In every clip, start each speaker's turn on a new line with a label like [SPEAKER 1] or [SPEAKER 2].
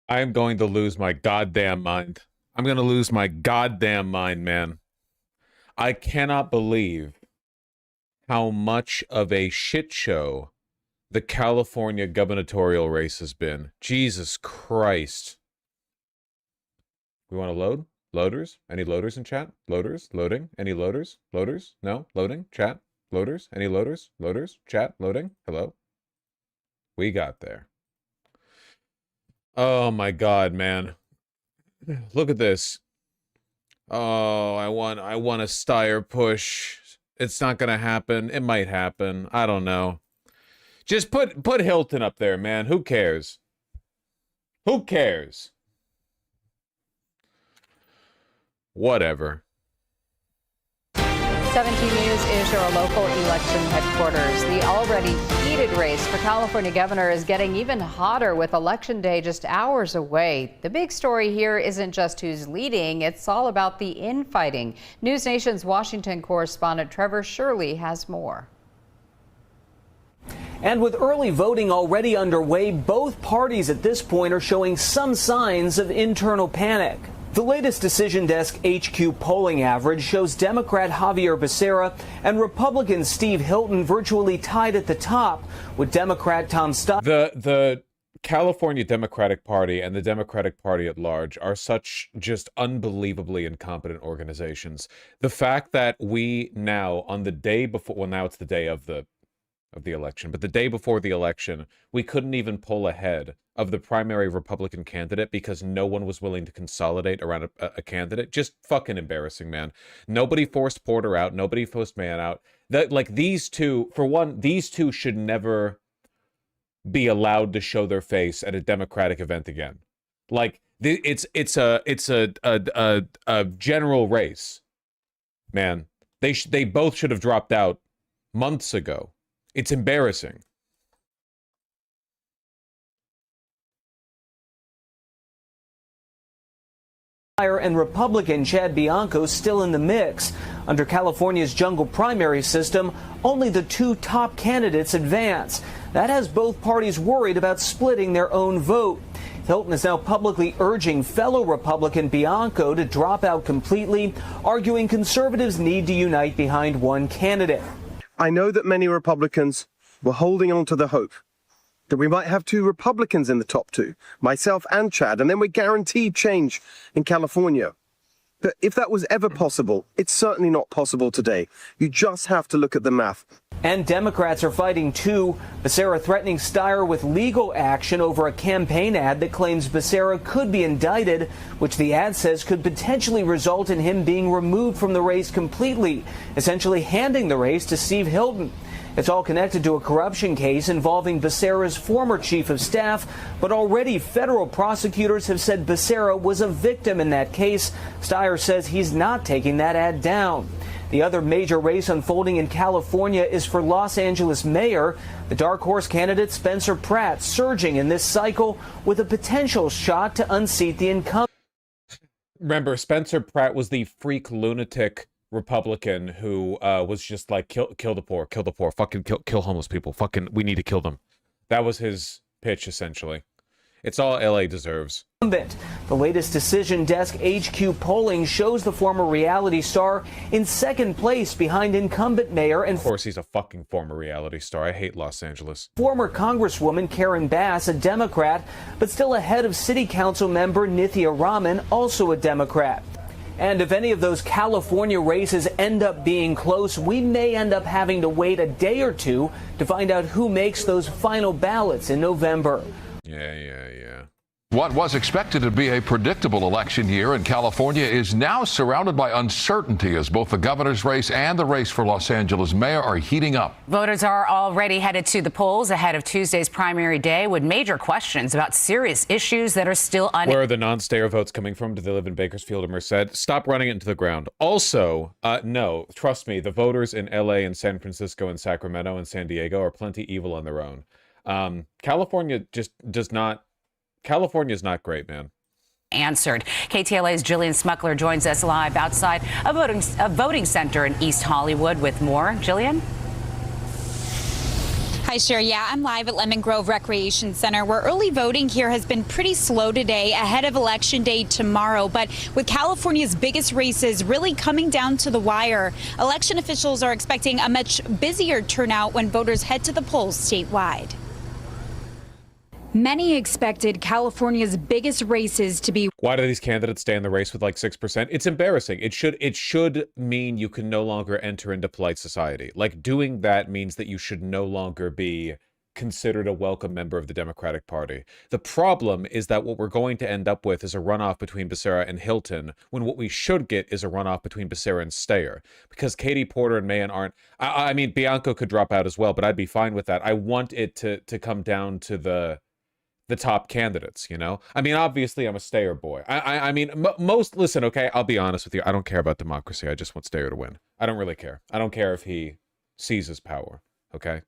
[SPEAKER 1] I'm going to lose my goddamn mind. I'm going to lose my goddamn mind, man. I cannot believe how much of a shit show the California gubernatorial race has been. Jesus Christ. We want to load? Loaders? Any loaders in chat? Loaders? Loading? Any loaders? Loaders? No? Loading? Chat? Loaders? Any loaders? Loaders? Chat? Loading? Hello? We got there. Oh my God, man. Look at this. Oh, I want a Steyer push. It's not gonna happen. It might happen. I don't know. Just put Hilton up there, man. Who cares? Who cares? Whatever.
[SPEAKER 2] 17 News is your local election headquarters. The already heated race for California governor is getting even hotter with Election Day just hours away. The big story here isn't just who's leading, it's all about the infighting. News Nation's Washington correspondent Trevor Shirley has more.
[SPEAKER 3] And with early voting already underway, both parties at this point are showing some signs of internal panic. The latest Decision Desk HQ polling average shows Democrat Javier Becerra and Republican Steve Hilton virtually tied at the top, with Democrat Tom Steyer.
[SPEAKER 1] The California Democratic Party and the Democratic Party at large are such just unbelievably incompetent organizations. The fact that we now, on the day before, well, now it's the day of the election, but the day before the election, we couldn't even pull ahead of the primary Republican candidate because no one was willing to consolidate around a candidate. Just fucking embarrassing, man. Nobody forced Porter out. Nobody forced Mann out. Like these two, for one, these two should never be allowed to show their face at a Democratic event again. Like it's a general race, man. They both should have dropped out months ago. It's embarrassing.
[SPEAKER 3] And Republican Chad Bianco still in the mix. Under California's jungle primary system, only the two top candidates advance. That has both parties worried about splitting their own vote. Hilton is now publicly urging fellow Republican Bianco to drop out completely, arguing conservatives need to unite behind one candidate.
[SPEAKER 4] I know that many Republicans were holding on to the hope that we might have two Republicans in the top two, myself and Chad, and then we're guaranteed change in California. But if that was ever possible, it's certainly not possible today. You just have to look at the math.
[SPEAKER 3] And Democrats are fighting too. Becerra threatening Steyer with legal action over a campaign ad that claims Becerra could be indicted, which the ad says could potentially result in him being removed from the race completely, essentially handing the race to Steve Hilton. It's all connected to a corruption case involving Becerra's former chief of staff, but already federal prosecutors have said Becerra was a victim in that case. Steyer says he's not taking that ad down. The other major race unfolding in California is for Los Angeles mayor. The dark horse candidate Spencer Pratt surging in this cycle with a potential shot to unseat the incumbent.
[SPEAKER 1] Remember, Spencer Pratt was the freak lunatic Republican who was just like, kill the poor, fucking kill homeless people, fucking, we need to kill them. That was his pitch, essentially. It's all LA deserves.
[SPEAKER 3] The latest Decision Desk HQ polling shows the former reality star in second place behind incumbent mayor and,
[SPEAKER 1] of course, he's a fucking former reality star. I hate Los Angeles.
[SPEAKER 3] Former Congresswoman Karen Bass, a Democrat, but still ahead of City Council member Nithya Raman, also a Democrat. And if any of those California races end up being close, we may end up having to wait a day or two to find out who makes those final ballots in November.
[SPEAKER 1] Yeah.
[SPEAKER 5] What was expected to be a predictable election year in California is now surrounded by uncertainty as both the governor's race and the race for Los Angeles mayor are heating up.
[SPEAKER 6] Voters are already headed to the polls ahead of Tuesday's primary day with major questions about serious issues that are still
[SPEAKER 1] Where are the non-stayer votes coming from? Do they live in Bakersfield or Merced? Stop running it into the ground. Also, no, trust me, the voters in LA and San Francisco and Sacramento and San Diego are plenty evil on their own. California just does not. California's not great, man.
[SPEAKER 6] Answered. KTLA's Jillian Smuckler joins us live outside a voting center in East Hollywood with more. Jillian?
[SPEAKER 7] Hi, Cher. Yeah, I'm live at Lemon Grove Recreation Center, where early voting here has been pretty slow today ahead of Election Day tomorrow. But with California's biggest races really coming down to the wire, election officials are expecting a much busier turnout when voters head to the polls statewide. Many expected California's biggest races to be.
[SPEAKER 1] Why do these candidates stay in the race with like 6%? It's embarrassing. It should mean you can no longer enter into polite society. Like, doing that means that you should no longer be considered a welcome member of the Democratic Party. The problem is that what we're going to end up with is a runoff between Becerra and Hilton, when what we should get is a runoff between Becerra and Steyer. Because Katie Porter and Mayan aren't... I mean, Bianco could drop out as well, but I'd be fine with that. I want it to come down to the top candidates, you know? I mean, obviously, I'm a Steyer boy. I mean, listen, okay, I'll be honest with you. I don't care about democracy. I just want Steyer to win. I don't really care. I don't care if he seizes power, okay?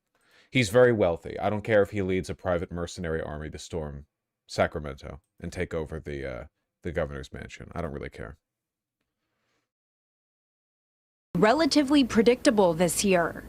[SPEAKER 1] He's very wealthy. I don't care if he leads a private mercenary army to storm Sacramento and take over the governor's mansion. I don't really care.
[SPEAKER 7] Relatively predictable this year.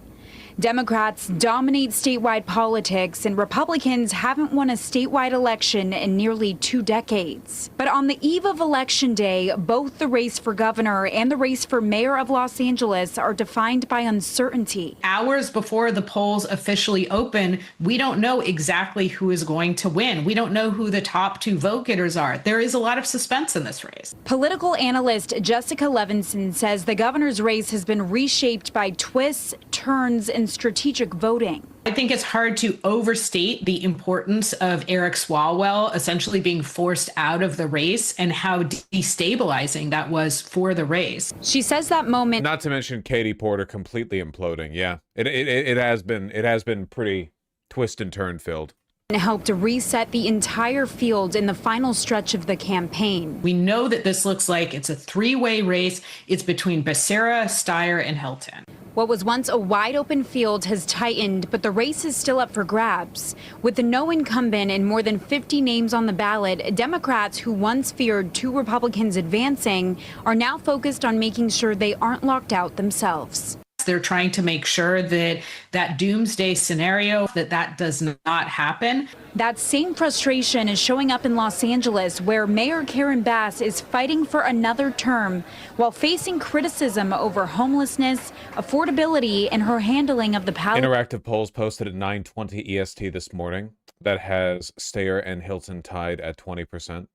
[SPEAKER 7] Democrats dominate statewide politics, and Republicans haven't won a statewide election in nearly 2 decades. But on the eve of Election Day, both the race for governor and the race for mayor of Los Angeles are defined by uncertainty.
[SPEAKER 8] Hours before the polls officially open, we don't know exactly who is going to win. We don't know who the top 2 vote getters are. There is a lot of suspense in this race.
[SPEAKER 7] Political analyst Jessica Levinson says the governor's race has been reshaped by twists, turns, and strategic voting.
[SPEAKER 8] I think it's hard to overstate the importance of Eric Swalwell essentially being forced out of the race and how destabilizing that was for the race.
[SPEAKER 7] She says that moment.
[SPEAKER 1] Not to mention Katie Porter completely imploding. Yeah, it has been pretty twist and turn filled.
[SPEAKER 7] Helped to reset the entire field in the final stretch of the campaign.
[SPEAKER 8] We know that this looks like it's a 3-way race. It's between Becerra, Steyer, and Hilton.
[SPEAKER 7] What was once a wide open field has tightened, but the race is still up for grabs. With no incumbent and more than 50 names on the ballot, Democrats who once feared 2 Republicans advancing are now focused on making sure they aren't locked out themselves.
[SPEAKER 8] They're trying to make sure that that doomsday scenario, that does not happen.
[SPEAKER 7] That same frustration is showing up in Los Angeles, where Mayor Karen Bass is fighting for another term while facing criticism over homelessness, affordability, and her handling of the
[SPEAKER 1] Interactive polls posted at 9:20 EST this morning that has Steyer and Hilton tied at 20%.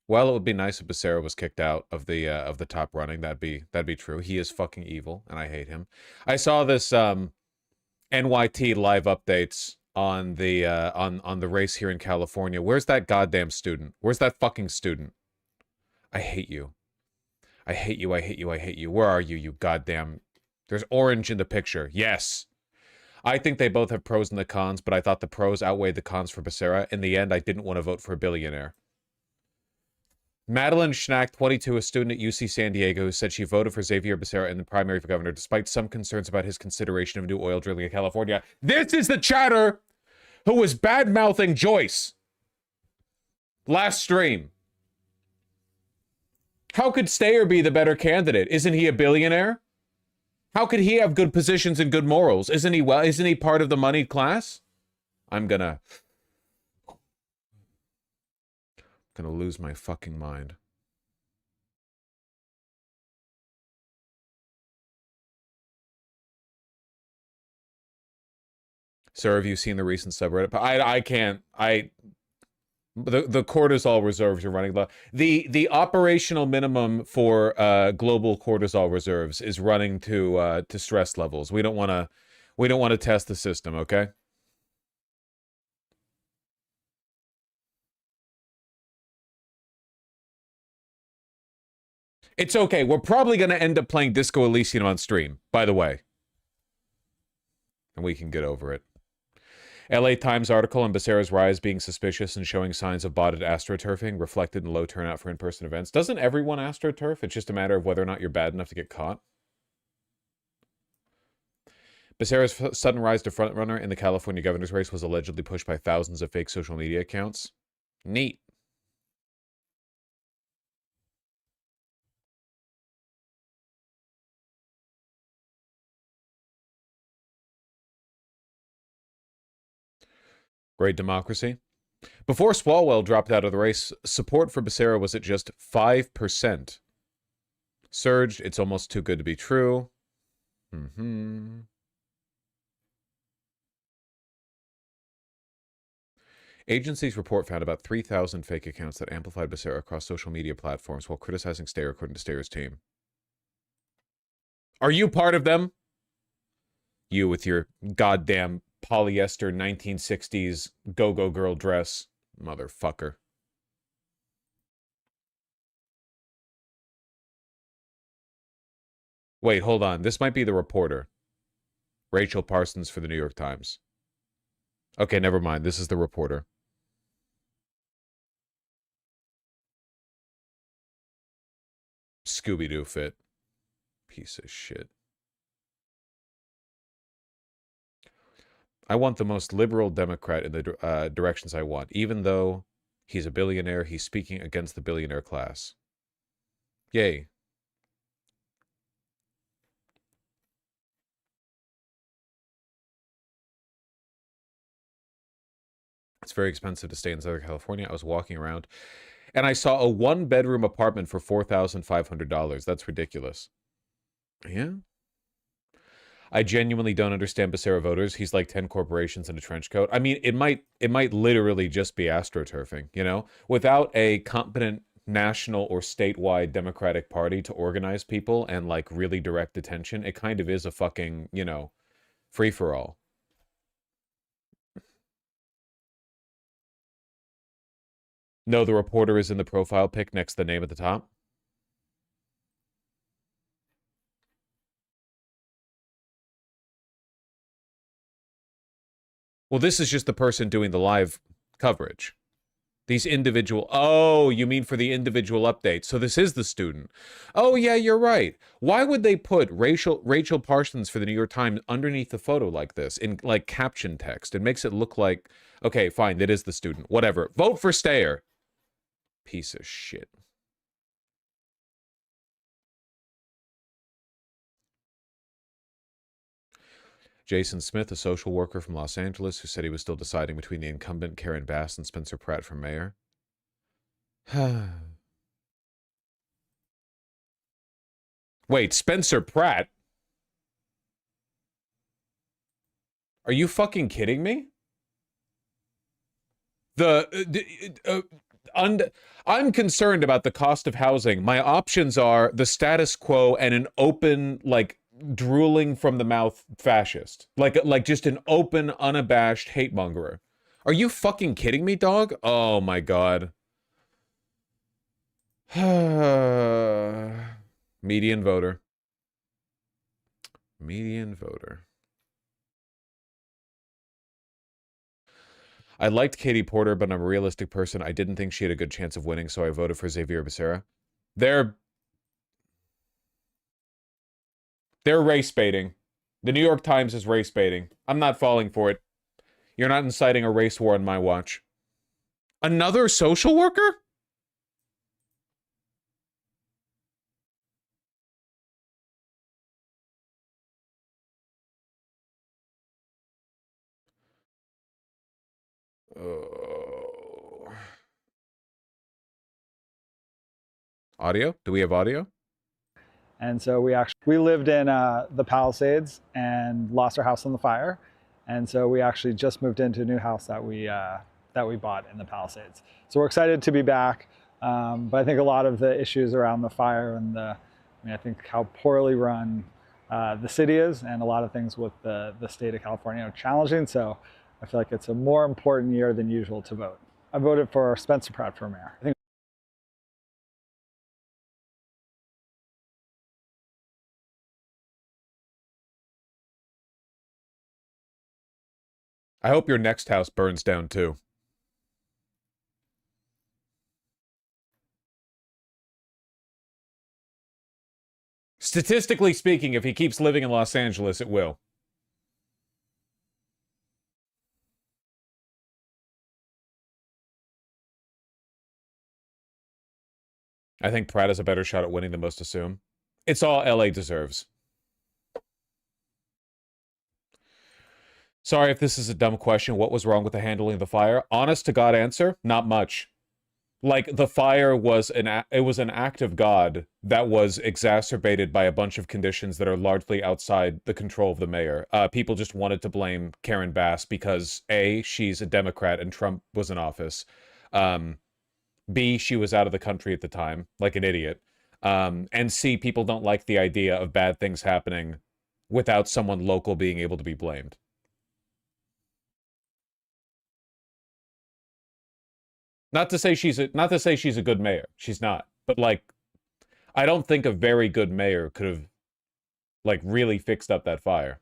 [SPEAKER 1] Well, it would be nice if Becerra was kicked out of the top running. That'd be true. He is fucking evil, and I hate him. I saw this NYT live updates on the race here in California. Where's that goddamn student? Where's that fucking student? I hate you. I hate you. I hate you. I hate you. Where are you, you goddamn? There's orange in the picture. Yes. I think they both have pros and the cons, but I thought the pros outweighed the cons for Becerra. In the end, I didn't want to vote for a billionaire. Madeline Schnack, 22, a student at UC San Diego, who said she voted for Xavier Becerra in the primary for governor, despite some concerns about his consideration of new oil drilling in California. This is the chatter who was bad-mouthing Joyce last stream. How could Steyer be the better candidate? Isn't he a billionaire? How could he have good positions and good morals? Isn't he part of the moneyed class? I'm gonna lose my fucking mind. Sir, have you seen the recent subreddit? I can't. The cortisol reserves are running low. The operational minimum for global cortisol reserves is running to stress levels. We don't want to test the system, okay? It's okay. We're probably going to end up playing Disco Elysium on stream, by the way. And we can get over it. LA Times article on Becerra's rise being suspicious and showing signs of botted astroturfing reflected in low turnout for in-person events. Doesn't everyone astroturf? It's just a matter of whether or not you're bad enough to get caught. Becerra's sudden rise to frontrunner in the California governor's race was allegedly pushed by thousands of fake social media accounts. Neat. Great democracy. Before Swalwell dropped out of the race, support for Becerra was at just 5%. Surged, it's almost too good to be true. Agency's report found about 3,000 fake accounts that amplified Becerra across social media platforms while criticizing Steyer, according to Steyer's team. Are you part of them? You with your goddamn polyester 1960s go-go girl dress. Motherfucker. Wait, hold on. This might be the reporter. Rachel Parsons for the New York Times. Okay, never mind. This is the reporter. Scooby-Doo fit. Piece of shit. I want the most liberal Democrat in the directions I want. Even though he's a billionaire, he's speaking against the billionaire class. Yay. It's very expensive to stay in Southern California. I was walking around and I saw a one-bedroom apartment for $4,500. That's ridiculous. Yeah. I genuinely don't understand Becerra voters. He's like 10 corporations in a trench coat. I mean, it might literally just be astroturfing, you know? Without a competent national or statewide Democratic Party to organize people and like really direct attention, it kind of is a fucking, you know, free-for-all. No, the reporter is in the profile pic next to the name at the top. Well, this is just the person doing the live coverage. These individual... Oh, you mean for the individual updates. So this is the student. Oh, yeah, you're right. Why would they put Rachel Parsons for the New York Times underneath the photo like this in, like, caption text? It makes it look like... Okay, fine, that is the student. Whatever. Vote for Steyer. Piece of shit. Jason Smith, a social worker from Los Angeles, who said he was still deciding between the incumbent Karen Bass and Spencer Pratt for mayor. Wait, Spencer Pratt? Are you fucking kidding me? I'm concerned about the cost of housing. My options are the status quo and an open, like, drooling from the mouth fascist. Like just an open, unabashed hate mongerer. Are you fucking kidding me, dog? Oh my god. Median voter. Median voter. I liked Katie Porter, but I'm a realistic person. I didn't think she had a good chance of winning, so I voted for Xavier Becerra. They're race baiting. The New York Times is race baiting. I'm not falling for it. You're not inciting a race war on my watch. Another social worker? Oh. Audio? Do we have audio?
[SPEAKER 9] And so we lived in the Palisades and lost our house in the fire. And so we actually just moved into a new house that we bought in the Palisades. So we're excited to be back. But I think a lot of the issues around the fire and I think how poorly run the city is, and a lot of things with the state of California are challenging. So I feel like it's a more important year than usual to vote. I voted for Spencer Pratt for mayor.
[SPEAKER 1] I hope your next house burns down too. Statistically speaking, if he keeps living in Los Angeles, it will. I think Pratt has a better shot at winning than most assume. It's all LA deserves. Sorry if this is a dumb question. What was wrong with the handling of the fire? Honest to God answer, not much. Like, the fire was an act of God that was exacerbated by a bunch of conditions that are largely outside the control of the mayor. People just wanted to blame Karen Bass because A, she's a Democrat and Trump was in office. B, she was out of the country at the time, like an idiot. And C, people don't like the idea of bad things happening without someone local being able to be blamed. Not to say she's a good mayor. She's not. But like, I don't think a very good mayor could have like really fixed up that fire.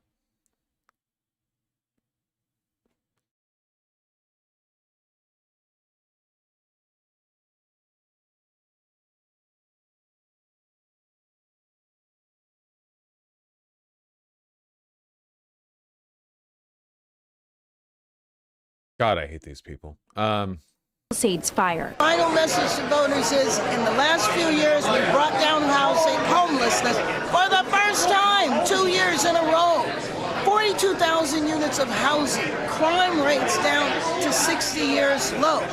[SPEAKER 1] God, I hate these people.
[SPEAKER 7] Palisades fire.
[SPEAKER 10] Final message to voters is, in the last few years, we brought down homelessness for the first time, 2 years in a row. 42,000 units of housing, crime rates down to 60 years low.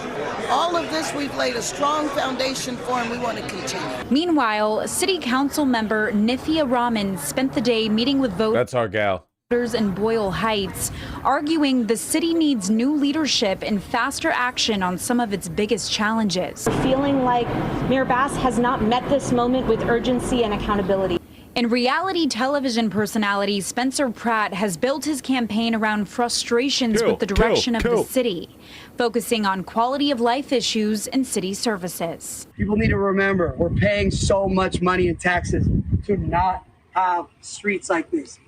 [SPEAKER 10] All of this we've laid a strong foundation for, and we want to continue.
[SPEAKER 7] Meanwhile, City Council member Nithya Raman spent the day meeting with voters.
[SPEAKER 1] That's our gal.
[SPEAKER 7] In Boyle Heights, arguing the city needs new leadership and faster action on some of its biggest challenges.
[SPEAKER 11] Feeling like Mayor Bass has not met this moment with urgency and accountability.
[SPEAKER 7] And reality television personality Spencer Pratt has built his campaign around frustrations with the direction of the city, focusing on quality of life issues and city services.
[SPEAKER 12] People need to remember, we're paying so much money in taxes to not have streets like this.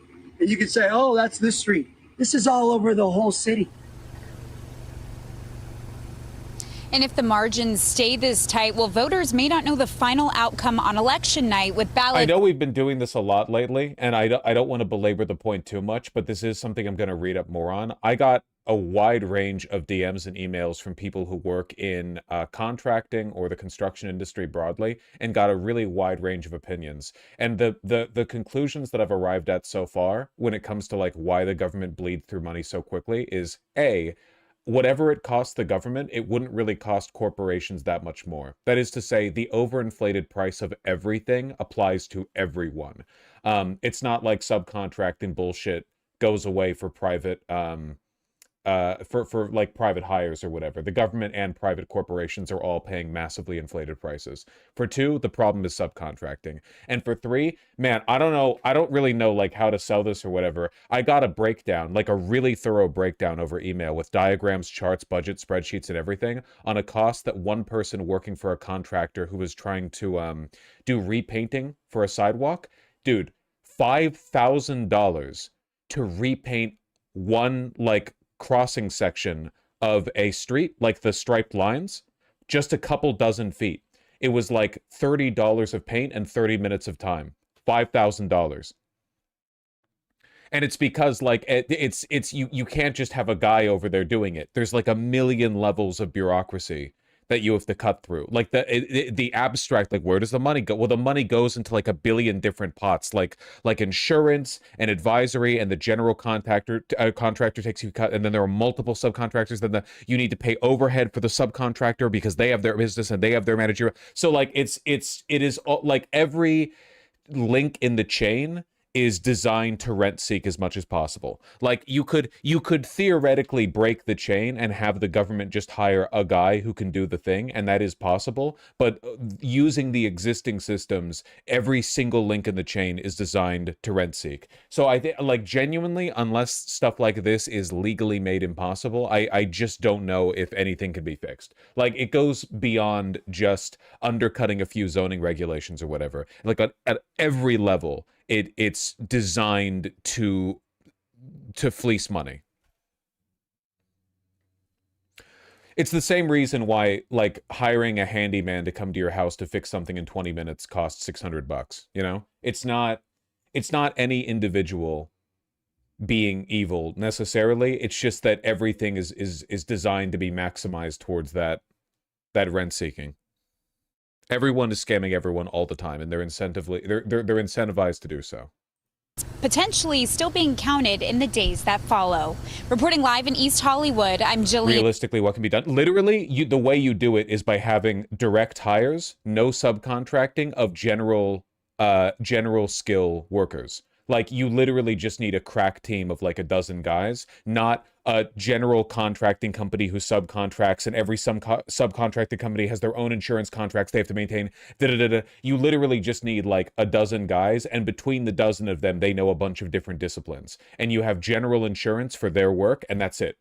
[SPEAKER 12] And you can say, oh, that's this street. This is all over the whole city.
[SPEAKER 7] And if the margins stay this tight, well, voters may not know the final outcome on election night with ballots.
[SPEAKER 1] I know we've been doing this a lot lately, and I don't want to belabor the point too much, but this is something I'm going to read up more on. I got a wide range of DMs and emails from people who work in contracting or the construction industry broadly, and got a really wide range of opinions. And the conclusions that I've arrived at so far when it comes to like why the government bleeds through money so quickly is A, whatever it costs the government, it wouldn't really cost corporations that much more. That is to say, the overinflated price of everything applies to everyone. It's not like subcontracting bullshit goes away for private for like private hires or whatever. The government and private corporations are all paying massively inflated prices. For two, the problem is subcontracting. And for three, man, I don't really know like how to sell this or whatever. I got a breakdown, like a really thorough breakdown over email with diagrams, charts, budget spreadsheets, and everything on a cost that one person working for a contractor who was trying to do repainting for a sidewalk, dude, $5,000 to repaint one like crossing section of a street, like the striped lines, just a couple dozen feet. It was like $30 of paint and 30 minutes of time. $5,000. And it's because like it's you can't just have a guy over there doing it. There's like a million levels of bureaucracy that you have to cut through. Like the abstract, like where does the money go? Well, the money goes into like a billion different pots, like insurance and advisory, and the general contractor takes you cut, and then there are multiple subcontractors. Then you need to pay overhead for the subcontractor because they have their business and they have their manager. So like it is like every link in the chain is designed to rent seek as much as possible. Like you could theoretically break the chain and have the government just hire a guy who can do the thing, and that is possible. But using the existing systems, every single link in the chain is designed to rent seek. So I think, like, genuinely, unless stuff like this is legally made impossible, I just don't know if anything can be fixed. Like, it goes beyond just undercutting a few zoning regulations or whatever. Like at every level, it's designed to fleece money. It's the same reason why, like, hiring a handyman to come to your house to fix something in 20 minutes costs $600, you know? It's not any individual being evil necessarily. It's just that everything is designed to be maximized towards that rent seeking. Everyone is scamming everyone all the time, and they're incentivized to do so.
[SPEAKER 7] potentially still being counted in the days that follow. Reporting live in East Hollywood, I'm Jillian.
[SPEAKER 1] Realistically, what can be done? Literally, the way you do it is by having direct hires, no subcontracting of general skill workers. Like, you literally just need a crack team of like a dozen guys, not a general contracting company who subcontracts, and every subcontracting company has their own insurance contracts they have to maintain. You literally just need like a dozen guys, and between the dozen of them, they know a bunch of different disciplines. And you have general insurance for their work, and that's it.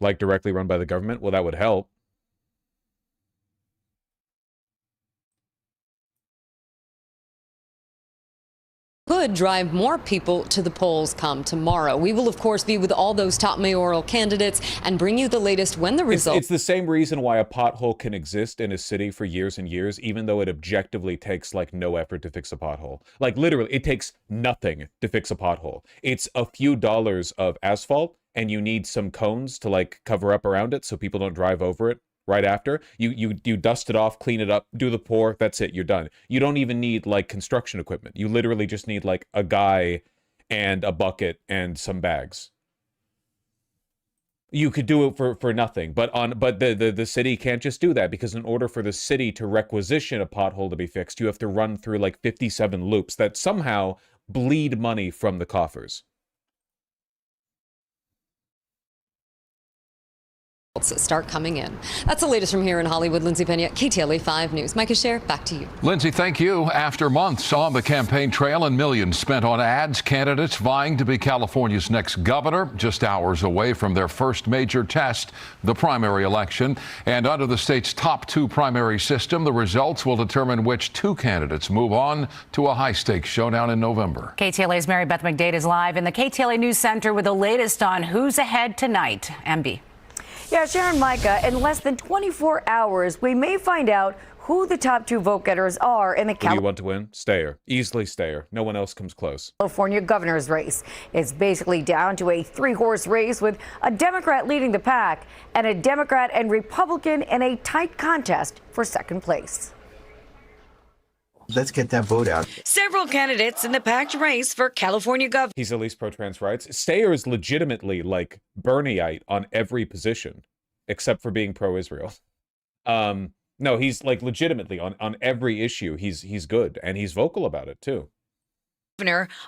[SPEAKER 1] Like directly run by the government? Well, that would help.
[SPEAKER 13] Could drive more people to the polls come tomorrow. We will, of course, be with all those top mayoral candidates and bring you the latest when the results.
[SPEAKER 1] It's the same reason why a pothole can exist in a city for years and years, even though it objectively takes like no effort to fix a pothole. Like literally, it takes nothing to fix a pothole. It's a few dollars of asphalt, and you need some cones to like cover up around it so people don't drive over it. Right after you dust it off, clean it up, do the pour, that's it, you're done. You don't even need like construction equipment. You literally just need like a guy and a bucket and some bags. You could do it for nothing, but the city can't just do that, because in order for the city to requisition a pothole to be fixed, you have to run through like 57 loops that somehow bleed money from the coffers.
[SPEAKER 13] Start coming in. That's the latest from here in Hollywood. Lindsay Pena, KTLA 5 News. Micah Scher, back to you.
[SPEAKER 5] Lindsay, thank you. After months on the campaign trail and millions spent on ads, candidates vying to be California's next governor, just hours away from their first major test, the primary election. And under the state's top two primary system, the results will determine which two candidates move on to a high-stakes showdown in November.
[SPEAKER 6] KTLA's Mary Beth McDade is live in the KTLA News Center with the latest on who's ahead tonight. MB.
[SPEAKER 14] Yeah, Sharon, Micah, in less than 24 hours, we may find out who the top two vote getters are in the
[SPEAKER 1] Who do you want to win? Steyer. Easily Steyer. No one else comes close.
[SPEAKER 14] California governor's race. It's basically down to a three-horse race with a Democrat leading the pack and a Democrat and Republican in a tight contest for second place.
[SPEAKER 15] Let's get that vote out.
[SPEAKER 14] Several candidates in the packed race for California governor.
[SPEAKER 1] He's at least pro-trans rights. Steyer is legitimately like Bernieite on every position, except for being pro-Israel. No, he's like legitimately on every issue. He's good, and he's vocal about it too.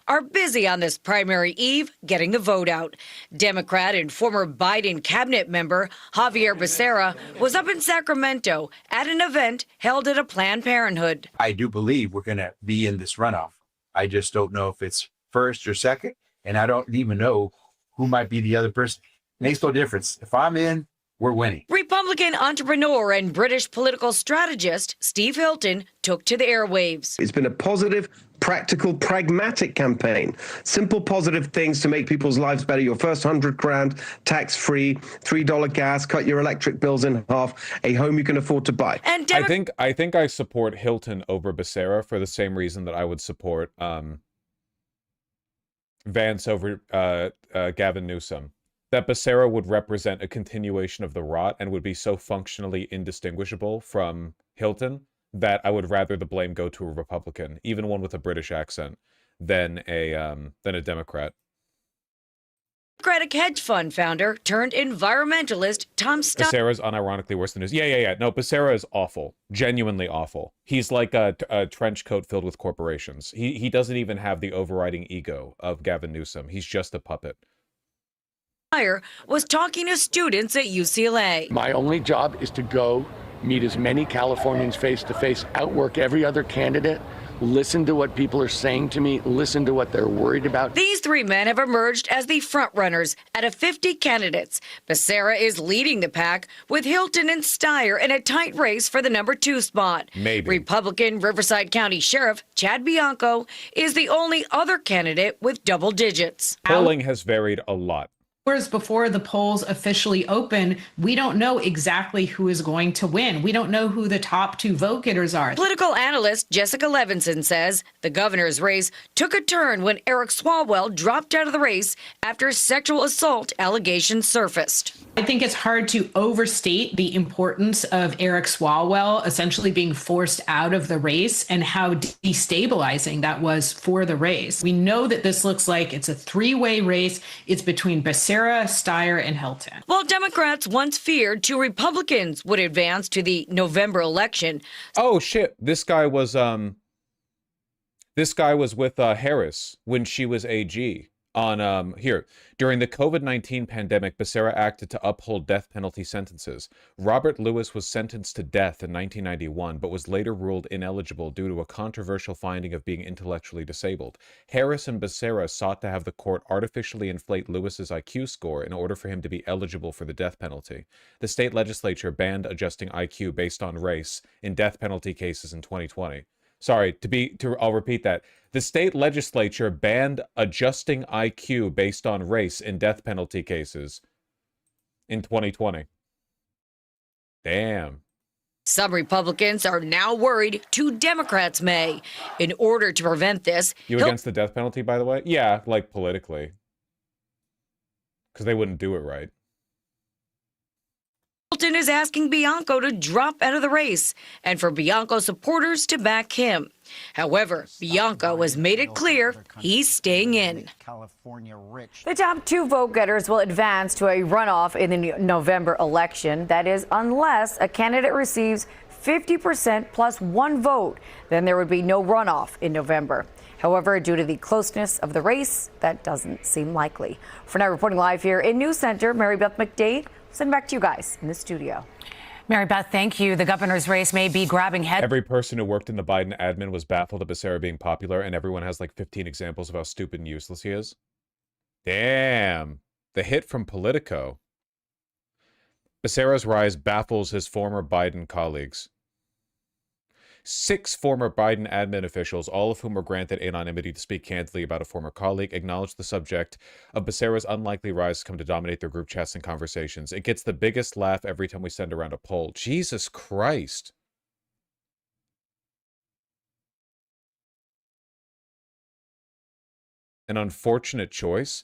[SPEAKER 14] Are busy on this primary eve getting the vote out. Democrat and former Biden cabinet member Javier Becerra was up in Sacramento at an event held at a Planned Parenthood.
[SPEAKER 15] I do believe we're going to be in this runoff. I just don't know if it's first or second, and I don't even know who might be the other person. Makes no difference. If I'm in, we're winning.
[SPEAKER 14] Republican entrepreneur and British political strategist Steve Hilton took to the airwaves.
[SPEAKER 4] It's been a positive, practical, pragmatic campaign. Simple, positive things to make people's lives better. Your first $100,000 tax-free, $3 gas, cut your electric bills in half, a home you can afford to buy.
[SPEAKER 14] And
[SPEAKER 1] I think I support Hilton over Becerra for the same reason that I would support Vance over Gavin Newsom. That Becerra would represent a continuation of the rot and would be so functionally indistinguishable from Hilton that I would rather the blame go to a Republican, even one with a British accent, than a Democrat.
[SPEAKER 14] Democratic hedge fund founder turned environmentalist Tom Steyer.
[SPEAKER 1] Becerra's unironically worse than his. Yeah. No, Becerra is awful. Genuinely awful. He's like a trench coat filled with corporations. He doesn't even have the overriding ego of Gavin Newsom. He's just a puppet.
[SPEAKER 14] Was talking to students at UCLA.
[SPEAKER 16] My only job is to go meet as many Californians face to face, outwork every other candidate, listen to what people are saying to me, listen to what they're worried about.
[SPEAKER 14] These three men have emerged as the frontrunners out of 50 candidates. Becerra is leading the pack with Hilton and Steyer in a tight race for the number 2 spot.
[SPEAKER 1] Maybe.
[SPEAKER 14] Republican Riverside County Sheriff Chad Bianco is the only other candidate with double digits.
[SPEAKER 1] Polling has varied a lot.
[SPEAKER 8] Hours before the polls officially open, we don't know exactly who is going to win. We don't know who the top two vote getters are.
[SPEAKER 14] Political analyst Jessica Levinson says the governor's race took a turn when Eric Swalwell dropped out of the race after sexual assault allegations surfaced.
[SPEAKER 8] I think it's hard to overstate the importance of Eric Swalwell essentially being forced out of the race and how destabilizing that was for the race. We know that this looks like it's a three-way race. It's between Becerra, Steyer, and Hilton.
[SPEAKER 14] While Democrats once feared two Republicans would advance to the November election.
[SPEAKER 1] Oh shit! This guy was with Harris when she was AG. On here, during the COVID-19 pandemic, Becerra acted to uphold death penalty sentences. Robert Lewis was sentenced to death in 1991, but was later ruled ineligible due to a controversial finding of being intellectually disabled. Harris and Becerra sought to have the court artificially inflate Lewis's IQ score in order for him to be eligible for the death penalty. The state legislature banned adjusting IQ based on race in death penalty cases in 2020. Sorry, I'll repeat that. The state legislature banned adjusting IQ based on race in death penalty cases in 2020. Damn.
[SPEAKER 14] Some Republicans are now worried two Democrats may. In order to prevent this...
[SPEAKER 1] You against the death penalty, by the way? Yeah, like politically. Because they wouldn't do it right.
[SPEAKER 14] Hilton is asking Bianco to drop out of the race and for Bianco supporters to back him. However, Bianco has made it clear he's staying in.
[SPEAKER 17] The top two vote getters will advance to a runoff in the November election. That is, unless a candidate receives 50% plus one vote, then there would be no runoff in November. However, due to the closeness of the race, that doesn't seem likely. For now, reporting live here in News Center, Mary Beth McDade. Send back to you guys in the studio.
[SPEAKER 6] Mary Beth, thank you. The governor's race may be grabbing head.
[SPEAKER 1] Every person who worked in the Biden admin was baffled at Becerra being popular, and everyone has like 15 examples of how stupid and useless he is. Damn. The hit from Politico. Becerra's rise baffles his former Biden colleagues. 6 former Biden admin officials, all of whom were granted anonymity to speak candidly about a former colleague, acknowledged the subject of Becerra's unlikely rise to come to dominate their group chats and conversations. It gets the biggest laugh every time we send around a poll. Jesus Christ. An unfortunate choice.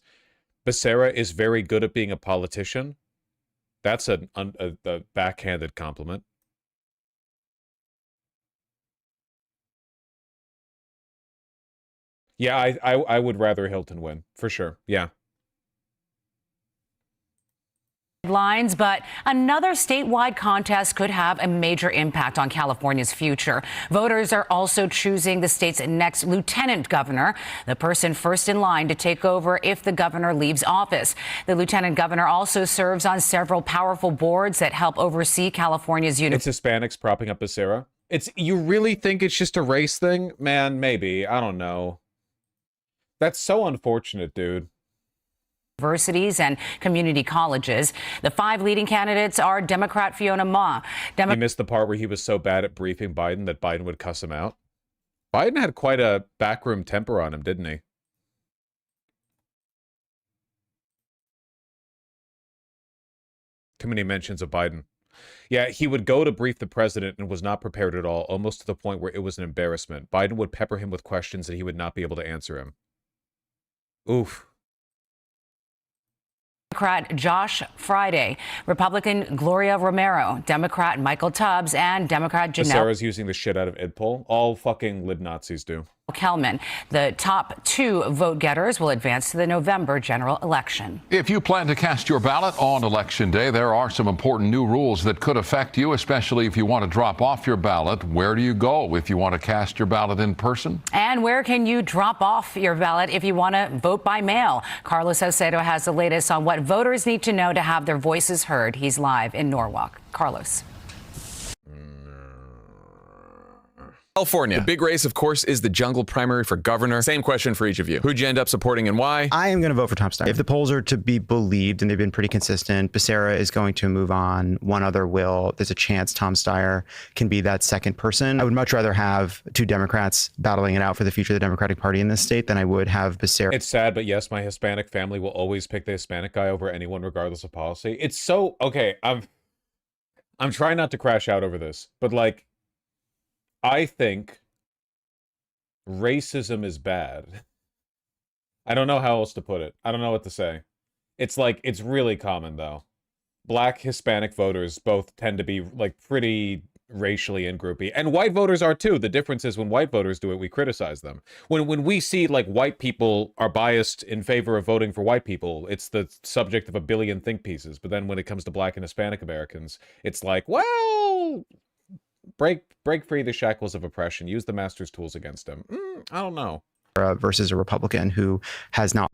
[SPEAKER 1] Becerra is very good at being a politician. That's a backhanded compliment. Yeah, I would rather Hilton win, for sure. Yeah.
[SPEAKER 6] Lines, but another statewide contest could have a major impact on California's future. Voters are also choosing the state's next lieutenant governor, the person first in line to take over if the governor leaves office. The lieutenant governor also serves on several powerful boards that help oversee California's
[SPEAKER 1] It's Hispanics propping up Becerra. You really think it's just a race thing? Man, maybe. I don't know. That's so unfortunate, dude.
[SPEAKER 6] Universities and community colleges. The 5 leading candidates are Democrat Fiona Ma.
[SPEAKER 1] You missed the part where he was so bad at briefing Biden that Biden would cuss him out. Biden had quite a backroom temper on him, didn't he? Too many mentions of Biden. Yeah, he would go to brief the president and was not prepared at all, almost to the point where it was an embarrassment. Biden would pepper him with questions that he would not be able to answer him. Oof.
[SPEAKER 6] Democrat Josh Friday, Republican Gloria Romero, Democrat Michael Tubbs, and Democrat Janelle.
[SPEAKER 1] Becerra's using the shit out of idpol. All fucking lid Nazis do.
[SPEAKER 6] Kelman. The top 2 vote getters will advance to the November general election.
[SPEAKER 5] If you plan to cast your ballot on Election Day, there are some important new rules that could affect you, especially if you want to drop off your ballot. Where do you go if you want to cast your ballot in person?
[SPEAKER 6] And where can you drop off your ballot if you want to vote by mail? Carlos Salcedo has the latest on what voters need to know to have their voices heard. He's live in Norwalk. Carlos.
[SPEAKER 18] California. The big race, of course, is the jungle primary for governor. Same question for each of you. Who'd you end up supporting and why?
[SPEAKER 19] I am going to vote for Tom Steyer. If the polls are to be believed, and they've been pretty consistent, Becerra is going to move on. One other will. There's a chance Tom Steyer can be that second person. I would much rather have two Democrats battling it out for the future of the Democratic Party in this state than I would have Becerra.
[SPEAKER 1] It's sad, but yes, my Hispanic family will always pick the Hispanic guy over anyone, regardless of policy. It's so okay. I'm trying not to crash out over this, but like, I think racism is bad. I don't know how else to put it. I don't know what to say. It's like, it's really common though. Black Hispanic voters both tend to be like pretty racially and groupy, and white voters are too. The difference is when white voters do it, we criticize them. When we see like white people are biased in favor of voting for white people, it's the subject of a billion think pieces. But then when it comes to Black and Hispanic Americans, it's like, well, break free the shackles of oppression, use the master's tools against them. I don't know.
[SPEAKER 19] Versus a Republican who has not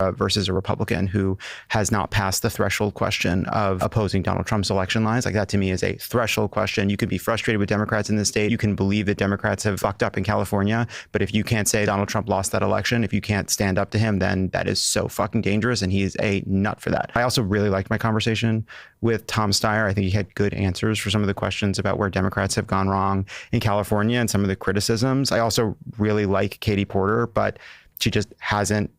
[SPEAKER 19] passed the threshold question of opposing Donald Trump's election lines. Like, that to me is a threshold question. You can be frustrated with Democrats in this state. You can believe that Democrats have fucked up in California. But if you can't say Donald Trump lost that election, if you can't stand up to him, then that is so fucking dangerous. And he is a nut for that. I also really liked my conversation with Tom Steyer. I think he had good answers for some of the questions about where Democrats have gone wrong in California and some of the criticisms. I also really like Katie Porter, but she just hasn't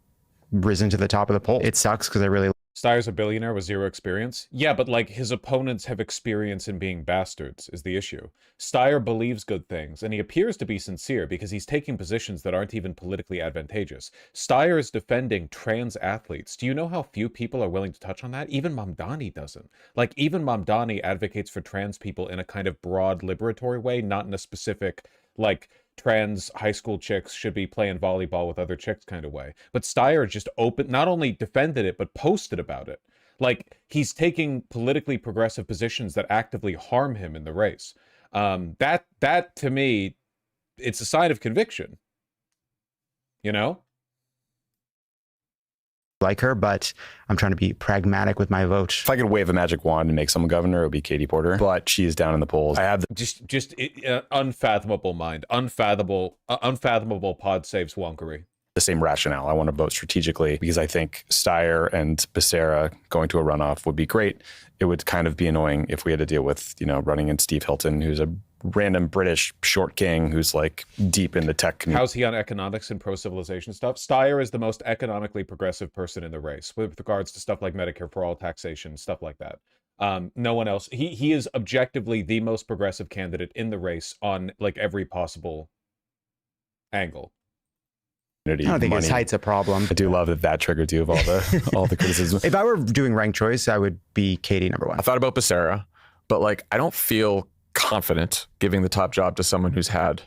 [SPEAKER 19] risen to the top of the poll. It sucks because I really...
[SPEAKER 1] Steyer's a billionaire with zero experience? Yeah, but like, his opponents have experience in being bastards is the issue. Steyer believes good things, and he appears to be sincere because he's taking positions that aren't even politically advantageous. Steyer is defending trans athletes. Do you know how few people are willing to touch on that? Even Mamdani doesn't. Like, even Mamdani advocates for trans people in a kind of broad liberatory way, not in a specific, like, trans high school chicks should be playing volleyball with other chicks kind of way. But Steyer just not only defended it, but posted about it. Like, he's taking politically progressive positions that actively harm him in the race. That to me, it's a sign of conviction. You know?
[SPEAKER 19] Like her, but I'm trying to be pragmatic with my vote.
[SPEAKER 20] If I could wave a magic wand and make someone governor, it would be Katie Porter, but she is down in the polls. I have
[SPEAKER 1] just unfathomable mind, unfathomable pod saves wonkery.
[SPEAKER 20] The same rationale. I want to vote strategically because I think Steyer and Becerra going to a runoff would be great. It would kind of be annoying if we had to deal with, running in Steve Hilton, who's a random British short king who's like deep in the tech community.
[SPEAKER 1] How's he on economics and pro-civilization stuff? Steyer is the most economically progressive person in the race with regards to stuff like Medicare for all, taxation, stuff like that. No one else. He is objectively the most progressive candidate in the race on like every possible angle.
[SPEAKER 19] I don't think his height's a problem.
[SPEAKER 20] I do love that triggered you of all the criticism.
[SPEAKER 19] If I were doing ranked choice, I would be Katie number one.
[SPEAKER 18] I thought about Becerra, but like, I don't feel confident giving the top job to someone he's had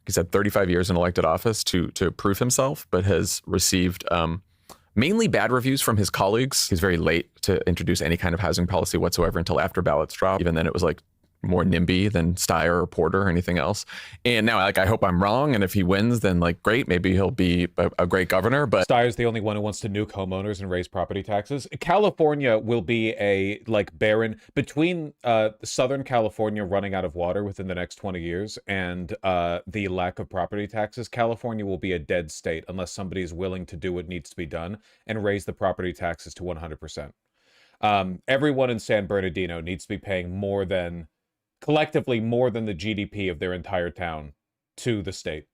[SPEAKER 18] 35 years in elected office to prove himself, but has received mainly bad reviews from his colleagues. He's very late to introduce any kind of housing policy whatsoever until after ballots dropped. Even then, it was like more NIMBY than Steyer or Porter or anything else. And now, like, I hope I'm wrong. And if he wins, then like, great, maybe he'll be a great governor. But
[SPEAKER 1] Steyer's the only one who wants to nuke homeowners and raise property taxes. California will be a like barren between Southern California running out of water within the next 20 years and the lack of property taxes. California will be a dead state unless somebody is willing to do what needs to be done and raise the property taxes to 100%. Everyone in San Bernardino needs to be paying collectively more than the GDP of their entire town to the state.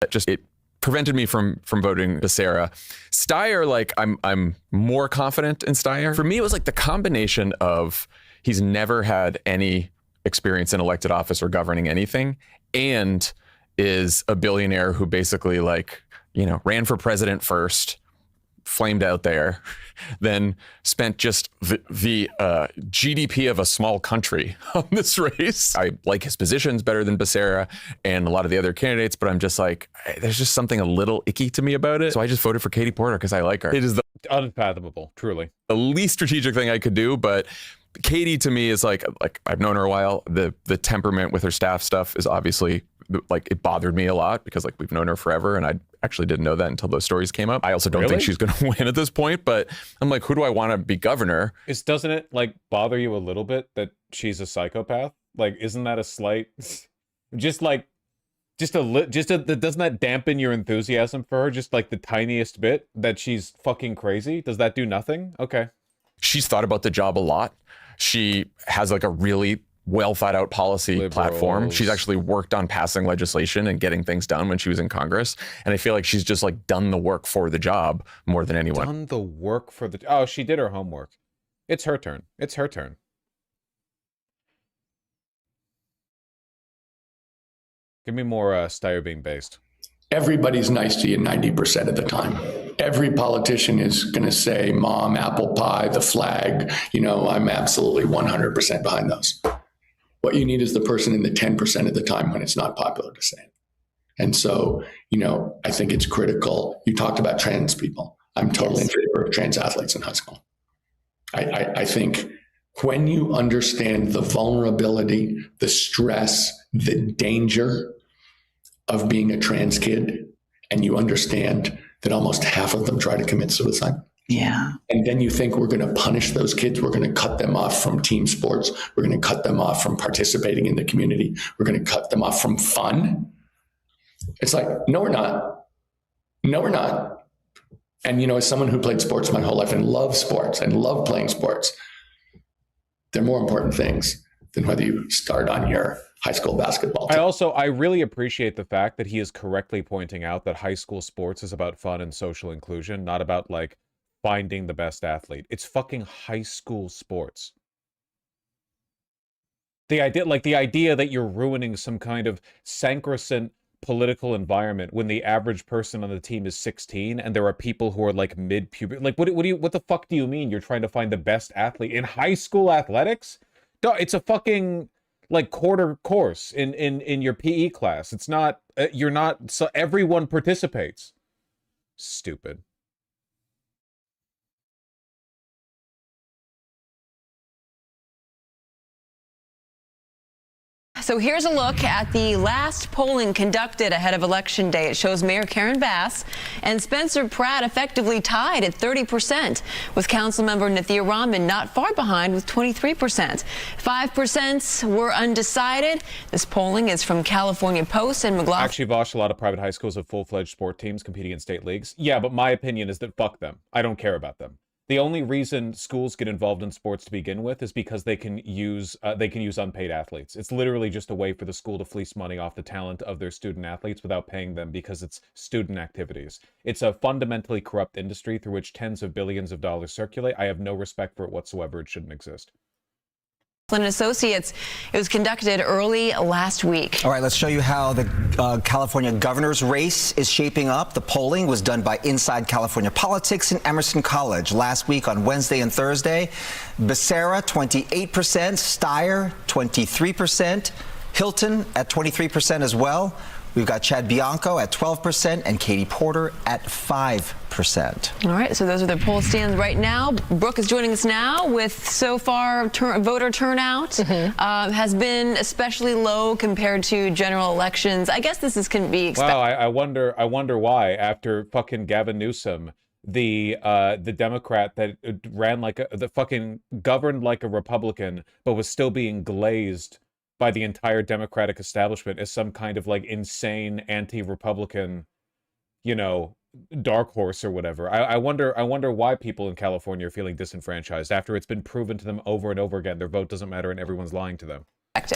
[SPEAKER 18] It prevented me from voting Becerra. Steyer, like, I'm more confident in Steyer. For me, it was like the combination of he's never had any experience in elected office or governing anything, and is a billionaire who basically like, ran for president first, flamed out there, then spent just the GDP of a small country on this race. I like his positions better than Becerra and a lot of the other candidates, but I'm just like, there's just something a little icky to me about it. So I just voted for Katie Porter because I like her. It is
[SPEAKER 1] unfathomable, truly.
[SPEAKER 18] The least strategic thing I could do, but Katie to me is like I've known her a while. The temperament with her staff stuff is obviously like, it bothered me a lot because like we've known her forever, and I actually didn't know that until those stories came up. I also don't think she's going to win at this point, but I'm like, who do I want to be governor?
[SPEAKER 1] Doesn't it like bother you a little bit that she's a psychopath? Like, isn't that a slight, just like, Doesn't that dampen your enthusiasm for her? Just like the tiniest bit that she's fucking crazy? Does that do nothing? Okay.
[SPEAKER 18] She's thought about the job a lot. She has like a really well thought out policy platform. She's actually worked on passing legislation and getting things done when she was in Congress. And I feel like she's just like done the work for the job more than anyone.
[SPEAKER 1] Done the work for the... Oh, she did her homework. It's her turn. It's her turn. Give me more Steyer being based.
[SPEAKER 16] Everybody's nice to you 90% of the time. Every politician is going to say, Mom, apple pie, the flag. You know, I'm absolutely 100% behind those. What you need is the person in the 10% of the time when it's not popular to say it. And so, you know, I think it's critical. You talked about trans people. I'm totally in favor of trans athletes in high school. I think when you understand the vulnerability, the stress, the danger of being a trans kid, and you understand that almost half of them try to commit suicide.
[SPEAKER 10] Yeah.
[SPEAKER 16] And then you think we're going to punish those kids. We're going to cut them off from team sports. We're going to cut them off from participating in the community. We're going to cut them off from fun. It's like, no, we're not. No, we're not. And, you know, as someone who played sports my whole life and loved sports and loved playing sports, they're more important things than whether you start on your high school basketball team.
[SPEAKER 1] I really appreciate the fact that he is correctly pointing out that high school sports is about fun and social inclusion, not about like finding the best athlete. It's fucking high school sports. The idea that you're ruining some kind of sacrosanct political environment when the average person on the team is 16 and there are people who are like mid-puberty. Like, what the fuck do you mean you're trying to find the best athlete in high school athletics? No, it's a fucking like quarter course in your PE class. It's not, you're not, so everyone participates. Stupid.
[SPEAKER 21] So here's a look at the last polling conducted ahead of Election Day. It shows Mayor Karen Bass and Spencer Pratt effectively tied at 30%, with Councilmember Nathia Rahman not far behind with 23%. 5% were undecided. This polling is from California Post and McLaughlin.
[SPEAKER 1] Actually, Vosh, a lot of private high schools have full-fledged sport teams competing in state leagues. Yeah, but my opinion is that fuck them. I don't care about them. The only reason schools get involved in sports to begin with is because they can use unpaid athletes. It's literally just a way for the school to fleece money off the talent of their student athletes without paying them because it's student activities. It's a fundamentally corrupt industry through which tens of billions of dollars circulate. I have no respect for it whatsoever. It shouldn't exist.
[SPEAKER 21] And Associates. It was conducted early last week.
[SPEAKER 22] All right, let's show you how the California governor's race is shaping up. The polling was done by Inside California Politics in Emerson College last week on Wednesday and Thursday. Becerra, 28%, Steyer, 23%, Hilton at 23% as well. We've got Chad Bianco at 12% and Katie Porter at 5%.
[SPEAKER 21] All right, so those are the poll stands right now. Brooke is joining us now with so far voter turnout has been especially low compared to general elections. I guess this can be expected.
[SPEAKER 1] Wow, I wonder why after fucking Gavin Newsom, the Democrat that ran like the fucking governed like a Republican, but was still being glazed by the entire Democratic establishment as some kind of like insane anti-Republican, you know, dark horse or whatever. I wonder why people in California are feeling disenfranchised after it's been proven to them over and over again their vote doesn't matter and everyone's lying to them.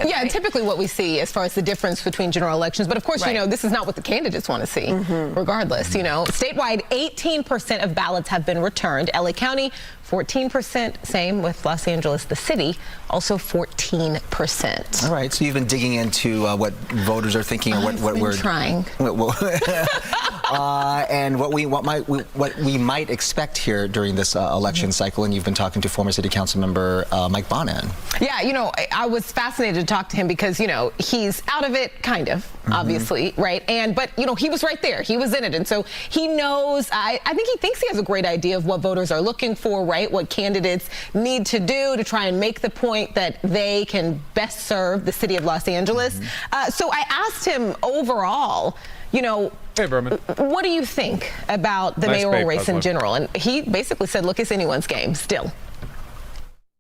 [SPEAKER 23] Yeah, and typically what we see as far as the difference between general elections, but of course, you know, this is not what the candidates want to see, regardless, you know. Statewide, 18% of ballots have been returned. LA County, 14%, same with Los Angeles, the city, also 14%.
[SPEAKER 22] All right, so you've been digging into what voters are thinking, or what we're
[SPEAKER 23] trying.
[SPEAKER 22] And what we might expect here during this election cycle, and you've been talking to former City Council member Mike Bonin.
[SPEAKER 23] Yeah, you know, I was fascinated to talk to him because, you know, he's out of it, kind of, obviously, right? But, you know, he was right there. He was in it. And so he knows, I think he thinks he has a great idea of what voters are looking for, right? What candidates need to do to try and make the point that they can best serve the city of Los Angeles. So I asked him overall, you know,
[SPEAKER 1] hey, Berman,
[SPEAKER 23] what do you think about the mayoral race in general? And he basically said, look, it's anyone's game still.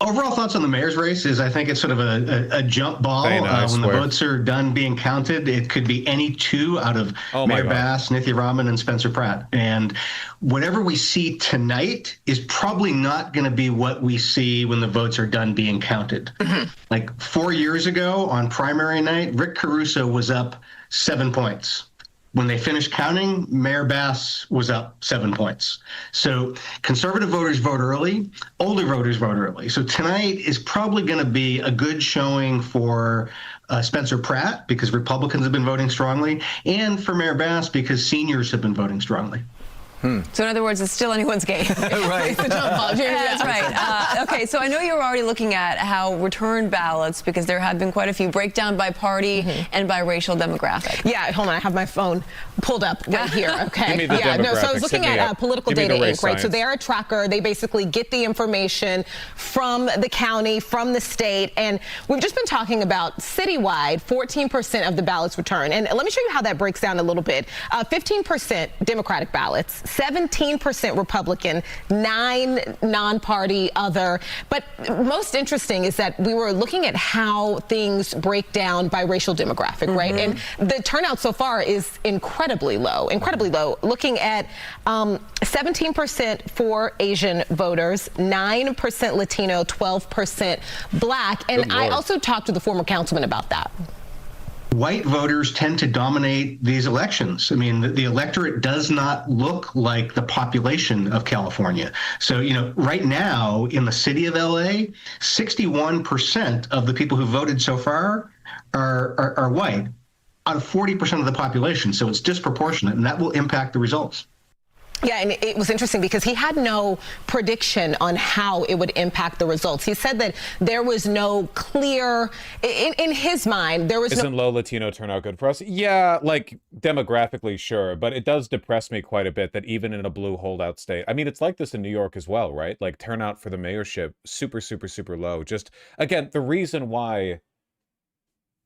[SPEAKER 2] Overall thoughts on the mayor's race is I think it's sort of a jump ball. When the votes are done being counted, it could be any two out of Mayor Bass, Nithya Raman, and Spencer Pratt. And whatever we see tonight is probably not going to be what we see when the votes are done being counted. Like 4 years ago on primary night, Rick Caruso was up 7 points. When they finished counting, Mayor Bass was up 7 points. So conservative voters vote early, older voters vote early. So tonight is probably going to be a good showing for Spencer Pratt because Republicans have been voting strongly, and for Mayor Bass because seniors have been voting strongly.
[SPEAKER 21] So in other words, it's still anyone's game.
[SPEAKER 22] Right.
[SPEAKER 21] That's right. Okay, so I know you're already looking at how return ballots, because there have been quite a few, break down by party and by racial demographic.
[SPEAKER 23] Yeah, hold on. I have my phone pulled up right here. Okay.
[SPEAKER 1] Give me the demographics.
[SPEAKER 23] So I was looking at Political Data Inc., right? So
[SPEAKER 1] science.
[SPEAKER 23] they're a tracker. They basically get the information from the county, from the state, and we've just been talking about citywide, 14% of the ballots returned. And let me show you how that breaks down a little bit. 15% Democratic ballots, 17% Republican, 9 non-party other. But most interesting is that we were looking at how things break down by racial demographic, right? And the turnout so far is incredibly low. Looking at 17% for Asian voters, 9% Latino, 12% Black. And I also talked to the former councilman about that.
[SPEAKER 2] White voters tend to dominate these elections. I mean, the electorate does not look like the population of California. So, right now in the city of LA, 61% of the people who voted so far are white out of 40% of the population. So it's disproportionate, and that will impact the results.
[SPEAKER 23] Yeah, and it was interesting because he had no prediction on how it would impact the results. He said that there was no clear, in his mind, there was
[SPEAKER 1] Isn't low Latino turnout good for us? Yeah, like demographically, sure, but it does depress me quite a bit that even in a blue holdout state, I mean, it's like this in New York as well, right? Like turnout for the mayorship, super, super, super low. Just, again, the reason why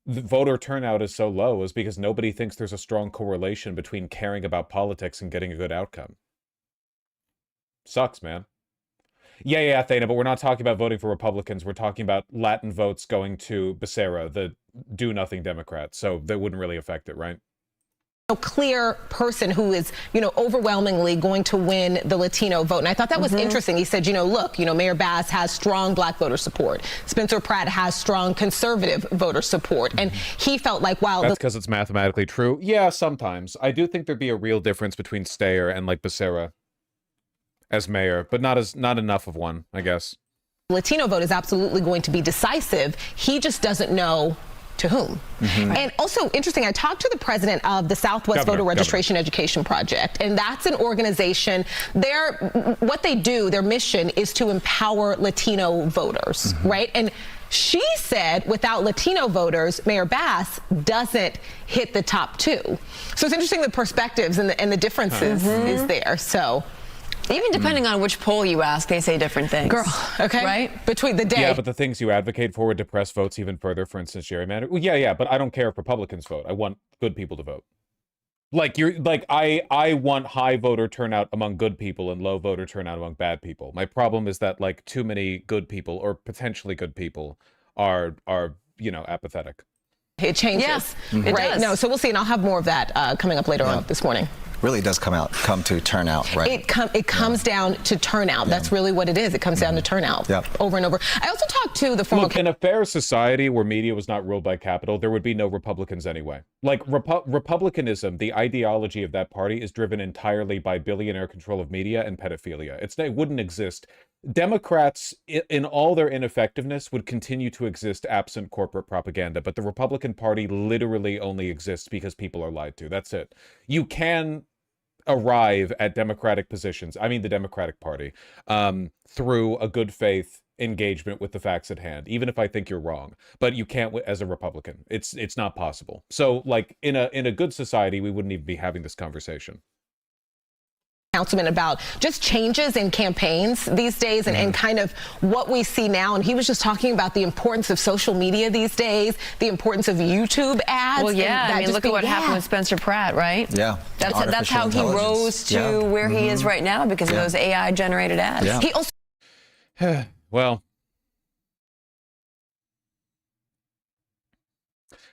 [SPEAKER 1] the voter turnout is so low is because nobody thinks there's a strong correlation between caring about politics and getting a good outcome. Sucks, man. Yeah, Athena, but we're not talking about voting for Republicans. We're talking about Latin votes going to Becerra, the do-nothing Democrat. So that wouldn't really affect it, right?
[SPEAKER 23] No clear person who is, overwhelmingly going to win the Latino vote. And I thought that was interesting. He said, look, Mayor Bass has strong Black voter support. Spencer Pratt has strong conservative voter support. And he felt like, wow.
[SPEAKER 1] That's because it's mathematically true. Yeah, sometimes. I do think there'd be a real difference between Steyer and Becerra as mayor, but not enough of one, I guess.
[SPEAKER 23] Latino vote is absolutely going to be decisive. He just doesn't know to whom. And also interesting, I talked to the president of the Southwest Voter Registration Education Project, and that's an organization. What they do, their mission is to empower Latino voters, right? And she said without Latino voters, Mayor Bass doesn't hit the top 2. So it's interesting the perspectives and the differences is there. So.
[SPEAKER 21] Even depending on which poll you ask, they say different things.
[SPEAKER 23] Girl, okay?
[SPEAKER 21] Right?
[SPEAKER 23] Between the day.
[SPEAKER 1] Yeah, but the things you advocate for would depress votes even further. For instance, gerrymandering. Well, yeah, but I don't care if Republicans vote. I want good people to vote. I want high voter turnout among good people and low voter turnout among bad people. My problem is that too many good people or potentially good people are apathetic.
[SPEAKER 23] It changes.
[SPEAKER 21] Yes,
[SPEAKER 23] it does. No, so we'll see, and I'll have more of that coming up later on this morning.
[SPEAKER 22] Really does come to turnout, right?
[SPEAKER 23] It comes down to turnout. That's really what it is. It comes down to turnout over and over. I also talked to the former...
[SPEAKER 1] Look, in a fair society where media was not ruled by capital, there would be no Republicans anyway. Republicanism, the ideology of that party is driven entirely by billionaire control of media and pedophilia. It wouldn't exist. Democrats, in all their ineffectiveness, would continue to exist absent corporate propaganda, but the Republican Party literally only exists because people are lied to. That's it. You can arrive at democratic positions, I mean the Democratic Party, through a good faith engagement with the facts at hand, even if I think you're wrong. But you can't as a Republican. It's not possible. So, in a good society, we wouldn't even be having this conversation.
[SPEAKER 23] Councilman about just changes in campaigns these days and kind of what we see now. And he was just talking about the importance of social media these days, the importance of YouTube ads.
[SPEAKER 21] Well, yeah, I mean, look at what happened with Spencer Pratt, right?
[SPEAKER 22] Yeah.
[SPEAKER 21] That's how he rose to where he is right now because of those AI-generated ads.
[SPEAKER 22] Yeah.
[SPEAKER 23] He also...
[SPEAKER 1] Well,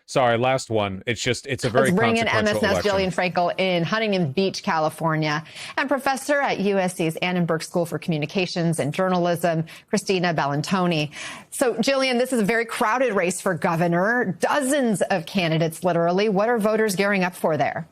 [SPEAKER 1] Sorry, last one. It's a very
[SPEAKER 3] Let's bring in
[SPEAKER 1] consequential
[SPEAKER 3] MSN's
[SPEAKER 1] election.
[SPEAKER 3] Jillian Frankel in Huntington Beach, California, and professor at USC's Annenberg School for Communications and Journalism, Christina Bellantoni. So, Jillian, this is a very crowded race for governor. Dozens of candidates, literally. What are voters gearing up for there?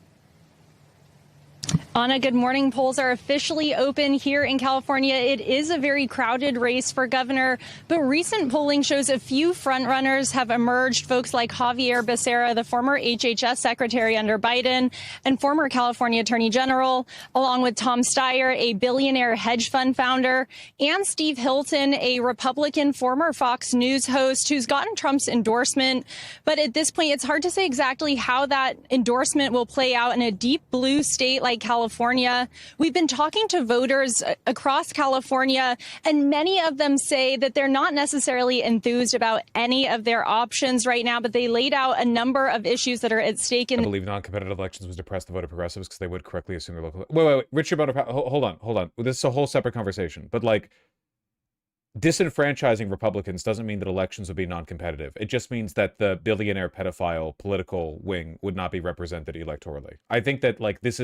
[SPEAKER 9] Anna, good morning. Polls are officially open here in California. It is a very crowded race for governor, but recent polling shows a few frontrunners have emerged. Folks like Javier Becerra, the former HHS secretary under Biden and former California attorney general, along with Tom Steyer, a billionaire hedge fund founder, and Steve Hilton, a Republican former Fox News host who's gotten Trump's endorsement. But at this point, it's hard to say exactly how that endorsement will play out in a deep blue state like California. We've been talking to voters across California, and many of them say that they're not necessarily enthused about any of their options right now, but they laid out a number of issues that are at stake.
[SPEAKER 1] I believe non-competitive elections would depress the vote of progressives because they would correctly assume their local... Wait. Richard, hold on. This is a whole separate conversation. But, like, disenfranchising Republicans doesn't mean that elections would be non-competitive. It just means that the billionaire pedophile political wing would not be represented electorally. I think that, like, this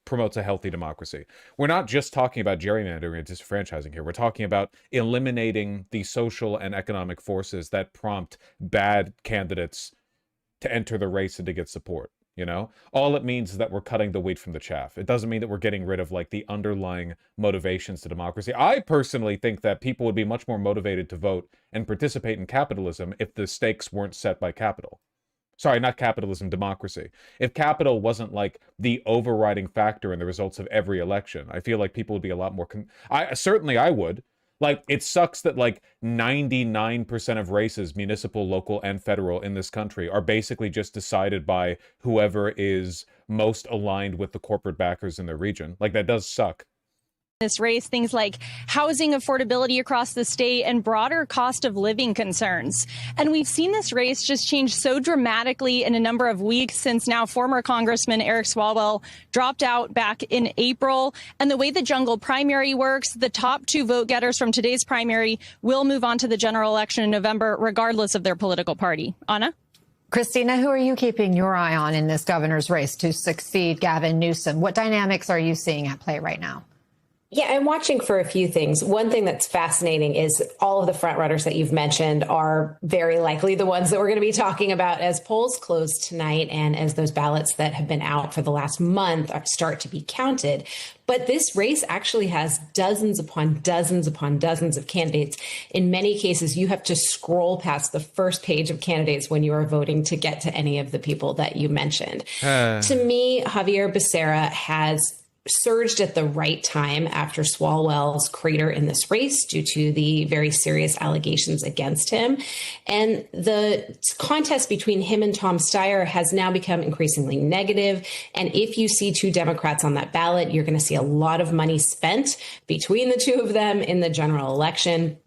[SPEAKER 1] promotes a healthy democracy. We're not just talking about gerrymandering and disenfranchising here. We're talking about eliminating the social and economic forces that prompt bad candidates to enter the race and to get support. You know, all it means is that we're cutting the wheat from the chaff. It doesn't mean that we're getting rid of, like, the underlying motivations to democracy. I personally think that people would be much more motivated to vote and participate in capitalism if the stakes weren't set by capital. Sorry, not capitalism, democracy. If capital wasn't, like, the overriding factor in the results of every election, I feel like people would be a lot more... I would. Like, it sucks that, like, 99% of races, municipal, local, and federal in this country are basically just decided by whoever is most aligned with the corporate backers in their region. Like, that does suck.
[SPEAKER 9] This race, things like housing affordability across the state and broader cost of living concerns. And we've seen this race just change so dramatically in a number of weeks since now former Congressman Eric Swalwell dropped out back in April. And the way the jungle primary works, the top two vote getters from today's primary will move on to the general election in November, regardless of their political party. Anna?
[SPEAKER 3] Christina, who are you keeping your eye on in this governor's race to succeed Gavin Newsom? What dynamics are you seeing at play right now?
[SPEAKER 11] Yeah, I'm watching for a few things. One thing that's fascinating is all of the frontrunners that you've mentioned are very likely the ones that we're going to be talking about as polls close tonight and as those ballots that have been out for the last month start to be counted. But this race actually has dozens upon dozens upon dozens of candidates. In many cases, you have to scroll past the first page of candidates when you are voting to get to any of the people that you mentioned. To me, Javier Becerra has surged at the right time after Swalwell's crater in this race due to the very serious allegations against him. And the contest between him and Tom Steyer has now become increasingly negative. And if you see two Democrats on that ballot, you're going to see a lot of money spent between the two of them in the general election.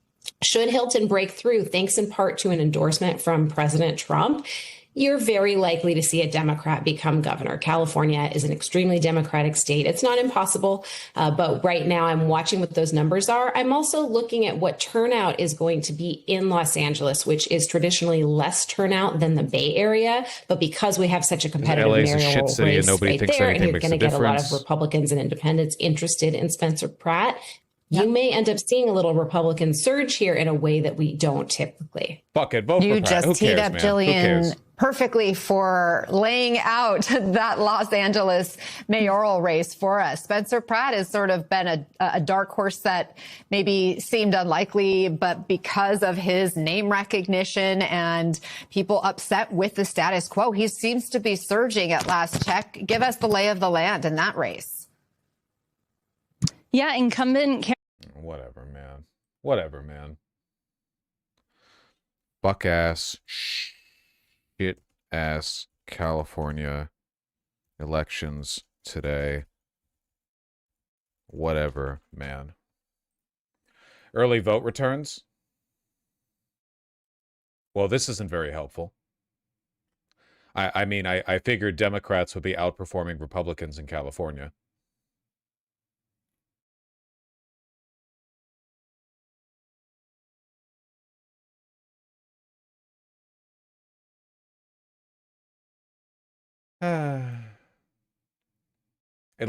[SPEAKER 11] Should Hilton break through, thanks in part to an endorsement from President Trump, you're very likely to see a Democrat become governor. California is an extremely Democratic state. It's not impossible, but right now I'm watching what those numbers are. I'm also looking at what turnout is going to be in Los Angeles, which is traditionally less turnout than the Bay Area. But because we have such a competitive mayoral race right there, and you're going to get a lot of Republicans and independents interested in Spencer Pratt, you may end up seeing a little Republican surge here in a way that we don't typically.
[SPEAKER 1] Fuck it, vote
[SPEAKER 3] you
[SPEAKER 1] for Pratt.
[SPEAKER 3] just
[SPEAKER 1] Who
[SPEAKER 3] teed
[SPEAKER 1] cares,
[SPEAKER 3] up
[SPEAKER 1] man?
[SPEAKER 3] Jillian perfectly for laying out that Los Angeles mayoral race for us. Spencer Pratt has sort of been a dark horse that maybe seemed unlikely, but because of his name recognition and people upset with the status quo, he seems to be surging at last check. Give us the lay of the land in that race.
[SPEAKER 9] Yeah, incumbent.
[SPEAKER 1] Whatever, man. Whatever, man. Buck ass, shit ass California elections today. Whatever, man. Early vote returns. Well, this isn't very helpful. I mean, I figured Democrats would be outperforming Republicans in California. At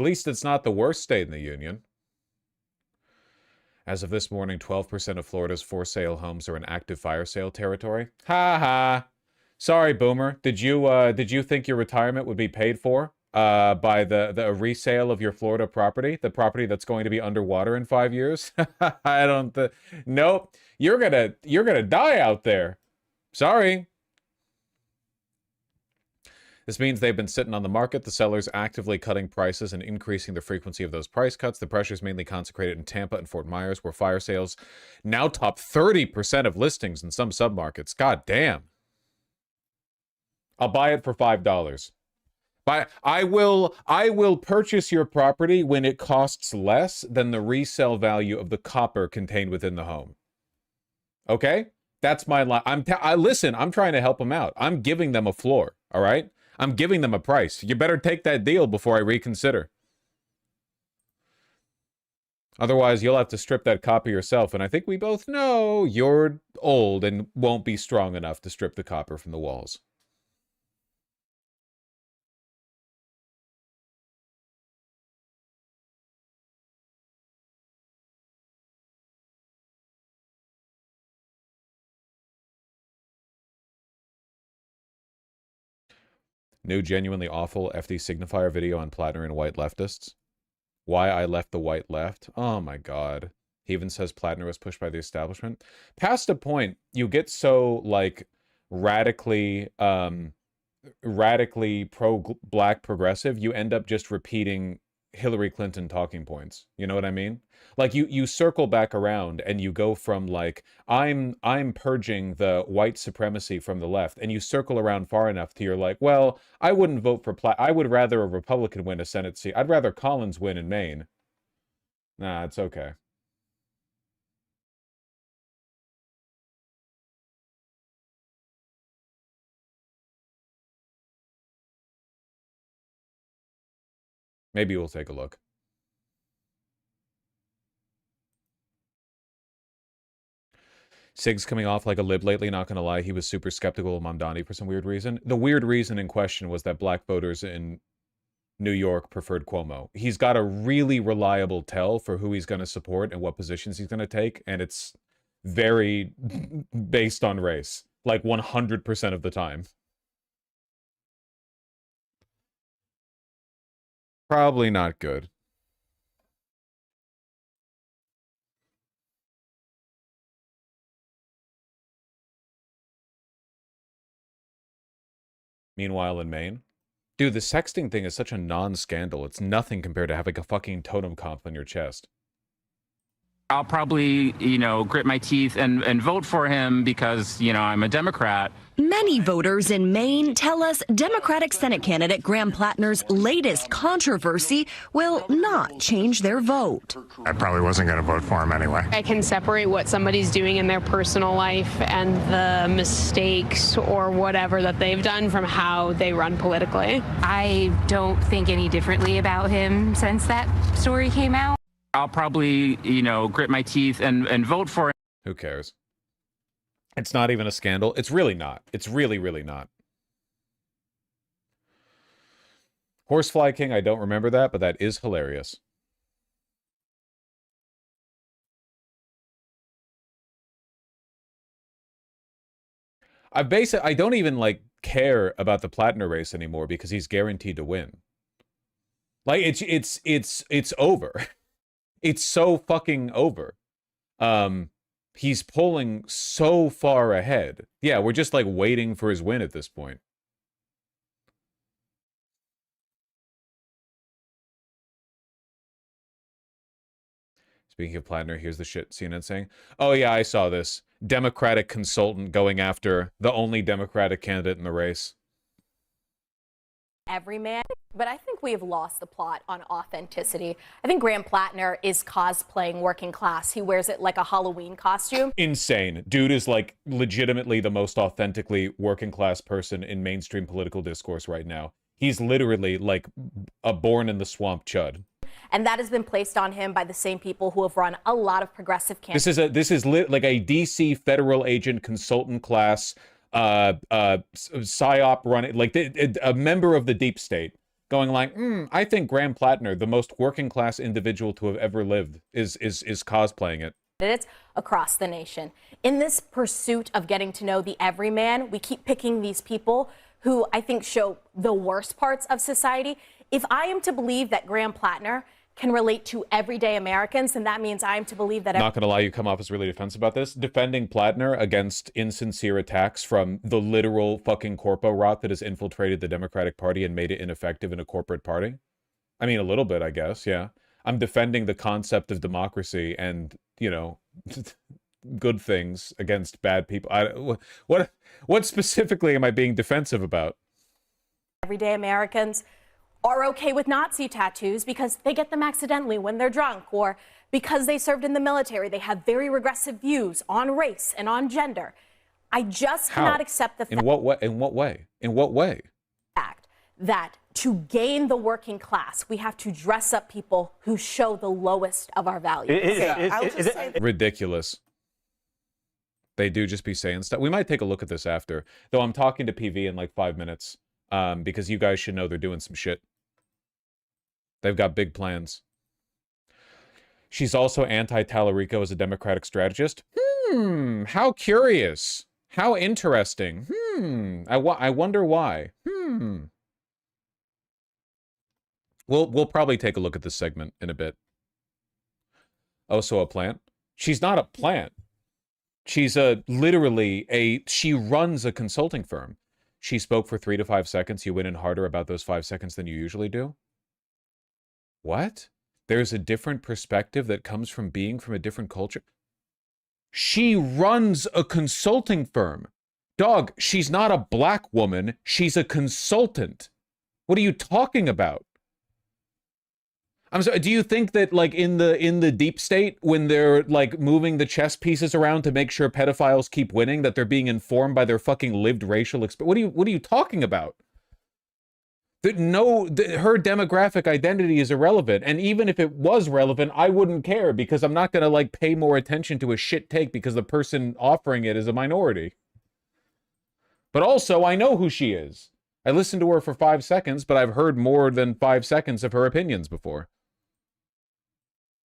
[SPEAKER 1] least it's not the worst state in the union. As of this morning, 12% of Florida's for-sale homes are in active fire sale territory. Ha ha. Sorry, Boomer. Did you think your retirement would be paid for by the resale of your Florida property, the property that's going to be underwater in 5 years? I don't. Nope. You're gonna die out there. Sorry. This means they've been sitting on the market, the sellers actively cutting prices and increasing the frequency of those price cuts. The pressure is mainly concentrated in Tampa and Fort Myers, where fire sales now top 30% of listings in some submarkets. God damn. I'll buy it for $5. I will purchase your property when it costs less than the resale value of the copper contained within the home. Okay? That's my line. Listen, I'm trying to help them out. I'm giving them a floor, all right? I'm giving them a price. You better take that deal before I reconsider. Otherwise, you'll have to strip that copper yourself, and I think we both know you're old and won't be strong enough to strip the copper from the walls. New genuinely awful FD signifier video on Plattner and white leftists. Why I left the white left. Oh my god. He even says Plattner was pushed by the establishment. Past a point, you get so, like, radically pro-black progressive, you end up just repeating Hillary Clinton talking points. You know what I mean? Like, you circle back around and you go from, like, I'm purging the white supremacy from the left, and you circle around far enough to you're like, well, I wouldn't vote for I would rather a Republican win a Senate seat. I'd rather Collins win in Maine. Nah, it's okay. Maybe we'll take a look. Sig's coming off like a lib lately, not gonna lie. He was super skeptical of Mamdani for some weird reason. The weird reason in question was that black voters in New York preferred Cuomo. He's got a really reliable tell for who he's gonna support and what positions he's gonna take, and it's very based on race. Like 100% of the time. Probably not good. Meanwhile, in Maine, dude, the sexting thing is such a non-scandal. It's nothing compared to having a fucking totem comp on your chest.
[SPEAKER 7] I'll probably, grit my teeth and vote for him because, I'm a Democrat.
[SPEAKER 12] Many voters in Maine tell us Democratic Senate candidate Graham Plattner's latest controversy will not change their vote.
[SPEAKER 13] I probably wasn't going to vote for him anyway.
[SPEAKER 24] I can separate what somebody's doing in their personal life and the mistakes or whatever that they've done from how they run politically.
[SPEAKER 25] I don't think any differently about him since that story came out.
[SPEAKER 7] I'll probably, grit my teeth and vote for him.
[SPEAKER 1] Who cares? It's not even a scandal. It's really not. It's really, really not. Horsefly King, I don't remember that, but that is hilarious. I don't even, care about the Plattner race anymore because he's guaranteed to win. Like, it's over. It's so fucking over. He's polling so far ahead. Yeah, we're just waiting for his win at this point. Speaking of Plattner, here's the shit CNN saying. Oh yeah, I saw this. Democratic consultant going after the only Democratic candidate in the race.
[SPEAKER 26] Every man, but I think we have lost the plot on authenticity. I think Graham Plattner is cosplaying working class. He wears it like a Halloween costume.
[SPEAKER 1] Insane. Dude is legitimately the most authentically working class person in mainstream political discourse right now. He's literally a born in the swamp chud.
[SPEAKER 26] And that has been placed on him by the same people who have run a lot of progressive campaigns.
[SPEAKER 1] This is like a DC federal agent consultant class psyop running, like a member of the deep state, going like, I think Graham Plattner, the most working class individual to have ever lived, is cosplaying it.
[SPEAKER 26] It's across the nation. In this pursuit of getting to know the everyman, we keep picking these people who I think show the worst parts of society. If I am to believe that Graham Plattner can relate to everyday Americans, then that means I am to believe that...
[SPEAKER 1] Not going to lie, you come off as really defensive about this. Defending Plattner against insincere attacks from the literal fucking corpo rot that has infiltrated the Democratic Party and made it ineffective in a corporate party. I mean, a little bit, I guess, yeah. I'm defending the concept of democracy and, you know, good things against bad people. What specifically am I being defensive about?
[SPEAKER 26] Everyday Americans are okay with Nazi tattoos because they get them accidentally when they're drunk, or because they served in the military. They have very regressive views on race and on gender. I just cannot accept the fact...
[SPEAKER 1] In what way? In what way? In what way?
[SPEAKER 26] ...that to gain the working class, we have to dress up people who show the lowest of our values.
[SPEAKER 1] Ridiculous. They do just be saying stuff. We might take a look at this after. Though I'm talking to PV in like 5 minutes. Because you guys should know they're doing some shit. They've got big plans. She's also anti-Tallarico as a Democratic strategist. How curious. How interesting. I wonder why. We'll probably take a look at this segment in a bit. Oh, so a plant? She's not a plant. She's she runs a consulting firm. She spoke for 3 to 5 seconds. You went in harder about those 5 seconds than you usually do. What? There's a different perspective that comes from being from a different culture. She runs a consulting firm. Dog, she's not a black woman. She's a consultant. What are you talking about? I'm sorry, do you think that, like, in the deep state, when they're, like, moving the chess pieces around to make sure pedophiles keep winning, that they're being informed by their fucking lived racial experience? What are you talking about? Her demographic identity is irrelevant, and even if it was relevant, I wouldn't care, because I'm not gonna, like, pay more attention to a shit take because the person offering it is a minority. But also, I know who she is. I listened to her for 5 seconds, but I've heard more than 5 seconds of her opinions before.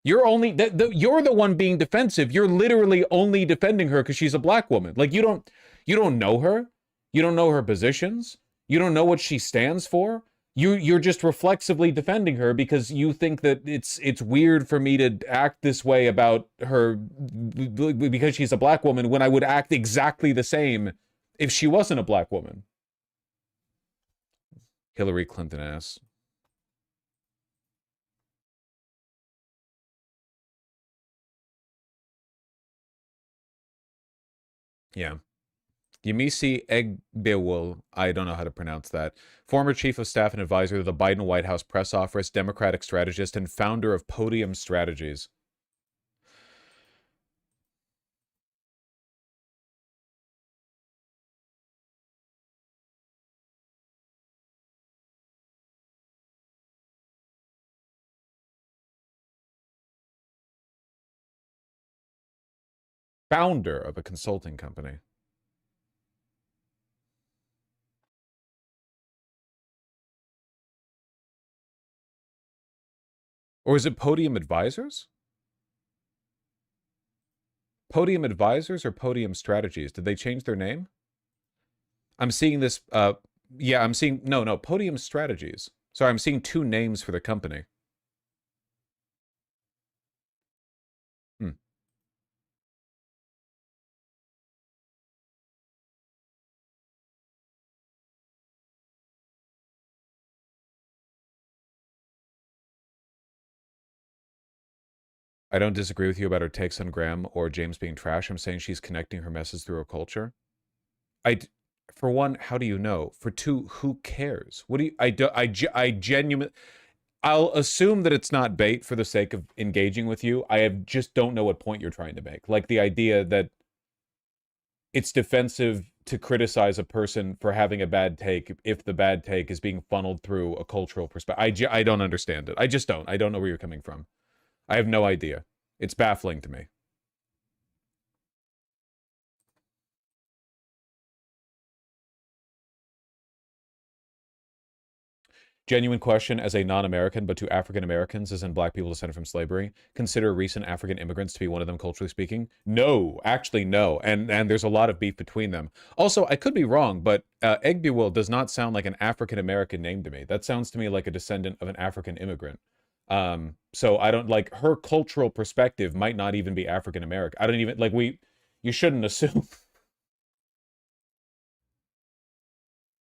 [SPEAKER 1] You're you're the one being defensive. You're literally only defending her because she's a black woman. Like, you don't know her. You don't know her positions. You don't know what she stands for. You're just reflexively defending her because you think that it's weird for me to act this way about her because she's a black woman when I would act exactly the same if she wasn't a black woman. Hillary Clinton ass. Yeah. Yemisi Egbewol, I don't know how to pronounce that. Former chief of staff and advisor to the Biden White House press office, Democratic strategist, and founder of Podium Strategies. Founder of a consulting company. Or is it Podium Advisors? Podium Advisors or Podium Strategies? Did they change their name? I'm seeing this, yeah, I'm seeing, no, Podium Strategies. Sorry, I'm seeing 2 names for the company. I don't disagree with you about her takes on Graham or James being trash. I'm saying she's connecting her message through her culture. For one, how do you know? For 2, who cares? What do you? I genuinely. I'll assume that it's not bait for the sake of engaging with you. Just don't know what point you're trying to make. Like the idea that it's defensive to criticize a person for having a bad take if the bad take is being funneled through a cultural perspective. I don't understand it. I just don't. I don't know where you're coming from. I have no idea. It's baffling to me. Genuine question, as a non-American, but to African Americans, as in black people descended from slavery, consider recent African immigrants to be one of them, culturally speaking? No, actually no. And there's a lot of beef between them. Also, I could be wrong, but Egbuwil does not sound like an African American name to me. That sounds to me like a descendant of an African immigrant. So I don't, like, her cultural perspective might not even be African American. I don't even, like, you shouldn't assume.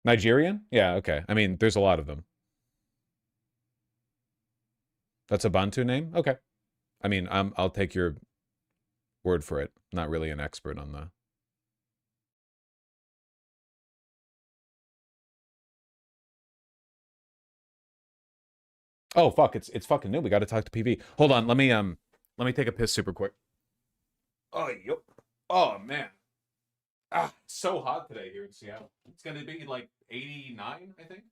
[SPEAKER 1] Nigerian? Yeah, okay. I mean, there's a lot of them. That's a Bantu name? Okay. I mean, I'll take your word for it. Not really an expert on the... Oh, fuck, it's fucking new. We gotta talk to PV. Hold on, let me take a piss super quick. Oh, yep. Oh, man. Ah, it's so hot today here in Seattle. It's gonna be like 89, I think.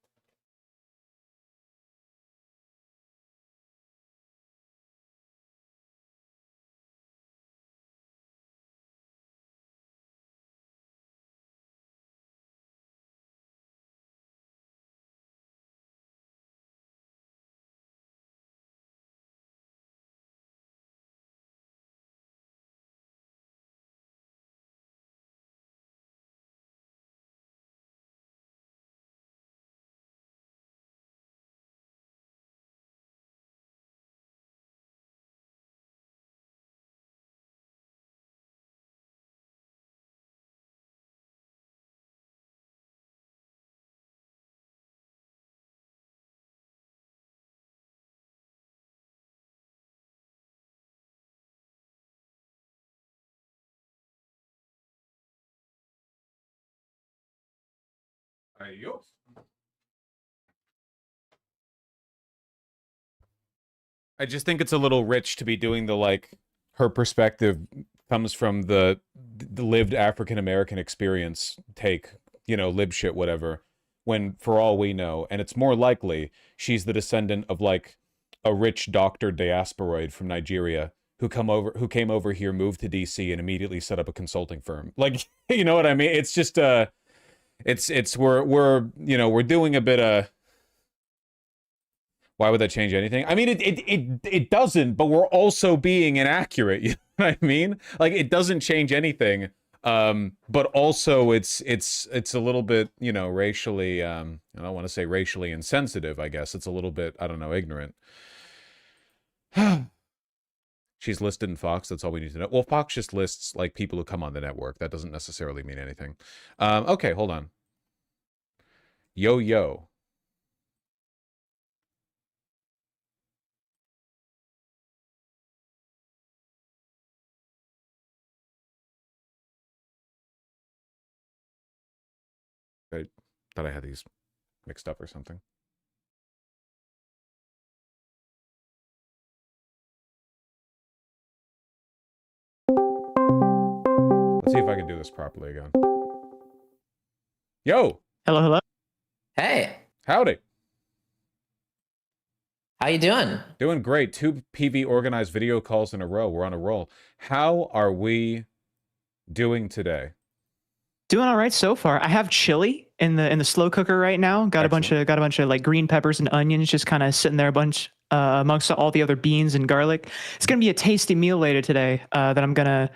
[SPEAKER 1] Adios. I just think it's a little rich to be doing the, like, her perspective comes from the lived African American experience take, you know, lib shit, whatever, when for all we know, and it's more likely she's the descendant of, like, a rich doctor diasporoid from Nigeria who came over here, moved to DC, and immediately set up a consulting firm. Like, you know what I mean? It's just we're doing a bit of... Why would that change anything? I mean, it doesn't, but we're also being inaccurate. You know what I mean? Like, it doesn't change anything, but also it's a little bit, you know, racially, I don't want to say racially insensitive, I guess. It's a little bit, I don't know, ignorant. She's listed in Fox, that's all we need to know. Well, Fox just lists, like, people who come on the network. That doesn't necessarily mean anything. Okay, hold on. Yo. I thought I had these mixed up or something. Let's see if I can do this properly again. Yo!
[SPEAKER 4] Hello.
[SPEAKER 5] Hey.
[SPEAKER 1] Howdy.
[SPEAKER 5] How you doing?
[SPEAKER 1] Doing great. 2 PV organized video calls in a row. We're on a roll. How are we doing today?
[SPEAKER 4] Doing all right so far. I have chili in the slow cooker right now. Got
[SPEAKER 1] Excellent.
[SPEAKER 4] a bunch of like green peppers and onions just kind of sitting there amongst all the other beans and garlic. It's gonna be a tasty meal later today that I'm gonna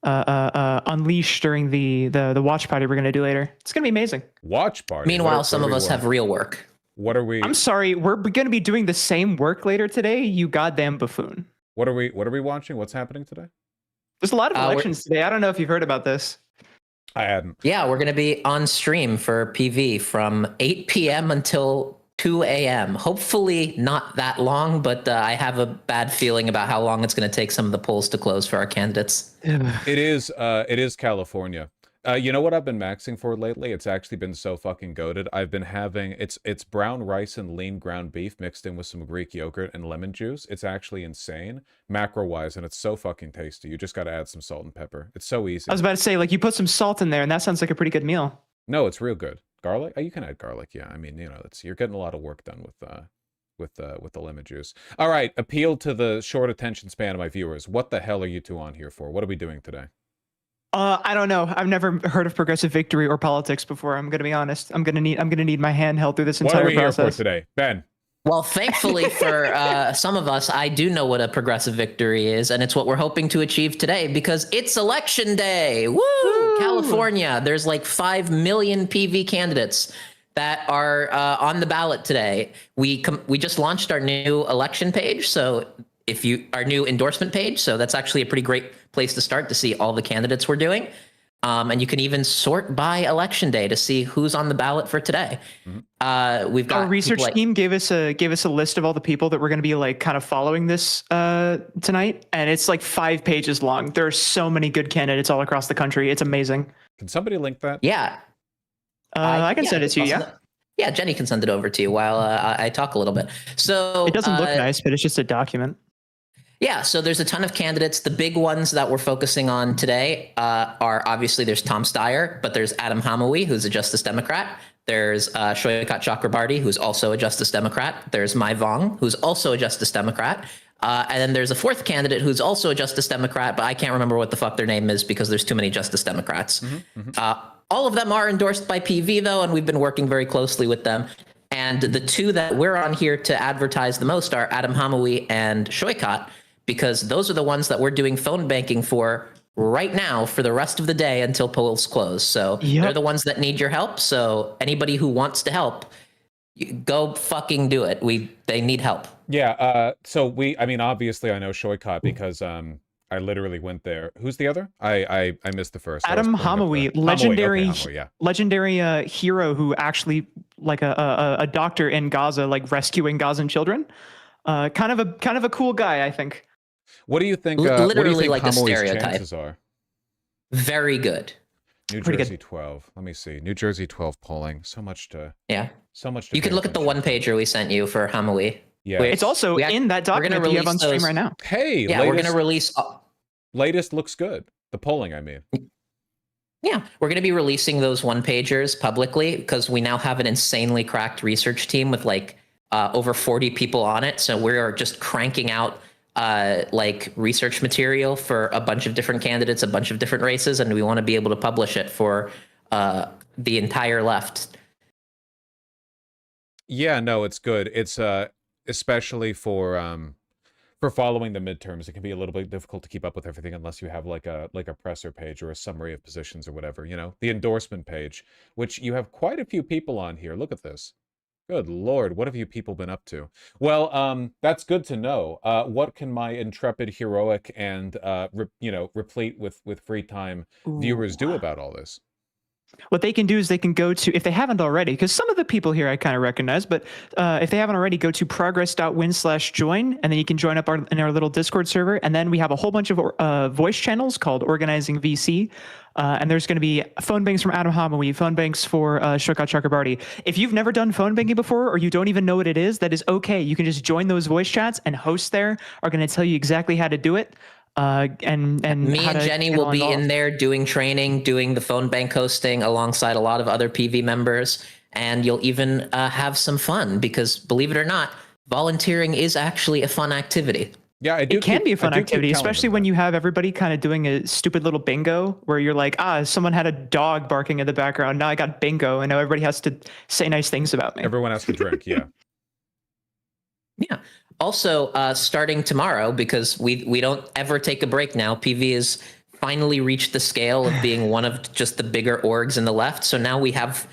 [SPEAKER 4] unleash during the watch party we're gonna do later. It's gonna be amazing.
[SPEAKER 1] Watch party.
[SPEAKER 5] Meanwhile, some of us have real work.
[SPEAKER 1] What are we?
[SPEAKER 4] I'm sorry, we're gonna be doing the same work later today. You goddamn buffoon.
[SPEAKER 1] What are we watching? What's happening today?
[SPEAKER 4] There's a lot of elections today. I don't know if you've heard about this.
[SPEAKER 1] I hadn't.
[SPEAKER 5] Yeah, we're going to be on stream for PV from 8 p.m. until 2 a.m. Hopefully not that long, but I have a bad feeling about how long it's going to take some of the polls to close for our candidates.
[SPEAKER 1] It is California. You know what I've been maxing for lately? It's actually been so fucking goated. I've been having, it's brown rice and lean ground beef mixed in with some Greek yogurt and lemon juice. It's actually insane, macro-wise, and it's so fucking tasty. You just got to add some salt and pepper. It's so easy.
[SPEAKER 4] I was about to say, like, you put some salt in there, and that sounds like a pretty good meal.
[SPEAKER 1] No, it's real good. Garlic? You can add garlic, yeah. I mean, you know, you're getting a lot of work done with the lemon juice. All right, appeal to the short attention span of my viewers. What the hell are you two on here for? What are we doing today?
[SPEAKER 4] I don't know. I've never heard of progressive victory or politics before. I'm going to be honest. I'm going to need my hand held through this entire process.
[SPEAKER 1] What are we here for today, Ben?
[SPEAKER 5] Well, thankfully for some of us, I do know what a progressive victory is, and it's what we're hoping to achieve today because it's election day. Woo! California, there's like 5 million PV candidates that are on the ballot today. We just launched our new election page, so our new endorsement page, so that's actually a pretty great place to start to see all the candidates we're doing. And you can even sort by election day to see who's on the ballot for today. We've got
[SPEAKER 4] our research team gave us a list of all the people that we're going to be like kind of following this tonight, and it's like 5 pages long. There are so many good candidates all across the country. It's amazing.
[SPEAKER 1] Can somebody link that?
[SPEAKER 5] Yeah,
[SPEAKER 4] I can send it to you. Yeah.
[SPEAKER 5] Yeah, Jenny can send it over to you while I talk a little bit. So
[SPEAKER 4] it doesn't look nice, but it's just a document.
[SPEAKER 5] Yeah, so there's a ton of candidates. The big ones that we're focusing on today are obviously there's Tom Steyer, but there's Adam Hamawi, who's a Justice Democrat. There's Shoykat Chakrabarti, who's also a Justice Democrat. There's Mai Vong, who's also a Justice Democrat. And then there's a fourth candidate who's also a Justice Democrat, but I can't remember what the fuck their name is because there's too many Justice Democrats. All of them are endorsed by PV, though, and we've been working very closely with them. And the two that we're on here to advertise the most are Adam Hamawi and Shoykat, because those are the ones that we're doing phone banking for right now for the rest of the day until polls close. So they're the ones that need your help. So anybody who wants to help, go fucking do it. They need help.
[SPEAKER 1] Yeah. So I mean, obviously I know Shoykat because I literally went there. Who's the other? I missed the first.
[SPEAKER 4] Adam Hamawi, legendary hero who actually like a doctor in Gaza, like rescuing Gazan children. Kind of a cool guy, I think.
[SPEAKER 1] What do you think?
[SPEAKER 5] Literally
[SPEAKER 1] what do you think
[SPEAKER 5] like a stereotype.
[SPEAKER 1] Chances are?
[SPEAKER 5] Very good.
[SPEAKER 1] New Jersey 12. Let me see. New Jersey 12 polling. So much to.
[SPEAKER 5] Yeah.
[SPEAKER 1] So much to.
[SPEAKER 5] You can look at the one pager we sent you for Hamawi.
[SPEAKER 1] Yeah.
[SPEAKER 4] It's also in that document that you have on stream right now.
[SPEAKER 1] Hey.
[SPEAKER 5] Yeah, we're going to release.
[SPEAKER 1] Latest looks good. The polling, I mean.
[SPEAKER 5] Yeah, we're going to be releasing those one pagers publicly because we now have an insanely cracked research team with like over 40 people on it. So we're just cranking out like research material for a bunch of different candidates, a bunch of different races, and we want to be able to publish it for the entire left.
[SPEAKER 1] Yeah, no, it's good. It's especially for following the midterms. It can be a little bit difficult to keep up with everything unless you have like a presser page or a summary of positions or whatever, you know, the endorsement page, which you have quite a few people on here. Look at this. Good Lord, what have you people been up to? Well, that's good to know. What can my intrepid, heroic, and replete with free time viewers do about all this?
[SPEAKER 4] What they can do is they can go to, if they haven't already, because some of the people here I kind of recognize, but if they haven't already, go to progress.win/join, and then you can join up in our little Discord server. And then we have a whole bunch of voice channels called Organizing VC. And there's going to be phone banks from Adam Hamawi, phone banks for Shoykat Chakrabarti. If you've never done phone banking before, or you don't even know what it is, that is okay. You can just join those voice chats, and hosts there are going to tell you exactly how to do it. And
[SPEAKER 5] me and Jenny will be in there doing training, doing the phone bank hosting alongside a lot of other PV members. And you'll even have some fun because, believe it or not, volunteering is actually a fun activity.
[SPEAKER 1] Yeah,
[SPEAKER 4] it can be a fun activity, especially when you have everybody kind of doing a stupid little bingo where you're like, someone had a dog barking in the background. Now I got bingo, and now everybody has to say nice things about me.
[SPEAKER 1] Everyone has to drink, yeah.
[SPEAKER 5] Yeah. Also, starting tomorrow, because we don't ever take a break now, PV has finally reached the scale of being one of just the bigger orgs in the left. So now we have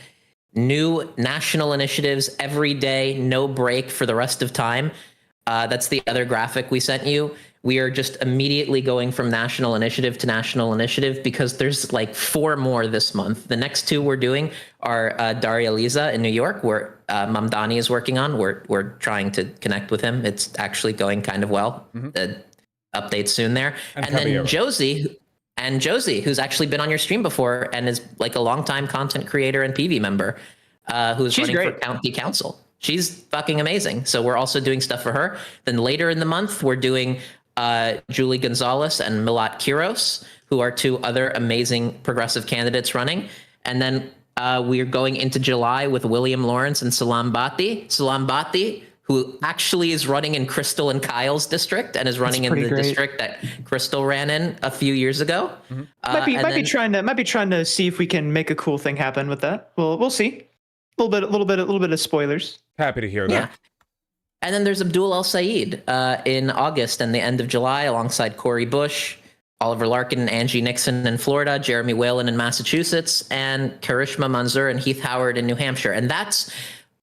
[SPEAKER 5] new national initiatives every day, no break for the rest of time. That's the other graphic we sent you. We are just immediately going from national initiative to national initiative because there's like 4 more this month. The next 2 we're doing are Daria Liza in New York, where Mamdani is working on. We're trying to connect with him. It's actually going kind of well. Updates soon there. And then Josie, who's actually been on your stream before and is like a longtime content creator and PV member, who's running for county council. She's fucking amazing. So we're also doing stuff for her. Then later in the month, we're doing Julie Gonzalez and Milat Kiros, who are 2 other amazing progressive candidates running. And then we're going into July with William Lawrence and Salam Bati. Salam Bati, who actually is running in Crystal and Kyle's district and is running in the district that Crystal ran in a few years ago.
[SPEAKER 4] Might be trying to see if we can make a cool thing happen with that. We'll see. A little bit of spoilers.
[SPEAKER 1] Happy to hear that.
[SPEAKER 5] And then there's Abdul El Sayed in August and the end of July, alongside Cori Bush, Oliver Larkin and Angie Nixon in Florida, Jeremy Whalen in Massachusetts, and Karishma Manzoor and Heath Howard in New Hampshire. And that's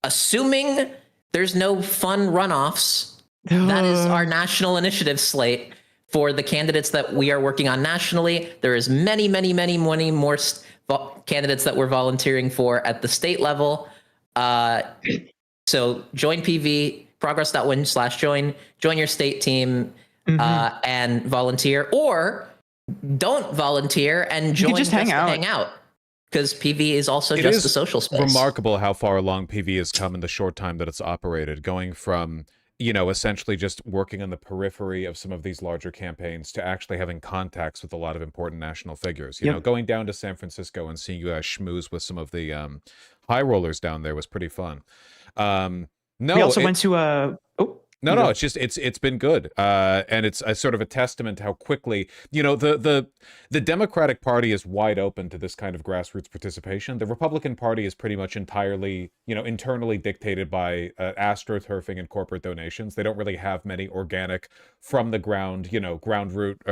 [SPEAKER 5] assuming there's no fun runoffs. That is our national initiative slate for the candidates that we are working on nationally. There is many more candidates that we're volunteering for at the state level. So join PV, progress.win/join, join your state team, and volunteer, or don't volunteer and join just hang out. Because PV is also just a social space.
[SPEAKER 1] Remarkable how far along PV has come in the short time that it's operated, going from, you know, essentially just working on the periphery of some of these larger campaigns to actually having contacts with a lot of important national figures. You know, going down to San Francisco and seeing you guys schmooze with some of the high rollers down there was pretty fun. No,
[SPEAKER 4] we also went to
[SPEAKER 1] No, it's just it's been good, and it's a sort of a testament to how quickly, you know, the Democratic Party is wide open to this kind of grassroots participation. The Republican Party is pretty much entirely, you know, internally dictated by astroturfing and corporate donations. They don't really have many organic, from the ground, you know, grassroots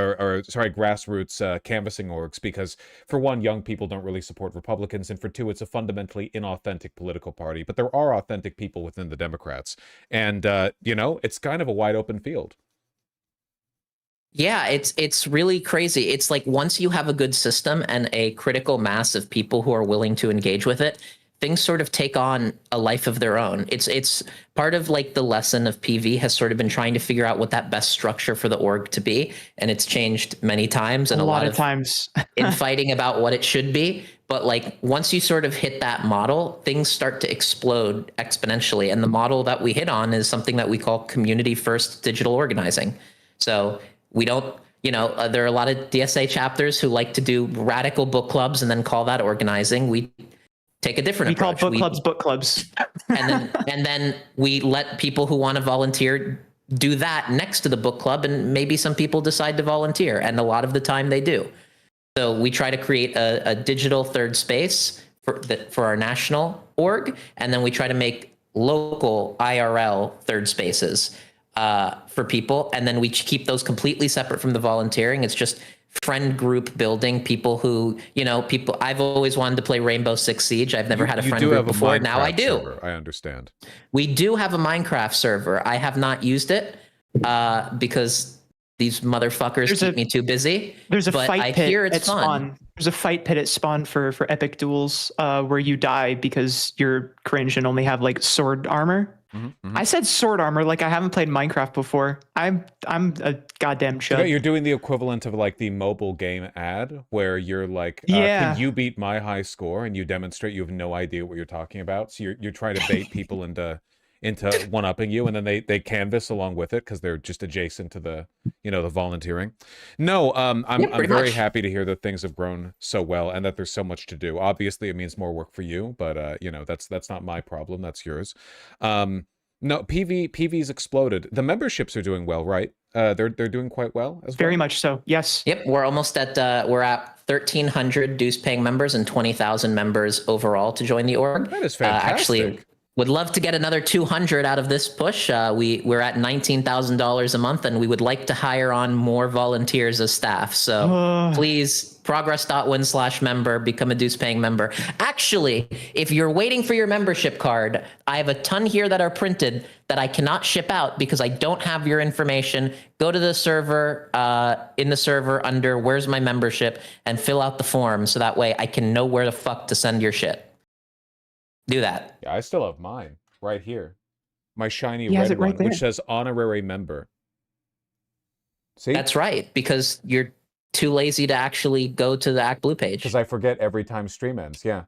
[SPEAKER 1] canvassing orgs, because for one, young people don't really support Republicans, and for two, it's a fundamentally inauthentic political party. But there are authentic people within the Democrats, and you know, it's kind of a wide open field.
[SPEAKER 5] Yeah, it's really crazy. It's like once you have a good system and a critical mass of people who are willing to engage with it, things sort of take on a life of their own. It's part of like the lesson of PV has sort of been trying to figure out what that best structure for the org to be, and it's changed many times and a lot of
[SPEAKER 4] times
[SPEAKER 5] infighting about what it should be. But like once you sort of hit that model, things start to explode exponentially. And the model that we hit on is something that we call community first digital organizing. So we don't, you know, there are a lot of DSA chapters who like to do radical book clubs and then call that organizing. We take a different approach.
[SPEAKER 4] We call book clubs.
[SPEAKER 5] and then we let people who want to volunteer do that next to the book club. And maybe some people decide to volunteer. And a lot of the time they do. So we try to create a digital third space for our national org, and then we try to make local IRL third spaces for people, and then we keep those completely separate from the volunteering. It's just friend group building, people who, you know, people. I've always wanted to play Rainbow Six Siege. I've never had a friend group before. Now I do.
[SPEAKER 1] Server, I understand.
[SPEAKER 5] We do have a Minecraft server. I have not used it because these motherfuckers keep me too busy.
[SPEAKER 4] There's a
[SPEAKER 5] but
[SPEAKER 4] fight
[SPEAKER 5] I
[SPEAKER 4] pit
[SPEAKER 5] hear it's
[SPEAKER 4] at
[SPEAKER 5] fun.
[SPEAKER 4] Spawn. There's a fight pit at Spawn for epic duels where you die because you're cringe and only have like sword armor. I said sword armor like I haven't played Minecraft before. I'm a goddamn chump.
[SPEAKER 1] You know, you're doing the equivalent of like the mobile game ad where you're like, can you beat my high score? And you demonstrate you have no idea what you're talking about. So you're trying to bait people into one-upping you, and then they canvas along with it because they're just adjacent to the, you know, the volunteering. No, I'm very happy to hear that things have grown so well and that there's so much to do. Obviously, it means more work for you, but you know, that's not my problem. That's yours. No, PV's exploded. The memberships are doing well, right? They're doing quite well as well.
[SPEAKER 4] Very much so. Yes.
[SPEAKER 5] Yep, we're almost at 1,300 dues-paying members and 20,000 members overall to join the org.
[SPEAKER 1] That is fantastic.
[SPEAKER 5] Actually, would love to get another 200 out of this push. We're at $19,000 a month, and we would like to hire on more volunteers as staff. So please, progress.win/member, become a dues-paying member. Actually, if you're waiting for your membership card, I have a ton here that are printed that I cannot ship out because I don't have your information. Go to the server, in the server under "Where's my membership?" and fill out the form so that way I can know where the fuck to send your shit. Do that.
[SPEAKER 1] Yeah, I still have mine right here. My shiny red one, which says honorary member. See?
[SPEAKER 5] That's right, because you're too lazy to actually go to the Act Blue page.
[SPEAKER 1] Because I forget every time stream ends, yeah.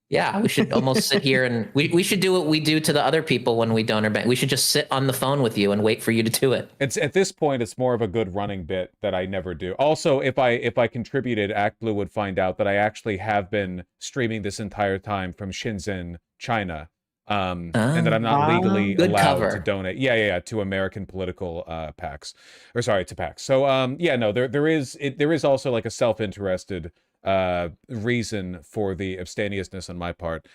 [SPEAKER 5] Yeah, we should almost sit here and we should do what we do to the other people when we donor bank. We should just sit on the phone with you and wait for you to do it.
[SPEAKER 1] It's at this point, it's more of a good running bit that I never do. Also, if I contributed, Act Blue would find out that I actually have been streaming this entire time from Shenzhen, China, and that I'm not legally
[SPEAKER 5] Good
[SPEAKER 1] allowed
[SPEAKER 5] cover.
[SPEAKER 1] to donate. Yeah, to American political PACs, or sorry, to PACs. So yeah, no, there is also like a self-interested reason for the abstemiousness on my part.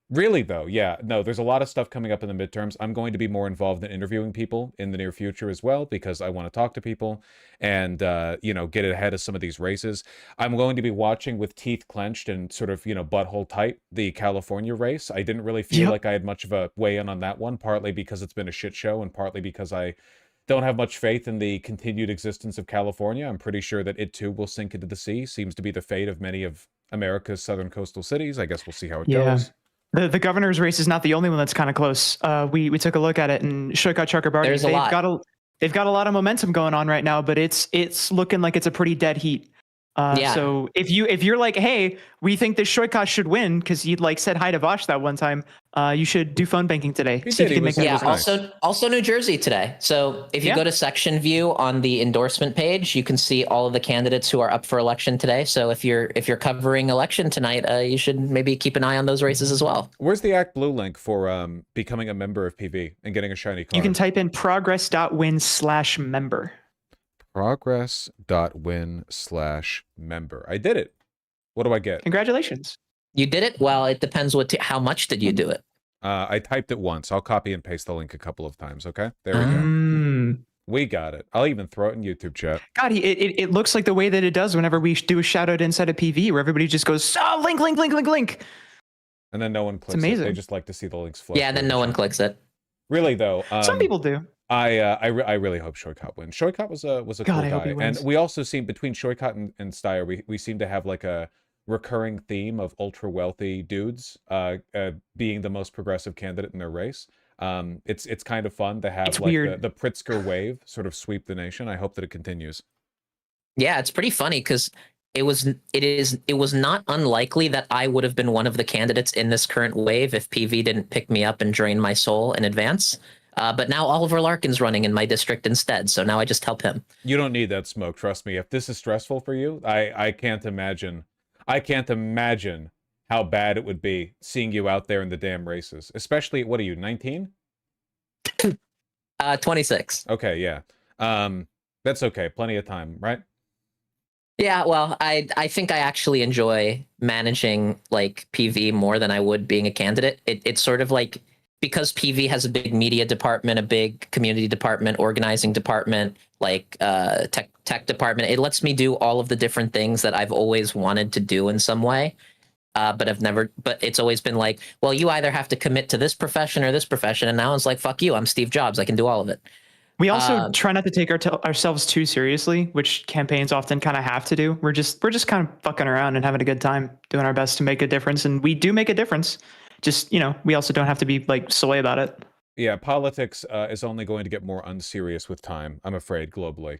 [SPEAKER 1] Really though, yeah, no, there's a lot of stuff coming up in the midterms. I'm going to be more involved in interviewing people in the near future as well, because I want to talk to people and, you know, get ahead of some of these races. I'm going to be watching with teeth clenched and sort of, you know, butthole tight, the California race. I didn't really feel like I had much of a weigh-in on that one, partly because it's been a shit show and partly because I don't have much faith in the continued existence of California. I'm pretty sure that it too will sink into the sea. Seems to be the fate of many of America's southern coastal cities. I guess we'll see how it goes.
[SPEAKER 4] The governor's race is not the only one that's kind of close. We took a look at it, and Shoykat Chakrabarti, they've got a lot of momentum going on right now, but it's looking like it's a pretty dead heat. So if you're like, hey, we think this Shoykat should win because he like said hi to Vosh that one time, you should do phone banking today. See if you can make that
[SPEAKER 5] also New Jersey today. So if you go to section view on the endorsement page, you can see all of the candidates who are up for election today. So if you're covering election tonight, you should maybe keep an eye on those races as well.
[SPEAKER 1] Where's the Act Blue link for becoming a member of PV and getting a shiny card?
[SPEAKER 4] You can type in progress.win/member.
[SPEAKER 1] Progress.win/member. I did it. What do I get?
[SPEAKER 4] Congratulations.
[SPEAKER 5] You did it? Well, it depends how much did you do it?
[SPEAKER 1] I typed it once. I'll copy and paste the link a couple of times, okay? There we go. We got it. I'll even throw it in YouTube chat.
[SPEAKER 4] God, it looks like the way that it does whenever we do a shout out inside of PV, where everybody just goes, link.
[SPEAKER 1] And then no one clicks
[SPEAKER 4] it's amazing.
[SPEAKER 1] it. They just like to see the links flow.
[SPEAKER 5] Yeah, then no one clicks it.
[SPEAKER 1] Really though,
[SPEAKER 4] some people do.
[SPEAKER 1] I really hope Shoykat wins. Shoykat was a cool guy, and we also seem between Shoykat and Steyer, we seem to have like a recurring theme of ultra wealthy dudes being the most progressive candidate in their race. It's kind of fun to have the Pritzker wave sort of sweep the nation. I hope that it continues.
[SPEAKER 5] Yeah, it's pretty funny because it was not unlikely that I would have been one of the candidates in this current wave if PV didn't pick me up and drain my soul in advance. But now Oliver Larkin's running in my district instead, so now I just help him.
[SPEAKER 1] You don't need that smoke, trust me. If this is stressful for you, I can't imagine. I can't imagine how bad it would be seeing you out there in the damn races. Especially, what are you, 19?
[SPEAKER 5] 26.
[SPEAKER 1] Okay, yeah. That's okay. Plenty of time, right?
[SPEAKER 5] Yeah, well, I think I actually enjoy managing like PV more than I would being a candidate. It's sort of like, because PV has a big media department, a big community department, organizing department, like tech department, it lets me do all of the different things that I've always wanted to do in some way. But it's always been like, well, you either have to commit to this profession or this profession. And now it's like, fuck you, I'm Steve Jobs. I can do all of it.
[SPEAKER 4] We also try not to take ourselves too seriously, which campaigns often kind of have to do. We're just kind of fucking around and having a good time, doing our best to make a difference. And we do make a difference. Just, we also don't have to be like soy about it.
[SPEAKER 1] Yeah, politics is only going to get more unserious with time, I'm afraid, globally.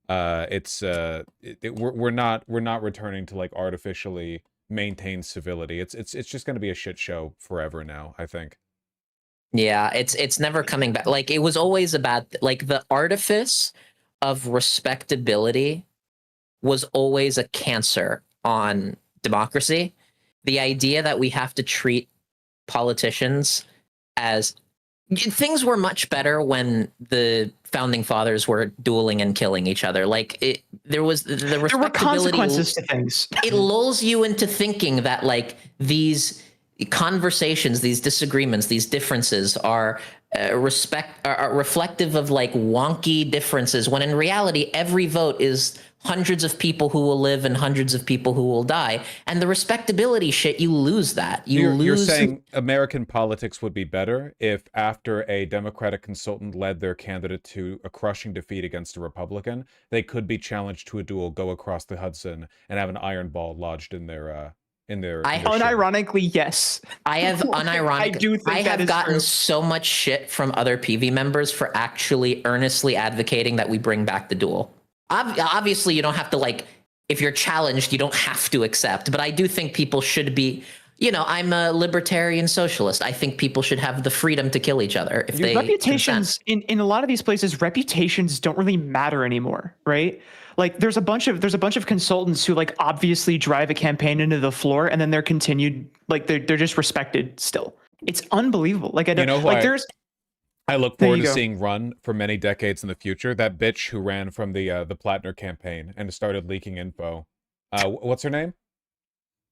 [SPEAKER 1] We're not returning to like artificially maintain civility. It's just going to be a shit show forever now, I think.
[SPEAKER 5] Yeah, it's never coming back. Like, it was always about like the artifice of respectability was always a cancer on democracy. The idea that we have to treat politicians as things were much better when the founding fathers were dueling and killing each other. Like there were
[SPEAKER 4] consequences to things.
[SPEAKER 5] It lulls you into thinking that like these conversations, these disagreements, these differences are reflective of like wonky differences, when in reality every vote is hundreds of people who will live and hundreds of people who will die. And the respectability shit, you lose that. You're
[SPEAKER 1] saying American politics would be better if after a Democratic consultant led their candidate to a crushing defeat against a Republican, they could be challenged to a duel, go across the Hudson, and have an iron ball lodged in their
[SPEAKER 4] unironically, yes.
[SPEAKER 5] I have I do think I have gotten true. So much shit from other PV members for actually earnestly advocating that we bring back the duel. Obviously, you don't have to, like, if you're challenged, you don't have to accept. But I do think people should be, I'm a libertarian socialist. I think people should have the freedom to kill each other if they
[SPEAKER 4] reputations in a lot of these places, reputations don't really matter anymore, right? Like there's a bunch of consultants who like obviously drive a campaign into the floor, and then they're continued, like they're just respected still. It's unbelievable. Like I don't,
[SPEAKER 1] You know who
[SPEAKER 4] like there's.
[SPEAKER 1] I look forward to seeing run for many decades in the future. That bitch who ran from the Plattner campaign and started leaking info. What's her name?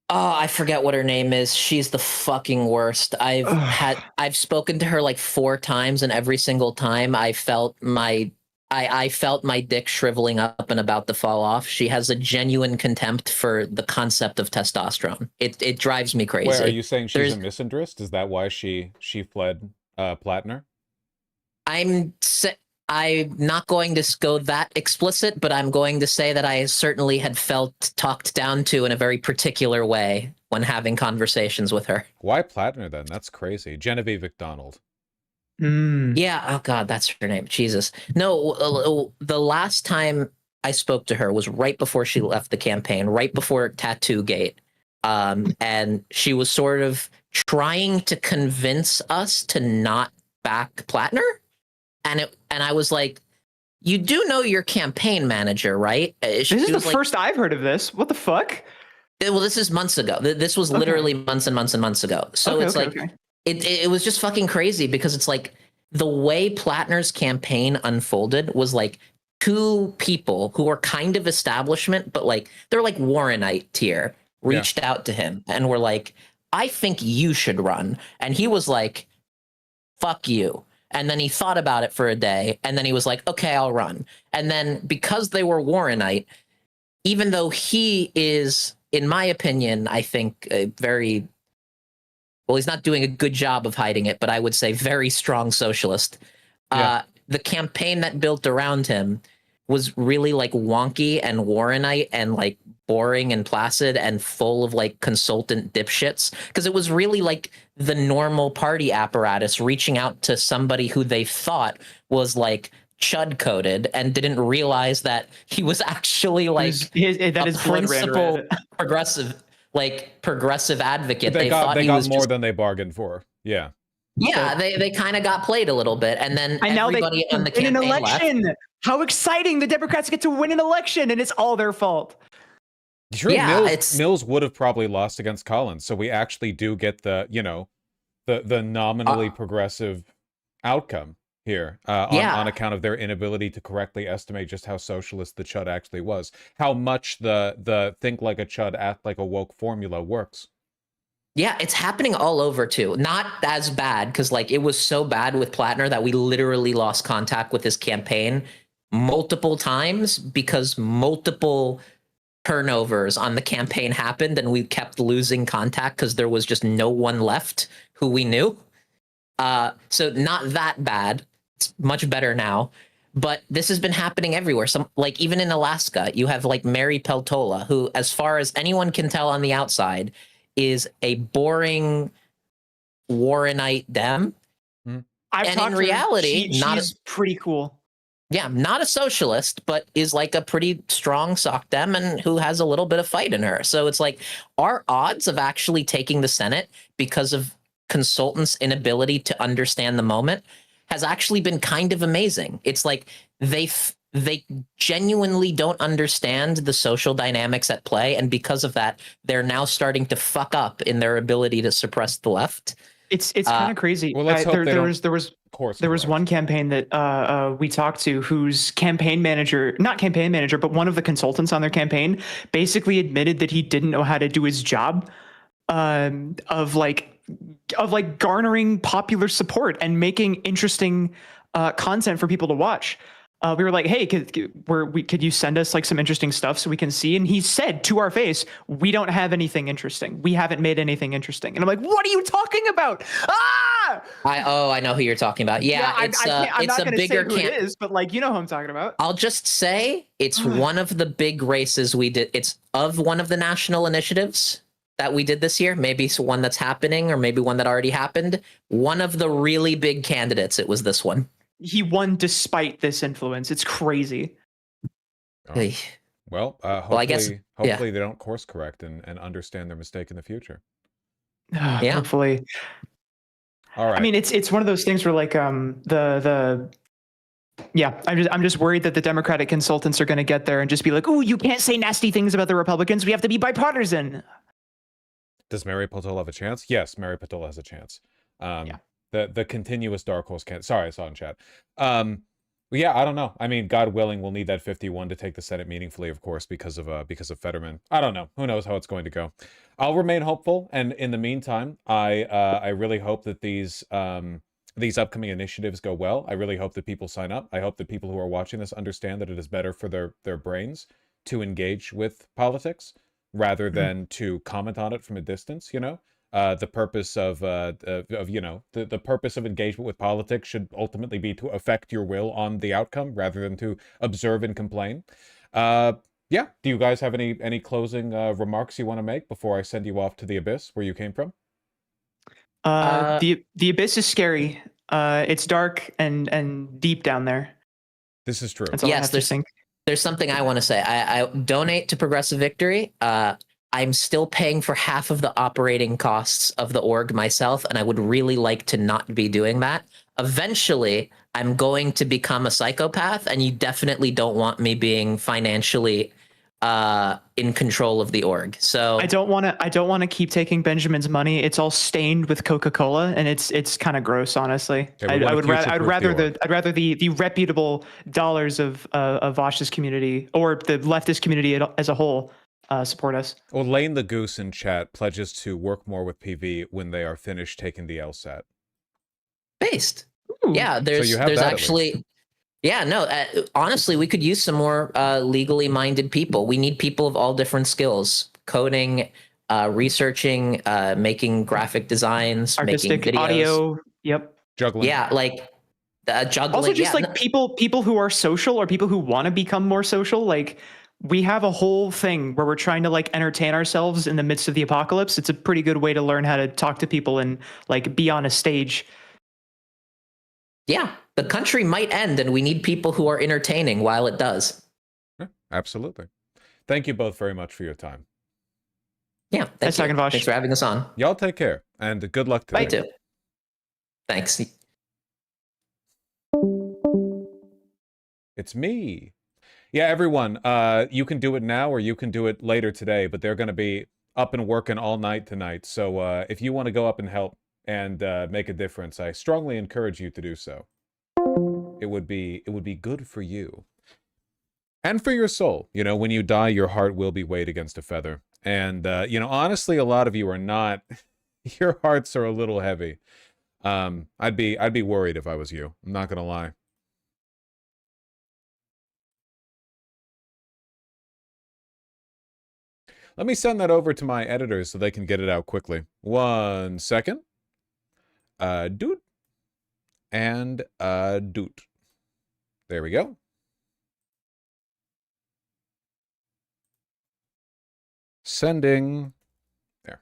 [SPEAKER 5] Oh, I forget what her name is. She's the fucking worst. I've spoken to her like 4 times, and every single time I felt my dick shriveling up and about to fall off. She has a genuine contempt for the concept of testosterone. It drives me crazy.
[SPEAKER 1] Wait, are you saying she's a misandrist? Is that why she fled Plattner?
[SPEAKER 5] I'm not going to go that explicit, but I'm going to say that I certainly had felt talked down to in a very particular way when having conversations with her.
[SPEAKER 1] Why Plattner then? That's crazy. Genevieve McDonald.
[SPEAKER 5] Yeah. Oh God, that's her name. Jesus. No, the last time I spoke to her was right before she left the campaign, right before Tattoo Gate. And she was sort of trying to convince us to not back Plattner. And I was like, you do know your campaign manager, right?
[SPEAKER 4] This is the first I've heard of this. What the fuck?
[SPEAKER 5] Well, this is months ago. This was literally months and months and months ago. So it was just fucking crazy because it's like the way Plattner's campaign unfolded was like 2 people who are kind of establishment, but like they're like Warrenite tier reached out to him and were like, I think you should run. And he was like, fuck you. And then he thought about it for a day, and then he was like, okay, I'll run. And then because they were Warrenite, even though he is, in my opinion, I think very, well, he's not doing a good job of hiding it, but I would say very strong socialist. The campaign that built around him was really like wonky and Warrenite and like boring and placid and full of like consultant dipshits, because it was really like the normal party apparatus reaching out to somebody who they thought was like chud coded and didn't realize that he was actually like a principled progressive advocate.
[SPEAKER 1] They got more than they bargained for. Yeah.
[SPEAKER 5] Yeah, they kind of got played a little bit, and then everybody on the campaign
[SPEAKER 4] win an election.
[SPEAKER 5] left.
[SPEAKER 4] How exciting! The Democrats get to win an election, and it's all their fault.
[SPEAKER 1] Sure, Mills would have probably lost against Collins, so we actually do get the the nominally progressive outcome here on account of their inability to correctly estimate just how socialist the chud actually was, how much the think like a chud, act like a woke formula works.
[SPEAKER 5] Yeah, it's happening all over too. Not as bad, because like it was so bad with Plattner that we literally lost contact with his campaign multiple times because multiple turnovers on the campaign happened and we kept losing contact because there was just no one left who we knew. So not that bad. It's much better now. But this has been happening everywhere. Some, like even in Alaska, you have like Mary Peltola, who, as far as anyone can tell on the outside, is a boring Warrenite Dem.
[SPEAKER 4] In
[SPEAKER 5] reality,
[SPEAKER 4] she's pretty cool.
[SPEAKER 5] Yeah, not a socialist, but is like a pretty strong sock Dem and who has a little bit of fight in her. So it's like our odds of actually taking the Senate because of consultants' inability to understand the moment has actually been kind of amazing. It's like they genuinely don't understand the social dynamics at play, and because of that, they're now starting to fuck up in their ability to suppress the left.
[SPEAKER 4] It's kind of crazy.
[SPEAKER 1] Well, let's hope
[SPEAKER 4] there was one campaign that we talked to whose not campaign manager, but one of the consultants on their campaign basically admitted that he didn't know how to do his job of garnering popular support and making interesting content for people to watch. We were like, hey, could you send us like some interesting stuff so we can see? And he said to our face, we don't have anything interesting. We haven't made anything interesting. And I'm like, what are you talking about? Ah!
[SPEAKER 5] I know who you're talking about. Yeah,
[SPEAKER 4] I'm not
[SPEAKER 5] a
[SPEAKER 4] gonna
[SPEAKER 5] bigger
[SPEAKER 4] say who it is, but like, you know who I'm talking about.
[SPEAKER 5] I'll just say it's one of the big races we did. It's of one of the national initiatives that we did this year. Maybe it's one that's happening or maybe one that already happened. One of the really big candidates. It was this one.
[SPEAKER 4] He won despite this influence. It's crazy.
[SPEAKER 1] Oh. Well, hopefully they don't course correct and understand their mistake in the future.
[SPEAKER 4] Yeah, hopefully.
[SPEAKER 1] All right.
[SPEAKER 4] I mean, it's one of those things where like I'm just worried that the Democratic consultants are going to get there and just be like, "Oh, you can't say nasty things about the Republicans. We have to be bipartisan."
[SPEAKER 1] Does Mary Peltola have a chance? Yes, Mary Peltola has a chance. The continuous dark horse can't. Sorry, I saw in chat. Yeah, I don't know. I mean, God willing, we'll need that 51 to take the Senate meaningfully, of course, because of Fetterman. I don't know. Who knows how it's going to go? I'll remain hopeful, and in the meantime, I really hope that these upcoming initiatives go well. I really hope that people sign up. I hope that people who are watching this understand that it is better for their brains to engage with politics rather than to comment on it from a distance. You know. The purpose of the purpose of engagement with politics should ultimately be to affect your will on the outcome rather than to observe and complain. Yeah. Do you guys have any closing remarks you want to make before I send you off to the abyss where you came from?
[SPEAKER 4] The abyss is scary. It's dark and deep down there.
[SPEAKER 1] This is true.
[SPEAKER 4] That's all I have to think.
[SPEAKER 5] There's something I want to say. I donate to Progressive Victory. I'm still paying for half of the operating costs of the org myself, and I would really like to not be doing that. Eventually, I'm going to become a psychopath, and you definitely don't want me being financially in control of the org. So
[SPEAKER 4] I don't want to keep taking Benjamin's money. It's all stained with Coca-Cola, and it's kind of gross, honestly.
[SPEAKER 1] Okay,
[SPEAKER 4] I'd rather the reputable dollars of Vosh's community or the leftist community as a whole support us.
[SPEAKER 1] Well, Lane the Goose in chat pledges to work more with PV when they are finished taking the LSAT.
[SPEAKER 5] Based. Yeah, there's actually... Yeah, no, honestly, we could use some more legally minded people. We need people of all different skills. Coding, researching, making graphic designs,
[SPEAKER 4] artistic,
[SPEAKER 5] making videos.
[SPEAKER 4] Audio, yep.
[SPEAKER 1] Juggling.
[SPEAKER 5] Yeah, like juggling.
[SPEAKER 4] Also just like people who are social or people who want to become more social, like... We have a whole thing where we're trying to like entertain ourselves in the midst of the apocalypse. It's a pretty good way to learn how to talk to people and like be on a stage.
[SPEAKER 5] Yeah, the country might end and we need people who are entertaining while it does.
[SPEAKER 1] Yeah, absolutely. Thank you both very much for your time.
[SPEAKER 5] Yeah, thanks for having us on.
[SPEAKER 1] Y'all take care and good luck today.
[SPEAKER 5] Bye too. Thanks.
[SPEAKER 1] It's me. Yeah, everyone, you can do it now or you can do it later today, but they're going to be up and working all night tonight. So if you want to go up and help and make a difference, I strongly encourage you to do so. It would be good for you. And for your soul. You know, when you die, your heart will be weighed against a feather. And, you know, honestly, a lot of you are not. Your hearts are a little heavy. I'd be worried if I was you. I'm not going to lie. Let me send that over to my editors so they can get it out quickly. 1 second. Doot. And doot. There we go. Sending. There.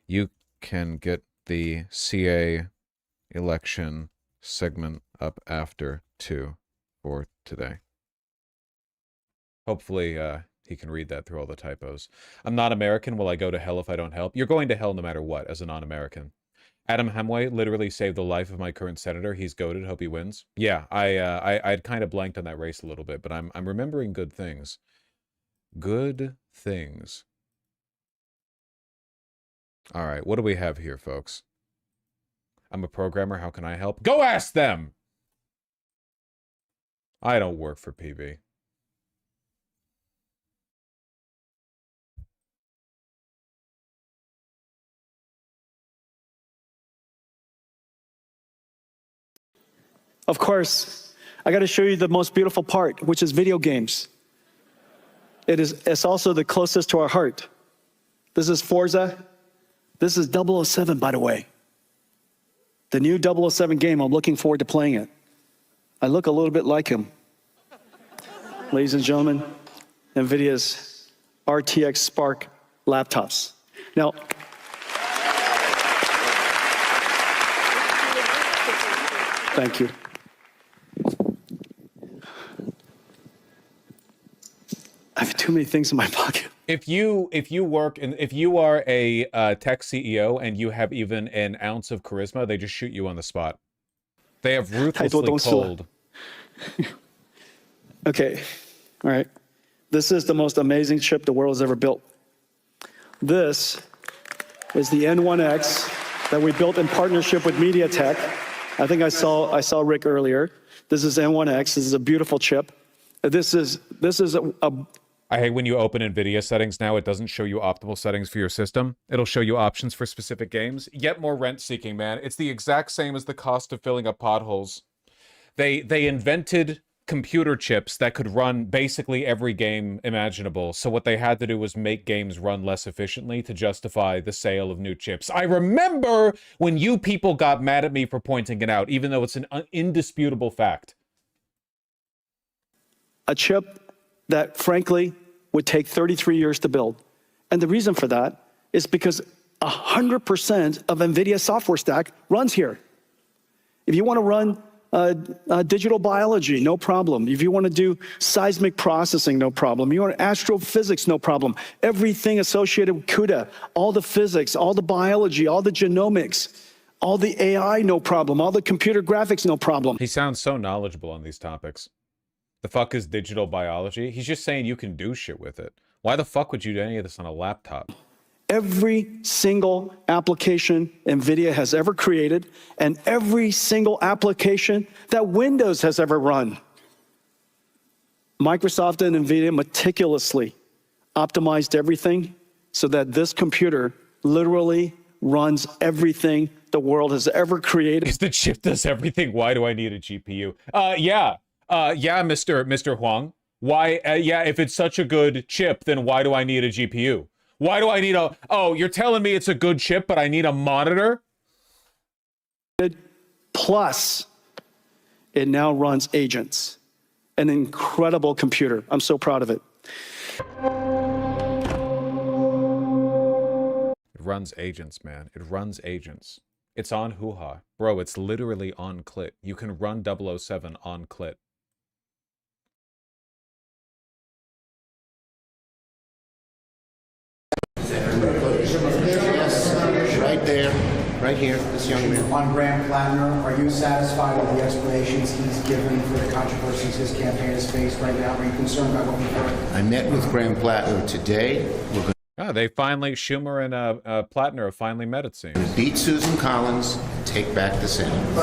[SPEAKER 1] You can get the CA election segment up after 2 for today. Hopefully, he can read that through all the typos. I'm not American. Will I go to hell if I don't help? You're going to hell no matter what as a non-American. Adam Hemway literally saved the life of my current senator. He's goated. Hope he wins. Yeah, I'd kind of blanked on that race a little bit, but I'm remembering good things. Good things. All right, what do we have here, folks? I'm a programmer. How can I help? Go ask them! I don't work for PV.
[SPEAKER 6] Of course, I got to show you the most beautiful part, which is video games. It's also the closest to our heart. This is Forza. This is 007, by the way. The new 007 game, I'm looking forward to playing it. I look a little bit like him. Ladies and gentlemen, NVIDIA's RTX Spark laptops. Now, thank you. I have too many things in my pocket.
[SPEAKER 1] If you work and if you are a tech CEO and you have even an ounce of charisma, they just shoot you on the spot. They have ruthlessly cold.
[SPEAKER 6] Okay, all right. This is the most amazing chip the world has ever built. This is the N1X that we built in partnership with MediaTek. I think I saw Rick earlier. This is N1X. This is a beautiful chip. This is
[SPEAKER 1] I hate when you open NVIDIA settings now, it doesn't show you optimal settings for your system. It'll show you options for specific games. Yet more rent-seeking, man. It's the exact same as the cost of filling up potholes. They invented computer chips that could run basically every game imaginable. So what they had to do was make games run less efficiently to justify the sale of new chips. I remember when you people got mad at me for pointing it out, even though it's an indisputable fact.
[SPEAKER 6] A chip that, frankly, would take 33 years to build. And the reason for that is because 100% of NVIDIA software stack runs here. If you want to run digital biology, no problem. If you want to do seismic processing, no problem. You want astrophysics, no problem. Everything associated with CUDA, all the physics, all the biology, all the genomics, all the AI, no problem. All the computer graphics, no problem.
[SPEAKER 1] He sounds so knowledgeable on these topics. The fuck is digital biology? He's just saying you can do shit with it. Why the fuck would you do any of this on a laptop?
[SPEAKER 6] Every single application NVIDIA has ever created and every single application that Windows has ever run. Microsoft and NVIDIA meticulously optimized everything so that this computer literally runs everything the world has ever created.
[SPEAKER 1] If the chip does everything, why do I need a GPU? Yeah, Mr. Huang. Why, yeah, if it's such a good chip, then why do I need a GPU? Why do I need a... Oh, you're telling me it's a good chip, but I need a monitor?
[SPEAKER 6] Plus, it now runs agents. An incredible computer. I'm so proud of it.
[SPEAKER 1] It runs agents, man. It runs agents. It's on hoo-ha. Bro, it's literally on clit. You can run 007 on clit.
[SPEAKER 8] Yes, right there, right here, this young man.
[SPEAKER 14] On Graham Plattner, are you satisfied with the explanations he's given for the controversies his campaign has faced right now? Are you concerned about what we've heard?
[SPEAKER 8] I met with Graham Plattner today. We're going
[SPEAKER 1] they finally, Schumer and Plattner have finally met, it seems.
[SPEAKER 8] to beat Susan Collins, take back the Senate.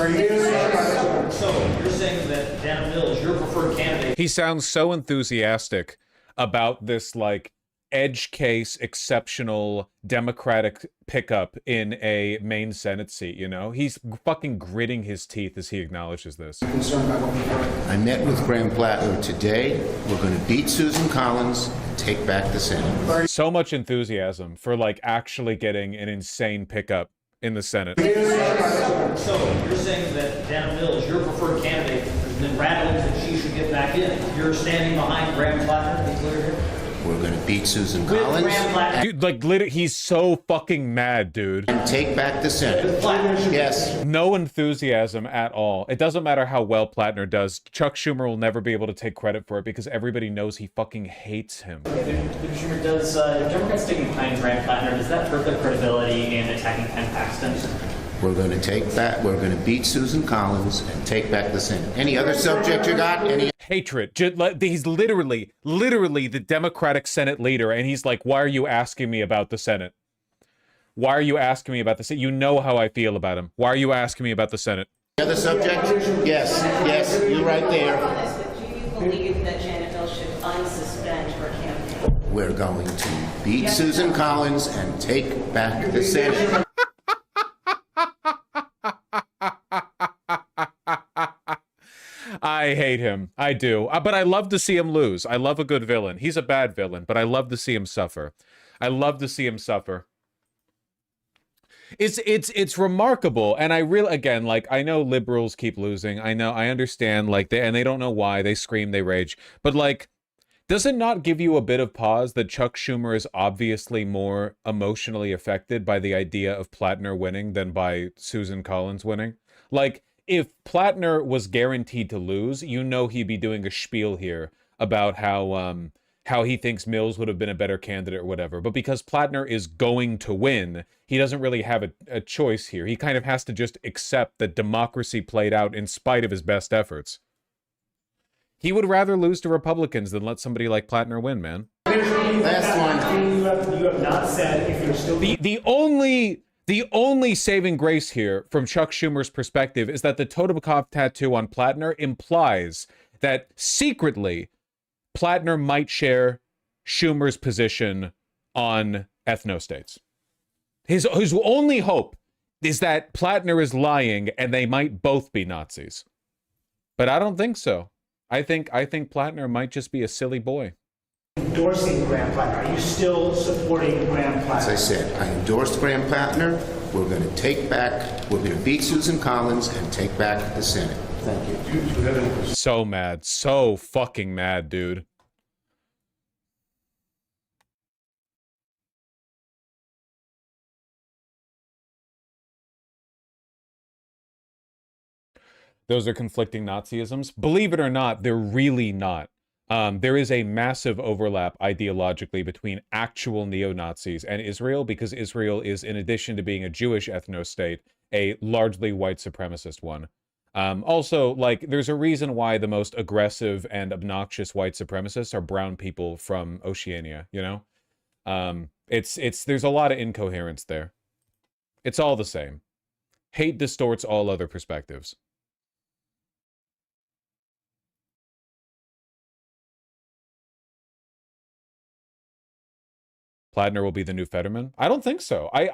[SPEAKER 15] So you're saying that Dana Mills, your preferred candidate.
[SPEAKER 1] He sounds so enthusiastic about this, like, edge case, exceptional Democratic pickup in a Maine Senate seat, you know? He's fucking gritting his teeth as he acknowledges this.
[SPEAKER 8] I met with Graham Plattner today. We're going to beat Susan Collins, take back the Senate.
[SPEAKER 1] So much enthusiasm for, like, actually getting an insane pickup in the Senate.
[SPEAKER 15] So you're saying that Dana Mills, your preferred candidate, has been rattling that she should get back in. You're standing behind Graham Plattner, to be clear here?
[SPEAKER 8] We're going to beat Susan Collins.
[SPEAKER 1] Dude, like, literally, he's so fucking mad, dude.
[SPEAKER 8] And take back the Senate. Yes.
[SPEAKER 1] No enthusiasm at all. It doesn't matter how well Plattner does. Chuck Schumer will never be able to take credit for it because everybody knows he fucking hates him.
[SPEAKER 15] Schumer, does Democrats sticking behind Graham Plattner, does that hurt their credibility in attacking Ken Paxton?
[SPEAKER 8] We're going to beat Susan Collins and take back the Senate. Any other subject you got? Any
[SPEAKER 1] hatred? He's literally the Democratic Senate leader, and he's like, why are you asking me about the Senate? Why are you asking me about the Senate? You know how I feel about him. Why are you asking me about the Senate?
[SPEAKER 8] other subject? Yes, you're right there.
[SPEAKER 17] Do you believe that Janet Mills should unsuspend her campaign?
[SPEAKER 8] We're going to beat Susan Collins and take back the Senate.
[SPEAKER 1] I hate him. I do. But I love to see him lose. I love a good villain. He's a bad villain, but I love to see him suffer. I love to see him suffer. It's remarkable. And I really, again, like, I know liberals keep losing. I understand, like, they don't know why. They scream, they rage. But, like, does it not give you a bit of pause that Chuck Schumer is obviously more emotionally affected by the idea of Plattner winning than by Susan Collins winning? Like, if Plattner was guaranteed to lose, you know he'd be doing a spiel here about how he thinks Mills would have been a better candidate or whatever. But because Plattner is going to win, he doesn't really have a choice here. He kind of has to just accept that democracy played out in spite of his best efforts. He would rather lose to Republicans than let somebody like Plattner win, man.
[SPEAKER 8] Last one.
[SPEAKER 15] You have not said if you're still...
[SPEAKER 1] The only The only saving grace here, from Chuck Schumer's perspective, is that the Totenkopf tattoo on Plattner implies that secretly Plattner might share Schumer's position on ethnostates. His only hope is that Plattner is lying and they might both be Nazis. But I don't think so. I think Plattner might just be a silly boy.
[SPEAKER 14] Endorsing Graham Plattner. Are you still supporting Graham Plattner?
[SPEAKER 8] As I said, I endorsed Graham Plattner. We're going to beat Susan Collins and take back the Senate. Thank you.
[SPEAKER 1] So mad. So fucking mad, dude. Those are conflicting Nazisms. Believe it or not, they're really not. There is a massive overlap ideologically between actual neo-Nazis and Israel, because Israel is, in addition to being a Jewish ethno-state, a largely white supremacist one. Also, like, there's a reason why the most aggressive and obnoxious white supremacists are brown people from Oceania, you know? There's a lot of incoherence there. It's all the same. Hate distorts all other perspectives. Plattner will be the new Fetterman? I don't think so. I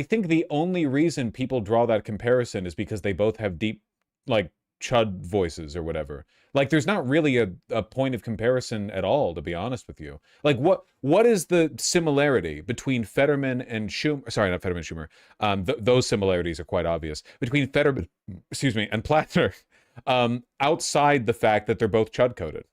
[SPEAKER 1] think the only reason people draw that comparison is because they both have deep, like, chud voices or whatever. Like, there's not really a point of comparison at all, to be honest with you. Like, what is the similarity between Fetterman and Schumer? Sorry, not Fetterman, Schumer. Those similarities are quite obvious. Between Fetterman, excuse me, and Plattner, outside the fact that they're both chud-coded.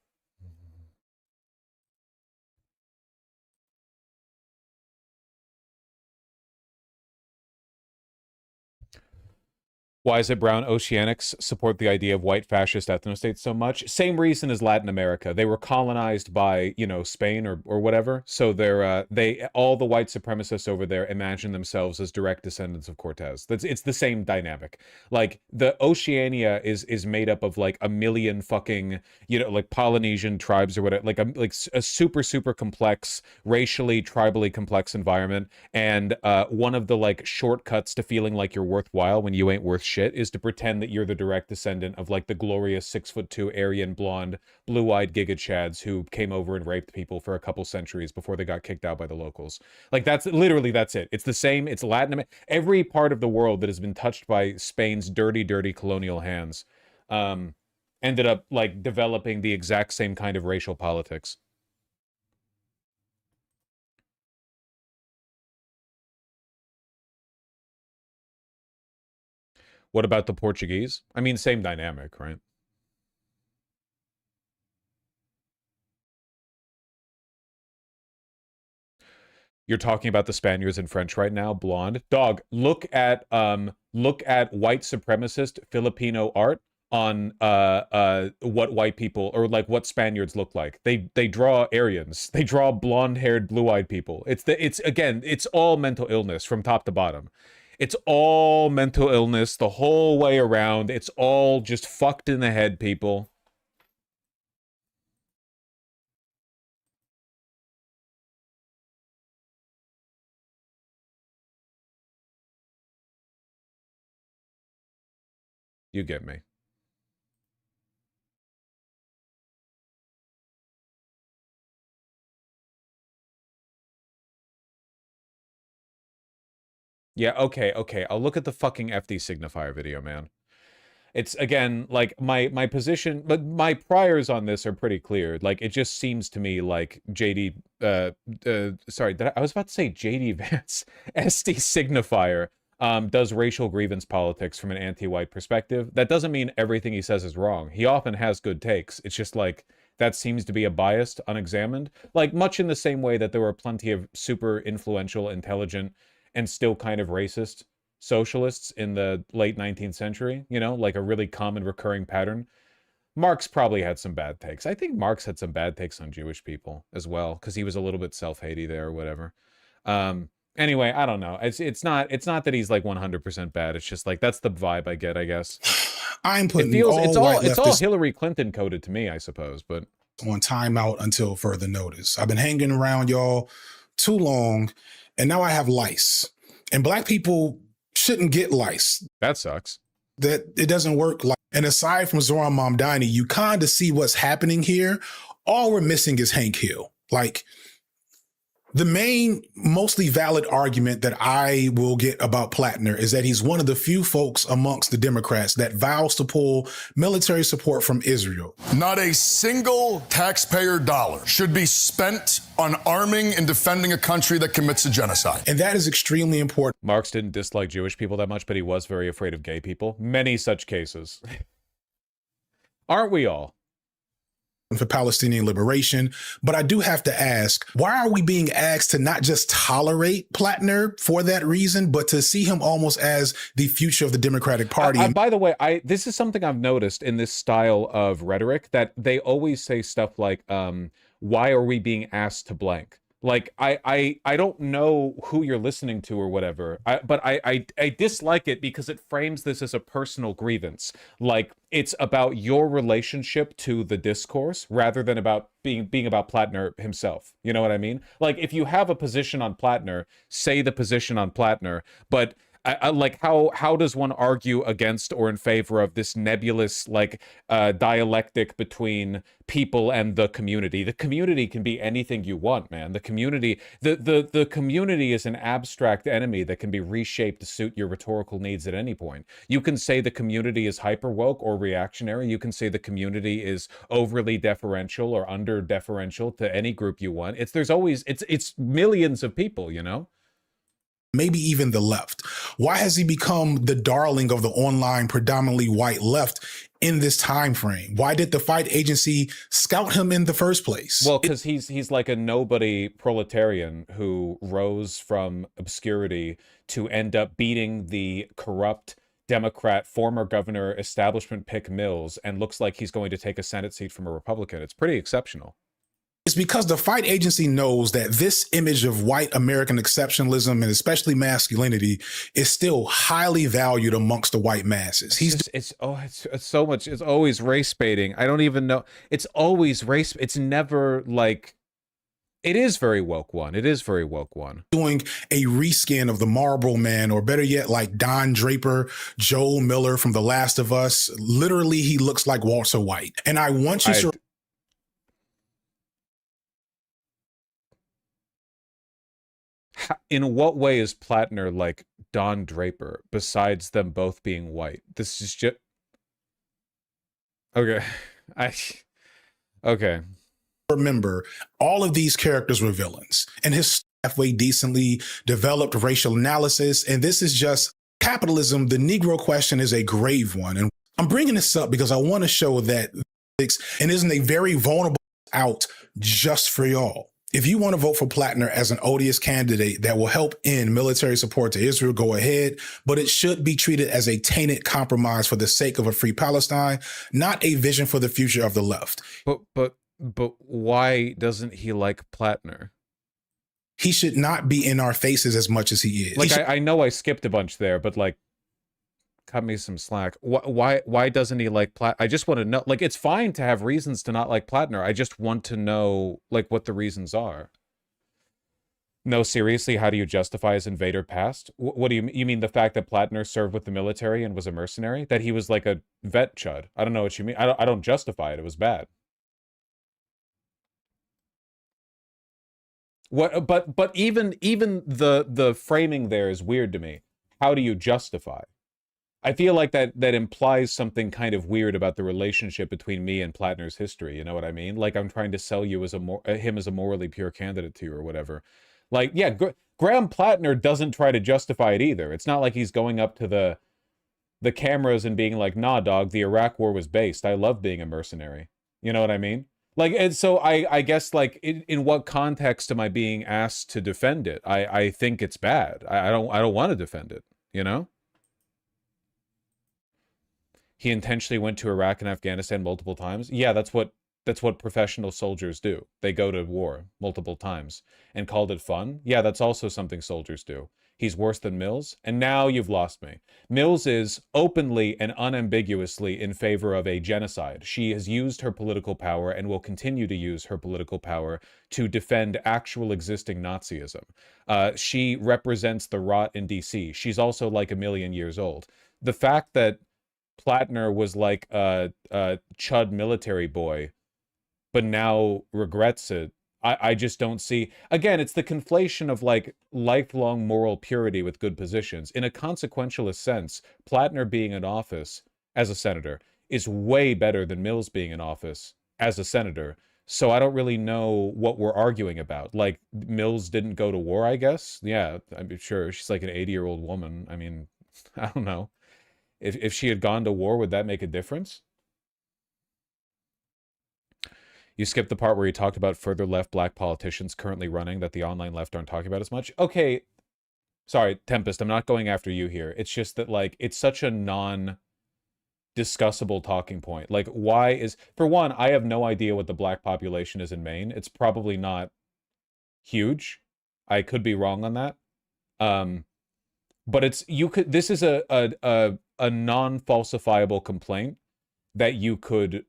[SPEAKER 1] Why is it brown oceanics support the idea of white fascist ethnostates so much? Same reason as Latin America. They were colonized by, you know, Spain or whatever. So all the white supremacists over there imagine themselves as direct descendants of Cortez. It's the same dynamic. Like, the Oceania is made up of like a million fucking, you know, like Polynesian tribes or whatever, like a super complex, racially, tribally complex environment. And one of the like shortcuts to feeling like you're worthwhile when you ain't worth shit is to pretend that you're the direct descendant of like the glorious 6'2" Aryan blonde blue-eyed Giga Chads who came over and raped people for a couple centuries before they got kicked out by the locals. Like, that's it. It's the same. It's Latin America. Every part of the world that has been touched by Spain's dirty colonial hands ended up like developing the exact same kind of racial politics. What about the Portuguese? I mean, same dynamic, right? You're talking about the Spaniards and French right now, blonde. Dog, look at white supremacist Filipino art on what white people or like what Spaniards look like. They draw Aryans. They draw blonde-haired, blue-eyed people. It's all mental illness from top to bottom. It's all mental illness the whole way around. It's all just fucked in the head, people. You get me. Yeah, okay. I'll look at the fucking FD signifier video, man. It's, again, like, my position, but my priors on this are pretty clear. Like, it just seems to me like JD, sorry, I was about to say JD Vance, SD signifier, does racial grievance politics from an anti-white perspective. That doesn't mean everything he says is wrong. He often has good takes. It's just like, that seems to be a biased, unexamined. Like, much in the same way that there were plenty of super influential, intelligent, and still kind of racist socialists in the late 19th century, you know, like a really common recurring pattern. Marx probably had some bad takes. I think Marx had some bad takes on Jewish people as well, because he was a little bit self-hatey there or whatever. Anyway, I don't know. It's not that he's like 100% bad. It's just like, that's the vibe I get, I guess.
[SPEAKER 2] I'm putting
[SPEAKER 1] it's all Hillary Clinton coded to me, I suppose, but
[SPEAKER 2] on timeout until further notice. I've been hanging around y'all too long, and now I have lice. And black people shouldn't get lice.
[SPEAKER 1] That sucks.
[SPEAKER 2] That it doesn't work like. And aside from Zoran Mamdani, you kind of see what's happening here. All we're missing is Hank Hill. Like, the main, mostly valid argument that I will get about Plattner is that he's one of the few folks amongst the Democrats that vows to pull military support from Israel.
[SPEAKER 10] Not a single taxpayer dollar should be spent on arming and defending a country that commits a genocide.
[SPEAKER 2] And that is extremely important.
[SPEAKER 1] Marx didn't dislike Jewish people that much, but he was very afraid of gay people. Many such cases. Aren't we all?
[SPEAKER 2] For Palestinian liberation. But I do have to ask, why are we being asked to not just tolerate Plattner for that reason, but to see him almost as the future of the Democratic Party?
[SPEAKER 1] By the way, this is something I've noticed in this style of rhetoric, that they always say stuff like, why are we being asked to blank? Like, I don't know who you're listening to or whatever, but I dislike it because it frames this as a personal grievance. Like, it's about your relationship to the discourse rather than about being about Plattner himself. You know what I mean? Like, if you have a position on Plattner, say the position on Plattner, but like, how does one argue against or in favor of this nebulous, like, dialectic between people and the community? The community can be anything you want, man. The community, the community is an abstract enemy that can be reshaped to suit your rhetorical needs at any point. You can say the community is hyper woke or reactionary. You can say the community is overly deferential or under deferential to any group you want. It's millions of people, you know?
[SPEAKER 2] Maybe even the left. Why has he become the darling of the online predominantly white left in this time frame? Why did the fight agency scout him in the first place?
[SPEAKER 1] Well, because he's like a nobody proletarian who rose from obscurity to end up beating the corrupt Democrat former governor establishment pick Mills, and looks like he's going to take a Senate seat from a Republican. It's pretty exceptional.
[SPEAKER 2] It's because the fight agency knows that this image of white American exceptionalism and especially masculinity is still highly valued amongst the white masses.
[SPEAKER 1] It's so much. It's always race baiting. I don't even know. It's always race. It's never like. It is very woke one. It is very woke one.
[SPEAKER 2] Doing a reskin of the Marlboro Man, or better yet, like Don Draper, Joel Miller from The Last of Us. Literally, he looks like Walter White. And I want you to.
[SPEAKER 1] In what way is Plattner like Don Draper, besides them both being white? This is just... Okay. Okay.
[SPEAKER 2] Remember, all of these characters were villains, and his halfway decently developed racial analysis, and this is just capitalism. The Negro question is a grave one, and I'm bringing this up because I want to show that and isn't a very vulnerable out just for y'all. If you want to vote for Plattner as an odious candidate that will help end military support to Israel, go ahead, but it should be treated as a tainted compromise for the sake of a free Palestine, not a vision for the future of the left.
[SPEAKER 1] But why doesn't he like Plattner?
[SPEAKER 2] He should not be in our faces as much as he is.
[SPEAKER 1] Like, I know I skipped a bunch there, but like, cut me some slack. Why doesn't he like Plattner? I just want to know. Like, it's fine to have reasons to not like Plattner. I just want to know, like, what the reasons are. No, seriously, how do you justify his invader past? What do you mean? The fact that Plattner served with the military and was a mercenary? That he was like a vet chud? I don't know what you mean. I don't justify it. It was bad. What? But even the framing there is weird to me. How do you justify? I feel like that implies something kind of weird about the relationship between me and Plattner's history. You know what I mean? Like, I'm trying to sell you as him as a morally pure candidate to you or whatever. Like, yeah, Graham Plattner doesn't try to justify it either. It's not like he's going up to the cameras and being like, nah, dog, the Iraq war was based. I love being a mercenary. You know what I mean? Like, and so I guess, like, in what context am I being asked to defend it? I think it's bad. I don't want to defend it, you know? He intentionally went to Iraq and Afghanistan multiple times. Yeah, that's what professional soldiers do. They go to war multiple times and called it fun. Yeah, that's also something soldiers do. he's worse than Mills, and now you've lost me. Mills is openly and unambiguously in favor of a genocide. She has used her political power and will continue to use her political power to defend actual existing Nazism. She represents the rot in DC. She's also like a million years old. The fact that Plattner was like a chud military boy, but now regrets it, I just don't see. Again, it's the conflation of like lifelong moral purity with good positions. In a consequentialist sense, Plattner being in office as a senator is way better than Mills being in office as a senator. So I don't really know what we're arguing about. Like, Mills didn't go to war, I guess? Yeah, I'm sure. She's like an 80-year-old woman. I mean, I don't know. If she had gone to war, would that make a difference? You skipped the part where you talked about further left black politicians currently running that the online left aren't talking about as much. Okay, sorry, Tempest, I'm not going after you here. It's just that, like, it's such a non-discussable talking point. Like, why is... For one, I have no idea what the black population is in Maine. It's probably not huge. I could be wrong on that. But it's... You could... This is a non-falsifiable complaint that you could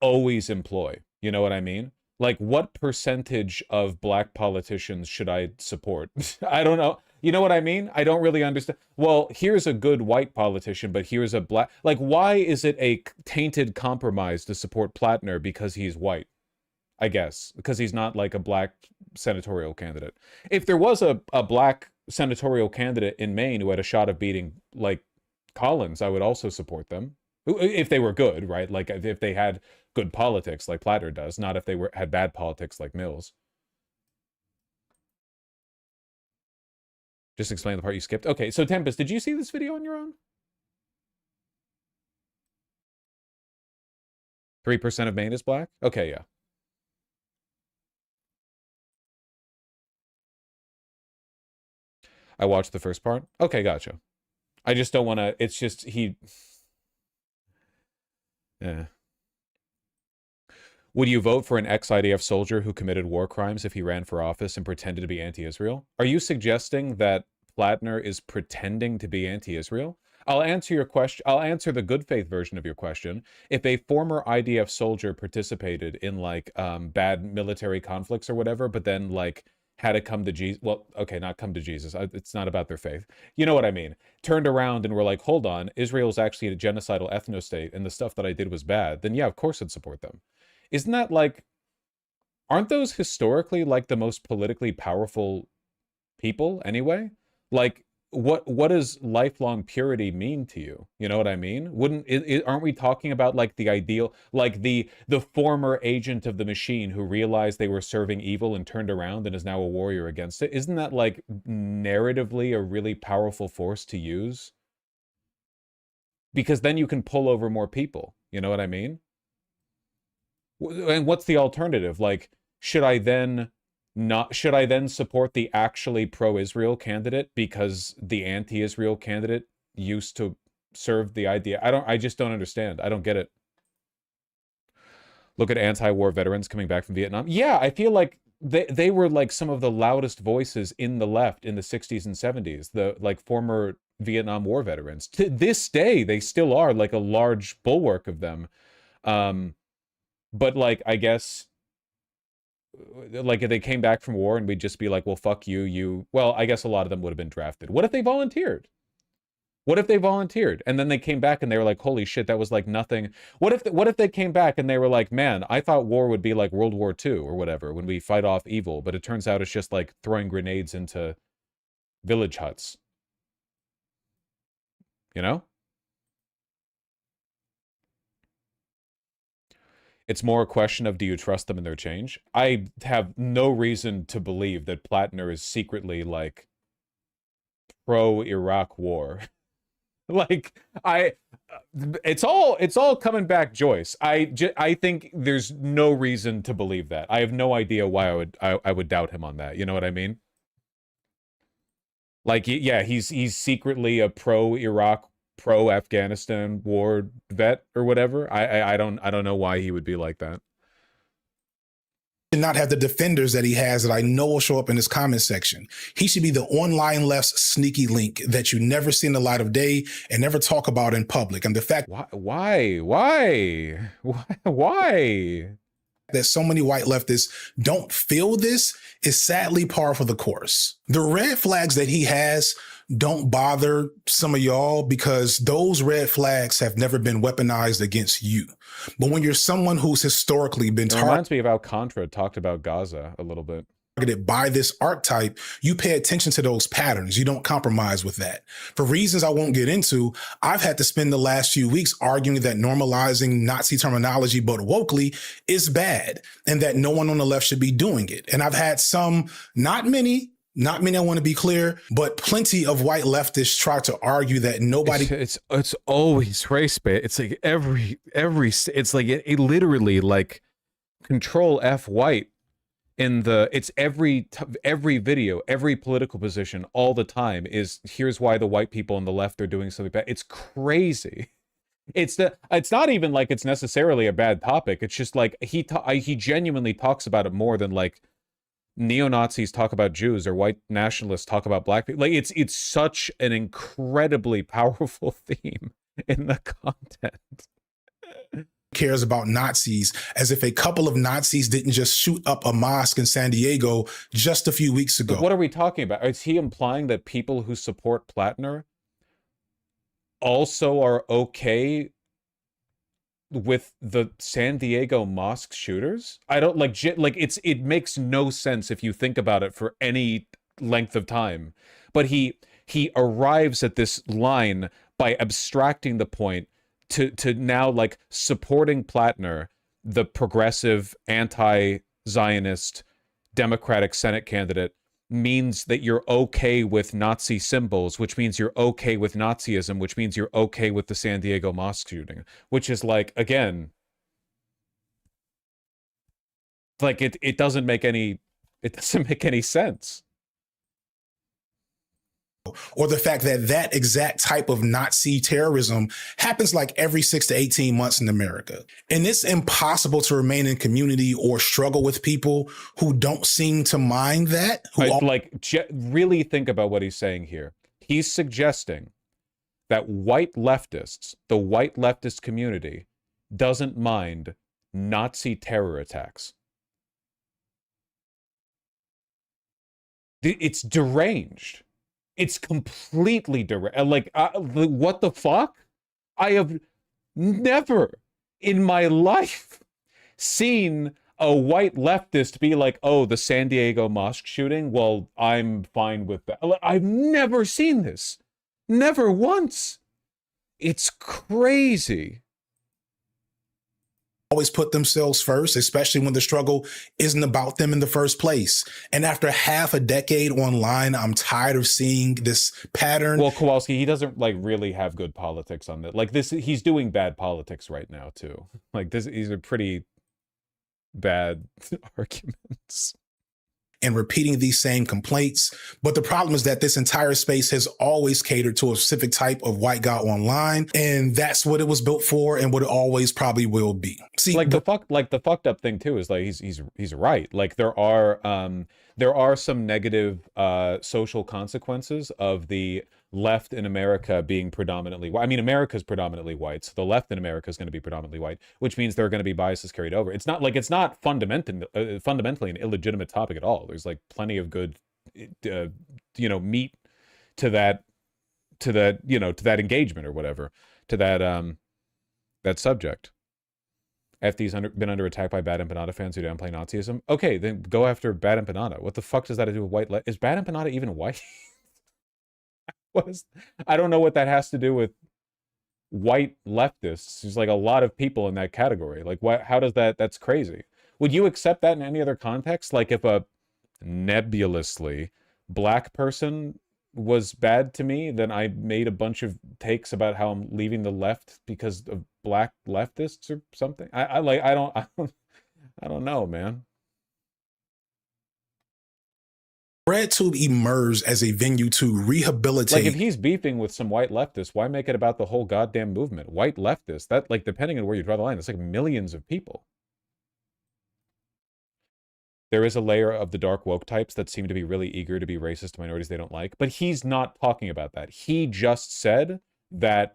[SPEAKER 1] always employ. You know what I mean? Like, what percentage of black politicians should I support? I don't know. You know what I mean? I don't really understand. Well, here's a good white politician, but here's a black... Like, why is it a tainted compromise to support Plattner because he's white? I guess. Because he's not, like, a black senatorial candidate. If there was a black senatorial candidate in Maine who had a shot of beating, like, Collins, I would also support them. If they were good, right? Like, if they had good politics like Platter does, not if they had bad politics like Mills. Just explain the part you skipped. Okay, so Tempest, did you see this video on your own? 3% of Maine is black? Okay, yeah. I watched the first part. Okay, gotcha. I just don't want to... It's just... Yeah. Would you vote for an ex-IDF soldier who committed war crimes if he ran for office and pretended to be anti-Israel? Are you suggesting that Plattner is pretending to be anti-Israel? I'll answer your question. I'll answer the good faith version of your question. If a former IDF soldier participated in, like, bad military conflicts or whatever, but then, like, had to come to Jesus. Well, okay, not come to Jesus. It's not about their faith. You know what I mean? Turned around and were like, hold on, Israel's actually a genocidal ethno-state and the stuff that I did was bad. Then yeah, of course I'd support them. Isn't that like... Aren't those historically like the most politically powerful people anyway? Like, what does lifelong purity mean to you? You know what I mean? Aren't we talking about like the ideal, like the former agent of the machine who realized they were serving evil and turned around and is now a warrior against it? Isn't that like narratively a really powerful force to use? Because then you can pull over more people. You know what I mean? And what's the alternative? Like, should I then support the actually pro-Israel candidate because the anti-Israel candidate used to serve the idea? I just don't understand. I don't get it. Look at anti-war veterans coming back from Vietnam. Yeah, I feel like they were like some of the loudest voices in the left in the 60s and 70s, the like former Vietnam War veterans. To this day, they still are like a large bulwark of them. But like, I guess, like if they came back from war and we'd just be like, well, fuck you, well, I guess a lot of them would have been drafted. What if they volunteered? What if they volunteered and then they came back and they were like, holy shit, that was like nothing. What if they came back and they were like, man, I thought war would be like World War II or whatever, when we fight off evil, but it turns out it's just like throwing grenades into village huts. You know? It's more a question of, do you trust them in their change? I have no reason to believe that Plattner is secretly, like, pro-Iraq war. Like, it's all coming back, Joyce. I think there's no reason to believe that. I have no idea why I would doubt him on that. You know what I mean? Like, yeah, he's secretly a pro-Iraq, pro-Afghanistan war vet or whatever. I don't know why he would be like that.
[SPEAKER 2] not have the defenders that he has that I know will show up in his comment section. He should be the online left's sneaky link that you never see in the light of day and never talk about in public. And the fact
[SPEAKER 1] why
[SPEAKER 2] that so many white leftists don't feel this is sadly par for the course. The red flags that he has don't bother some of y'all because those red flags have never been weaponized against you. But when you're someone who's historically been
[SPEAKER 1] it reminds me of how Contra talked about Gaza a little bit.
[SPEAKER 2] Targeted by this archetype, you pay attention to those patterns. You don't compromise with that. For reasons I won't get into, I've had to spend the last few weeks arguing that normalizing Nazi terminology, but wokely, is bad and that no one on the left should be doing it. And I've had some, not many, I want to be clear, but plenty of white leftists try to argue that nobody.
[SPEAKER 1] It's always race based. It's like every it's like it literally like control F white in the it's every video, every political position all the time is here's why the white people on the left are doing something bad. It's crazy. It's not even like it's necessarily a bad topic. It's just like he genuinely talks about it more than like neo-Nazis talk about Jews or white nationalists talk about black people. Like it's such an incredibly powerful theme in the content.
[SPEAKER 2] Cares about Nazis as if a couple of Nazis didn't just shoot up a mosque in San Diego just a few weeks ago.
[SPEAKER 1] But what are we talking about? Is he implying that people who support Plattner also are okay with the San Diego mosque shooters? I don't like it makes no sense if you think about it for any length of time. But he arrives at this line by abstracting the point to now like supporting Plattner, the progressive anti-Zionist Democratic Senate candidate, means that you're okay with Nazi symbols, which means you're okay with Nazism, which means you're okay with the San Diego mosque shooting, which is like, again, like it doesn't make any sense.
[SPEAKER 2] Or the fact that that exact type of Nazi terrorism happens like every 6 to 18 months in America. And it's impossible to remain in community or struggle with people who don't seem to mind that.
[SPEAKER 1] Really think about what he's saying here. He's suggesting that white leftists, the white leftist community, doesn't mind Nazi terror attacks. It's deranged. It's completely like what the fuck? I have never in my life seen a white leftist be like, "Oh, the San Diego mosque shooting? Well, I'm fine with that." I've never seen this. Never once. It's crazy.
[SPEAKER 2] Always put themselves first, especially when the struggle isn't about them in the first place. And after half a decade online, I'm tired of seeing this pattern.
[SPEAKER 1] Well, Kowalski, he doesn't like really have good politics on that. Like this, he's doing bad politics right now too. Like these are pretty bad arguments.
[SPEAKER 2] And repeating these same complaints. But the problem is that this entire space has always catered to a specific type of white guy online. And that's what it was built for and what it always probably will be. See,
[SPEAKER 1] the fucked up thing too is like he's right. Like there are some negative social consequences of the left in America being predominantly white. I mean, America's predominantly white, so the left in America is going to be predominantly white, which means there are going to be biases carried over. It's not fundamentally an illegitimate topic at all. There's like plenty of good, meat to that engagement or whatever, to that subject. FD's been under attack by Bad Empanada fans who downplay Nazism. Okay, then go after Bad Empanada. What the fuck does that have to do with white? Is Bad Empanada even white? I don't know what that has to do with white leftists. There's like a lot of people in that category. Like how does that's crazy. Would you accept that in any other context? Like if a nebulously black person was bad to me, then I made a bunch of takes about how I'm leaving the left because of black leftists or something. I don't know, man.
[SPEAKER 2] RedTube emerged as a venue to rehabilitate.
[SPEAKER 1] Like if he's beefing with some white leftists, why make it about the whole goddamn movement? White leftists, that like depending on where you draw the line, it's like millions of people. there is a layer of the dark woke types that seem to be really eager to be racist to minorities they don't like. But he's not talking about that. He just said that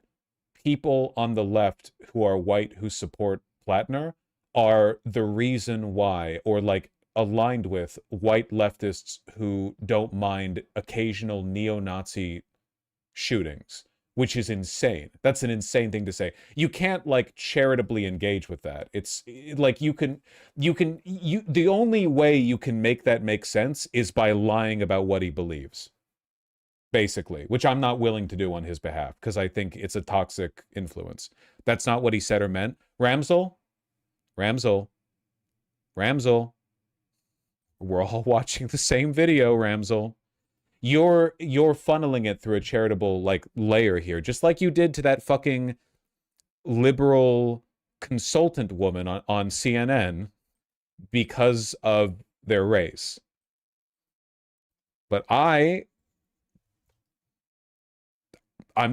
[SPEAKER 1] people on the left who are white who support Plattner are the reason why, or like aligned with white leftists who don't mind occasional neo-Nazi shootings, which is insane. That's an insane thing to say. You can't like charitably engage with that. It's like the only way you can make that make sense is by lying about what he believes, basically, which I'm not willing to do on his behalf because I think it's a toxic influence. That's not what he said or meant. Ramsel, we're all watching the same video, Ramsel. You're funneling it through a charitable like layer here, just like you did to that fucking liberal consultant woman on CNN because of their race. But I'm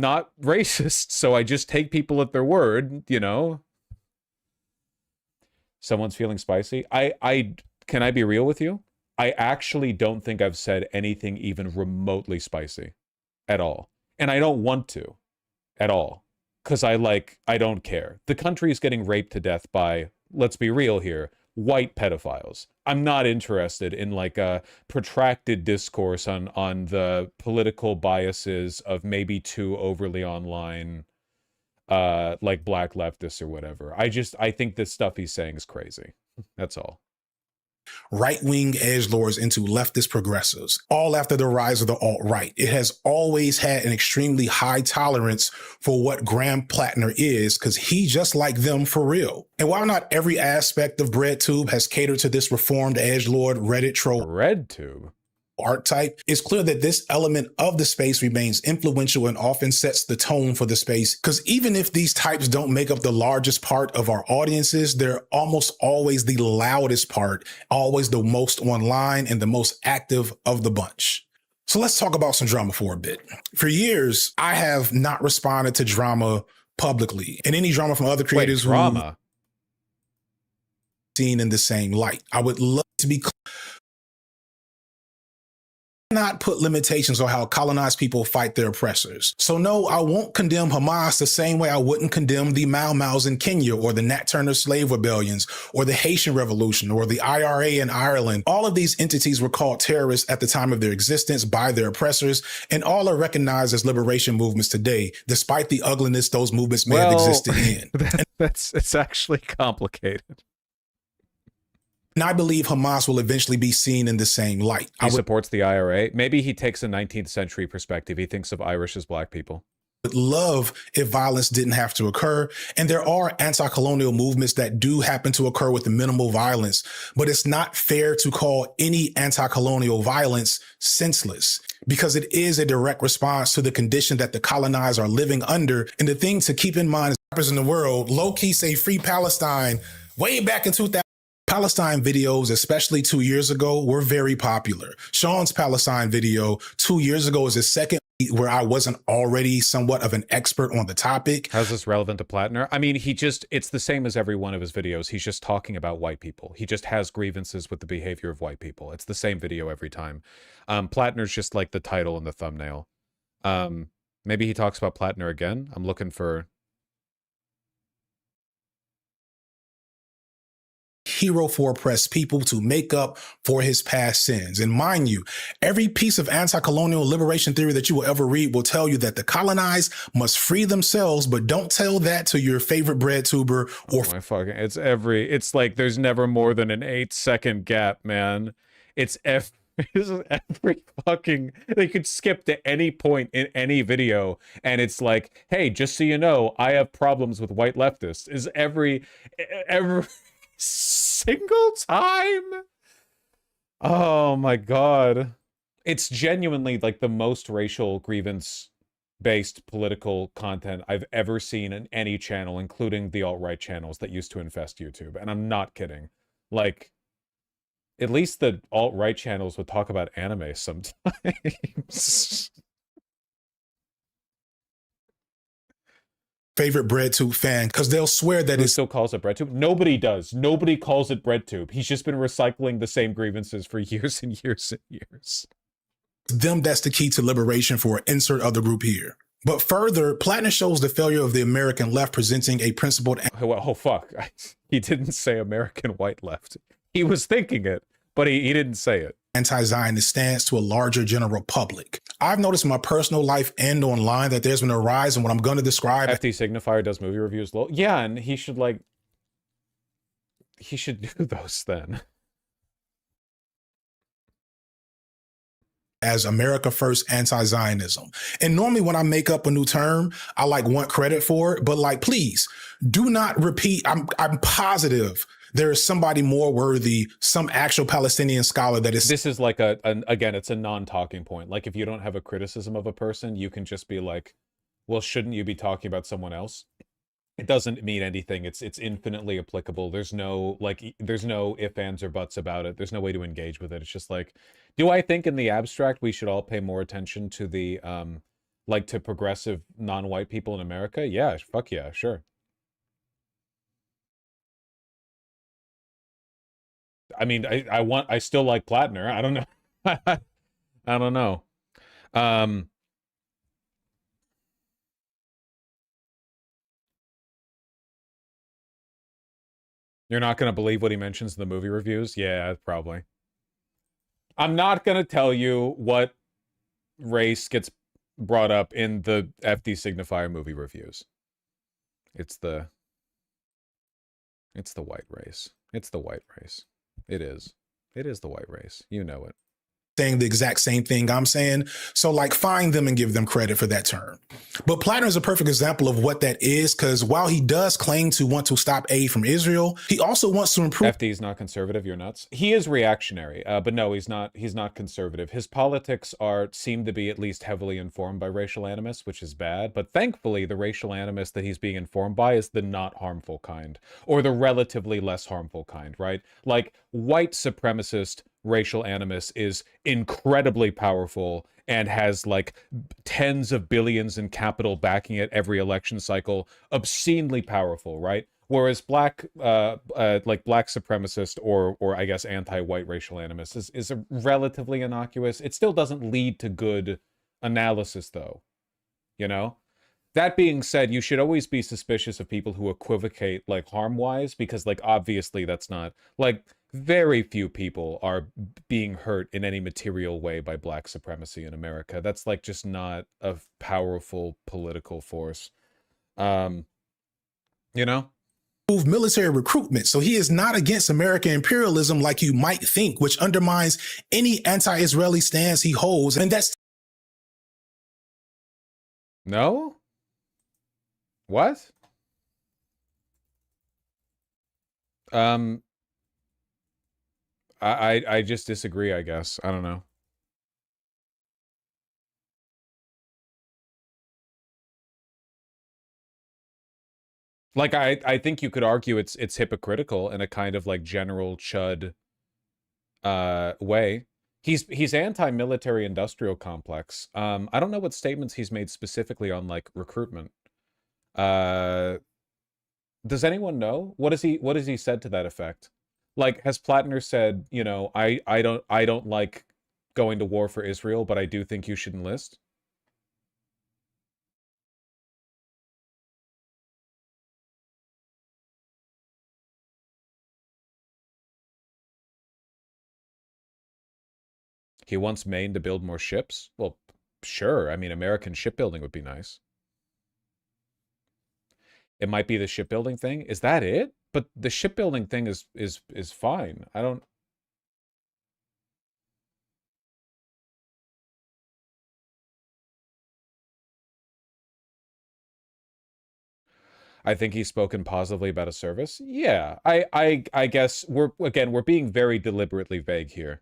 [SPEAKER 1] not racist, so I just take people at their word, you know. Someone's feeling spicy. Can I be real with you? I actually don't think I've said anything even remotely spicy at all. And I don't want to at all. Because I don't care. The country is getting raped to death by, let's be real here, white pedophiles. I'm not interested in like a protracted discourse on the political biases of maybe two overly online like black leftists or whatever. I think this stuff he's saying is crazy. That's all.
[SPEAKER 2] Right-wing edgelords into leftist progressives, all after the rise of the alt-right. It has always had an extremely high tolerance for what Graham Plattner is, because he just like them for real. And while not every aspect of BreadTube has catered to this reformed edgelord Reddit troll
[SPEAKER 1] BreadTube
[SPEAKER 2] archetype, it's clear that this element of the space remains influential and often sets the tone for the space. Because even if these types don't make up the largest part of our audiences, they're almost always the loudest part, always the most online and the most active of the bunch. So let's talk about some drama for a bit. For years, I have not responded to drama publicly, and any drama from other creators who seen in the same light. I would love to be not put limitations on how colonized people fight their oppressors. So no, I won't condemn Hamas the same way I wouldn't condemn the Mau Mau's in Kenya or the Nat Turner slave rebellions or the Haitian Revolution or the IRA in Ireland. All of these entities were called terrorists at the time of their existence by their oppressors, and all are recognized as liberation movements today, despite the ugliness those movements may have existed in.
[SPEAKER 1] It's actually complicated.
[SPEAKER 2] And I believe Hamas will eventually be seen in the same light.
[SPEAKER 1] He supports the IRA. Maybe he takes a 19th century perspective. He thinks of Irish as black people.
[SPEAKER 2] Would love if violence didn't have to occur. And there are anti-colonial movements that do happen to occur with minimal violence, but it's not fair to call any anti-colonial violence senseless, because it is a direct response to the condition that the colonized are living under. And the thing to keep in mind is rappers in the world low-key say free Palestine way back in 2000. Palestine videos, especially 2 years ago, were very popular. Sean's Palestine video 2 years ago is his second where I wasn't already somewhat of an expert on the topic.
[SPEAKER 1] How's this relevant to Plattner? I mean, it's the same as every one of his videos. He's just talking about white people. He just has grievances with the behavior of white people. It's the same video every time. Plattner's just like the title and the thumbnail. Maybe he talks about Plattner again. I'm looking for...
[SPEAKER 2] hero for oppressed people to make up for his past sins. And mind you, every piece of anti-colonial liberation theory that you will ever read will tell you that the colonized must free themselves, but don't tell that to your favorite BreadTuber or
[SPEAKER 1] it's like there's never more than an 8-second gap, man. It's every fucking, they could skip to any point in any video and it's like, hey, just so you know, I have problems with white leftists. Is every single time. Oh my god. It's genuinely like the most racial grievance based political content I've ever seen in any channel, including the alt-right channels that used to infest YouTube. And I'm not kidding. Like, at least the alt-right channels would talk about anime sometimes.
[SPEAKER 2] favorite BreadTube fan because they'll swear that
[SPEAKER 1] Who
[SPEAKER 2] it's
[SPEAKER 1] still calls it BreadTube? Nobody does. Nobody calls it BreadTube. He's just been recycling the same grievances for years and years and years.
[SPEAKER 2] them that's the key to liberation for insert other group here. But further, Plattner shows the failure of the American left presenting a principled...
[SPEAKER 1] Oh, fuck. He didn't say American white left. He was thinking it, but he didn't say it.
[SPEAKER 2] Anti-Zionist stance to a larger general public. I've noticed in my personal life and online that there's been a rise in what I'm going to describe...
[SPEAKER 1] FD Signifier does movie reviews. Yeah, and he should, like... He should do those then.
[SPEAKER 2] As America First anti-Zionism. And normally when I make up a new term, I want credit for it, but please do not repeat. I'm positive there is somebody more worthy, some actual Palestinian scholar that is...
[SPEAKER 1] This is like again, it's a non-talking point. Like if you don't have a criticism of a person, you can just be like, well, shouldn't you be talking about someone else? It doesn't mean anything. It's infinitely applicable. There's no there's no ifs, ands, or buts about it. There's no way to engage with it. It's just like, do I think in the abstract we should all pay more attention to the to progressive non-white people in America? Yeah, fuck yeah, sure. I mean, I still like Plattner. I don't know. I don't know. You're not going to believe what he mentions in the movie reviews? Yeah, probably. I'm not going to tell you what race gets brought up in the FD Signifier movie reviews. It's the white race. It's the white race. It is. It is the white race. You know it.
[SPEAKER 2] Saying the exact same thing I'm saying. So find them and give them credit for that term. But Plattner is a perfect example of what that is, because while he does claim to want to stop aid from Israel, he also wants to improve...
[SPEAKER 1] FD is not conservative, you're nuts. He is reactionary, but no, he's not conservative. His politics seem to be at least heavily informed by racial animus, which is bad, but thankfully the racial animus that he's being informed by is the not harmful kind, or the relatively less harmful kind, right? Like, white supremacist racial animus is incredibly powerful and has tens of billions in capital backing it every election cycle, obscenely powerful, right? Whereas black supremacist or I guess anti-white racial animus is a relatively innocuous. It still doesn't lead to good analysis though, you know? That being said, you should always be suspicious of people who equivocate harm-wise, because obviously that's not very few people are being hurt in any material way by black supremacy in America. That's just not a powerful political force. You know?
[SPEAKER 2] Move military recruitment. So he is not against American imperialism like you might think, which undermines any anti-Israeli stance he holds. And that's...
[SPEAKER 1] No? What? I just disagree, I guess. I don't know. I think you could argue it's hypocritical in a kind of general chud way. He's anti-military industrial complex. I don't know what statements he's made specifically on recruitment. Does anyone know? What has he said to that effect? Has Plattner said, you know, I don't like going to war for Israel, but I do think you should enlist? He wants Maine to build more ships? Well, sure. I mean, American shipbuilding would be nice. It might be the shipbuilding thing. Is that it? But the shipbuilding thing is fine. I think he's spoken positively about a service. Yeah, I guess we're being very deliberately vague here.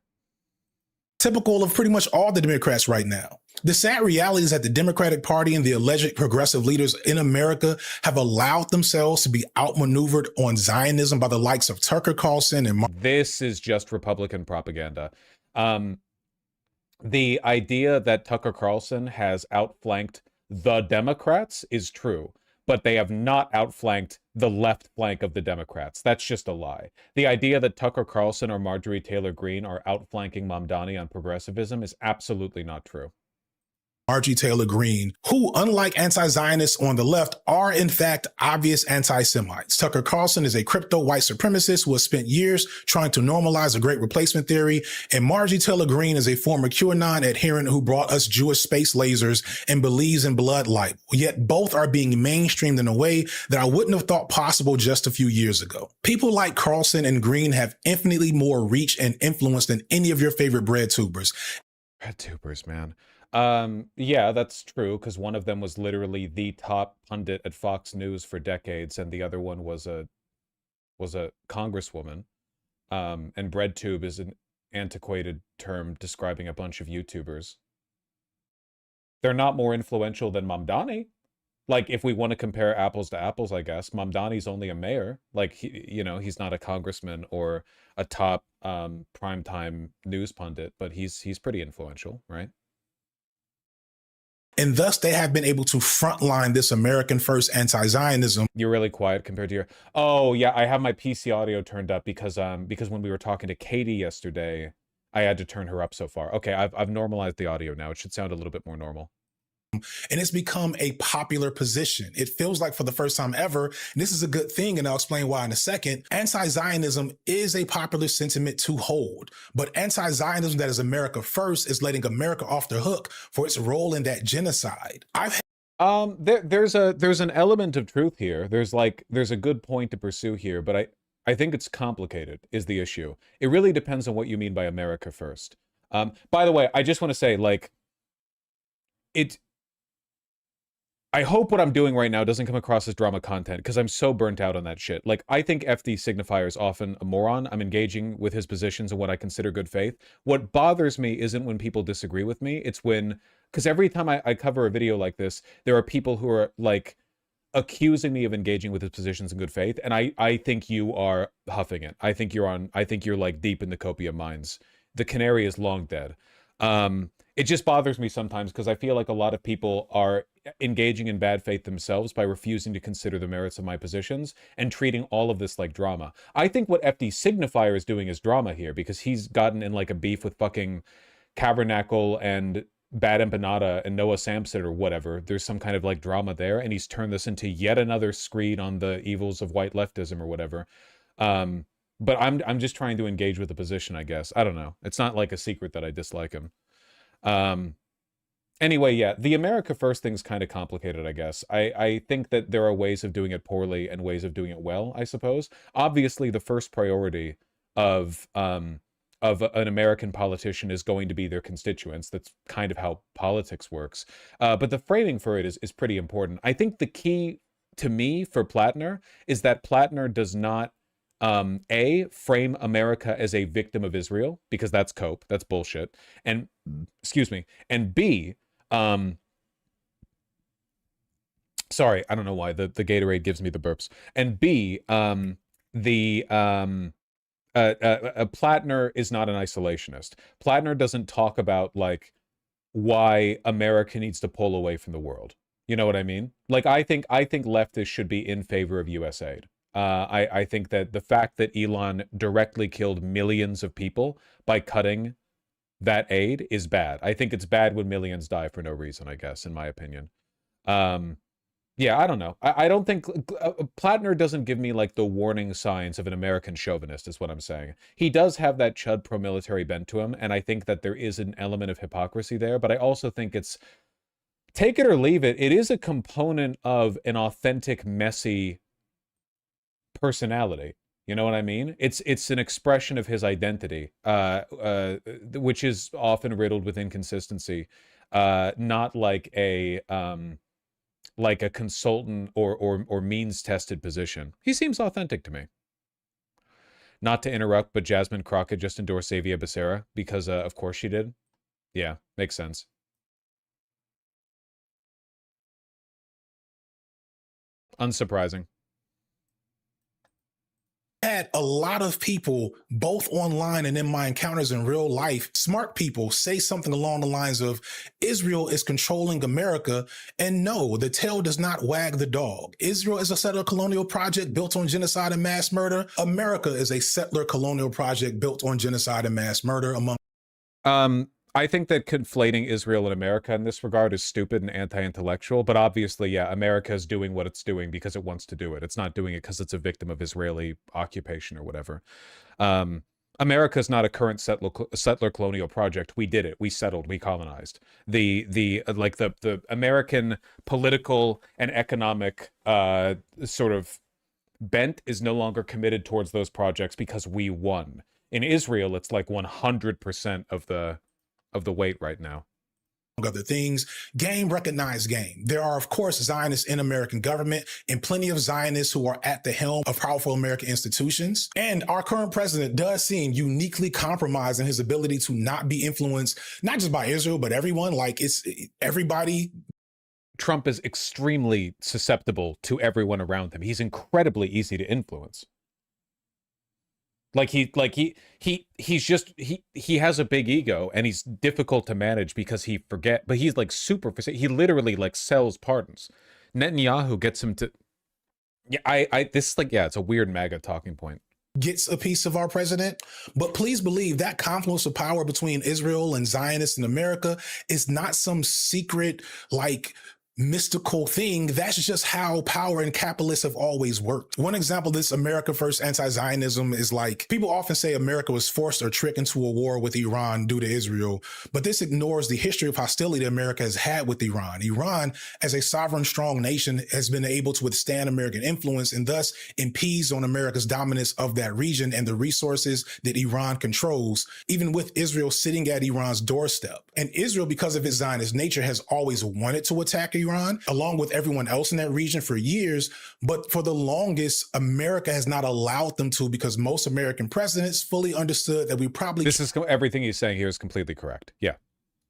[SPEAKER 2] Typical of pretty much all the Democrats right now. The sad reality is that the Democratic Party and the alleged progressive leaders in America have allowed themselves to be outmaneuvered on Zionism by the likes of Tucker Carlson and...
[SPEAKER 1] This is just Republican propaganda. The idea that Tucker Carlson has outflanked the Democrats is true, but they have not outflanked the left flank of the Democrats. That's just a lie. The idea that Tucker Carlson or Marjorie Taylor Greene are outflanking Mamdani on progressivism is absolutely not true.
[SPEAKER 2] Marjorie Taylor Greene, who, unlike anti-Zionists on the left, are in fact obvious anti-Semites. Tucker Carlson is a crypto white supremacist who has spent years trying to normalize the Great Replacement theory, and Marjorie Taylor Greene is a former QAnon adherent who brought us Jewish space lasers and believes in blood libel. Yet both are being mainstreamed in a way that I wouldn't have thought possible just a few years ago. People like Carlson and Greene have infinitely more reach and influence than any of your favorite bread tubers.
[SPEAKER 1] Bread tubers, man. Yeah, that's true, because one of them was literally the top pundit at Fox News for decades, and the other one was a congresswoman. And breadtube is an antiquated term describing a bunch of YouTubers. They're not more influential than Mamdani. Like, if we want to compare apples to apples, I guess Mamdani's only a mayor. Like, he's not a congressman or a top primetime news pundit, but he's pretty influential, right?
[SPEAKER 2] And thus they have been able to frontline this American first anti-Zionism.
[SPEAKER 1] You're really quiet compared to your... Oh, yeah, I have my PC audio turned up because when we were talking to Katie yesterday, I had to turn her up so far. Okay, I've normalized the audio now. It should sound a little bit more normal.
[SPEAKER 2] And it's become a popular position. It feels like for the first time ever, and this is a good thing, and I'll explain why in a second, anti-Zionism is a popular sentiment to hold. But anti-Zionism that is America first is letting America off the hook for its role in that genocide.
[SPEAKER 1] There's an element of truth here. There's a good point to pursue here, but I think it's complicated is the issue. It really depends on what you mean by America first. By the way, I just want to say, I hope what I'm doing right now doesn't come across as drama content, because I'm so burnt out on that shit. Like, I think FD Signifier is often a moron. I'm engaging with his positions and what I consider good faith. What bothers me isn't when people disagree with me. It's when, because every time I cover a video like this, there are people who are, like, accusing me of engaging with his positions in good faith, and I think you are huffing it. I think you're, like, deep in the copium mines. The canary is long dead. It just bothers me sometimes because I feel like a lot of people are engaging in bad faith themselves by refusing to consider the merits of my positions and treating all of this like drama. I think what FD Signifier is doing is drama here, because he's gotten in like a beef with fucking Tabernacle and Bad Empanada and Noah Samson or whatever. There's some kind of like drama there, and he's turned this into yet another screed on the evils of white leftism or whatever. But I'm just trying to engage with the position, I guess. I don't know. It's not like a secret that I dislike him. Anyway, yeah, the America First thing's kind of complicated, I guess. I think that there are ways of doing it poorly and ways of doing it well, I suppose. Obviously, the first priority of an American politician is going to be their constituents. That's kind of how politics works. But the framing for it is pretty important. I think the key to me for Plattner is that Plattner does not A, frame America as a victim of Israel, because that's cope, that's bullshit. And, excuse me, and B, sorry, I don't know why, the Gatorade gives me the burps. And B, Plattner is not an isolationist. Plattner doesn't talk about, like, why America needs to pull away from the world. You know what I mean? Like, I think leftists should be in favor of U.S. aid. I think that the fact that Elon directly killed millions of people by cutting that aid is bad. I think it's bad when millions die for no reason, I guess, in my opinion. Yeah, I don't know. I don't think... Plattner doesn't give me, like, the warning signs of an American chauvinist, is what I'm saying. He does have that chud pro-military bent to him, and I think that there is an element of hypocrisy there, but I also think it's... Take it or leave it, it is a component of an authentic, messy personality. You know what I mean? It's an expression of his identity, which is often riddled with inconsistency, not like a consultant or means-tested position. He seems authentic to me. Not to interrupt, but Jasmine Crockett just endorsed Xavier Becerra because, of course, she did. Yeah, makes sense. Unsurprising.
[SPEAKER 2] Had had a lot of people, both online and in my encounters in real life, smart people say something along the lines of Israel is controlling America. And no, the tail does not wag the dog. Israel is a settler colonial project built on genocide and mass murder. America is a settler colonial project built on genocide and mass murder among.
[SPEAKER 1] I think that conflating Israel and America in this regard is stupid and anti-intellectual, but obviously, yeah, America is doing what it's doing because it wants to do it. It's not doing it because it's a victim of Israeli occupation or whatever. America is not a current settler colonial project. We did it. We settled. We colonized. The American political and economic sort of bent is no longer committed towards those projects because we won. In Israel, it's like 100% of the weight right now.
[SPEAKER 2] Other things, game recognized game. There are, of course, Zionists in American government and plenty of Zionists who are at the helm of powerful American institutions. And our current president does seem uniquely compromised in his ability to not be influenced, not just by Israel, but everyone. Like, it's everybody.
[SPEAKER 1] Trump is extremely susceptible to everyone around him. He's incredibly easy to influence. He has a big ego and he's difficult to manage because but he's like he literally like sells pardons. Netanyahu gets him to, it's a weird MAGA talking point.
[SPEAKER 2] Gets a piece of our president, but please believe that confluence of power between Israel and Zionists in America is not some secret, like, mystical thing. That's just how power and capitalists have always worked. One example of this America First anti-Zionism is like, people often say America was forced or tricked into a war with Iran due to Israel, but this ignores the history of hostility America has had with Iran. Iran, as a sovereign, strong nation, has been able to withstand American influence and thus impedes on America's dominance of that region and the resources that Iran controls, even with Israel sitting at Iran's doorstep. And Israel, because of its Zionist nature, has always wanted to attack Iran, along with everyone else in that region for years. But for the longest, America has not allowed them to, because most American presidents fully understood that we probably...
[SPEAKER 1] Everything he's saying here is completely correct. Yeah.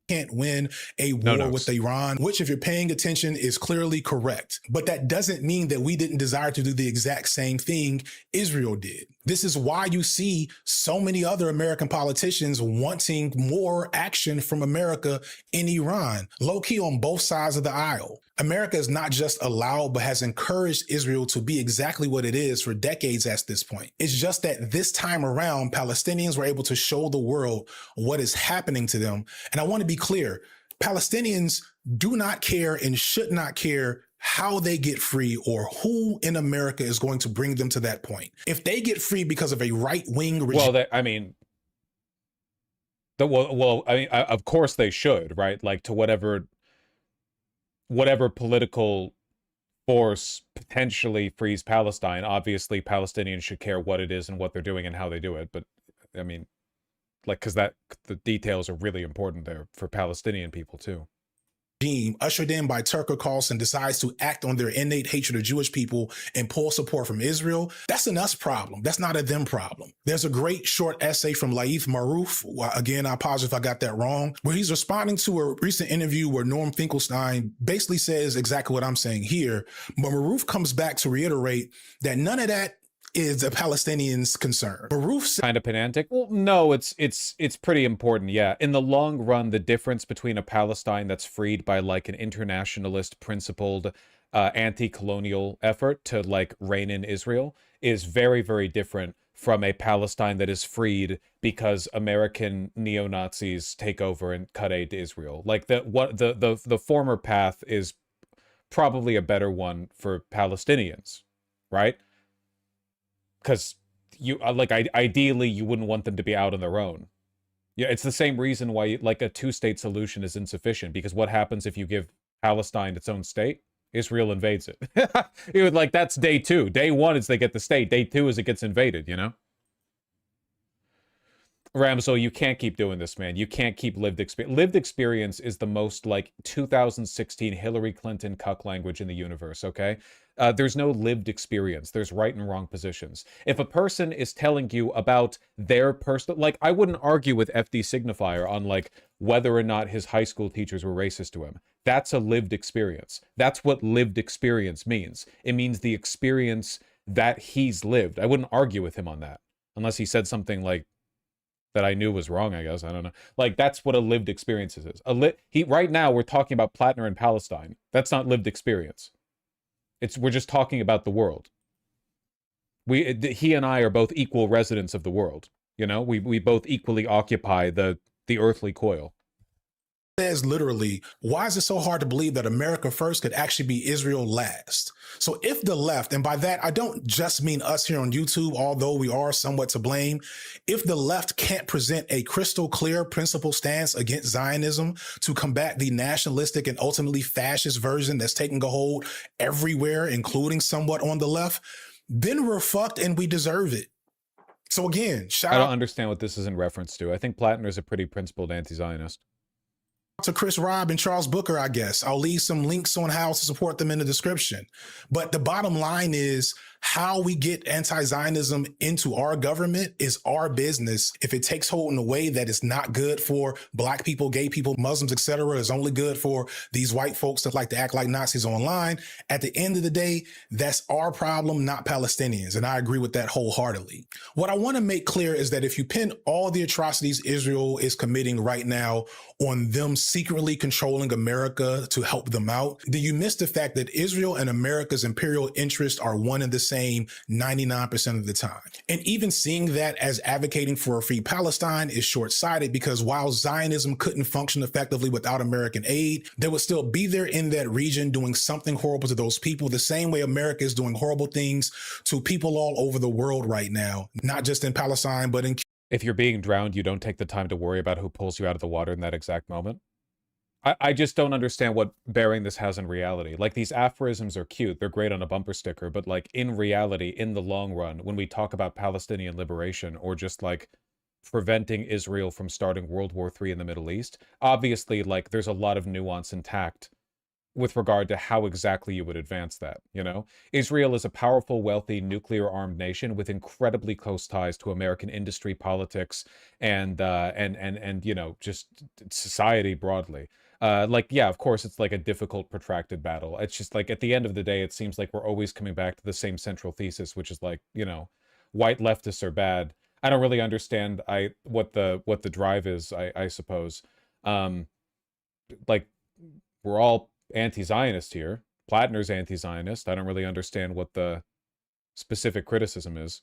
[SPEAKER 2] Can't win a war with Iran, which, if you're paying attention, is clearly correct. But that doesn't mean that we didn't desire to do the exact same thing Israel did. This is why you see so many other American politicians wanting more action from America in Iran, low key on both sides of the aisle. America is not just allowed, but has encouraged Israel to be exactly what it is for decades at this point. It's just that this time around, Palestinians were able to show the world what is happening to them. And I want to be clear, Palestinians do not care and should not care how they get free or who in America is going to bring them to that point. If they get free because of a right-wing regime...
[SPEAKER 1] of course they should, right? Like, to whatever political force potentially frees Palestine. Obviously, Palestinians should care what it is and what they're doing and how they do it. But, I mean, like, because the details are really important there for Palestinian people, too.
[SPEAKER 2] Ushered in by Tucker Carlson decides to act on their innate hatred of Jewish people and pull support from Israel, that's an us problem. That's not a them problem. There's a great short essay from Laith Marouf, again, I apologize if I got that wrong, where he's responding to a recent interview where Norm Finkelstein basically says exactly what I'm saying here. But Marouf comes back to reiterate that none of that is a Palestinian's concern. Marouf
[SPEAKER 1] kind of pedantic. Well, no, it's pretty important. Yeah, in the long run, the difference between a Palestine that's freed by like an internationalist, principled, anti-colonial effort to like rein in Israel is very, very different from a Palestine that is freed because American neo-Nazis take over and cut aid to Israel. Like the former path is probably a better one for Palestinians, right? Because ideally you wouldn't want them to be out on their own. Yeah, it's the same reason why like a two-state solution is insufficient, because what happens if you give Palestine its own state? Israel invades it. It would, like, that's day two. Day one is they get the state. Day two is it gets invaded, you know? Ramsel, you can't keep doing this, man. You can't keep lived experience. Lived experience is the most, like, 2016 Hillary Clinton cuck language in the universe, okay? There's no lived experience. There's right and wrong positions. If a person is telling you about their personal... Like, I wouldn't argue with FD Signifier on, like, whether or not his high school teachers were racist to him. That's a lived experience. That's what lived experience means. It means the experience that he's lived. I wouldn't argue with him on that unless he said something like that I knew was wrong, I guess. I don't know. Like, that's what a lived experience is. Right now we're talking about Plattner in Palestine. That's not lived experience. We're just talking about the world. He and I are both equal residents of the world. You know, we both equally occupy the earthly coil.
[SPEAKER 2] Says literally, why is it so hard to believe that America first could actually be Israel last? So if the left, and by that, I don't just mean us here on YouTube, although we are somewhat to blame, if the left can't present a crystal clear principle stance against Zionism to combat the nationalistic and ultimately fascist version that's taking a hold everywhere, including somewhat on the left, then we're fucked and we deserve it. So again,
[SPEAKER 1] I don't understand what this is in reference to. I think Plattner is a pretty principled anti-Zionist.
[SPEAKER 2] To Chris Robb and Charles Booker, I guess. I'll leave some links on how to support them in the description. But the bottom line is how we get anti-Zionism into our government is our business. If it takes hold in a way that is not good for Black people, gay people, Muslims, etc., is only good for these white folks that like to act like Nazis online, at the end of the day, that's our problem, not Palestinians. And I agree with that wholeheartedly. What I want to make clear is that if you pin all the atrocities Israel is committing right now on them secretly controlling America to help them out, then you miss the fact that Israel and America's imperial interests are one and the same 99% of the time. And even seeing that as advocating for a free Palestine is short-sighted, because while Zionism couldn't function effectively without American aid, they would still be there in that region doing something horrible to those people, the same way America is doing horrible things to people all over the world right now, not just in Palestine, but in...
[SPEAKER 1] If you're being drowned, you don't take the time to worry about who pulls you out of the water in that exact moment. I just don't understand what bearing this has in reality. Like, these aphorisms are cute. They're great on a bumper sticker. But, like, in reality, in the long run, when we talk about Palestinian liberation or just, like, preventing Israel from starting World War III in the Middle East, obviously, like, there's a lot of nuance and tact with regard to how exactly you would advance that, you know? Israel is a powerful, wealthy, nuclear-armed nation with incredibly close ties to American industry, politics, and you know, just society broadly. Like, yeah, of course, it's like a difficult, protracted battle. It's just like, at the end of the day, it seems like we're always coming back to the same central thesis, which is like, you know, white leftists are bad. I don't really understand what the drive is, I suppose. Like, we're all anti-Zionist here. Plattner's anti-Zionist. I don't really understand what the specific criticism is.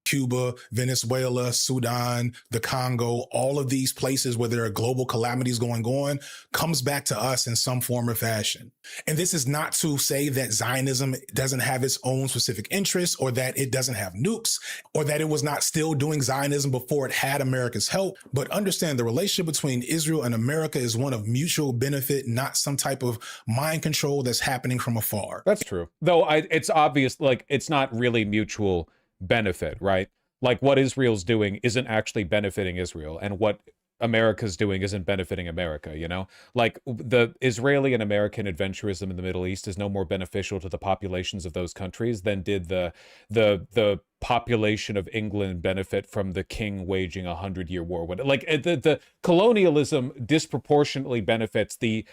[SPEAKER 2] Cuba, Venezuela, Sudan, the Congo, all of these places where there are global calamities going on, comes back to us in some form or fashion. And this is not to say that Zionism doesn't have its own specific interests, or that it doesn't have nukes, or that it was not still doing Zionism before it had America's help. But understand, the relationship between Israel and America is one of mutual benefit, not some type of mind control that's happening from afar.
[SPEAKER 1] That's true. Though it's obvious, like, it's not really mutual benefit, right? Like, what Israel's doing isn't actually benefiting Israel, and what America's doing isn't benefiting America, you know? Like, the Israeli and American adventurism in the Middle East is no more beneficial to the populations of those countries than did the population of England benefit from the king waging a 100-year war. Like, the colonialism disproportionately benefits the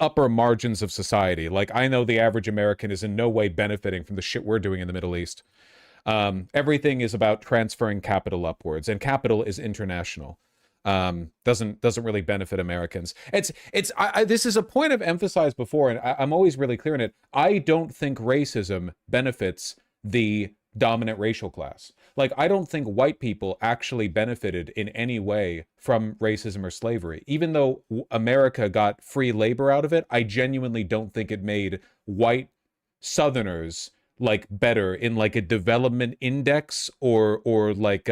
[SPEAKER 1] upper margins of society. Like, I know the average American is in no way benefiting from the shit we're doing in the Middle East. Everything is about transferring capital upwards, and capital is international. Doesn't really benefit Americans. This is a point I've emphasized before, and I'm always really clear in it. I don't think racism benefits the dominant racial class. Like, I don't think white people actually benefited in any way from racism or slavery. Even though America got free labor out of it, I genuinely don't think it made white Southerners like better in like a development index or like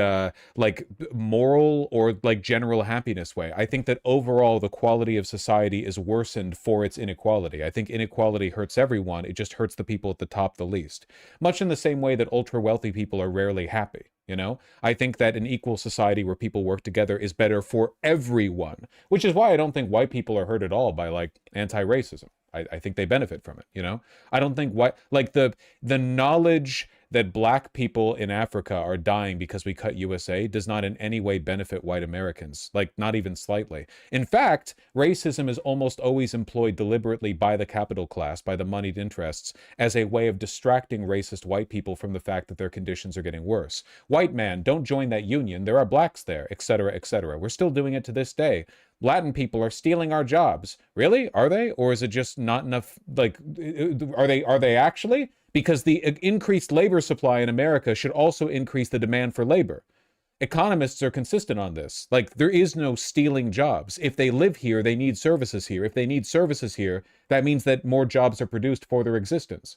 [SPEAKER 1] moral or like general happiness way. I think that overall the quality of society is worsened for its inequality. I think inequality hurts everyone. It just hurts the people at the top the least. Much in the same way that ultra wealthy people are rarely happy. You know, I think that an equal society where people work together is better for everyone, which is why I don't think white people are hurt at all by like anti-racism. I think they benefit from it, you know? I don't think like the knowledge that black people in Africa are dying because we cut USA does not in any way benefit white Americans, like not even slightly. In fact, racism is almost always employed deliberately by the capital class, by the moneyed interests, as a way of distracting racist white people from the fact that their conditions are getting worse. White man, don't join that union. There are blacks there, etc., etc. We're still doing it to this day. Latin people are stealing our jobs. Really? Are they? Or is it just not enough? Like, are they actually? Because the increased labor supply in America should also increase the demand for labor. Economists are consistent on this. Like, there is no stealing jobs. If they live here, they need services here. If they need services here, that means that more jobs are produced for their existence.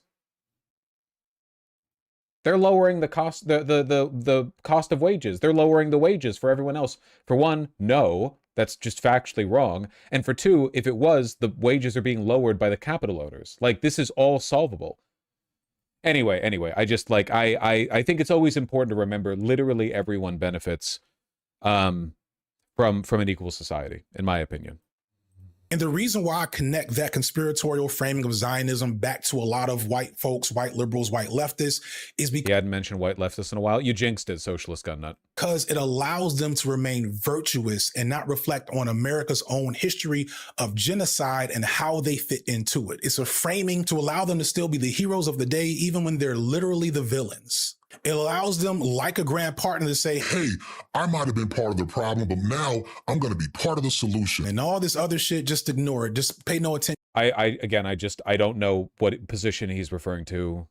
[SPEAKER 1] They're lowering the cost, the cost of wages. They're lowering the wages for everyone else. For one, no, that's just factually wrong. And for two, if it was, the wages are being lowered by the capital owners. Like, this is all solvable. Anyway, I just like, I think it's always important to remember literally everyone benefits from an equal society, in my opinion.
[SPEAKER 2] And the reason why I connect that conspiratorial framing of Zionism back to a lot of white folks, white liberals, white leftists is because
[SPEAKER 1] you hadn't mentioned white leftists in a while. You jinxed it, socialist gun nut.
[SPEAKER 2] Because it allows them to remain virtuous and not reflect on America's own history of genocide and how they fit into it. It's a framing to allow them to still be the heroes of the day, even when they're literally the villains. It allows them, like a grand partner, to say,
[SPEAKER 10] hey, I might have been part of the problem, but now I'm going to be part of the solution.
[SPEAKER 2] And all this other shit, just ignore it. Just pay no attention.
[SPEAKER 1] I don't know what position he's referring to.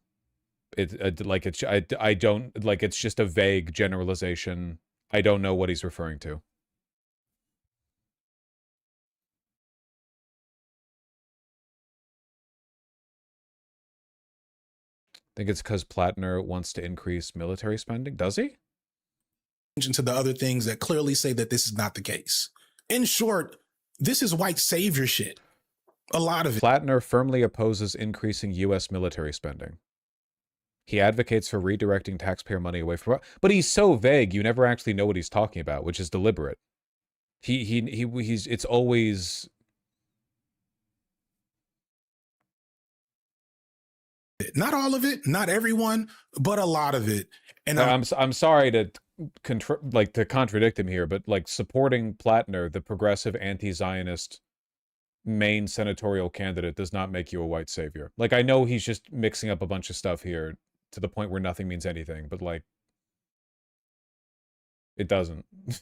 [SPEAKER 1] I don't, like, it's just a vague generalization. I don't know what he's referring to. I think it's because Plattner wants to increase military spending. Does he?
[SPEAKER 2] To the other things that clearly say that this is not the case. In short, this is white savior shit. A lot of it.
[SPEAKER 1] Plattner firmly opposes increasing U.S. military spending. He advocates for redirecting taxpayer money away from... But he's so vague, you never actually know what he's talking about, which is deliberate. It's always...
[SPEAKER 2] Not all of it, not everyone, but a lot of it. And
[SPEAKER 1] I'm sorry to contradict him here, but like supporting Plattner, the progressive anti-Zionist main senatorial candidate, does not make you a white savior. Like, I know he's just mixing up a bunch of stuff here to the point where nothing means anything, but like, it doesn't.
[SPEAKER 2] I'm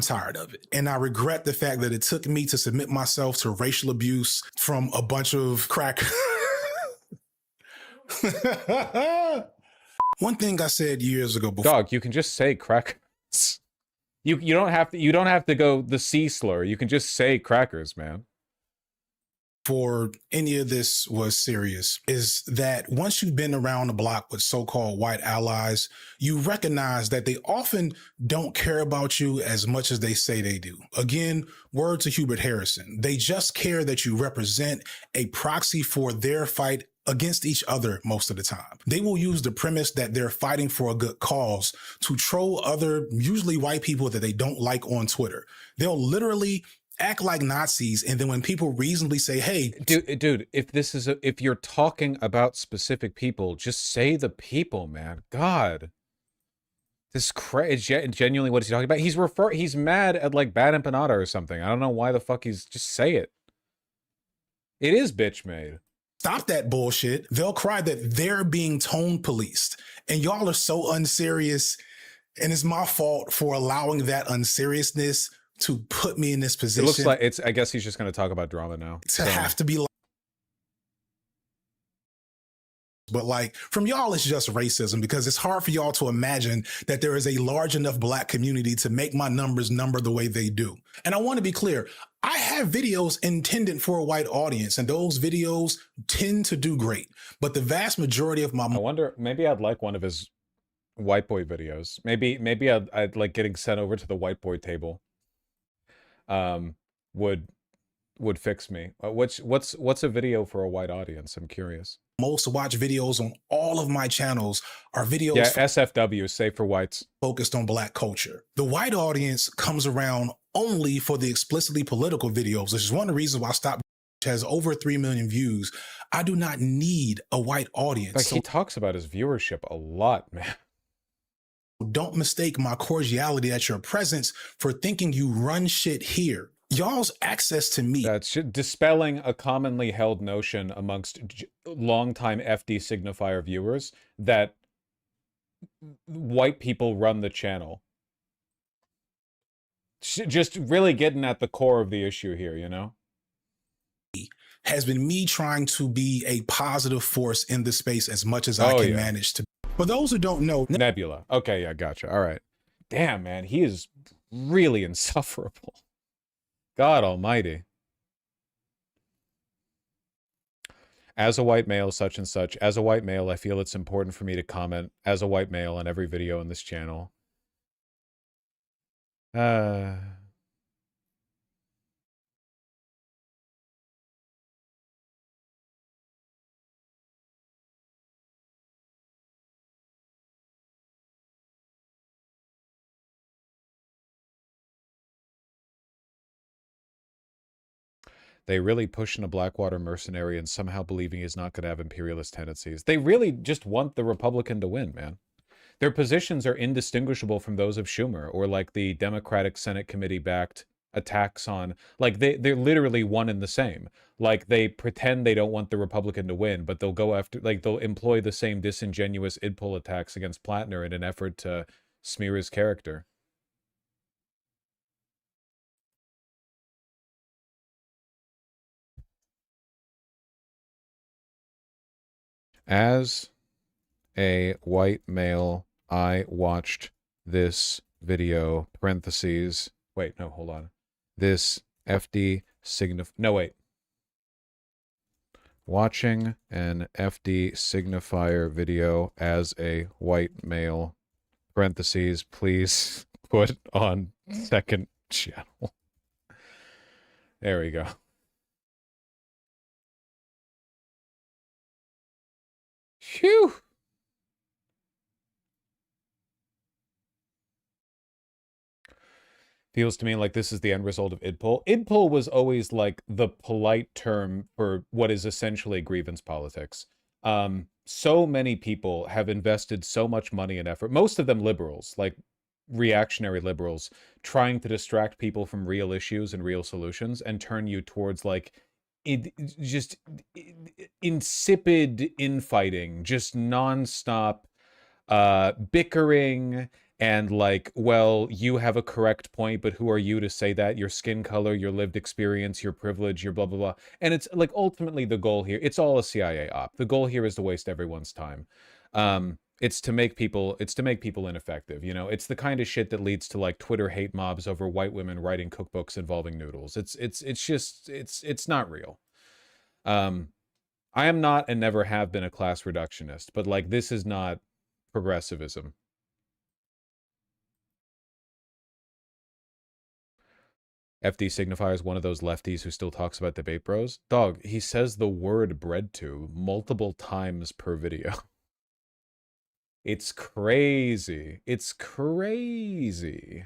[SPEAKER 2] tired of it. And I regret the fact that it took me to submit myself to racial abuse from a bunch of crack. One thing I said years ago before.
[SPEAKER 1] Dog, you can just say crackers. You don't have to go the C slur. You can just say crackers, man.
[SPEAKER 2] For any of this was serious, is that once you've been around the block with so-called white allies, you recognize that they often don't care about you as much as they say they do. Again, word to Hubert Harrison. They just care that you represent a proxy for their fight against each other most of the time. They will use the premise that they're fighting for a good cause to troll other, usually white people that they don't like on Twitter. They'll literally act like Nazis, and then when people reasonably say, hey,
[SPEAKER 1] dude, if you're talking about specific people, just say the people, man. God, this genuinely, what is he talking about? He's mad at like Bad Empanada or something. I don't know why the fuck just say it. It is bitch made.
[SPEAKER 2] Stop that bullshit. They'll cry that they're being tone policed, and y'all are so unserious, and it's my fault for allowing that unseriousness to put me in this position.
[SPEAKER 1] It looks like I guess he's just going to talk about drama now.
[SPEAKER 2] Have to be like, but like from y'all, it's just racism, because it's hard for y'all to imagine that there is a large enough black community to make my numbers number the way they do. And I want to be clear. I have videos intended for a white audience, and those videos tend to do great. But the vast majority of my...
[SPEAKER 1] I wonder, maybe I'd like one of his white boy videos. Maybe I'd like getting sent over to the white boy table. Would fix me. What's a video for a white audience? I'm curious.
[SPEAKER 2] Most watch videos on all of my channels are videos.
[SPEAKER 1] Yeah, SFW, safe for whites.
[SPEAKER 2] Focused on black culture. The white audience comes around only for the explicitly political videos, which is one of the reasons why I stopped has over 3 million views. I do not need a white audience.
[SPEAKER 1] Like,
[SPEAKER 2] So
[SPEAKER 1] he talks about his viewership a lot, man.
[SPEAKER 2] don't mistake my cordiality at your presence for thinking you run shit here. Y'all's access to me.
[SPEAKER 1] That's dispelling a commonly held notion amongst longtime FD signifier viewers that white people run the channel. Just really getting at the core of the issue here, you know?
[SPEAKER 2] Has been me trying to be a positive force in the space as much as I can manage to. For those who don't know,
[SPEAKER 1] Nebula. Okay, yeah, gotcha. All right. Damn, man, he is really insufferable. God almighty. As a white male, such and such. As a white male, I feel it's important for me to comment as a white male on every video in this channel. They really pushing a Blackwater mercenary and somehow believing he's not going to have imperialist tendencies. They really just want the Republican to win, man. Their positions are indistinguishable from those of Schumer or like the Democratic Senate committee-backed attacks on, like they're literally one and the same. Like they pretend they don't want the Republican to win, but they'll go after, like they'll employ the same disingenuous idpol attacks against Plattner in an effort to smear his character. As a white male, I watched this video, parentheses, wait, no, hold on. This FD no, wait. Watching an FD signifier video as a white male, parentheses, please put on second channel. There we go. Phew. Feels to me like this is the end result of idpol. Idpol was always like the polite term for what is essentially grievance politics. So many people have invested so much money and effort, most of them liberals, like reactionary liberals, trying to distract people from real issues and real solutions and turn you towards like just insipid infighting, just nonstop bickering and like, well, you have a correct point, but who are you to say that? Your skin color, your lived experience, your privilege, your blah, blah, blah. And it's like ultimately the goal here, it's all a CIA op. The goal here is to waste everyone's time. It's to make people ineffective, you know? It's the kind of shit that leads to like Twitter hate mobs over white women writing cookbooks involving noodles. It's not real. I am not and never have been a class reductionist, but like this is not progressivism. FD signifier is one of those lefties who still talks about debate bros. Dog, he says the word bread to multiple times per video. It's crazy. It's crazy.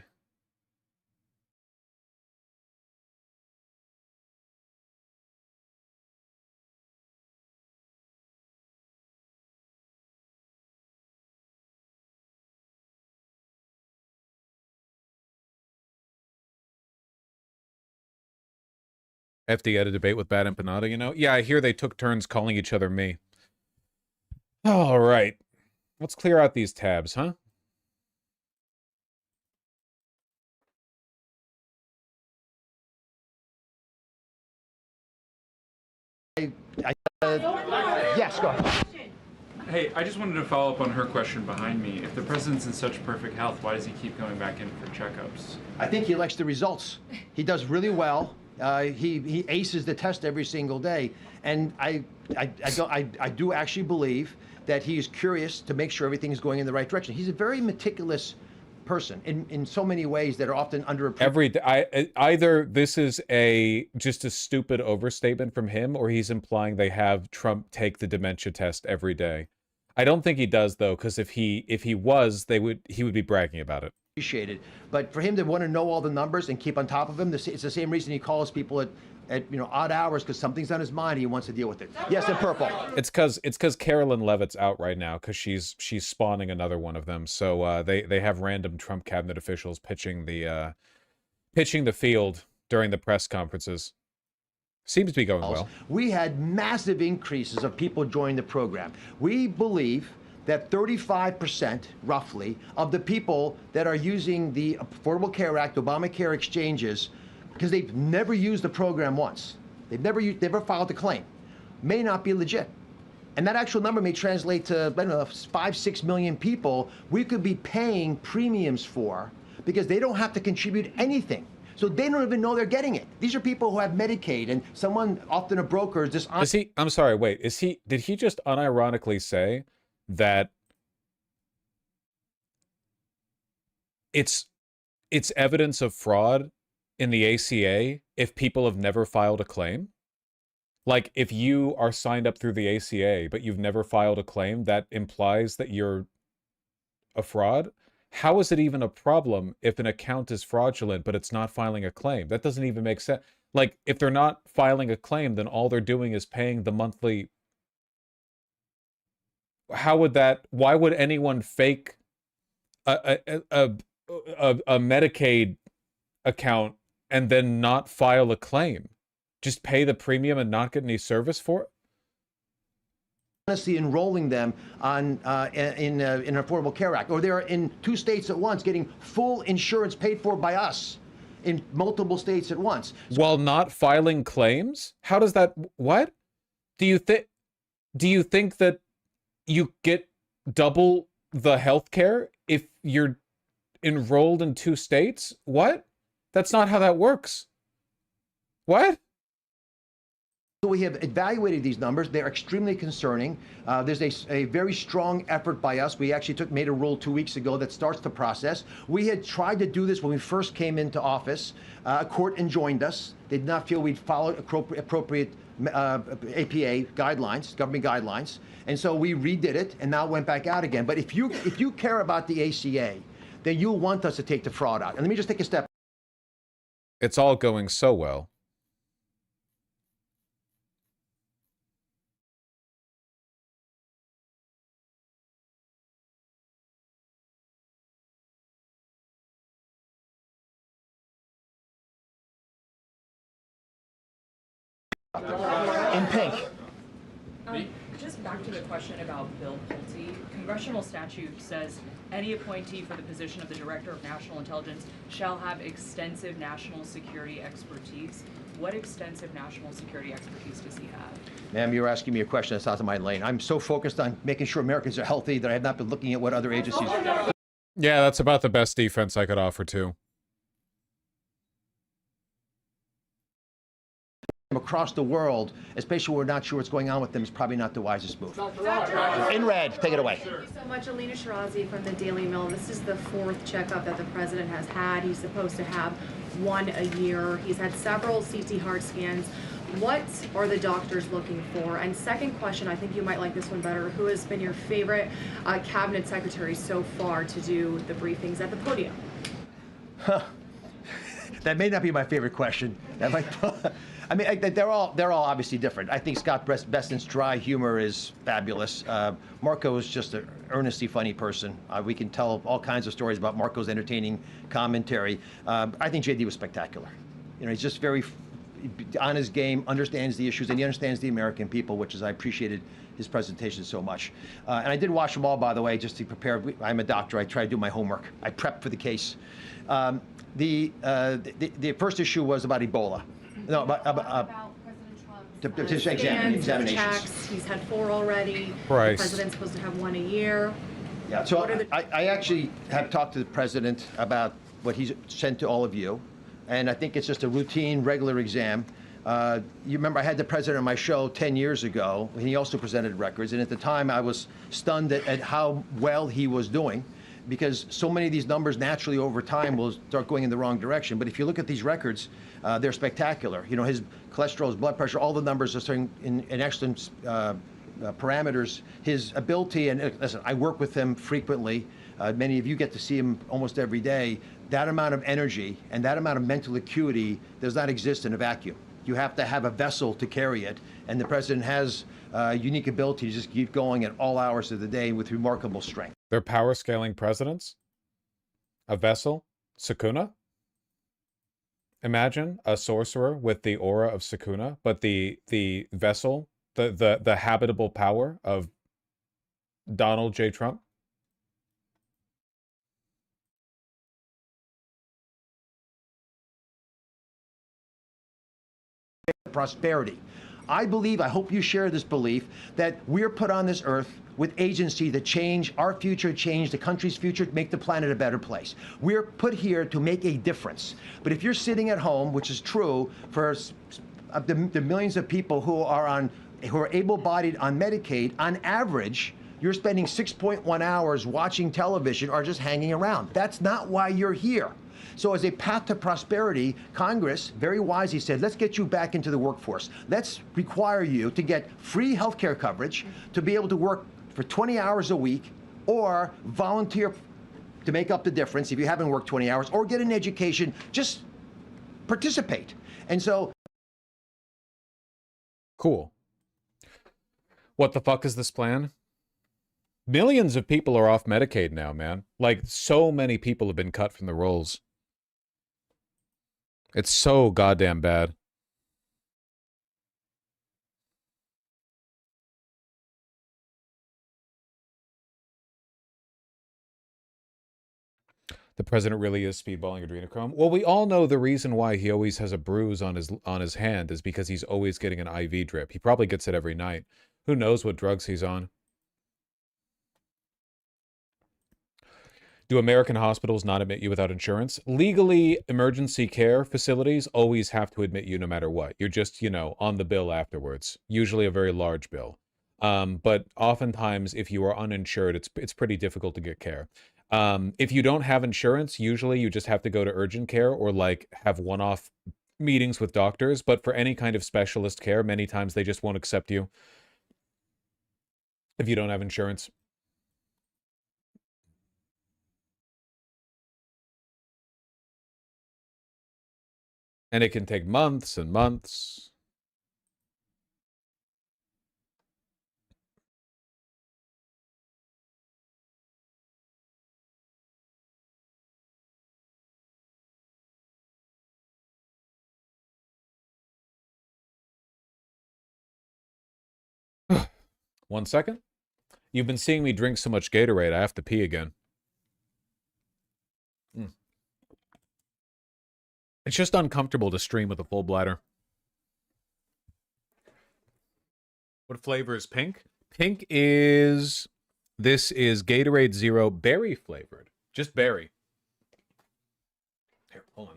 [SPEAKER 1] FD had a debate with Bad Empanada, you know? Yeah, I hear they took turns calling each other me. All right. Let's clear out these tabs, huh?
[SPEAKER 16] Yes, go ahead.
[SPEAKER 18] Hey, I just wanted to follow up on her question behind me. If the president's in such perfect health, why does he keep going back in for checkups?
[SPEAKER 16] I think he likes the results. He does really well. He aces the test every single day, and I do actually believe that he is curious to make sure everything is going in the right direction. He's a very meticulous person in so many ways that are often underappreciated.
[SPEAKER 1] Either this is just a stupid overstatement from him, or he's implying they have Trump take the dementia test every day. I don't think he does though, because if he was, he would be bragging about it.
[SPEAKER 16] Appreciated, but for him to want to know all the numbers and keep on top of them, it's the same reason he calls people at at odd hours because something's on his mind. He wants to deal with it. Yes, in purple.
[SPEAKER 1] It's because Carolyn Levitt's out right now because she's spawning another one of them. So they have random Trump cabinet officials pitching the field during the press conferences. Seems to be going well.
[SPEAKER 16] We had massive increases of people joining the program. We believe that 35%, roughly, of the people that are using the Affordable Care Act, Obamacare exchanges, because they've never used the program once, they've never filed a claim, may not be legit. And that actual number may translate to, I don't know, 5-6 million people we could be paying premiums for because they don't have to contribute anything. So they don't even know they're getting it. These are people who have Medicaid, and someone, often a broker, is just...
[SPEAKER 1] I'm sorry, wait, did he just unironically say that it's evidence of fraud in the ACA if people have never filed a claim? Like, if you are signed up through the ACA, but you've never filed a claim, that implies that you're a fraud? How is it even a problem if an account is fraudulent, but it's not filing a claim? That doesn't even make sense. Like, if they're not filing a claim, then all they're doing is paying the monthly... why would anyone fake a Medicaid account and then not file a claim? Just pay the premium and not get any service for it?
[SPEAKER 16] Honestly, enrolling them on in an Affordable Care Act, or they're in 2 states at once getting full insurance paid for by us in multiple states at once.
[SPEAKER 1] While not filing claims? How does that... What? Do you think that you get double the health care if you're enrolled in 2 states? What? That's not how that works. What?
[SPEAKER 16] So we have evaluated these numbers. They're extremely concerning. There's a very strong effort by us. We actually made a rule 2 weeks ago that starts the process. We had tried to do this when we first came into office. A court enjoined us. They did not feel we'd followed appropriate APA guidelines, government guidelines. And so we redid it and now went back out again. But if you care about the ACA, then you'll want us to take the fraud out. And let me just take a step.
[SPEAKER 1] It's all going so well.
[SPEAKER 16] In pink.
[SPEAKER 11] Just back to the question about Bill Pulte. Congressional statute says any appointee for the position of the Director of National Intelligence shall have extensive national security expertise. What extensive national security expertise does he have?
[SPEAKER 16] Ma'am, you're asking me a question that's out of my lane. I'm so focused on making sure Americans are healthy that I have not been looking at what other agencies...
[SPEAKER 1] Yeah, that's about the best defense I could offer, too.
[SPEAKER 16] Across the world, especially when we're not sure what's going on with them, is probably not the wisest move. In red, take it away.
[SPEAKER 19] Thank you so much. Alina Shirazi from the Daily Mail. This is the 4th checkup that the president has had. He's supposed to have 1 a year. He's had several CT heart scans. What are the doctors looking for? And second question, I think you might like this one better. Who has been your favorite cabinet secretary so far to do the briefings at the podium?
[SPEAKER 16] Huh. That may not be my favorite question. That might... I mean, they're all obviously different. I think Scott Bessent's dry humor is fabulous. Marco is just an earnestly funny person. We can tell all kinds of stories about Marco's entertaining commentary. I think JD was spectacular. He's just very on his game, understands the issues, and he understands the American people, which is I appreciated his presentation so much. And I did watch them all, by the way, just to prepare. I'm a doctor. I try to do my homework. I prepped for the case. The first issue was about Ebola. No, about President Trump's
[SPEAKER 19] examinations. He's had 4 already.
[SPEAKER 1] Right.
[SPEAKER 19] The president's supposed to have 1 a year.
[SPEAKER 16] Yeah, so I actually have talked to the president about what he's sent to all of you, and I think it's just a routine, regular exam. You remember I had the president on my show 10 years ago, and he also presented records, and at the time I was stunned at how well he was doing, because so many of these numbers naturally over time will start going in the wrong direction. But if you look at these records, they're spectacular. His cholesterol, his blood pressure, all the numbers are starting in excellent parameters. His ability, and listen, I work with him frequently. Many of you get to see him almost every day. That amount of energy and that amount of mental acuity does not exist in a vacuum. You have to have a vessel to carry it, and the president has a unique ability to just keep going at all hours of the day with remarkable strength.
[SPEAKER 1] They're power scaling presidents? A vessel? Sukuna? Imagine a sorcerer with the aura of Sukuna, but the vessel, the habitable power of Donald J. Trump.
[SPEAKER 16] Prosperity. I believe, I hope you share this belief, that we're put on this earth with agency to change our future, change the country's future, to make the planet a better place. We're put here to make a difference. But if you're sitting at home, which is true for the millions of people who are able-bodied on Medicaid, on average, you're spending 6.1 hours watching television or just hanging around. That's not why you're here. So as a path to prosperity, Congress very wisely said, let's get you back into the workforce. Let's require you to get free health care coverage, to be able to work for 20 hours a week, or volunteer to make up the difference if you haven't worked 20 hours, or get an education. Just participate. And so...
[SPEAKER 1] Cool. What the fuck is this plan? Millions of people are off Medicaid now, man. Like, so many people have been cut from the rolls. It's so goddamn bad. The president really is speedballing adrenochrome. Well, we all know the reason why he always has a bruise on his hand is because he's always getting an IV drip. He probably gets it every night. Who knows what drugs he's on? Do American hospitals not admit you without insurance? Legally, emergency care facilities always have to admit you no matter what. You're just, you know, on the bill afterwards. Usually a very large bill. But oftentimes, if you are uninsured, it's pretty difficult to get care. If you don't have insurance, usually you just have to go to urgent care or like have one-off meetings with doctors. But for any kind of specialist care, many times they just won't accept you if you don't have insurance. And it can take months and months. One second. You've been seeing me drink so much Gatorade, I have to pee again. It's just uncomfortable to stream with a full bladder. What flavor is pink? Pink is... This is Gatorade Zero berry flavored. Just berry. Here, hold on.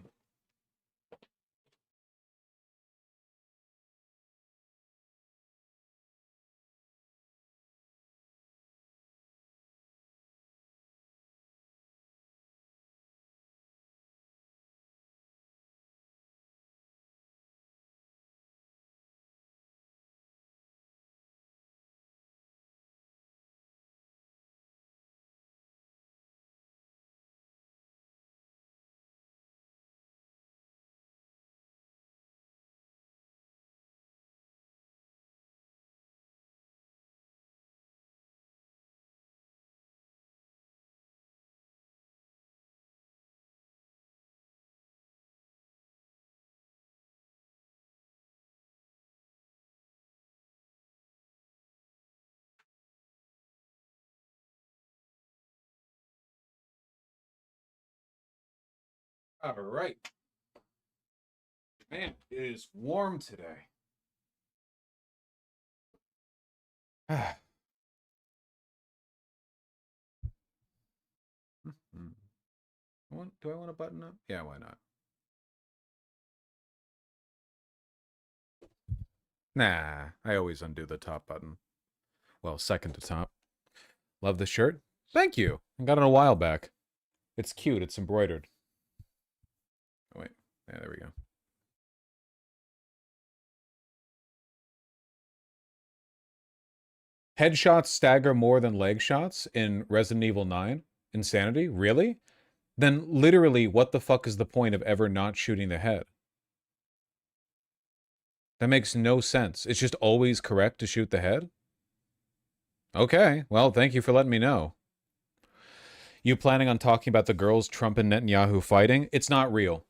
[SPEAKER 1] All right. Man, it is warm today. Do I want to button up? Yeah, why not? Nah, I always undo the top button. Well, second to top. Love the shirt. Thank you. I got it a while back. It's cute. It's embroidered. Oh, wait. Yeah, there we go. Headshots stagger more than leg shots in Resident Evil 9? Insanity? Really? Then literally, what the fuck is the point of ever not shooting the head? That makes no sense. It's just always correct to shoot the head? Okay, well, thank you for letting me know. You planning on talking about the girls Trump and Netanyahu fighting? It's not real.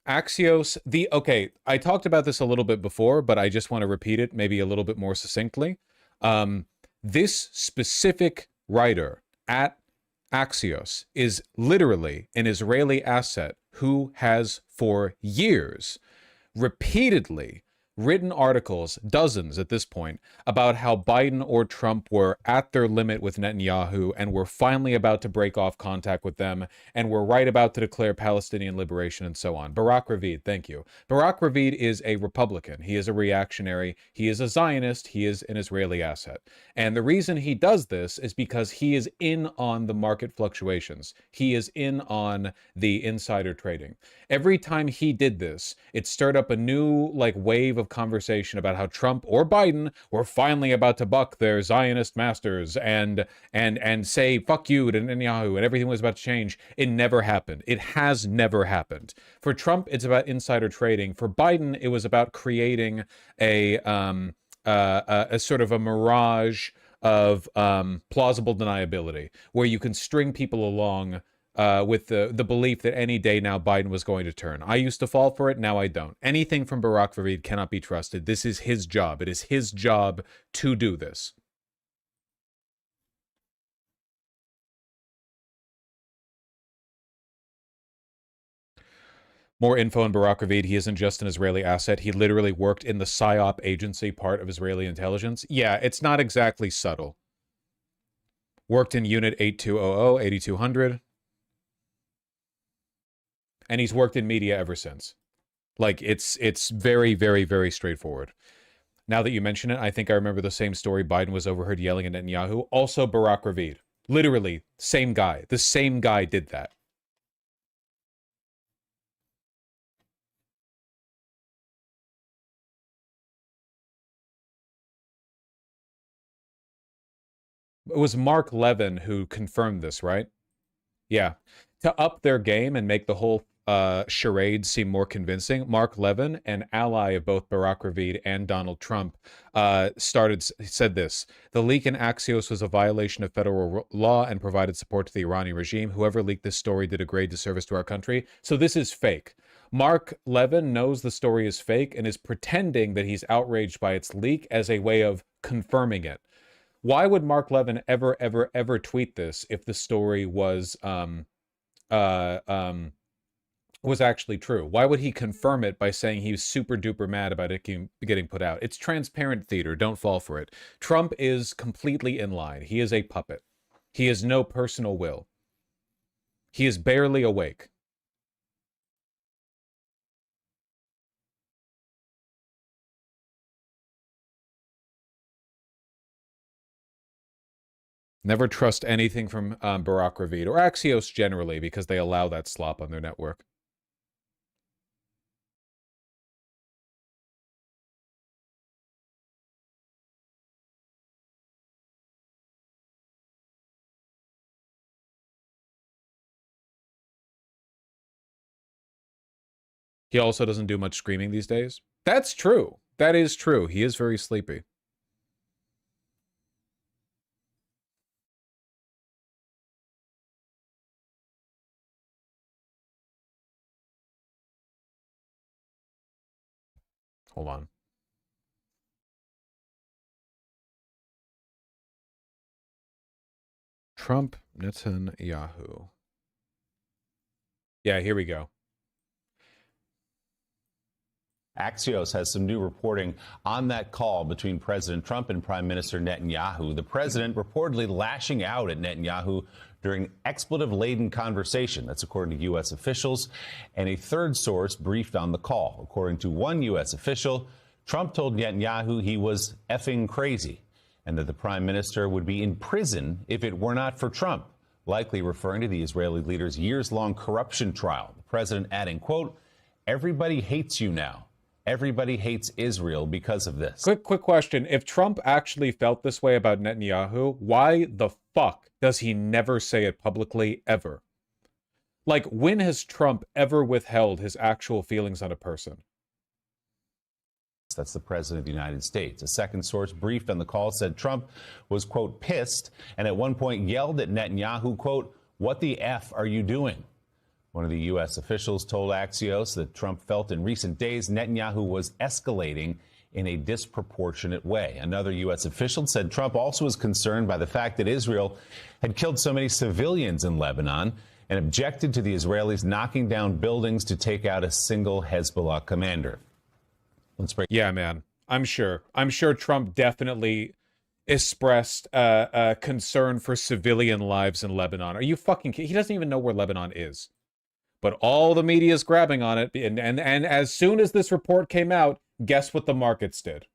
[SPEAKER 1] Axios, okay, I talked about this a little bit before, but I just want to repeat it maybe a little bit more succinctly. This specific writer at Axios is literally an Israeli asset who has for years repeatedly written articles, dozens at this point, about how Biden or Trump were at their limit with Netanyahu and were finally about to break off contact with them and were right about to declare Palestinian liberation and so on. Barak Ravid, thank you. Barak Ravid is a Republican. He is a reactionary. He is a Zionist. He is an Israeli asset. And the reason he does this is because he is in on the market fluctuations. He is in on the insider trading. Every time he did this, it stirred up a new wave of conversation about how Trump or Biden were finally about to buck their Zionist masters and say fuck you to Netanyahu and everything was about to change. It never happened. It has never happened. For Trump, it's about insider trading. For Biden, it was about creating a sort of a mirage of plausible deniability, where you can string people along with the belief that any day now Biden was going to turn. I used to fall for it, now I don't. Anything from Barak Ravid cannot be trusted. This is his job. It is his job to do this. More info on Barak Ravid. He isn't just an Israeli asset. He literally worked in the PSYOP agency part of Israeli intelligence. Yeah, it's not exactly subtle. Worked in Unit 8200, 8200. And he's worked in media ever since. It's very, very, very straightforward. Now that you mention it, I think I remember the same story. Biden was overheard yelling at Netanyahu. Also Barak Ravid. Literally, same guy. The same guy did that. It was Mark Levin who confirmed this, right? Yeah. To up their game and make the whole charade seem more convincing, Mark Levin, an ally of both Barak Ravid and Donald Trump, said this: the leak in Axios was a violation of federal law and provided support to the Iranian regime. Whoever leaked this story did a great disservice to our country. So this is fake. Mark Levin knows the story is fake and is pretending that he's outraged by its leak as a way of confirming it. Why would Mark Levin ever tweet this if the story was actually true? Why would he confirm it by saying he was super duper mad about it getting put out? It's transparent theater. Don't fall for it. Trump is completely in line. He is a puppet. He has no personal will. He is barely awake. Never trust anything from Barak Ravid or Axios generally, because they allow that slop on their network. He also doesn't do much screaming these days. That's true. That is true. He is very sleepy. Hold on. Trump, Netanyahu. Yeah, here we go.
[SPEAKER 3] Axios has some new reporting on that call between President Trump and Prime Minister Netanyahu. The president reportedly lashing out at Netanyahu during expletive-laden conversation. That's according to U.S. officials. And a third source briefed on the call. According to one U.S. official, Trump told Netanyahu he was effing crazy and that the prime minister would be in prison if it were not for Trump, likely referring to the Israeli leader's years-long corruption trial. The president adding, quote, "Everybody hates you now. Everybody hates Israel because of this."
[SPEAKER 1] Quick question. If Trump actually felt this way about Netanyahu, why the fuck does he never say it publicly ever? Like, when has Trump ever withheld his actual feelings on a person?
[SPEAKER 3] That's the president of the United States. A second source briefed on the call said Trump was, quote, pissed, and at one point yelled at Netanyahu, quote, "What the F are you doing?" One of the U.S. officials told Axios that Trump felt in recent days Netanyahu was escalating in a disproportionate way. Another U.S. official said Trump also was concerned by the fact that Israel had killed so many civilians in Lebanon and objected to the Israelis knocking down buildings to take out a single Hezbollah commander. Let's break.
[SPEAKER 1] Yeah, man. I'm sure Trump definitely expressed concern for civilian lives in Lebanon. Are you fucking kidding? He doesn't even know where Lebanon is. But all the media is grabbing on it. And as soon as this report came out, guess what the markets did?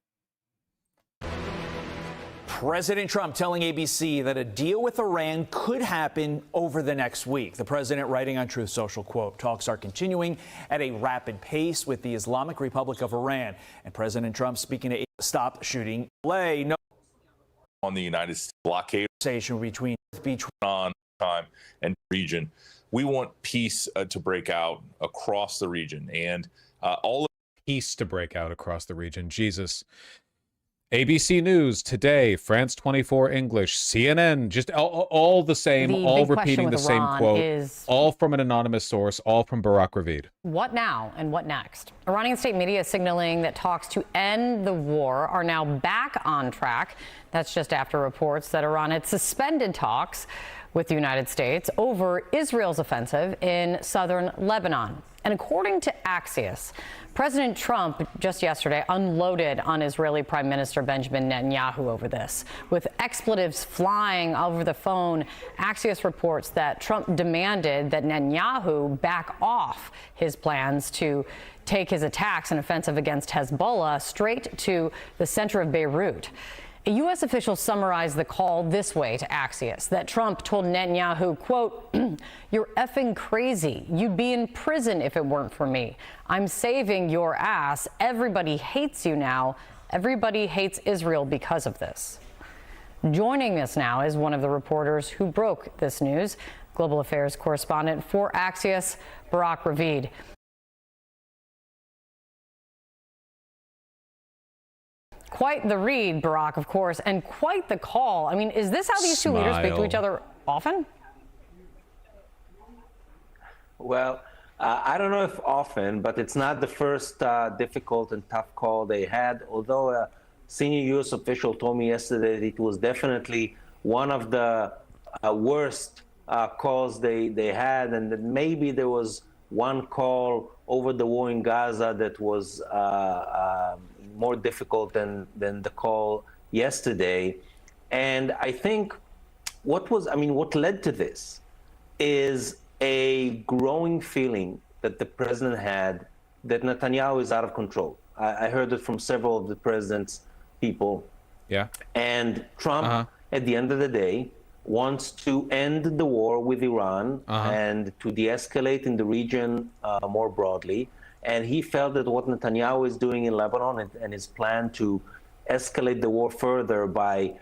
[SPEAKER 9] President Trump telling ABC that a deal with Iran could happen over the next week. The president writing on Truth Social, quote, "Talks are continuing at a rapid pace with the Islamic Republic of Iran." And President Trump speaking to stop shooting no
[SPEAKER 12] on the United States blockade
[SPEAKER 9] between
[SPEAKER 12] on time and region. We want peace to break out across the region, and all of
[SPEAKER 1] peace to break out across the region. Jesus. ABC News, Today, France 24 English, CNN, just all the same, all repeating the same quote, all from an anonymous source, all from Barack Ravid.
[SPEAKER 20] What now and what next? Iranian state media is signaling that talks to end the war are now back on track. That's just after reports that Iran had suspended talks with the United States over Israel's offensive in southern Lebanon. And according to Axios, President Trump just yesterday unloaded on Israeli Prime Minister Benjamin Netanyahu over this, with expletives flying over the phone. Axios reports that Trump demanded that Netanyahu back off his plans to take his attacks and offensive against Hezbollah straight to the center of Beirut. A U.S. official summarized the call this way to Axios, that Trump told Netanyahu, quote, "You're effing crazy. You'd be in prison if it weren't for me. I'm saving your ass. Everybody hates you now. Everybody hates Israel because of this." Joining us now is one of the reporters who broke this news, global affairs correspondent for Axios, Barack Ravid. Quite the read, Barack, of course, and quite the call. I mean, is this how these two leaders speak to each other often?
[SPEAKER 21] Well, I don't know if often, but it's not the first difficult and tough call they had, although a senior U.S. official told me yesterday that it was definitely one of the worst calls they had, and that maybe there was one call over the war in Gaza that was more difficult than the call yesterday. And I think what led to this is a growing feeling that the president had that Netanyahu is out of control. I heard it from several of the president's people.
[SPEAKER 1] Yeah.
[SPEAKER 21] And Trump, at the end of the day, wants to end the war with Iran and to de-escalate in the region more broadly. And he felt that what Netanyahu is doing in Lebanon and his plan to escalate the war further by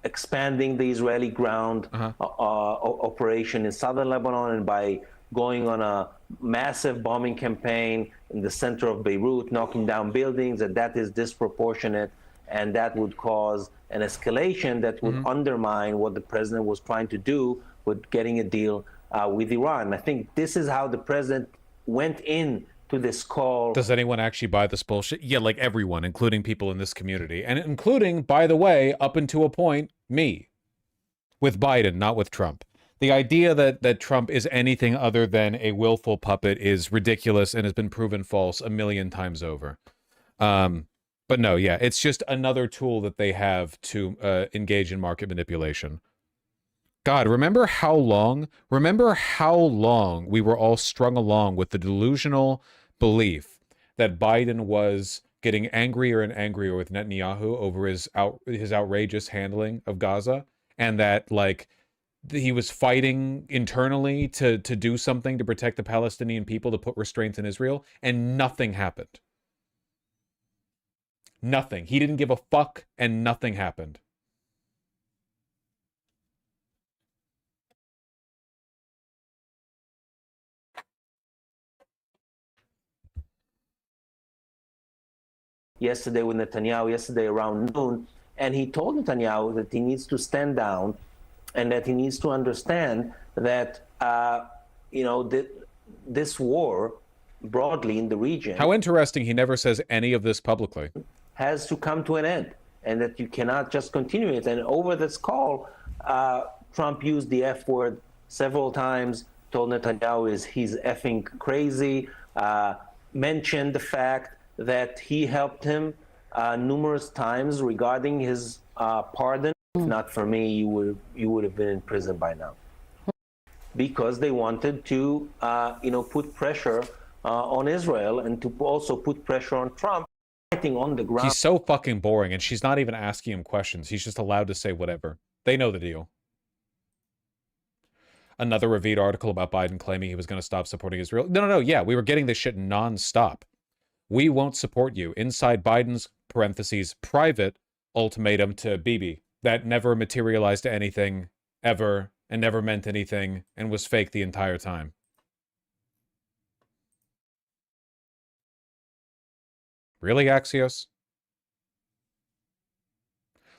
[SPEAKER 21] expanding the Israeli ground operation in southern Lebanon and by going on a massive bombing campaign in the center of Beirut, knocking down buildings, that is disproportionate, and that would cause an escalation that would undermine what the president was trying to do with getting a deal with Iran. I think this is how the president went in to this call.
[SPEAKER 1] Does anyone actually buy this bullshit? Yeah, like everyone, including people in this community. And including, by the way, up until a point, me. With Biden, not with Trump. The idea that Trump is anything other than a willful puppet is ridiculous and has been proven false a million times over. But no, yeah, it's just another tool that they have to engage in market manipulation. God, remember how long we were all strung along with the delusional belief that Biden was getting angrier and angrier with Netanyahu over his outrageous handling of Gaza, and that like he was fighting internally to do something to protect the Palestinian people, to put restraints in Israel, and nothing happened. Nothing. He didn't give a fuck, and nothing happened.
[SPEAKER 21] yesterday with Netanyahu, yesterday around noon, and he told Netanyahu that he needs to stand down and that he needs to understand that, this war broadly in the region.
[SPEAKER 1] How interesting he never says any of this publicly.
[SPEAKER 21] Has to come to an end, and that you cannot just continue it. And over this call, Trump used the F word several times, told Netanyahu he's effing crazy, mentioned the fact that he helped him numerous times regarding his pardon. If not for me, you would have been in prison by now. Because they wanted to, put pressure on Israel and to also put pressure on Trump. Fighting on the ground.
[SPEAKER 1] He's so fucking boring, and she's not even asking him questions. He's just allowed to say whatever. They know the deal. Another Ravid article about Biden claiming he was going to stop supporting Israel. No. Yeah, we were getting this shit non-stop. We won't support you. Inside Biden's, parentheses, private ultimatum to Bibi that never materialized to anything ever and never meant anything and was fake the entire time. Really, Axios?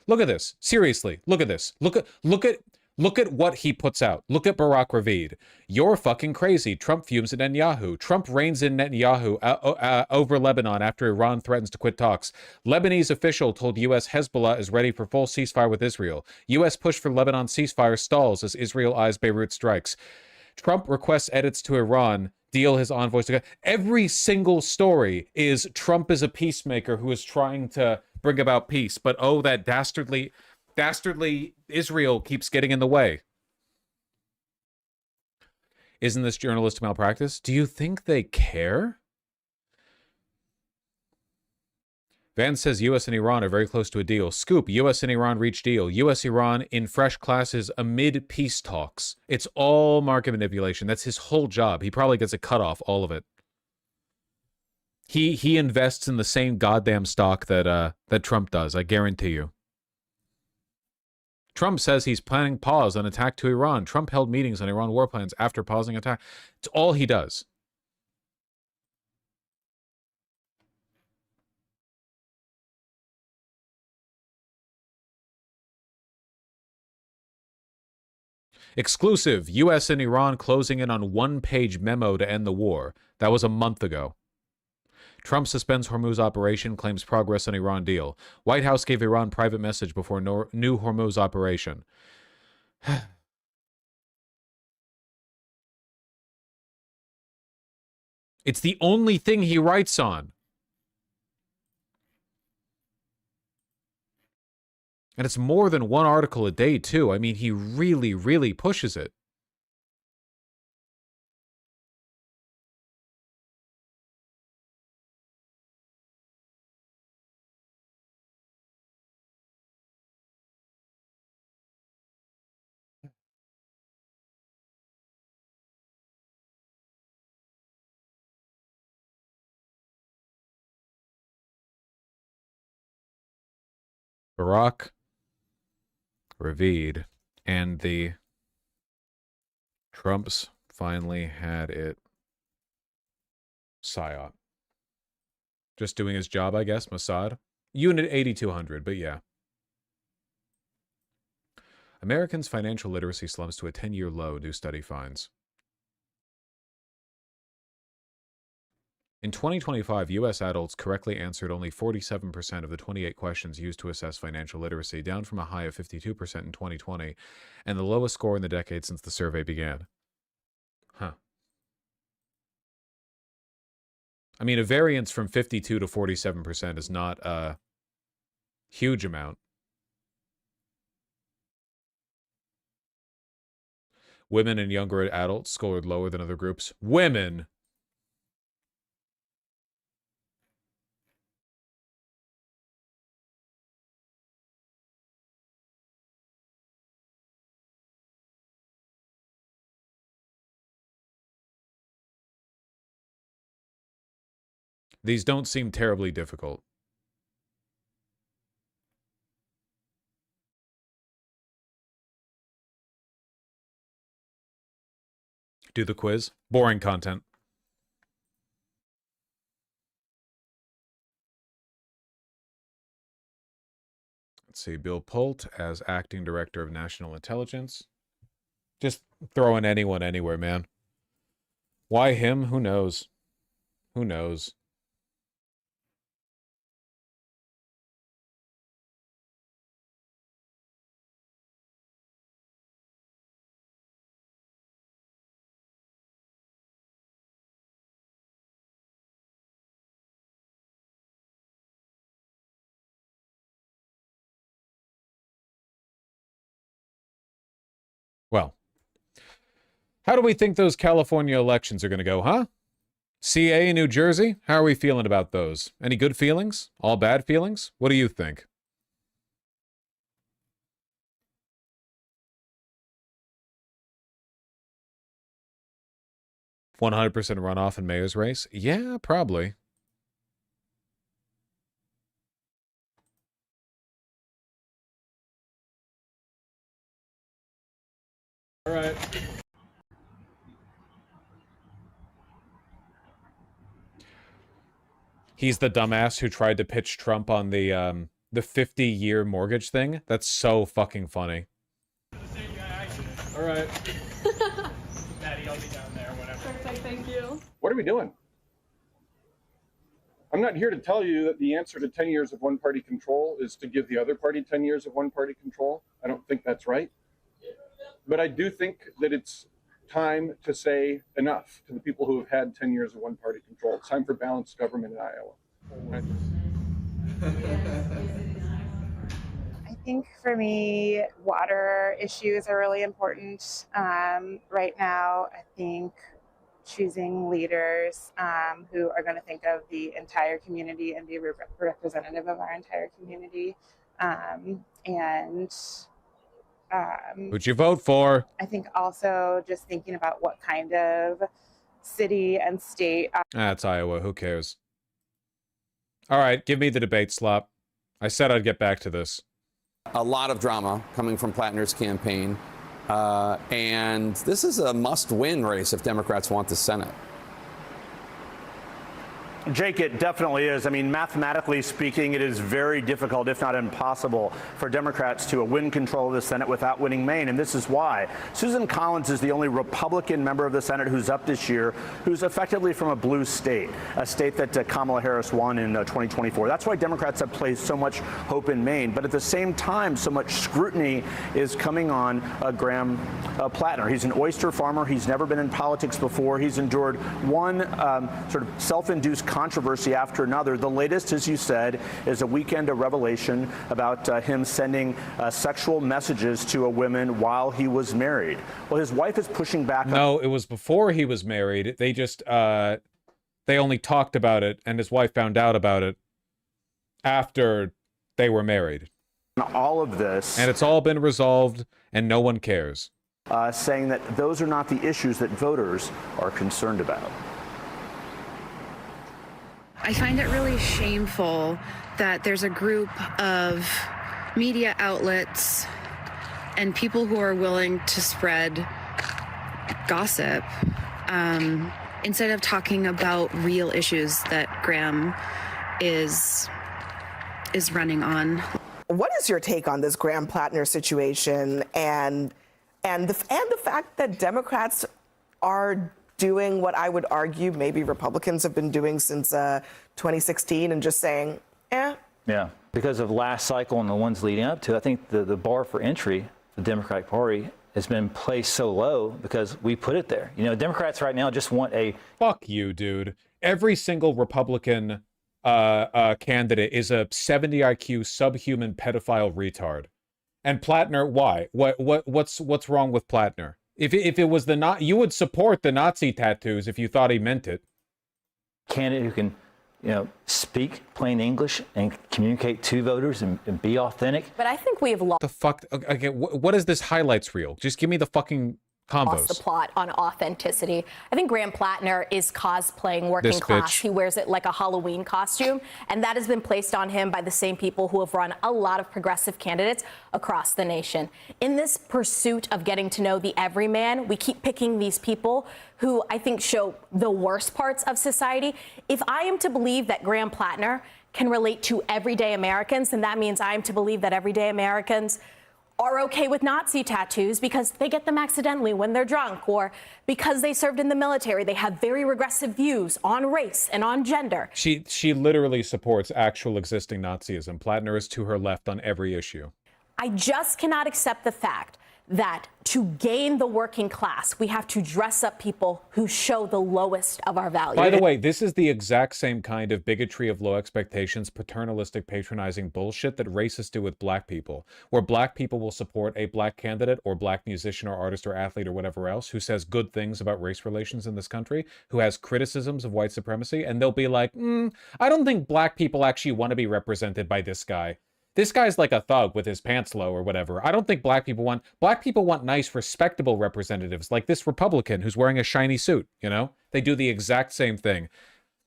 [SPEAKER 1] Look at this. Seriously, look at this. Look at what he puts out. Look at Barack Ravid. You're fucking crazy. Trump fumes at Netanyahu. Trump reins in Netanyahu over Lebanon after Iran threatens to quit talks. Lebanese official told U.S. Hezbollah is ready for full ceasefire with Israel. U.S. push for Lebanon ceasefire stalls as Israel eyes Beirut strikes. Trump requests edits to Iran. Deal his envoys together. Every single story is Trump is a peacemaker who is trying to bring about peace. But oh, that dastardly Israel keeps getting in the way. Isn't this journalistic malpractice? Do you think they care? Vance says U.S. and Iran are very close to a deal. Scoop, U.S. and Iran reach deal. U.S.-Iran in fresh classes amid peace talks. It's all market manipulation. That's his whole job. He probably gets a cut off, all of it. He invests in the same goddamn stock that Trump does, I guarantee you. Trump says he's planning pause on attack to Iran. Trump held meetings on Iran war plans after pausing attack. It's all he does. Exclusive, U.S. and Iran closing in on one-page memo to end the war. That was a month ago. Trump suspends Hormuz operation, claims progress on Iran deal. White House gave Iran private message before new Hormuz operation. It's the only thing he writes on. And it's more than one article a day, too. I mean, he really, really pushes it. Barack Ravid and the Trumps finally had it psyop. Just doing his job, I guess, Mossad. Unit 8200, but yeah. Americans' financial literacy slumps to a 10-year low, new study finds. In 2025, U.S. adults correctly answered only 47% of the 28 questions used to assess financial literacy, down from a high of 52% in 2020, and the lowest score in the decade since the survey began. Huh. I mean, a variance from 52 to 47% is not a huge amount. Women and younger adults scored lower than other groups. Women! These don't seem terribly difficult. Do the quiz. Boring content. Let's see. Bill Pult as acting director of national intelligence. Just throwing anyone anywhere, man. Why him? Who knows? Who knows? Well, how do we think those California elections are going to go, huh? CA in New Jersey? How are we feeling about those? Any good feelings? All bad feelings? What do you think? $100% runoff in mayor's race? Yeah, probably. All right. He's the dumbass who tried to pitch Trump on the 50-year mortgage thing. That's so fucking funny. All right.
[SPEAKER 7] Maddie, I'll be down there, whatever.
[SPEAKER 13] Perfect, thank you.
[SPEAKER 7] What are we doing? I'm not here to tell you that the answer to 10 years of one-party control is to give the other party 10 years of one-party control. I don't think that's right. But I do think that it's time to say enough to the people who have had 10 years of one-party control. It's time for balanced government in Iowa.
[SPEAKER 22] I think for me, water issues are really important right now. I think choosing leaders who are going to think of the entire community and be representative of our entire community.
[SPEAKER 1] Who'd you vote for?
[SPEAKER 22] I think also just thinking about what kind of city and state.
[SPEAKER 1] That's Iowa. Who cares? All right, give me the debate slot. I said I'd get back to this.
[SPEAKER 23] A lot of drama coming from Plattner's campaign. And this is a must-win race if Democrats want the Senate.
[SPEAKER 24] Jake, it definitely is. I mean, mathematically speaking, it is very difficult, if not impossible, for Democrats to win control of the Senate without winning Maine. And this is why. Susan Collins is the only Republican member of the Senate who's up this year who's effectively from a blue state, a state that Kamala Harris won in 2024. That's why Democrats have placed so much hope in Maine. But at the same time, so much scrutiny is coming on Graham Plattner. He's an oyster farmer. He's never been in politics before. He's endured one sort of self-induced controversy after another. The latest, as you said, is a weekend of revelation about him sending sexual messages to a woman while he was married. Well, his wife is pushing back.
[SPEAKER 1] No, it was before he was married. They just, they only talked about it, and his wife found out about it after they were married.
[SPEAKER 24] All of this.
[SPEAKER 1] And it's all been resolved, and no one cares.
[SPEAKER 24] Saying that those are not the issues that voters are concerned about.
[SPEAKER 25] I find it really shameful that there's a group of media outlets and people who are willing to spread gossip instead of talking about real issues that Graham is running on.
[SPEAKER 27] What is your take on this Graham Plattner situation and the fact that Democrats are doing what I would argue maybe Republicans have been doing since 2016 and just saying, eh?
[SPEAKER 28] Yeah, because of last cycle and the ones leading up to, I think the bar for entry for the Democratic Party has been placed so low because we put it there. You know, Democrats right now just want a...
[SPEAKER 1] Fuck you, dude. Every single Republican candidate is a 70 IQ subhuman pedophile retard. And Plattner, why? What's wrong with Plattner? If it was you would support the Nazi tattoos if you thought he meant it.
[SPEAKER 28] Candidate who can, speak plain English and communicate to voters and be authentic.
[SPEAKER 26] But I think we have lost
[SPEAKER 1] The fuck? Okay, what is this highlights reel? Just give me the fucking combos.
[SPEAKER 26] the plot on authenticity. I think Graham Plattner is cosplaying working
[SPEAKER 1] This
[SPEAKER 26] class.
[SPEAKER 1] bitch.
[SPEAKER 26] He wears it like a Halloween costume, and that has been placed on him by the same people who have run a lot of progressive candidates across the nation. In this pursuit of getting to know the everyman, we keep picking these people who I think show the worst parts of society. If I am to believe that Graham Plattner can relate to everyday Americans, then that means I'm to believe that everyday Americans are okay with Nazi tattoos because they get them accidentally when they're drunk, or because they served in the military. They have very regressive views on race and on gender.
[SPEAKER 1] She literally supports actual existing Nazism. Plattner is to her left on every issue.
[SPEAKER 26] I just cannot accept the fact that to gain the working class, we have to dress up people who show the lowest of our values.
[SPEAKER 1] By the way, this is the exact same kind of bigotry of low expectations, paternalistic, patronizing bullshit that racists do with black people, where black people will support a black candidate or black musician or artist or athlete or whatever else who says good things about race relations in this country, who has criticisms of white supremacy, and they'll be like, I don't think black people actually want to be represented by this guy. This guy's like a thug with his pants low or whatever. I don't think black people want nice, respectable representatives like this Republican who's wearing a shiny suit, you know? They do the exact same thing.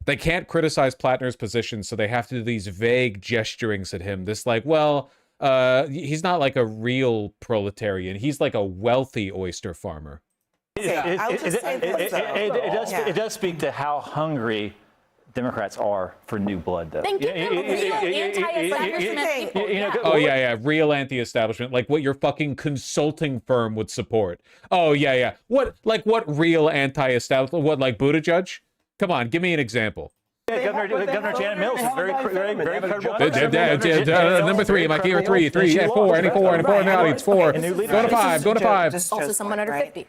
[SPEAKER 1] They can't criticize Plattner's position, so they have to do these vague gesturings at him. This like, well, he's not like a real proletarian. He's like a wealthy oyster farmer.
[SPEAKER 28] It does speak to how hungry Democrats are for new blood, though.
[SPEAKER 26] Think of real anti-establishment people.
[SPEAKER 1] Oh, yeah. Real anti-establishment. Like what your fucking consulting firm would support. Oh, yeah. What real anti-establishment? What, like Buttigieg? Come on, give me an example.
[SPEAKER 28] Yeah, Governor Janet Mills is very credible.
[SPEAKER 1] Number 3, Mikey, or 3, yeah, 4, any 4 in the audience, 4. Go to 5,
[SPEAKER 26] Also someone under 50.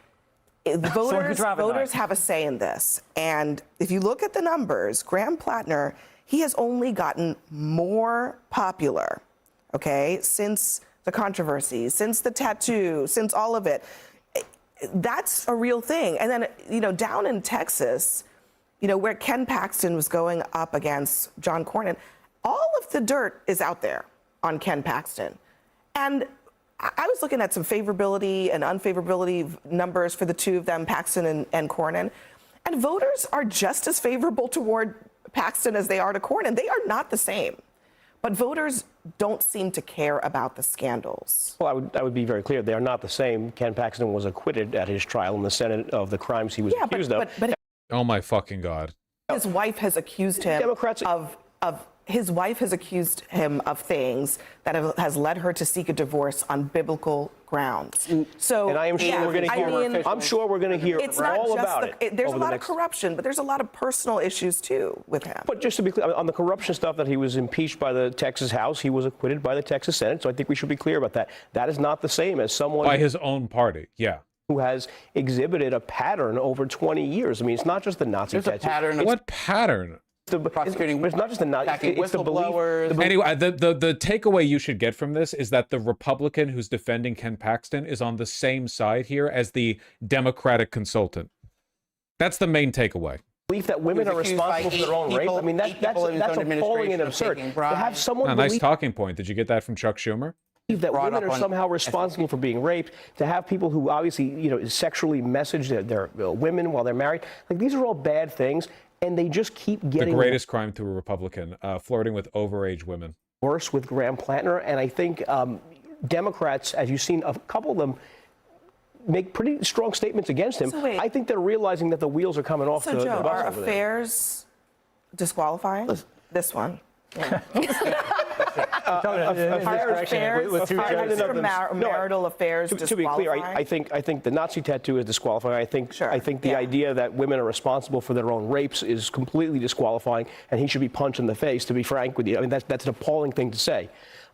[SPEAKER 27] Voters have a say in this. And if you look at the numbers, Graham Plattner, he has only gotten more popular, okay, since the controversy, since the tattoo, since all of it. That's a real thing. And then, down in Texas, where Ken Paxton was going up against John Cornyn, all of the dirt is out there on Ken Paxton. And I was looking at some favorability and unfavorability numbers for the two of them, Paxton and Cornyn, and voters are just as favorable toward Paxton as they are to Cornyn. They are not the same, but voters don't seem to care about the scandals.
[SPEAKER 4] Well, I would be very clear. They are not the same. Ken Paxton was acquitted at his trial in the Senate of the crimes he was accused of.
[SPEAKER 27] But
[SPEAKER 1] oh my fucking God.
[SPEAKER 27] His wife has accused him his wife has accused him of things that has led her to seek a divorce on biblical grounds. So,
[SPEAKER 4] and I am sure we're going to hear. I'm sure we're going to hear all about it.
[SPEAKER 27] There's a lot of corruption, but there's a lot of personal issues too with him.
[SPEAKER 4] But just to be clear, on the corruption stuff, that he was impeached by the Texas House, he was acquitted by the Texas Senate. So I think we should be clear about that. That is not the same as someone
[SPEAKER 1] by his own party. Yeah.
[SPEAKER 4] Who has exhibited a pattern over 20 years. I mean, it's not just the Nazi tattoo.
[SPEAKER 5] There's a pattern.
[SPEAKER 1] What pattern?
[SPEAKER 4] Prosecuting, it's not just the Nazi. It's the belief.
[SPEAKER 1] Anyway, the takeaway you should get from this is that the Republican who's defending Ken Paxton is on the same side here as the Democratic consultant. That's the main takeaway.
[SPEAKER 4] Belief that women are responsible for their own rape. I mean, that's appalling and absurd. To have someone
[SPEAKER 1] nice talking point. Did you get that from Chuck Schumer?
[SPEAKER 4] That women are somehow responsible for being raped, to have people who obviously, sexually message their women while they're married. Like, these are all bad things, and they just keep getting...
[SPEAKER 1] The greatest crime to a Republican, flirting with overage women.
[SPEAKER 4] Worse with Graham Plattner, and I think Democrats, as you've seen, a couple of them make pretty strong statements against him.
[SPEAKER 27] So wait,
[SPEAKER 4] I think they're realizing that the wheels are coming off the bus.
[SPEAKER 27] Are affairs disqualifying? This one. Yeah. Marital affairs.
[SPEAKER 4] To be clear, I think the Nazi tattoo is disqualifying. I think the idea that women are responsible for their own rapes is completely disqualifying, and he should be punched in the face. To be frank with you, I mean that's an appalling thing to say.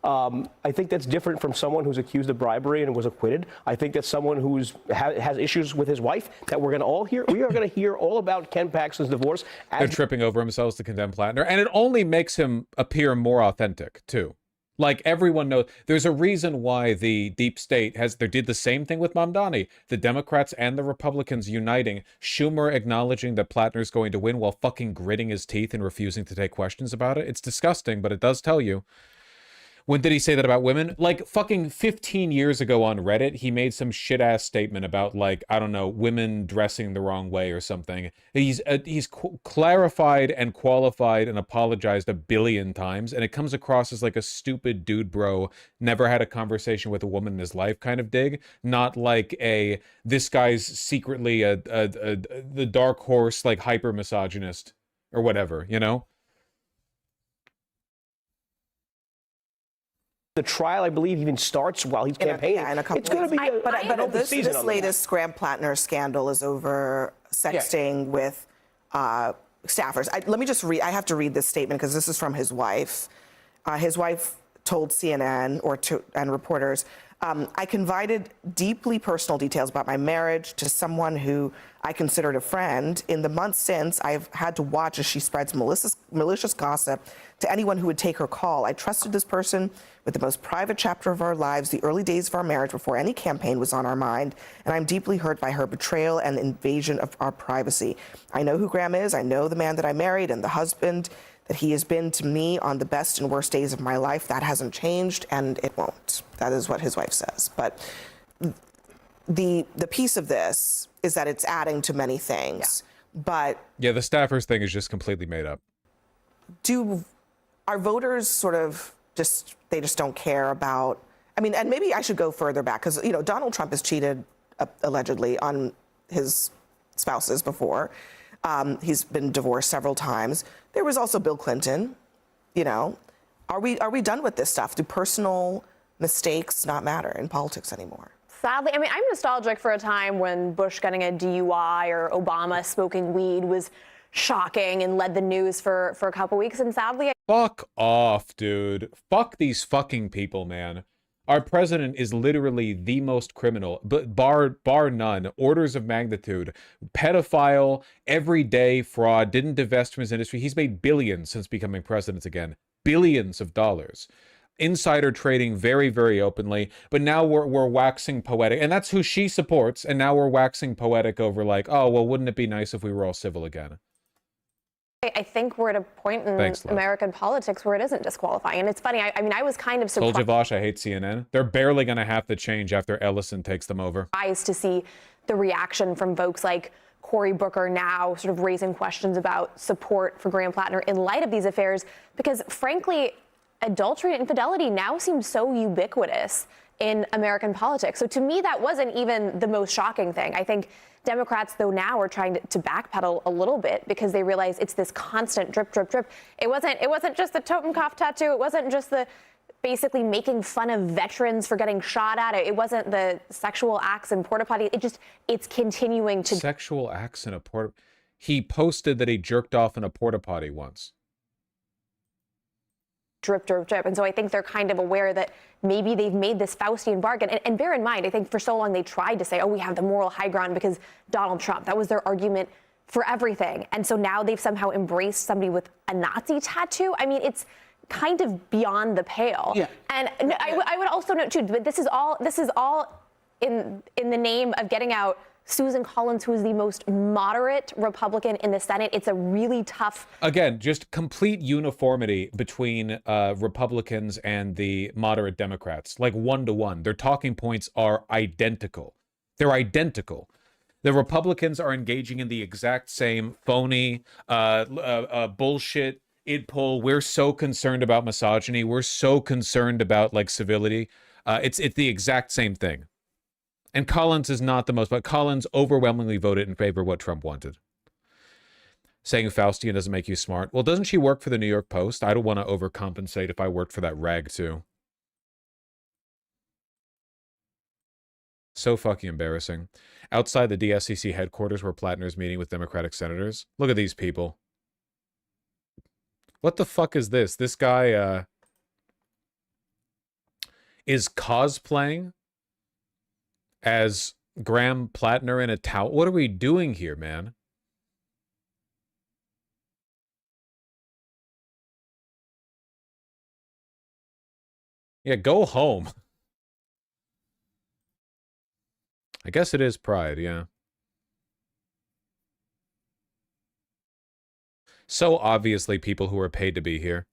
[SPEAKER 4] I think that's different from someone who's accused of bribery and was acquitted. I think that's someone who's has issues with his wife that we're going to all hear. We are going to hear all about Ken Paxton's divorce.
[SPEAKER 1] They're tripping over themselves to condemn Plattner, and it only makes him appear more authentic too. Like, everyone knows, there's a reason why the deep state they did the same thing with Mamdani. The Democrats and the Republicans uniting, Schumer acknowledging that Plattner's going to win while fucking gritting his teeth and refusing to take questions about it. It's disgusting, but it does tell you. When did he say that about women? Like, fucking 15 years ago on Reddit, he made some shit-ass statement about, like, I don't know, women dressing the wrong way or something. He's clarified and qualified and apologized a billion times, and it comes across as like a stupid dude bro, never had a conversation with a woman in his life kind of dig, not like this guy's secretly the dark horse, like, hyper-misogynist or whatever, you know?
[SPEAKER 4] The trial, I believe, even starts while he's campaigning.
[SPEAKER 27] In a couple
[SPEAKER 4] it's going to be
[SPEAKER 27] but this latest Graham-Plattner scandal is over sexting with staffers. Let me just read. I have to read this statement because this is from his wife. His wife told CNN and reporters, I confided deeply personal details about my marriage to someone who I considered a friend. In the months since, I've had to watch as she spreads malicious gossip to anyone who would take her call. I trusted this person with the most private chapter of our lives, the early days of our marriage before any campaign was on our mind, and I'm deeply hurt by her betrayal and invasion of our privacy. I know who Graham is. I know the man that I married and the husband that he has been to me on the best and worst days of my life. That hasn't changed, and it won't. That is what his wife says. But the piece of this is that it's adding to many things. But
[SPEAKER 1] yeah, the staffers thing is just completely made up.
[SPEAKER 27] Our voters sort of just don't care about? I mean, and maybe I should go further back because Donald Trump has cheated allegedly on his spouses before. He's been divorced several times. There was also Bill Clinton. Are we done with this stuff? Do personal mistakes not matter in politics anymore?
[SPEAKER 26] Sadly, I mean, I'm nostalgic for a time when Bush getting a DUI or Obama smoking weed was shocking and led the news for a couple weeks. And sadly,
[SPEAKER 1] Fuck off, dude. Fuck these fucking people, man. Our president is literally the most criminal, but bar none, orders of magnitude, pedophile, everyday fraud, didn't divest from his industry. He's made billions since becoming president again. Billions of dollars. Insider trading very, very openly, but now we're waxing poetic, and that's who she supports, and now we're waxing poetic over like, oh, well, wouldn't it be nice if we were all civil again?
[SPEAKER 26] I think we're at a point in American politics where it isn't disqualifying. And it's funny, I mean, I was kind of surprised.
[SPEAKER 1] Told you, Vosh, I hate CNN. They're barely going to have to change after Ellison takes them over.
[SPEAKER 26] To see the reaction from folks like Cory Booker now sort of raising questions about support for Graham-Plattner in light of these affairs, because frankly, adultery and infidelity now seems so ubiquitous in American politics. So to me, that wasn't even the most shocking thing. I think Democrats, though, now are trying to backpedal a little bit because they realize it's this constant drip, drip, drip. It wasn't just the Totenkopf tattoo. It wasn't just the basically making fun of veterans for getting shot at. It wasn't the sexual acts in porta potty. It's continuing to
[SPEAKER 1] sexual acts in a porta. He posted that he jerked off in a porta potty once.
[SPEAKER 26] Drip, drip, drip. And so I think they're kind of aware that maybe they've made this Faustian bargain. And bear in mind, I think for so long they tried to say, oh, we have the moral high ground because Donald Trump. That was their argument for everything. And so now they've somehow embraced somebody with a Nazi tattoo. I mean, it's kind of beyond the pale. Yeah. And I would also note, too, but this is all in the name of getting out Susan Collins, who is the most moderate Republican in the Senate. It's a really tough.
[SPEAKER 1] Again, just complete uniformity between Republicans and the moderate Democrats, like 1-to-1. Their talking points are identical. They're identical. The Republicans are engaging in the exact same phony, bullshit id poll. We're so concerned about misogyny. We're so concerned about like civility. It's the exact same thing. And Collins is not the most, but Collins overwhelmingly voted in favor of what Trump wanted. Saying Faustian doesn't make you smart. Well, doesn't she work for the New York Post? I don't want to overcompensate if I worked for that rag too. So fucking embarrassing. Outside the DSCC headquarters where Plattner's meeting with Democratic senators. Look at these people. What the fuck is this? This guy is cosplaying as Graham-Plattner in a towel. What are we doing here, man? Yeah, go home. I guess it is pride, yeah. So obviously people who are paid to be here.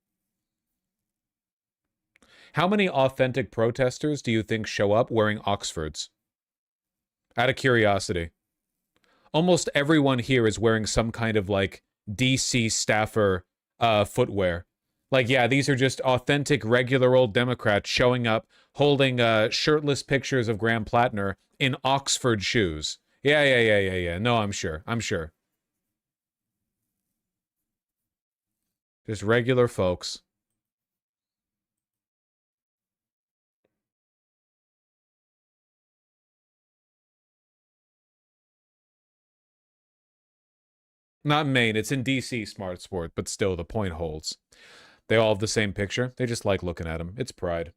[SPEAKER 1] How many authentic protesters do you think show up wearing Oxfords? Out of curiosity. Almost everyone here is wearing some kind of like DC staffer footwear. Like, yeah, these are just authentic, regular old Democrats showing up, holding shirtless pictures of Graham-Plattner in Oxford shoes. Yeah. No, I'm sure. Just regular folks. Not Maine, it's in DC Smart Sport, but still the point holds. They all have the same picture. They just like looking at them. It's pride.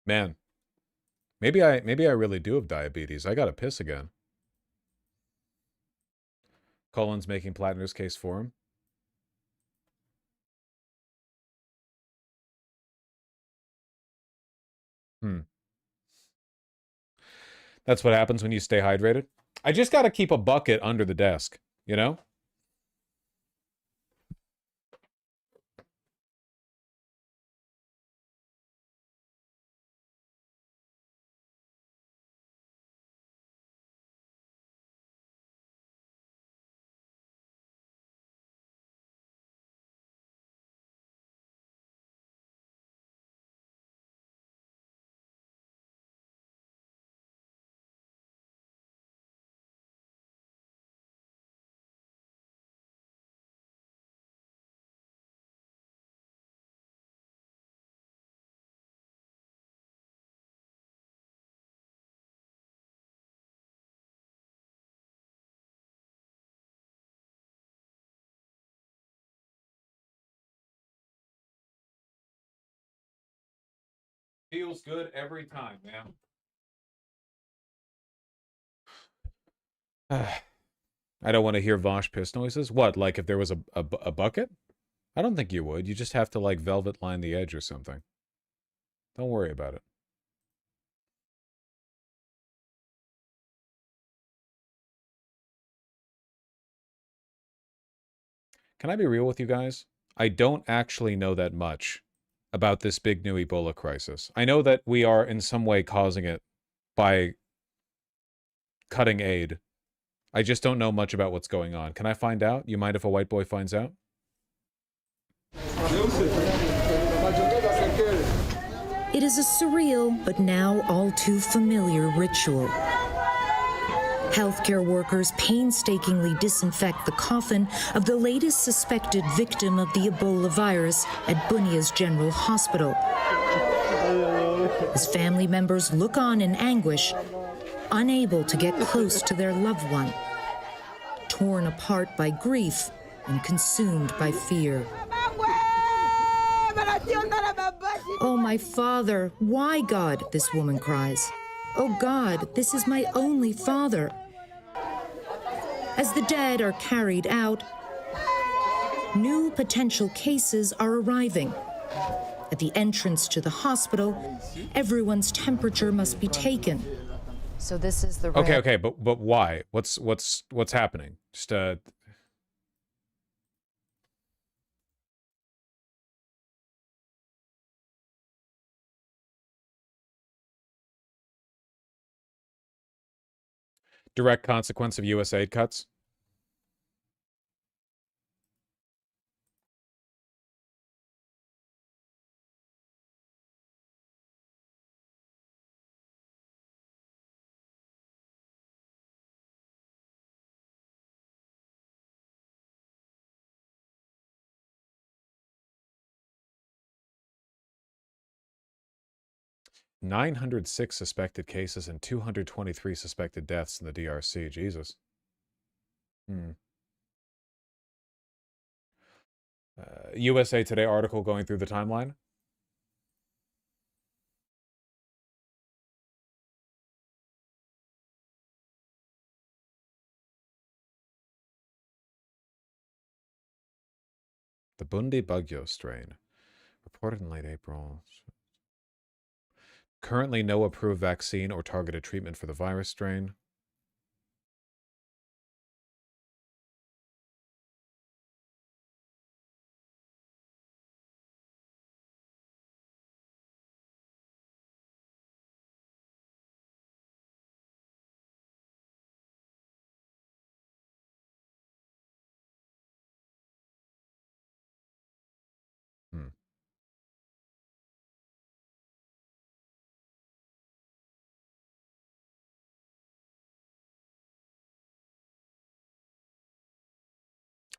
[SPEAKER 1] Man, maybe I really do have diabetes. I gotta piss again. Cullen's making Plattner's case for him. That's what happens when you stay hydrated. I just gotta keep a bucket under the desk, you know? Feels good every time, man. I don't want to hear Vosh piss noises. What, like if there was a bucket? I don't think you would. You just have to like velvet line the edge or something. Don't worry about it. Can I be real with you guys? I don't actually know that much about this big new Ebola crisis. I know that we are in some way causing it by cutting aid. I just don't know much about what's going on. Can I find out? You mind if a white boy finds out?
[SPEAKER 5] It is a surreal but now all too familiar ritual. Healthcare workers painstakingly disinfect the coffin of the latest suspected victim of the Ebola virus at Bunia's General Hospital. As family members look on in anguish, unable to get close to their loved one, torn apart by grief and consumed by fear. Oh, my father, why, God? This woman cries. Oh, God, this is my only father. As the dead are carried out, new potential cases are arriving. At the entrance to the hospital, everyone's temperature must be taken.
[SPEAKER 20] So this is the
[SPEAKER 1] Okay, but why? What's happening? Just direct consequence of U.S. aid cuts? $906 suspected cases and 223 suspected deaths in the DRC. Jesus. USA Today article going through the timeline. The Bundi Bugyo strain, reported in late April. Currently no approved vaccine or targeted treatment for the virus strain.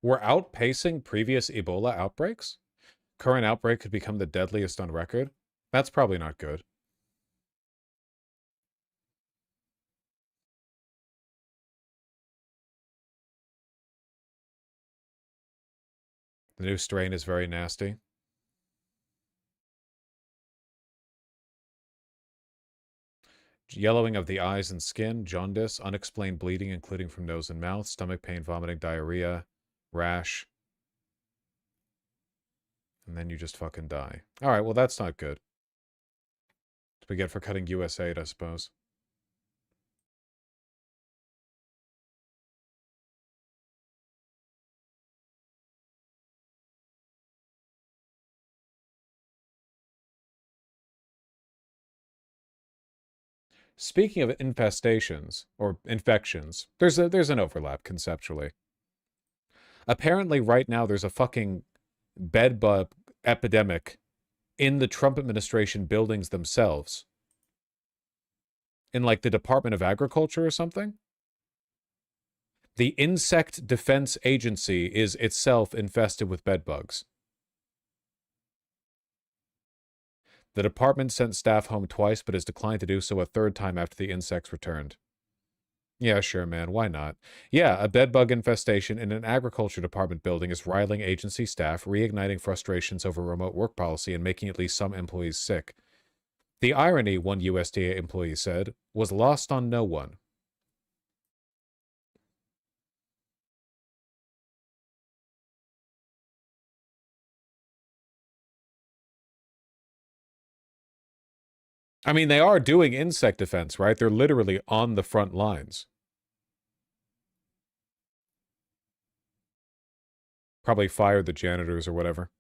[SPEAKER 1] We're outpacing previous Ebola outbreaks? Current outbreak could become the deadliest on record? That's probably not good. The new strain is very nasty. Yellowing of the eyes and skin, jaundice, unexplained bleeding including from nose and mouth, stomach pain, vomiting, diarrhea, rash. And then you just fucking die. Alright, well that's not good. What we get for cutting USAID, I suppose. Speaking of infestations, or infections, there's an overlap conceptually. Apparently right now there's a fucking bedbug epidemic in the Trump administration buildings themselves. In like the Department of Agriculture or something. The Insect Defense Agency is itself infested with bedbugs. The department sent staff home twice, but has declined to do so a third time after the insects returned. Yeah, sure, man. Why not? Yeah, a bedbug infestation in an agriculture department building is riling agency staff, reigniting frustrations over remote work policy, and making at least some employees sick. The irony, one USDA employee said, was lost on no one. I mean, they are doing insect defense, right? They're literally on the front lines. Probably fired the janitors or whatever.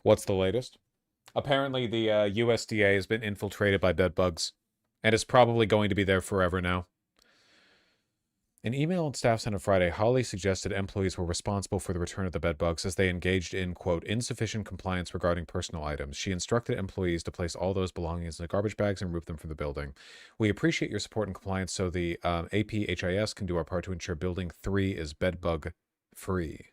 [SPEAKER 1] What's the latest? Apparently, the USDA has been infiltrated by bedbugs, and is probably going to be there forever now. An email and staff sent on Friday, Holly suggested employees were responsible for the return of the bedbugs as they engaged in, quote, insufficient compliance regarding personal items. She instructed employees to place all those belongings in the garbage bags and remove them from the building. We appreciate your support and compliance so the APHIS can do our part to ensure Building 3 is bedbug free.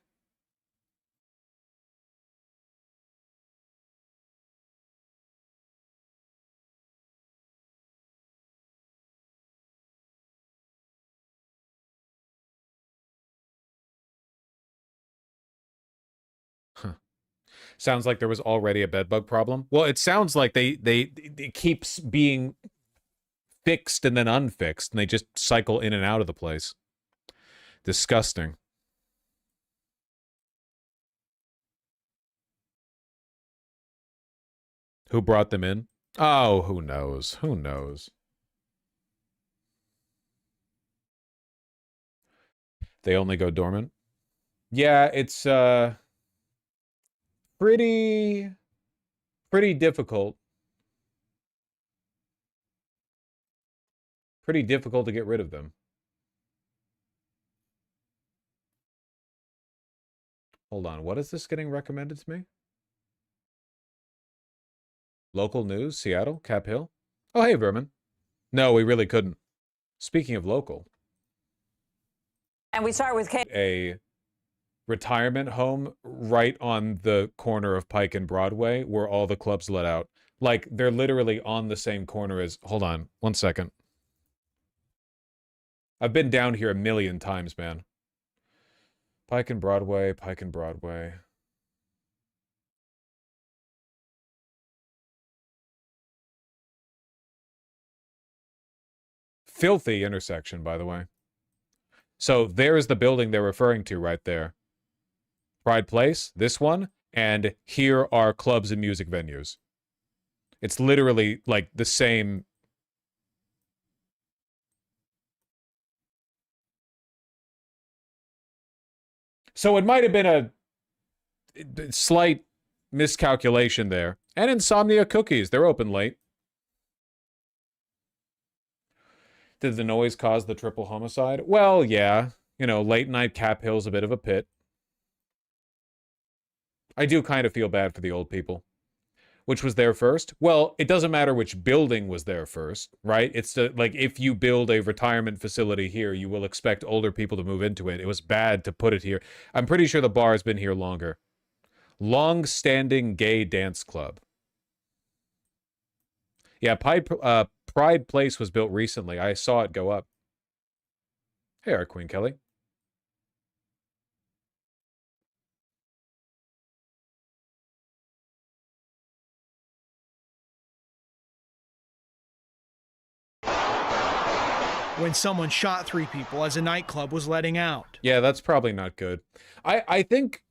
[SPEAKER 1] Huh. Sounds like there was already a bedbug problem. Well, it sounds like it keeps being fixed and then unfixed, and they just cycle in and out of the place. Disgusting. Who brought them in? Oh, who knows? Who knows? They only go dormant? Yeah, it's pretty difficult. Pretty difficult to get rid of them. Hold on, what is this getting recommended to me? Local news, Seattle, Cap Hill. Oh, hey, Vermin. No, we really couldn't. Speaking of local.
[SPEAKER 2] And we start with
[SPEAKER 1] a retirement home right on the corner of Pike and Broadway where all the clubs let out. Like, they're literally on the same corner as... Hold on, 1 second. I've been down here a million times, man. Pike and Broadway, Pike and Broadway. Filthy intersection, by the way. So there's the building they're referring to right there. Pride Place, this one, and here are clubs and music venues. It's literally like the same. So it might have been a slight miscalculation there. And Insomnia Cookies, they're open late. Did the noise cause the triple homicide? Well, yeah. You know, late night Cap Hill's a bit of a pit. I do kind of feel bad for the old people. Which was there first? Well, it doesn't matter which building was there first, right? It's like if you build a retirement facility here, you will expect older people to move into it. It was bad to put it here. I'm pretty sure the bar has been here longer. Long-standing gay dance club. Yeah, Pride Place was built recently. I saw it go up. Hey, our Queen Kelly.
[SPEAKER 6] When someone shot 3 people as a nightclub was letting out.
[SPEAKER 1] Yeah, that's probably not good. I think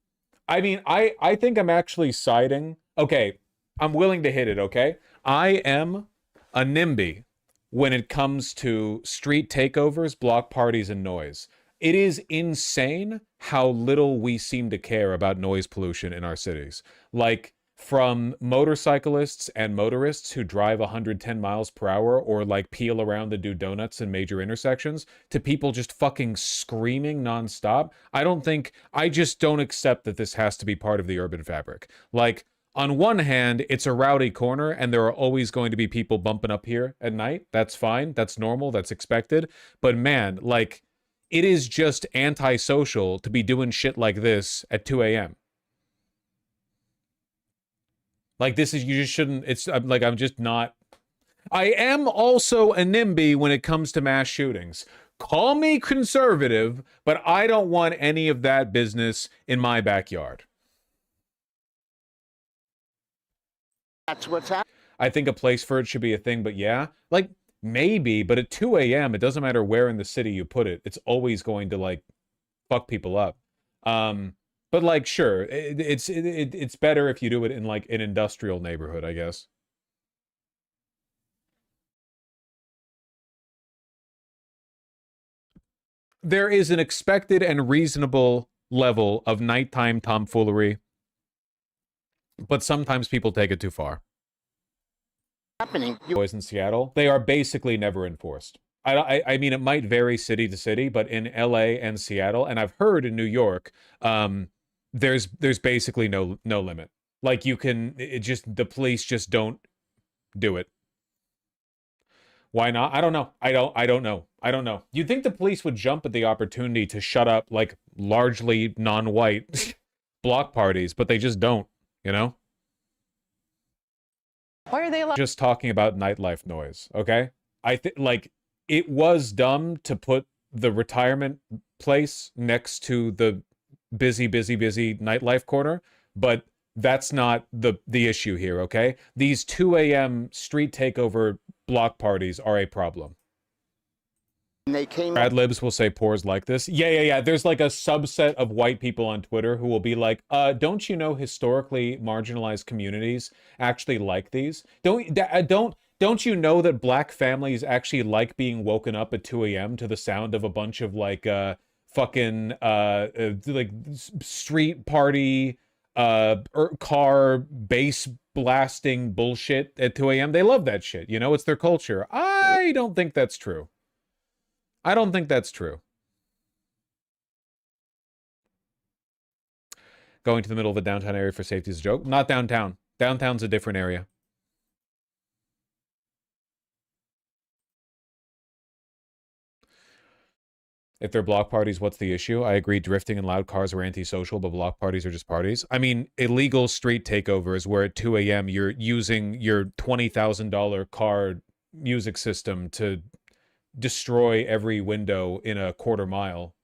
[SPEAKER 1] I'm actually siding. Okay, I'm willing to hit it, okay? I am a NIMBY when it comes to street takeovers, block parties, and noise. It is insane how little we seem to care about noise pollution in our cities. Like, from motorcyclists and motorists who drive 110 miles per hour or like peel around to do donuts in major intersections to people just fucking screaming nonstop. I just don't accept that this has to be part of the urban fabric. Like, on one hand, it's a rowdy corner and there are always going to be people bumping up here at night. That's fine. That's normal. That's expected. But man, like, it is just antisocial to be doing shit like this at 2 a.m. Like, this is, you just shouldn't, it's like, I'm just not. I am also a NIMBY when it comes to mass shootings. Call me conservative, but I don't want any of that business in my backyard.
[SPEAKER 8] That's what's happening.
[SPEAKER 1] I think a place for it should be a thing, but yeah, like, maybe, but at 2 a.m., it doesn't matter where in the city you put it. It's always going to, like, fuck people up. But like, sure, it's better if you do it in like an industrial neighborhood, I guess. There is an expected and reasonable level of nighttime tomfoolery, but sometimes people take it too far. Boys in Seattle, they are basically never enforced. I mean, it might vary city to city, but in LA and Seattle, and I've heard in New York, there's basically no limit. Like, you can, the police just don't do it. Why not? I don't know. I don't know. You'd think the police would jump at the opportunity to shut up, like, largely non-white block parties, but they just don't, you know?
[SPEAKER 10] Why are they allowed?
[SPEAKER 1] Just talking about nightlife noise, okay? I think, like, it was dumb to put the retirement place next to the busy nightlife corner, but that's not the issue here, okay? These 2 a.m. street takeover block parties are a problem.
[SPEAKER 8] They came.
[SPEAKER 1] Brad Libs will say pores like this. Yeah. There's like a subset of white people on Twitter who will be like, don't you know historically marginalized communities actually like these? Don't you know that black families actually like being woken up at 2 a.m. to the sound of a bunch of like fucking like street party car bass blasting bullshit at 2 a.m. They love that shit. You know, it's their culture. I don't think that's true. I don't think that's true. Going to the middle of a downtown area for safety is a joke. Not downtown. Downtown's a different area. If they're block parties, what's the issue? I agree drifting and loud cars are antisocial, but block parties are just parties. I mean, illegal street takeovers where at 2 a.m. you're using your $20,000 car music system to destroy every window in a quarter mile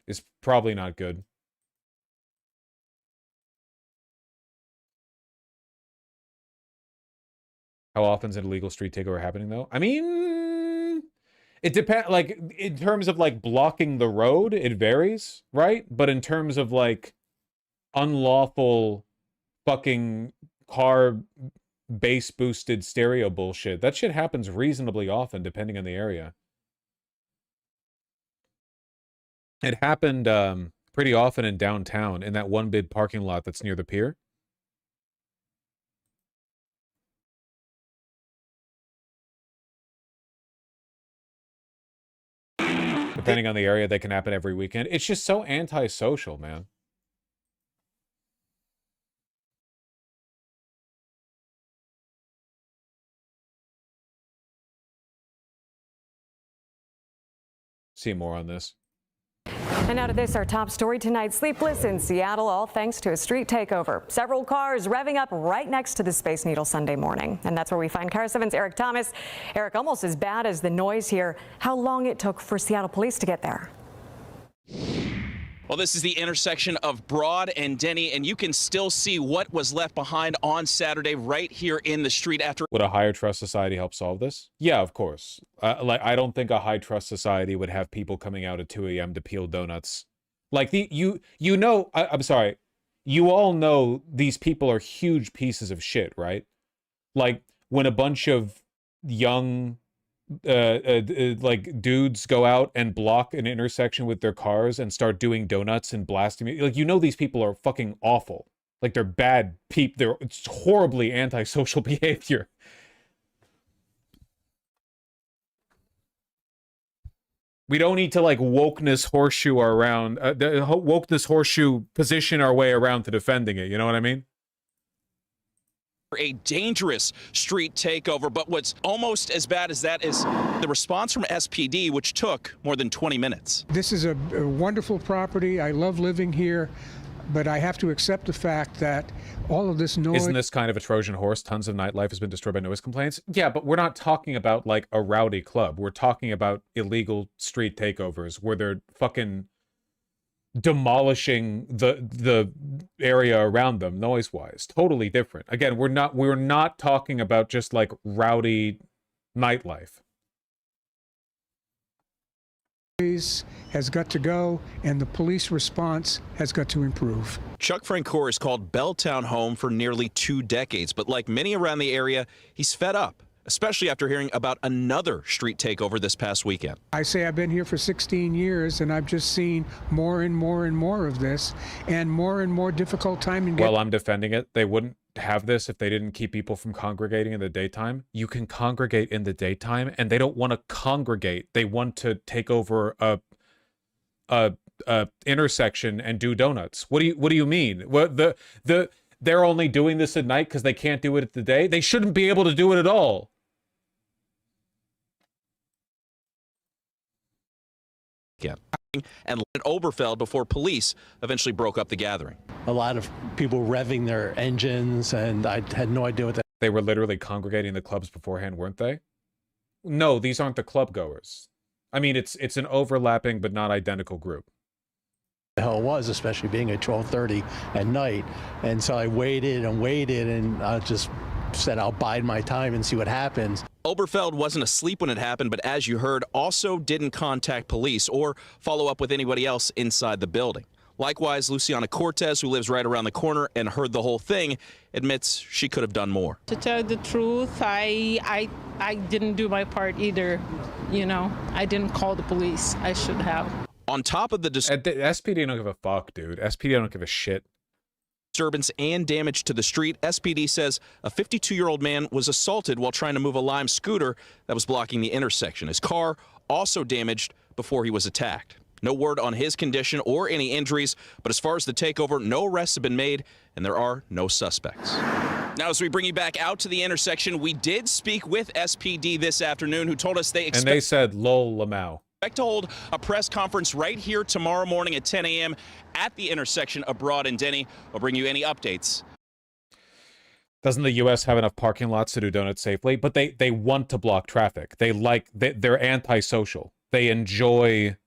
[SPEAKER 1] is probably not good. How often is an illegal street takeover happening, though? I mean, it depends. Like, in terms of, like, blocking the road, it varies, right? But in terms of, like, unlawful fucking car bass boosted stereo bullshit, that shit happens reasonably often, depending on the area. It happened pretty often in downtown, in that one big parking lot that's near the pier. Depending on the area, they can happen every weekend. It's just so antisocial, man. See more on this.
[SPEAKER 10] And now to this, our top story tonight. Sleepless in Seattle, all thanks to a street takeover. Several cars revving up right next to the Space Needle Sunday morning. And that's where we find KARE 7's Eric Thomas. Eric, almost as bad as the noise here, how long it took for Seattle police to get there?
[SPEAKER 11] Well, this is the intersection of Broad and Denny, and you can still see what was left behind on Saturday right here in the street after.
[SPEAKER 1] Would a higher trust society help solve this? Yeah, of course. Like, I don't think a high trust society would have people coming out at 2 a.m. to peel donuts. Like, I'm sorry. You all know these people are huge pieces of shit, right? Like, when a bunch of young like dudes go out and block an intersection with their cars and start doing donuts and blasting, like, these people are fucking awful. Like, they're bad it's horribly antisocial behavior. We don't need to, like, wokeness horseshoe position our way around to defending it, you know what I mean?
[SPEAKER 11] A dangerous street takeover, but what's almost as bad as that is the response from SPD, which took more than 20 minutes.
[SPEAKER 13] This is a wonderful property. I love living here, but I have to accept the fact that all of this noise...
[SPEAKER 1] Isn't this kind of a Trojan horse? Tons of nightlife has been destroyed by noise complaints. Yeah, but we're not talking about, like, a rowdy club. We're talking about illegal street takeovers where they're fucking demolishing the area around them noise-wise. Totally different. Again, we're not talking about just, like, rowdy nightlife.
[SPEAKER 13] Has got to go, and the police response has got to improve.
[SPEAKER 11] Chuck Francoeur has called Belltown home for nearly 2 decades, but like many around the area, he's fed up, especially after hearing about another street takeover this past weekend.
[SPEAKER 13] I say I've been here for 16 years, and I've just seen more and more and more of this, and more difficult time.
[SPEAKER 1] Well, I'm defending it. They wouldn't have this if they didn't keep people from congregating in the daytime. You can congregate in the daytime, and they don't want to congregate. They want to take over a intersection and do donuts. What do you mean? What they're only doing this at night because they can't do it at the day? They shouldn't be able to do it at all.
[SPEAKER 11] And Oberfeld before police eventually broke up the gathering.
[SPEAKER 14] A lot of people revving their engines, and I had no idea what that.
[SPEAKER 1] They were literally congregating the clubs beforehand, weren't they? No, these aren't the club goers. I mean, it's an overlapping but not identical group.
[SPEAKER 14] The hell it was, especially being at 12:30 at night, and so I waited and I just said I'll bide my time and see what happens.
[SPEAKER 11] Oberfeld wasn't asleep when it happened, but as you heard, also didn't contact police or follow up with anybody else inside the building. Likewise, Luciana Cortez, who lives right around the corner and heard the whole thing, admits she could have done more.
[SPEAKER 15] To tell the truth, I didn't do my part either. You know, I didn't call the police. I should have.
[SPEAKER 11] On top of the
[SPEAKER 1] SPD don't give a fuck, dude. SPD don't give a shit.
[SPEAKER 11] Disturbance and damage to the street, SPD says a 52-year-old man was assaulted while trying to move a Lime scooter that was blocking the intersection. His car also damaged before he was attacked. No word on his condition or any injuries, but as far as the takeover, no arrests have been made and there are no suspects. Now, as we bring you back out to the intersection, we did speak with SPD this afternoon, who told us they expect...
[SPEAKER 1] And they said, lol, Lamau.
[SPEAKER 11] Expect to hold a press conference right here tomorrow morning at 10 a.m. at the intersection of Broad and Denny. We'll bring you any updates.
[SPEAKER 1] Doesn't the U.S. have enough parking lots to do donuts safely? But they want to block traffic. They're antisocial. They enjoy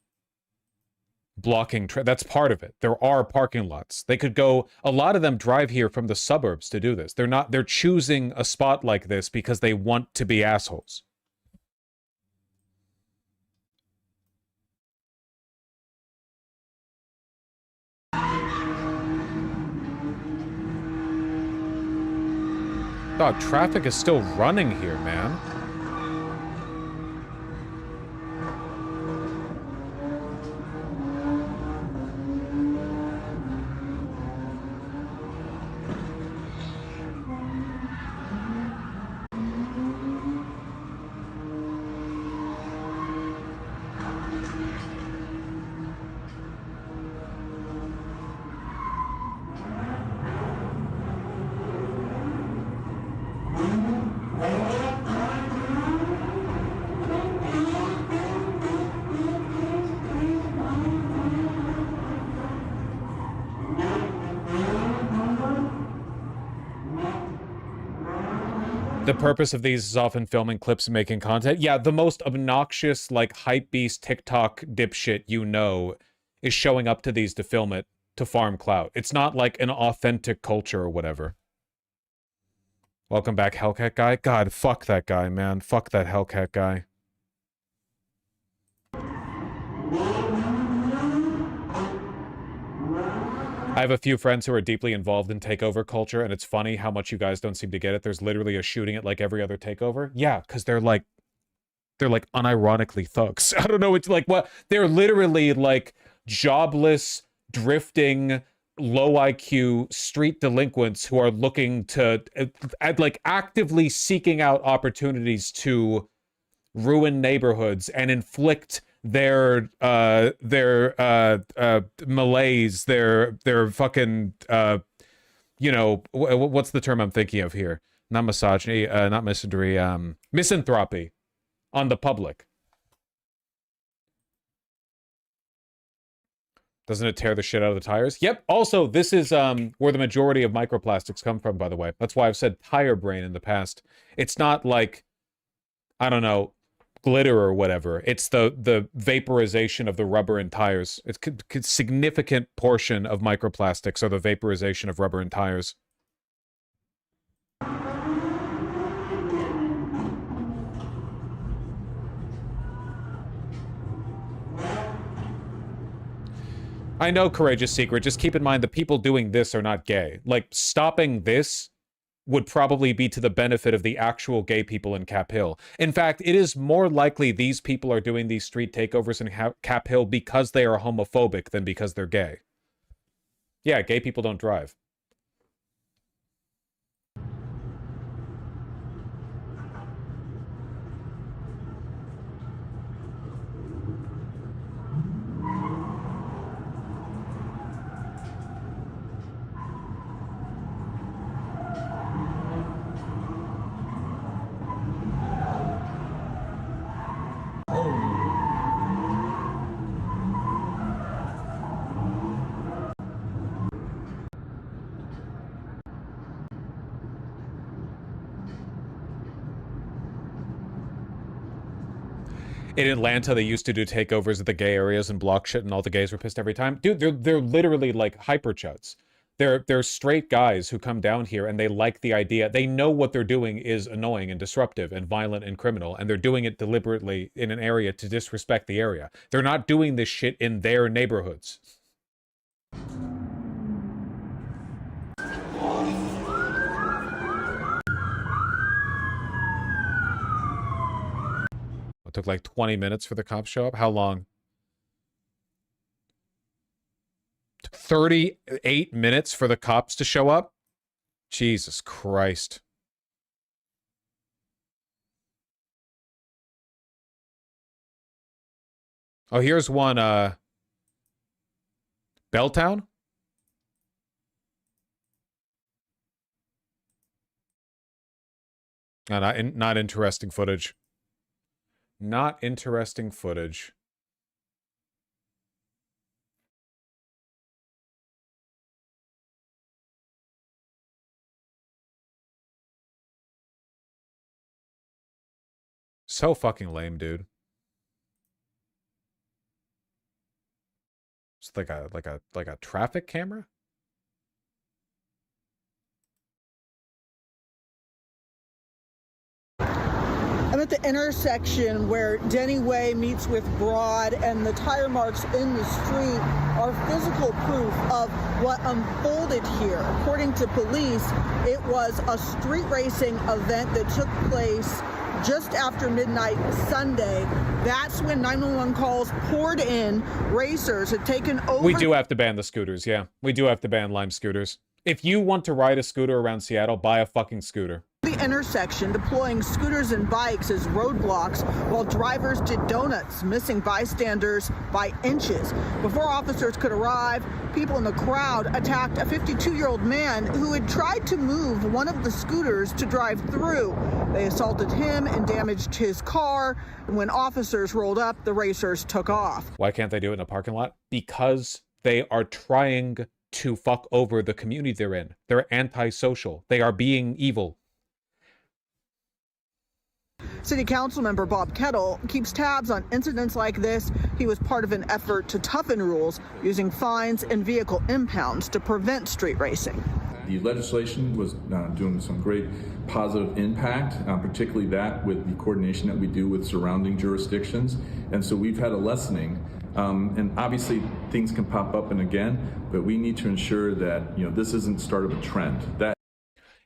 [SPEAKER 1] blocking that's part of it. There are parking lots. They could go, a lot of them drive here from the suburbs to do this. They're choosing a spot like this because they want to be assholes. Dog, traffic is still running here, man. The purpose of these is often filming clips and making content. Yeah, the most obnoxious, like, hypebeast TikTok dipshit you know is showing up to these to film it, to farm clout. It's not like an authentic culture or whatever. Welcome back, Hellcat guy. God, fuck that guy, man. Fuck that Hellcat guy. I have a few friends who are deeply involved in takeover culture, and it's funny how much you guys don't seem to get it. There's literally a shooting at like every other takeover. Yeah, because they're like unironically thugs. I don't know, it's like what they're literally like jobless, drifting, low IQ street delinquents who are looking to like actively seeking out opportunities to ruin neighborhoods and inflict their malaise, their fucking you know, what's the term I'm thinking of here? Not misogyny, not misandry, misanthropy on the public. Doesn't it tear the shit out of the tires? Yep. Also, this is where the majority of microplastics come from, by the way. That's why I've said tire brain in the past. It's not like, I don't know, glitter or whatever. It's the vaporization of the rubber in tires. It's a significant portion of microplastics are the vaporization of rubber in tires. I know, Courageous Secret. Just keep in mind the people doing this are not gay. Like, stopping this would probably be to the benefit of the actual gay people in Cap Hill. In fact, it is more likely these people are doing these street takeovers in Cap Hill because they are homophobic than because they're gay. Yeah, gay people don't drive. In Atlanta, they used to do takeovers of the gay areas and block shit, and all the gays were pissed every time. Dude, they're literally like hyperchuds. They're straight guys who come down here and they like the idea. They know what they're doing is annoying and disruptive and violent and criminal, and they're doing it deliberately in an area to disrespect the area. They're not doing this shit in their neighborhoods. It took like 20 minutes for the cops to show up. How long? 38 minutes for the cops to show up? Jesus Christ. Oh, here's one, Belltown? No, not interesting footage. Not interesting footage. So fucking lame, dude. It's like a traffic camera?
[SPEAKER 3] I'm at the intersection where Denny Way meets with Broad, and the tire marks in the street are physical proof of what unfolded here. According to police, it was a street racing event that took place just after midnight Sunday. That's when 911 calls poured in. Racers had taken over.
[SPEAKER 1] We do have to ban the scooters, yeah. We do have to ban Lime scooters. If you want to ride a scooter around Seattle, buy a fucking scooter.
[SPEAKER 3] The intersection, deploying scooters and bikes as roadblocks while drivers did donuts, missing bystanders by inches. Before officers could arrive, people in the crowd attacked a 52-year-old man who had tried to move one of the scooters to drive through. They assaulted him and damaged his car. And when officers rolled up, the racers took off.
[SPEAKER 1] Why can't they do it in a parking lot? Because they are trying to fuck over the community they're in. They're antisocial. They are being evil.
[SPEAKER 3] City Council member Bob Kettle keeps tabs on incidents like this. He was part of an effort to toughen rules using fines and vehicle impounds to prevent street racing.
[SPEAKER 7] The legislation was doing some great positive impact, particularly that with the coordination that we do with surrounding jurisdictions. And so we've had a lessening. And obviously things can pop up and again, but we need to ensure that, this isn't the start of a trend. That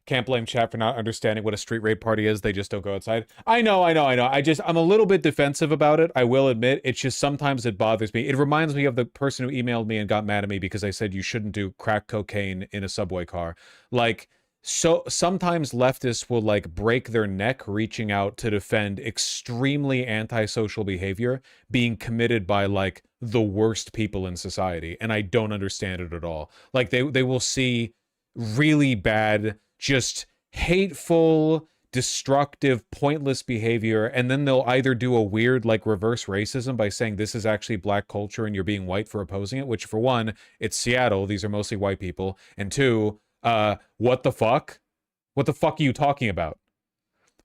[SPEAKER 1] Can't blame chat for not understanding what a street rape party is. They just don't go outside. I know. I'm a little bit defensive about it. I will admit. It's just sometimes it bothers me. It reminds me of the person who emailed me and got mad at me because I said you shouldn't do crack cocaine in a subway car. Like, so sometimes leftists will like break their neck reaching out to defend extremely antisocial behavior being committed by like the worst people in society. And I don't understand it at all. Like they will see really bad, just hateful, destructive, pointless behavior, and then they'll either do a weird like reverse racism by saying this is actually black culture and you're being white for opposing it, which for one, it's Seattle, these are mostly white people, and two, what the fuck? What the fuck are you talking about?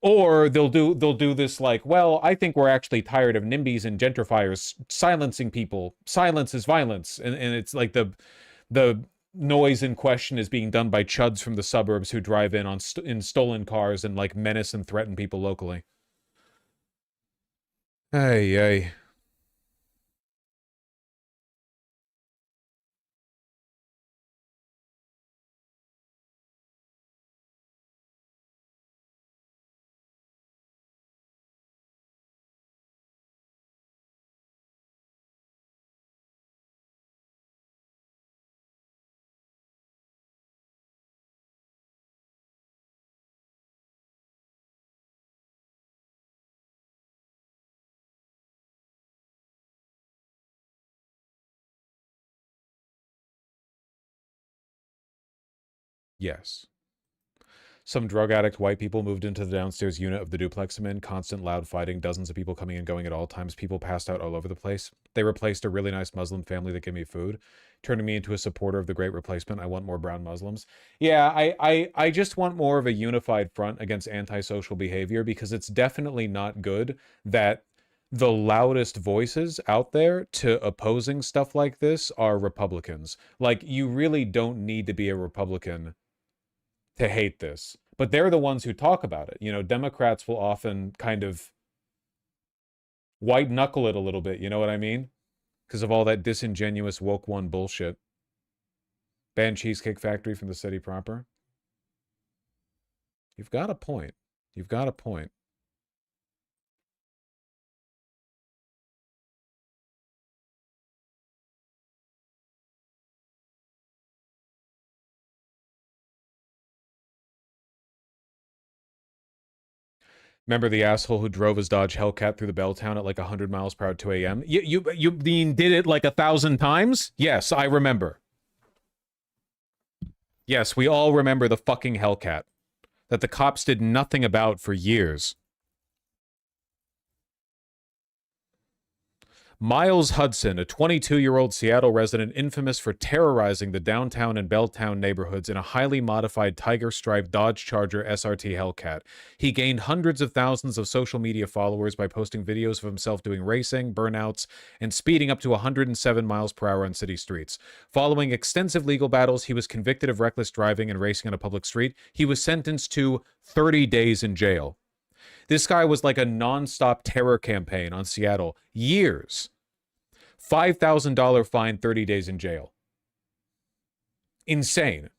[SPEAKER 1] Or they'll do this like, well, I think we're actually tired of NIMBYs and gentrifiers silencing people. Silence is violence, and it's like the noise in question is being done by chuds from the suburbs who drive in on in stolen cars and like menace and threaten people locally. Hey. Yes. Some drug addict white people moved into the downstairs unit of the duplex I'm in. Constant loud fighting, dozens of people coming and going at all times. People passed out all over the place. They replaced a really nice Muslim family that gave me food, turning me into a supporter of the Great Replacement. I want more brown Muslims. Yeah, I just want more of a unified front against antisocial behavior, because it's definitely not good that the loudest voices out there to opposing stuff like this are Republicans. Like, you really don't need to be a Republican to hate this, but they're the ones who talk about it. You know, Democrats will often kind of white knuckle it a little bit, you know what I mean? Because of all that disingenuous woke one bullshit. Ban Cheesecake Factory from the city proper. You've got a point. You've got a point. Remember the asshole who drove his Dodge Hellcat through the Belltown at like 100 miles per hour at 2 a.m.? You did it like 1,000 times? Yes, I remember. Yes, we all remember the fucking Hellcat that the cops did nothing about for years. Miles Hudson, a 22-year-old Seattle resident infamous for terrorizing the downtown and Belltown neighborhoods in a highly modified tiger-striped Dodge Charger SRT Hellcat. He gained hundreds of thousands of social media followers by posting videos of himself doing racing, burnouts, and speeding up to 107 miles per hour on city streets. Following extensive legal battles, he was convicted of reckless driving and racing on a public street. He was sentenced to 30 days in jail. This guy was like a non-stop terror campaign on Seattle. Years. $5,000 fine, 30 days in jail. Insane.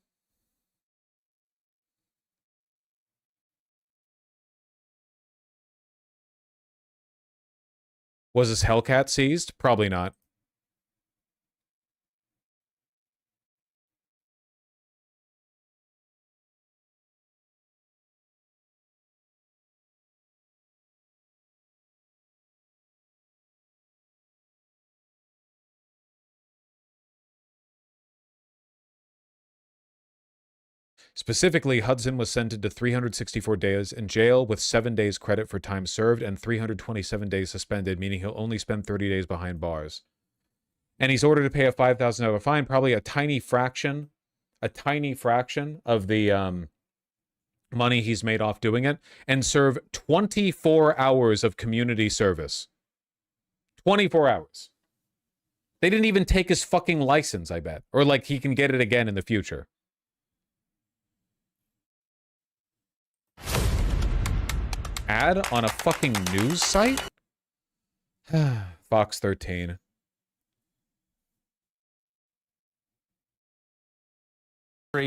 [SPEAKER 1] Was this Hellcat seized? Probably not. Specifically, Hudson was sentenced to 364 days in jail with 7 days credit for time served and 327 days suspended, meaning he'll only spend 30 days behind bars. And he's ordered to pay a $5,000 fine, probably a tiny fraction of the money he's made off doing it and serve 24 hours of community service. 24 hours. They didn't even take his fucking license, I bet. Or like he can get it again in the future. Ad on a fucking news site? Fox 13.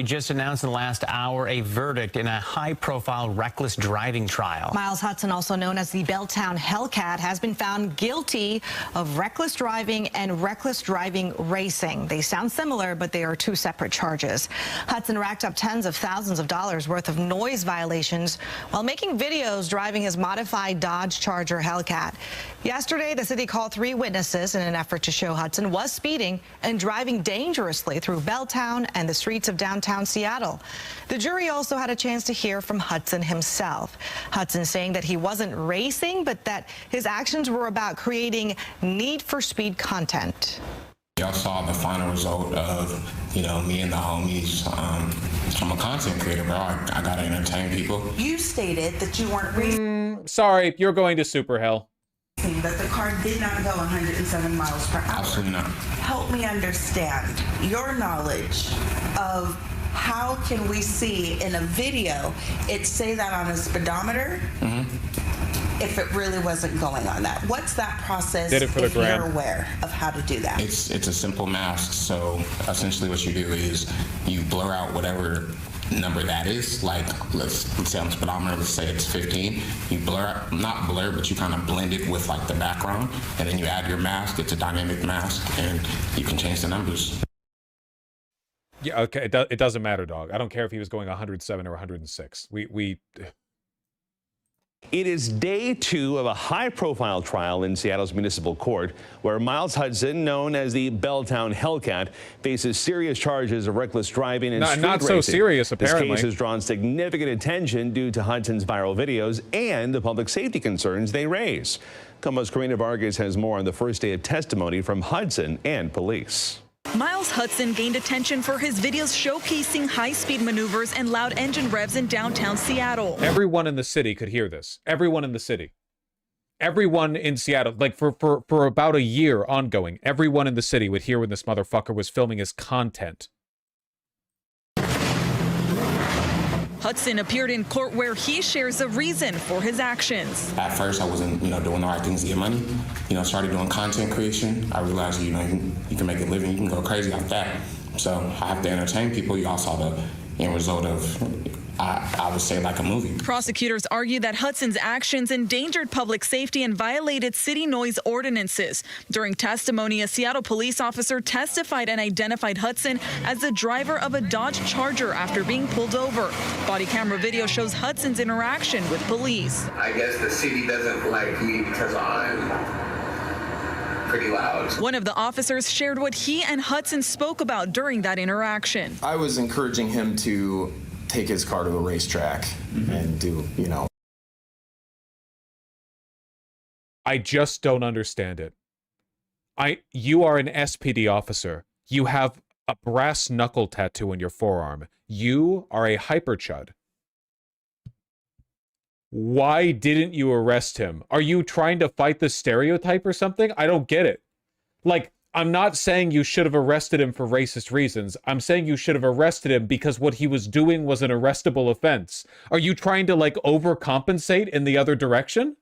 [SPEAKER 9] Just announced in the last hour a verdict in a high-profile reckless driving trial.
[SPEAKER 12] Miles Hudson, also known as the Belltown Hellcat, has been found guilty of reckless driving and reckless driving racing. They sound similar, but they are two separate charges. Hudson racked up tens of thousands of dollars worth of noise violations while making videos driving his modified Dodge Charger Hellcat. Yesterday, the city called 3 witnesses in an effort to show Hudson was speeding and driving dangerously through Belltown and the streets of downtown Seattle. The jury also had a chance to hear from Hudson himself. Hudson saying that he wasn't racing, but that his actions were about creating Need for Speed content.
[SPEAKER 16] Y'all saw the final result of, me and the homies. I'm a content creator, bro. I gotta entertain people.
[SPEAKER 17] You stated that you weren't racing.
[SPEAKER 1] Sorry, you're going to super hell.
[SPEAKER 17] That the car did not go 107 miles per hour.
[SPEAKER 16] Absolutely not.
[SPEAKER 17] Help me understand your knowledge of how can we see in a video it say that on a speedometer if it really wasn't going on that. What's that process
[SPEAKER 1] Did it for
[SPEAKER 17] if
[SPEAKER 1] the gram.
[SPEAKER 17] you're aware of how to do that?
[SPEAKER 16] It's a simple mask. So essentially what you do is you blur out whatever number that is. Like let's say on the speedometer, let's say it's 15. You not blur, but you kind of blend it with like the background, and then you add your mask. It's a dynamic mask, and you can change the numbers.
[SPEAKER 1] Yeah, okay, it doesn't matter, dog. I don't care if he was going 107 or 106.
[SPEAKER 18] It is day 2 of a high-profile trial in Seattle's municipal court where Miles Hudson, known as the Belltown Hellcat, faces serious charges of reckless driving and street
[SPEAKER 1] not
[SPEAKER 18] racing.
[SPEAKER 1] so serious, apparently.
[SPEAKER 18] This case has drawn significant attention due to Hudson's viral videos and the public safety concerns they raise. KOMO's Karina Vargas has more on the first day of testimony from Hudson and police.
[SPEAKER 19] Miles Hudson gained attention for his videos showcasing high-speed maneuvers and loud engine revs in downtown Seattle.
[SPEAKER 1] Everyone in the city could hear this. Everyone in the city. Everyone in Seattle, like for about a year ongoing, everyone in the city would hear when this motherfucker was filming his content.
[SPEAKER 19] Hudson appeared in court where he shares a reason for his actions.
[SPEAKER 16] At first, I wasn't, doing the right things to get money. Started doing content creation. I realized, you can make a living. You can go crazy off that. So I have to entertain people. You all saw the end result of, I would say, like a movie.
[SPEAKER 19] Prosecutors argue that Hudson's actions endangered public safety and violated city noise ordinances. During testimony, a Seattle police officer testified and identified Hudson as the driver of a Dodge Charger after being pulled over. Body camera video shows Hudson's interaction with police.
[SPEAKER 21] I guess the city doesn't like me because I'm pretty loud.
[SPEAKER 19] One of the officers shared what he and Hudson spoke about during that interaction.
[SPEAKER 22] I was encouraging him to take his car to a racetrack and do,
[SPEAKER 1] I just don't understand it. You are an SPD officer. You have a brass knuckle tattoo on your forearm. You are a hyperchud. Why didn't you arrest him? Are you trying to fight the stereotype or something? I don't get it. Like, I'm not saying you should have arrested him for racist reasons. I'm saying you should have arrested him because what he was doing was an arrestable offense. Are you trying to, like, overcompensate in the other direction?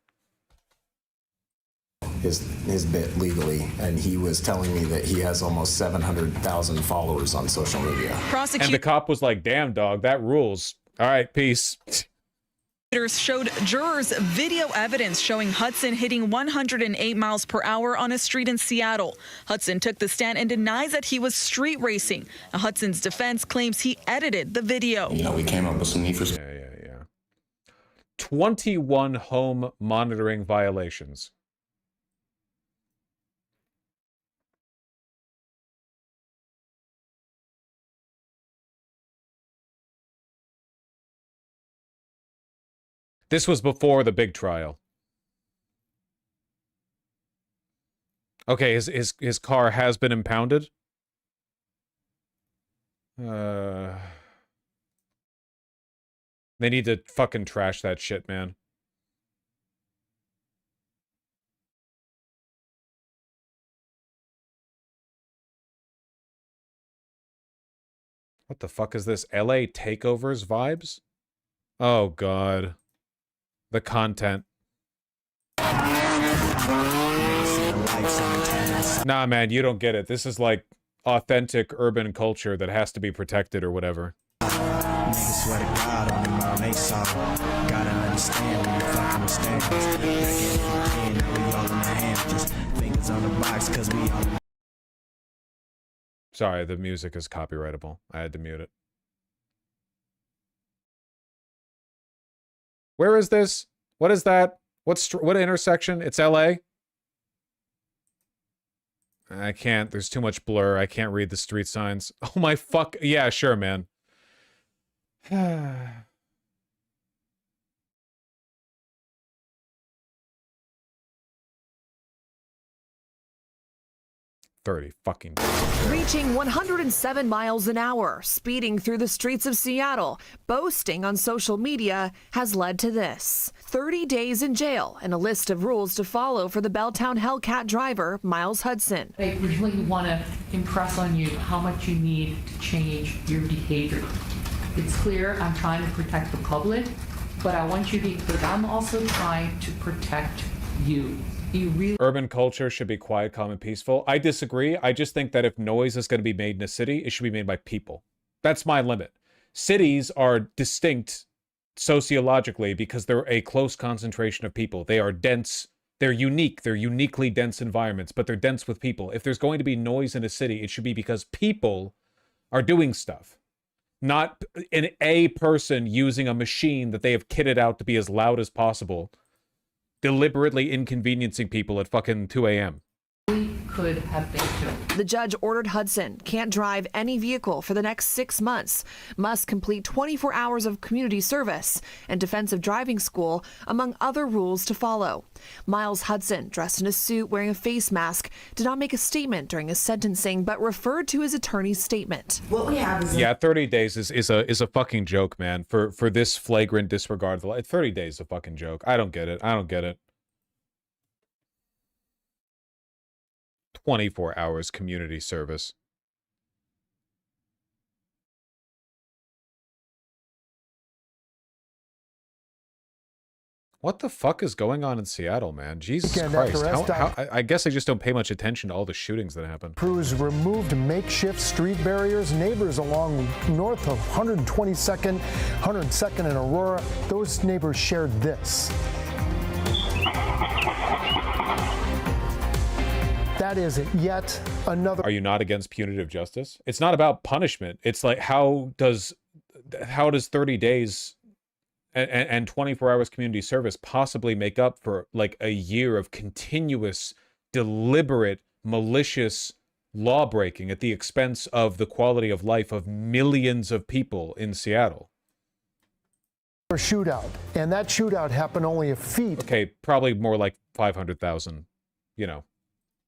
[SPEAKER 22] His bit legally, and he was telling me that he has almost 700,000 followers on social media.
[SPEAKER 1] And the cop was like, damn, dog, that rules. All right, peace.
[SPEAKER 19] Prosecutors showed jurors video evidence showing Hudson hitting 108 miles per hour on a street in Seattle. Hudson took the stand and denies that he was street racing. Now, Hudson's defense claims he edited the video.
[SPEAKER 16] We came up with some need for...
[SPEAKER 1] Yeah. 21 home monitoring violations. This was before the big trial. Okay, his car has been impounded. They need to fucking trash that shit, man. What the fuck is this? LA takeovers vibes? Oh god. The content. Nah, man, you don't get it. This is like authentic urban culture that has to be protected or whatever.
[SPEAKER 4] Niggas swear to God on them all they saw. Gotta understand when you fucking with standards. Back in 15, we all in the hand, just fingers on the box, cause we all.
[SPEAKER 1] Sorry, the music is copyrightable. I had to mute it. Where is this? What is that? What intersection? It's LA? I can't. There's too much blur. I can't read the street signs. Oh my fuck. Yeah, sure, man. 30 fucking days.
[SPEAKER 5] Reaching 107 miles an hour, speeding through the streets of Seattle, boasting on social media has led to this. 30 days in jail and a list of rules to follow for the Belltown Hellcat driver, Miles Hudson.
[SPEAKER 23] I really want to impress on you how much you need to change your behavior. It's clear I'm trying to protect the public, but I want you to be clear. I'm also trying to protect you.
[SPEAKER 1] Urban culture should be quiet, calm, and peaceful. I disagree. I just think that if noise is going to be made in a city, it should be made by people. That's my limit. Cities are distinct sociologically because they're a close concentration of people. They are dense. They're unique. They're uniquely dense environments, but they're dense with people. If there's going to be noise in a city, it should be because people are doing stuff. Not a person using a machine that they have kitted out to be as loud as possible, deliberately inconveniencing people at fucking 2 a.m.
[SPEAKER 23] We could have been killed.
[SPEAKER 5] The judge ordered Hudson can't drive any vehicle for the next 6 months, must complete 24 hours of community service and defensive driving school, among other rules to follow. Miles Hudson, dressed in a suit wearing a face mask, did not make a statement during his sentencing, but referred to his attorney's statement.
[SPEAKER 23] What we have is
[SPEAKER 1] 30 days is a fucking joke, man. For this flagrant disregard of the law. 30 days is a fucking joke. I don't get it. I don't get it. 24 hours community service. What the fuck is going on in Seattle, man? Jesus Christ. I guess I just don't pay much attention to all the shootings that happen.
[SPEAKER 24] Crews removed makeshift street barriers. Neighbors along north of 122nd and Aurora, those neighbors shared this. That is yet another.
[SPEAKER 1] Are you not against punitive justice? It's not about punishment. It's like, how does 30 days and 24 hours community service possibly make up for like a year of continuous, deliberate, malicious law breaking at the expense of the quality of life of millions of people in Seattle?
[SPEAKER 24] Shootout, and that shootout happened only a feet.
[SPEAKER 1] Okay, probably more like 500,000, you know.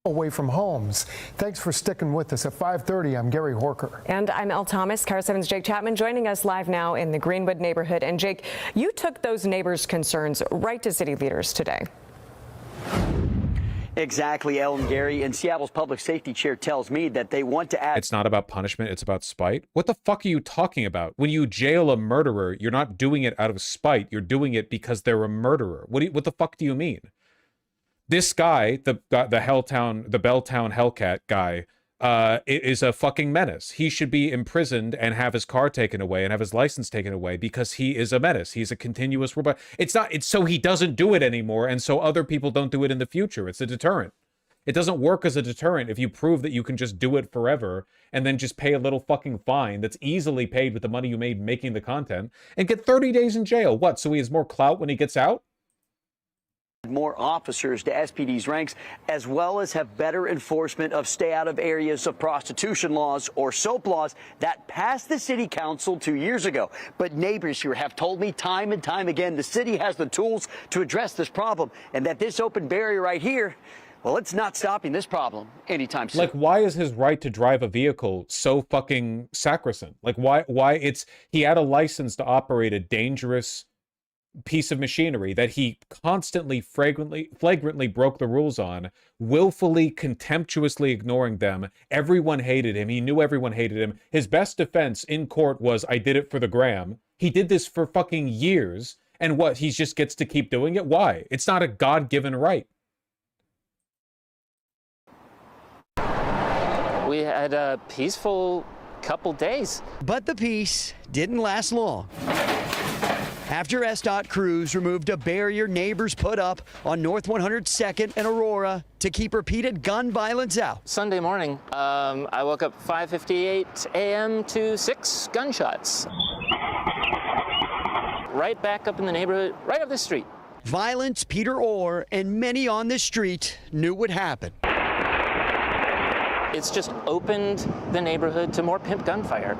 [SPEAKER 24] Away from homes. Thanks for sticking with us. At 5:30, I'm Gary Horker.
[SPEAKER 10] And I'm Elle Thomas. KARA 7's Jake Chapman joining us live now in the Greenwood neighborhood. And Jake, you took those neighbors' concerns right to city leaders today.
[SPEAKER 25] Exactly, Elle and Gary. And Seattle's public safety chair tells me that they want to add.
[SPEAKER 1] It's not about punishment. It's about spite. What the fuck are you talking about? When you jail a murderer, you're not doing it out of spite. You're doing it because they're a murderer. What the fuck do you mean? This guy, the Belltown Hellcat guy, is a fucking menace. He should be imprisoned and have his car taken away and have his license taken away because he is a menace. He's a continuous robot. It's so he doesn't do it anymore, and so other people don't do it in the future. It's a deterrent. It doesn't work as a deterrent if you prove that you can just do it forever and then just pay a little fucking fine that's easily paid with the money you made making the content and get 30 days in jail. What, so he has more clout when he gets out?
[SPEAKER 25] More officers to SPD's ranks, as well as have better enforcement of stay out of areas of prostitution laws or SOAP laws that passed the city council 2 years ago. But neighbors here have told me time and time again the city has the tools to address this problem and that this open barrier right here, Well, it's not stopping this problem anytime soon.
[SPEAKER 1] Like, why is his right to drive a vehicle so fucking sacrosanct? Like, why he had a license to operate a dangerous piece of machinery that he constantly, flagrantly broke the rules on, willfully, contemptuously ignoring them. Everyone hated him. He knew everyone hated him. His best defense in court was, I did it for the gram. He did this for fucking years. And what, he just gets to keep doing it? Why? It's not a God-given right.
[SPEAKER 2] We had a peaceful couple days.
[SPEAKER 6] But the peace didn't last long. After SDOT crews removed a barrier neighbors put up on North 102nd and Aurora to keep repeated gun violence out.
[SPEAKER 2] Sunday morning, I woke up 5:58 a.m. to 6 gunshots. Right back up in the neighborhood, right up the street.
[SPEAKER 6] Violence Peter Orr and many on this street knew would happen.
[SPEAKER 2] It's just opened the neighborhood to more pimp gunfire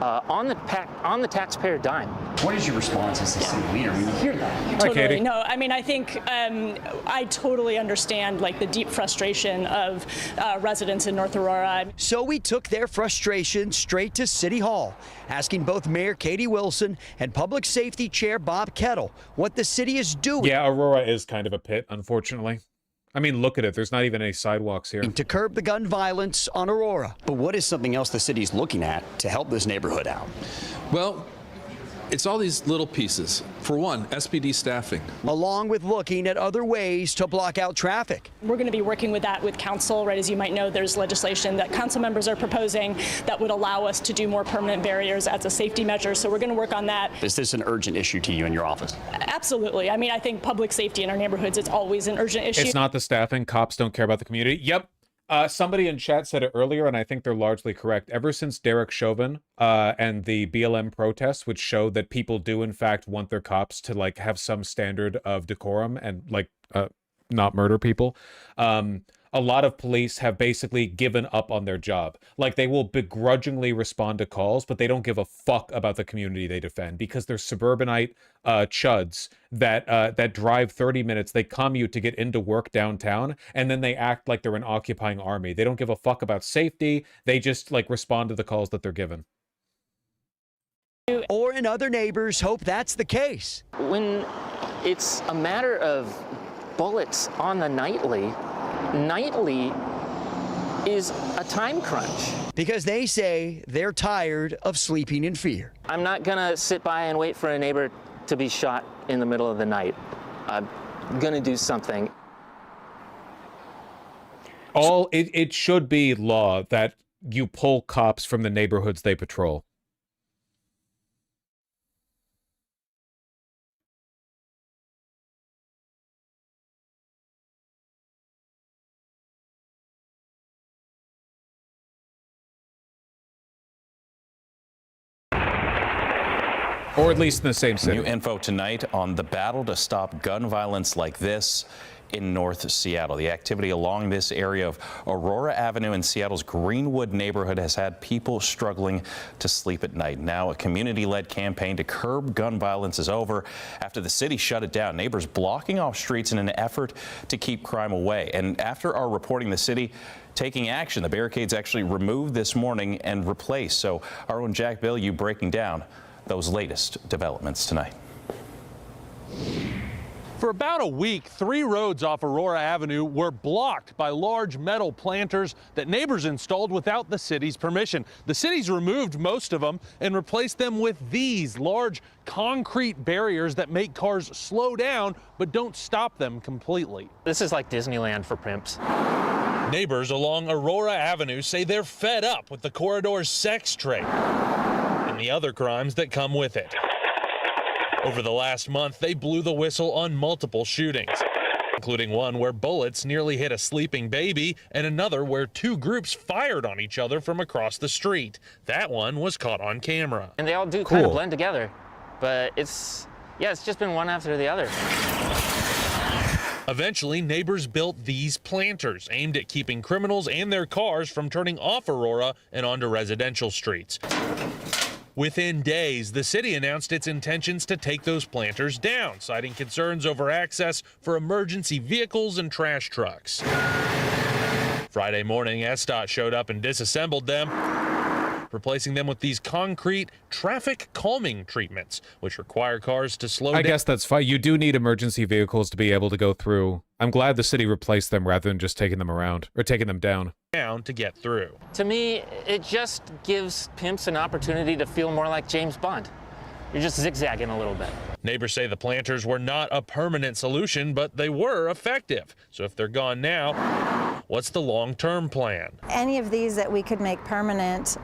[SPEAKER 2] on the taxpayer dime.
[SPEAKER 8] What is your response as a city leader when you hear that?
[SPEAKER 13] Totally. No, I mean, I think I totally understand like the deep frustration of residents in North Aurora.
[SPEAKER 6] So we took their frustration straight to City Hall, asking both Mayor Katie Wilson and Public Safety Chair Bob Kettle what the city is doing.
[SPEAKER 1] Yeah, Aurora is kind of a pit, unfortunately. I mean, look at it. There's not even any sidewalks here.
[SPEAKER 6] To curb the gun violence on Aurora.
[SPEAKER 8] But what is something else the city's looking at to help this neighborhood out?
[SPEAKER 7] Well, it's all these little pieces. For one, SPD staffing.
[SPEAKER 6] Along with looking at other ways to block out traffic.
[SPEAKER 13] We're going to be working with that with council, right? As you might know, there's legislation that council members are proposing that would allow us to do more permanent barriers as a safety measure. So we're going to work on that.
[SPEAKER 8] Is this an urgent issue to you in your office?
[SPEAKER 13] Absolutely. I mean, I think public safety in our neighborhoods, it's always an urgent issue.
[SPEAKER 1] It's not the staffing. Cops don't care about the community. Yep. Somebody in chat said it earlier, and I think they're largely correct. Ever since Derek Chauvin and the BLM protests, which showed that people do, in fact, want their cops to, like, have some standard of decorum and, like, not murder people, a lot of police have basically given up on their job. Like, they will begrudgingly respond to calls, but they don't give a fuck about the community they defend because they're suburbanite chuds that drive 30 minutes. They commute to get into work downtown, and then they act like they're an occupying army. They don't give a fuck about safety. They just, like, respond to the calls that they're given.
[SPEAKER 6] Or in other neighbors hope that's the case.
[SPEAKER 2] When it's a matter of bullets on the nightly is a time crunch.
[SPEAKER 6] Because they say they're tired of sleeping in fear.
[SPEAKER 2] I'm not gonna sit by and wait for a neighbor to be shot in the middle of the night. I'm gonna do something.
[SPEAKER 1] It should be law that you pull cops from the neighborhoods they patrol. Or at least in the same city.
[SPEAKER 11] New info tonight on the battle to stop gun violence like this in North Seattle. The activity along this area of Aurora Avenue in Seattle's Greenwood neighborhood has had people struggling to sleep at night. Now a community-led campaign to curb gun violence is over after the city shut it down. Neighbors blocking off streets in an effort to keep crime away. And after our reporting, the city taking action. The barricades actually removed this morning and replaced. So our own Jack Bilyeu breaking down those latest developments tonight.
[SPEAKER 20] For about a week, 3 roads off Aurora Avenue were blocked by large metal planters that neighbors installed without the city's permission. The city's removed most of them and replaced them with these large concrete barriers that make cars slow down but don't stop them completely.
[SPEAKER 2] This is like Disneyland for pimps.
[SPEAKER 20] Neighbors along Aurora Avenue say they're fed up with the corridor's sex trade and the other crimes that come with it. Over the last month, they blew the whistle on multiple shootings, including one where bullets nearly hit a sleeping baby and another where 2 groups fired on each other from across the street. That one was caught on camera.
[SPEAKER 2] And they all do kind of blend together, but it's just been one after the other.
[SPEAKER 20] Eventually, neighbors built these planters aimed at keeping criminals and their cars from turning off Aurora and onto residential streets. Within days, the city announced its intentions to take those planters down, citing concerns over access for emergency vehicles and trash trucks. Friday morning, SDOT showed up and disassembled them, replacing them with these concrete traffic calming treatments, which require cars to slow down.
[SPEAKER 1] I guess that's fine. You do need emergency vehicles to be able to go through. I'm glad the city replaced them rather than just taking them around or taking them down.
[SPEAKER 20] To get through.
[SPEAKER 2] To me, it just gives pimps an opportunity to feel more like James Bond. You're just zigzagging a little bit.
[SPEAKER 20] Neighbors say the planters were not a permanent solution, but they were effective. So if they're gone now, what's the long-term plan?
[SPEAKER 3] Any of these that we could make permanent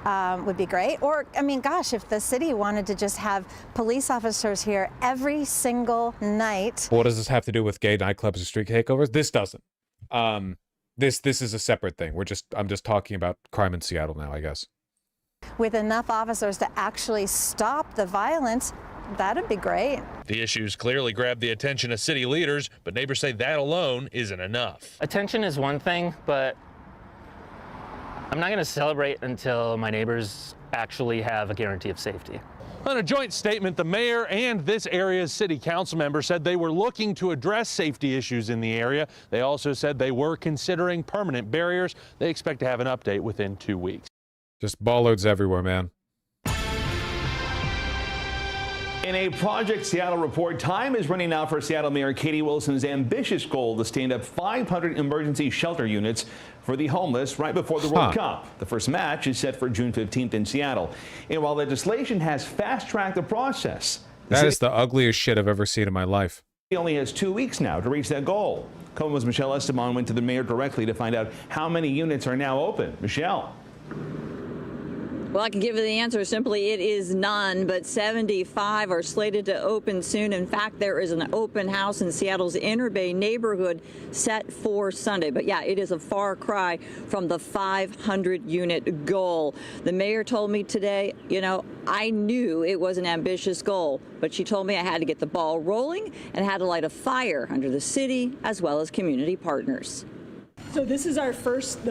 [SPEAKER 3] would be great. Or, I mean, gosh, if the city wanted to just have police officers here every single night.
[SPEAKER 1] What does this have to do with gay nightclubs or street takeovers? This doesn't. This is a separate thing. I'm just talking about crime in Seattle now, I guess.
[SPEAKER 3] With enough officers to actually stop the violence, that'd be great.
[SPEAKER 20] The issues clearly grabbed the attention of city leaders, but neighbors say that alone isn't enough.
[SPEAKER 2] Attention is one thing, but I'm not going to celebrate until my neighbors actually have a guarantee of safety.
[SPEAKER 20] On a joint statement, the mayor and this area's city council member said they were looking to address safety issues in the area. They also said they were considering permanent barriers. They expect to have an update within 2 weeks.
[SPEAKER 1] Just bollards everywhere, man.
[SPEAKER 18] In a Project Seattle report, time is running out for Seattle Mayor Katie Wilson's ambitious goal to stand up 500 emergency shelter units for the homeless right before the World Cup. The first match is set for June 15th in Seattle. And while legislation has fast-tracked the process,
[SPEAKER 1] that is the ugliest shit I've ever seen in my life.
[SPEAKER 18] He only has 2 weeks now to reach that goal. KOMO's Michelle Esteban went to the mayor directly to find out how many units are now open. Michelle.
[SPEAKER 9] Well, I can give you the answer simply. It is none, but 75 are slated to open soon. In fact, there is an open house in Seattle's Inner Bay neighborhood set for Sunday. But yeah, it is a far cry from the 500-unit goal. The mayor told me today, you know, I knew it was an ambitious goal, but she told me I had to get the ball rolling and had to light a fire under the city as well as community partners.
[SPEAKER 13] So this is the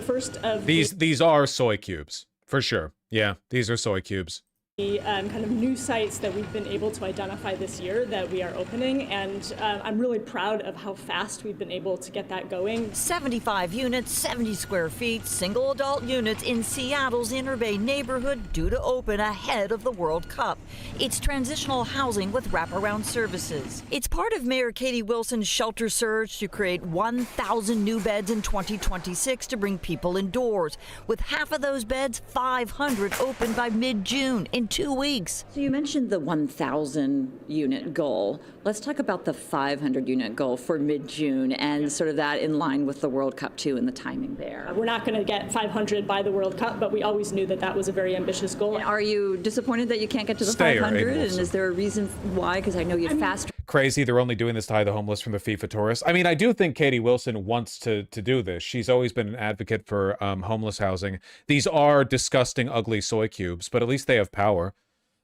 [SPEAKER 13] first of
[SPEAKER 1] These are soy cubes, for sure. Yeah, these are soy cubes.
[SPEAKER 13] the kind of new sites that we've been able to identify this year that we are opening, and I'm really proud of how fast we've been able to get that going.
[SPEAKER 12] 75 units, 70 square feet, single adult units in Seattle's Inner Bay neighborhood due to open ahead of the World Cup. It's transitional housing with wraparound services. It's part of Mayor Katie Wilson's shelter surge to create 1,000 new beds in 2026 to bring people indoors. With half of those beds, 500 open by mid-June in 2 weeks.
[SPEAKER 9] So you mentioned the 1,000 unit goal. Let's talk about the 500 unit goal for mid-June and sort of that in line with the World Cup too and the timing there.
[SPEAKER 13] We're not going to get 500 by the World Cup, but we always knew that that was a very ambitious goal.
[SPEAKER 9] And are you disappointed that you can't get to the 500? And is there a reason why? Because I know you'd fast.
[SPEAKER 1] Crazy they're only doing this to hide the homeless from the FIFA tourists. I mean, I do think Katie Wilson wants to do this. She's always been an advocate for homeless housing. These are disgusting, ugly soy cubes, but at least they have power.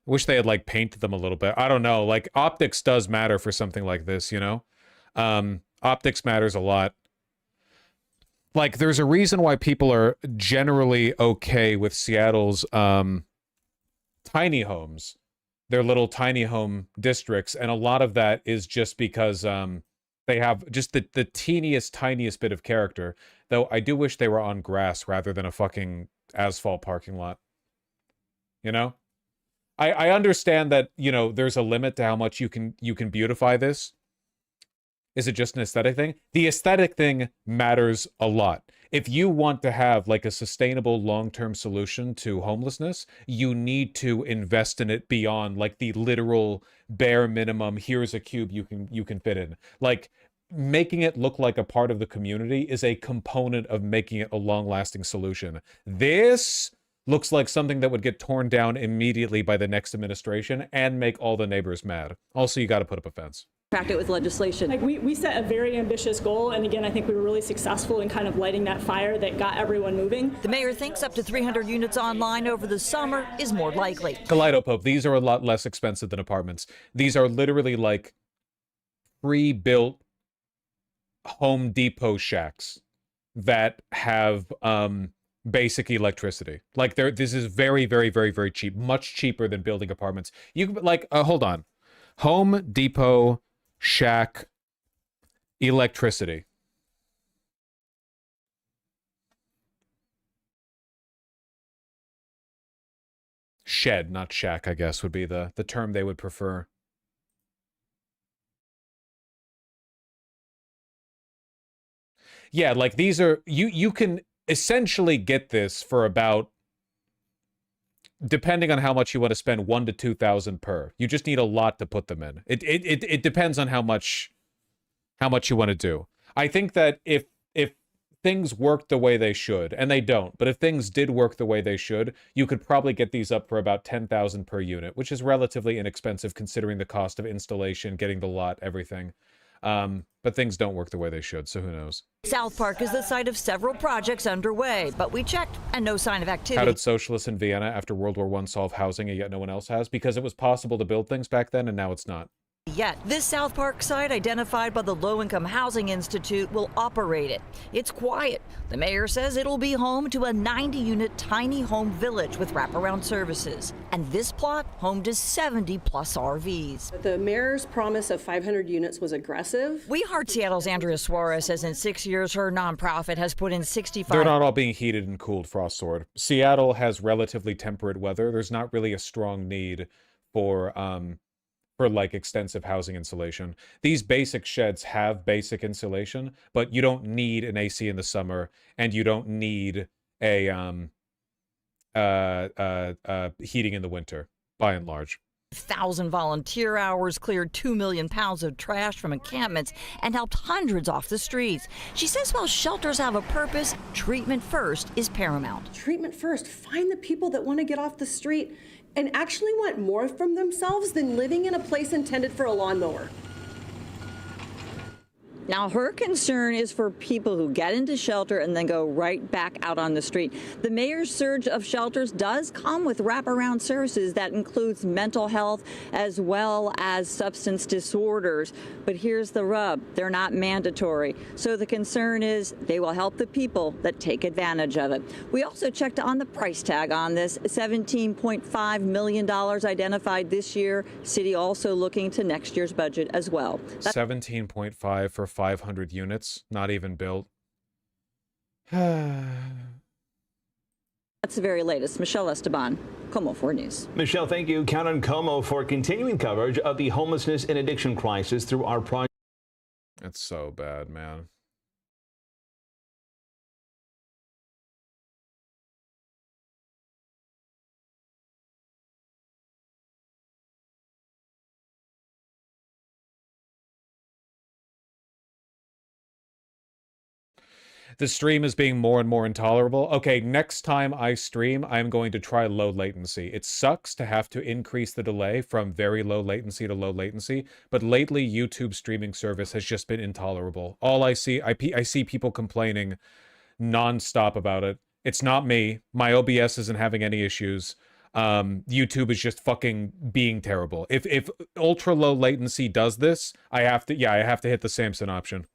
[SPEAKER 1] I wish they had, like, painted them a little bit. I don't know. Like, optics does matter for something like this, you know? Optics matters a lot. Like, there's a reason why people are generally okay with Seattle's tiny homes. Their little tiny home districts, and a lot of that is just because they have just the teeniest, tiniest bit of character. Though I do wish they were on grass rather than a fucking asphalt parking lot. You know? I understand that, you know, there's a limit to how much you can beautify this. Is it just an aesthetic thing? The aesthetic thing matters a lot. If you want to have like a sustainable long-term solution to homelessness, you need to invest in it beyond like the literal bare minimum, here's a cube you can fit in. Like, making it look like a part of the community is a component of making it a long-lasting solution. This looks like something that would get torn down immediately by the next administration and make all the neighbors mad. Also, you got to put up a fence.
[SPEAKER 9] In fact, it with legislation.
[SPEAKER 13] Like we set a very ambitious goal, and again, I think we were really successful in kind of lighting that fire that got everyone moving.
[SPEAKER 12] The mayor thinks up to 300 units online over the summer is more likely.
[SPEAKER 1] Kaleidopope, these are a lot less expensive than apartments. These are literally like pre-built Home Depot shacks that have basic electricity. Like this is very, very, very, very cheap. Much cheaper than building apartments. You can, like, hold on. Home Depot shack electricity. Shed, not shack, I guess, would be the term they would prefer. Yeah, like these are, you can essentially get this for about, depending on how much you want to spend, 1,000 to 2,000 per. You just need a lot to put them in. It depends on how much you want to do. I think that if things work the way they should, and they don't, but if things did work the way they should, you could probably get these up for about 10,000 per unit, which is relatively inexpensive considering the cost of installation, getting the lot, everything. But things don't work the way they should, so who knows?
[SPEAKER 12] South Park is the site of several projects underway, but we checked and no sign of activity.
[SPEAKER 1] How did socialists in Vienna after World War I solve housing and yet no one else has? Because it was possible to build things back then and now it's not.
[SPEAKER 12] Yet, this South Park site, identified by the Low Income Housing Institute, will operate it. It's quiet. The mayor says it'll be home to a 90-unit tiny home village with wraparound services. And this plot, home to 70-plus RVs.
[SPEAKER 14] The mayor's promise of 500 units was aggressive.
[SPEAKER 12] We Heart Seattle's Andrea Suarez says in 6 years, her nonprofit has put in 65...
[SPEAKER 1] They're not all being heated and cooled, Frost Sword. Seattle has relatively temperate weather. There's not really a strong need for like extensive housing insulation. These basic sheds have basic insulation, but you don't need an AC in the summer, and you don't need a heating in the winter, by and large.
[SPEAKER 12] 1,000 volunteer hours, cleared 2 million pounds of trash from encampments, and helped hundreds off the streets. She says while shelters have a purpose, treatment first is paramount.
[SPEAKER 14] Treatment first. Find the people that want to get off the street and actually want more from themselves than living in a place intended for a lawnmower.
[SPEAKER 9] Now, her concern is for people who get into shelter and then go right back out on the street. The mayor's surge of shelters does come with wraparound services that includes mental health as well as substance disorders. But here's the rub. They're not mandatory. So the concern is they will help the people that take advantage of it. We also checked on the price tag on this. $17.5 million identified this year. City also looking to next year's budget as well.
[SPEAKER 1] 17.5 for 500 units, not even built.
[SPEAKER 9] That's the very latest. Michelle Esteban, Como 4 News.
[SPEAKER 18] Michelle, thank you. Count on Como for continuing coverage of the homelessness and addiction crisis through our project.
[SPEAKER 1] It's so bad, man. The stream is being more and more intolerable. Okay, next time I stream, I'm going to try low latency. It sucks to have to increase the delay from very low latency to low latency, but lately YouTube streaming service has just been intolerable. All I see, I see people complaining nonstop about it. It's not me. My OBS isn't having any issues. YouTube is just fucking being terrible. If ultra low latency does this, I have to hit the Samson option.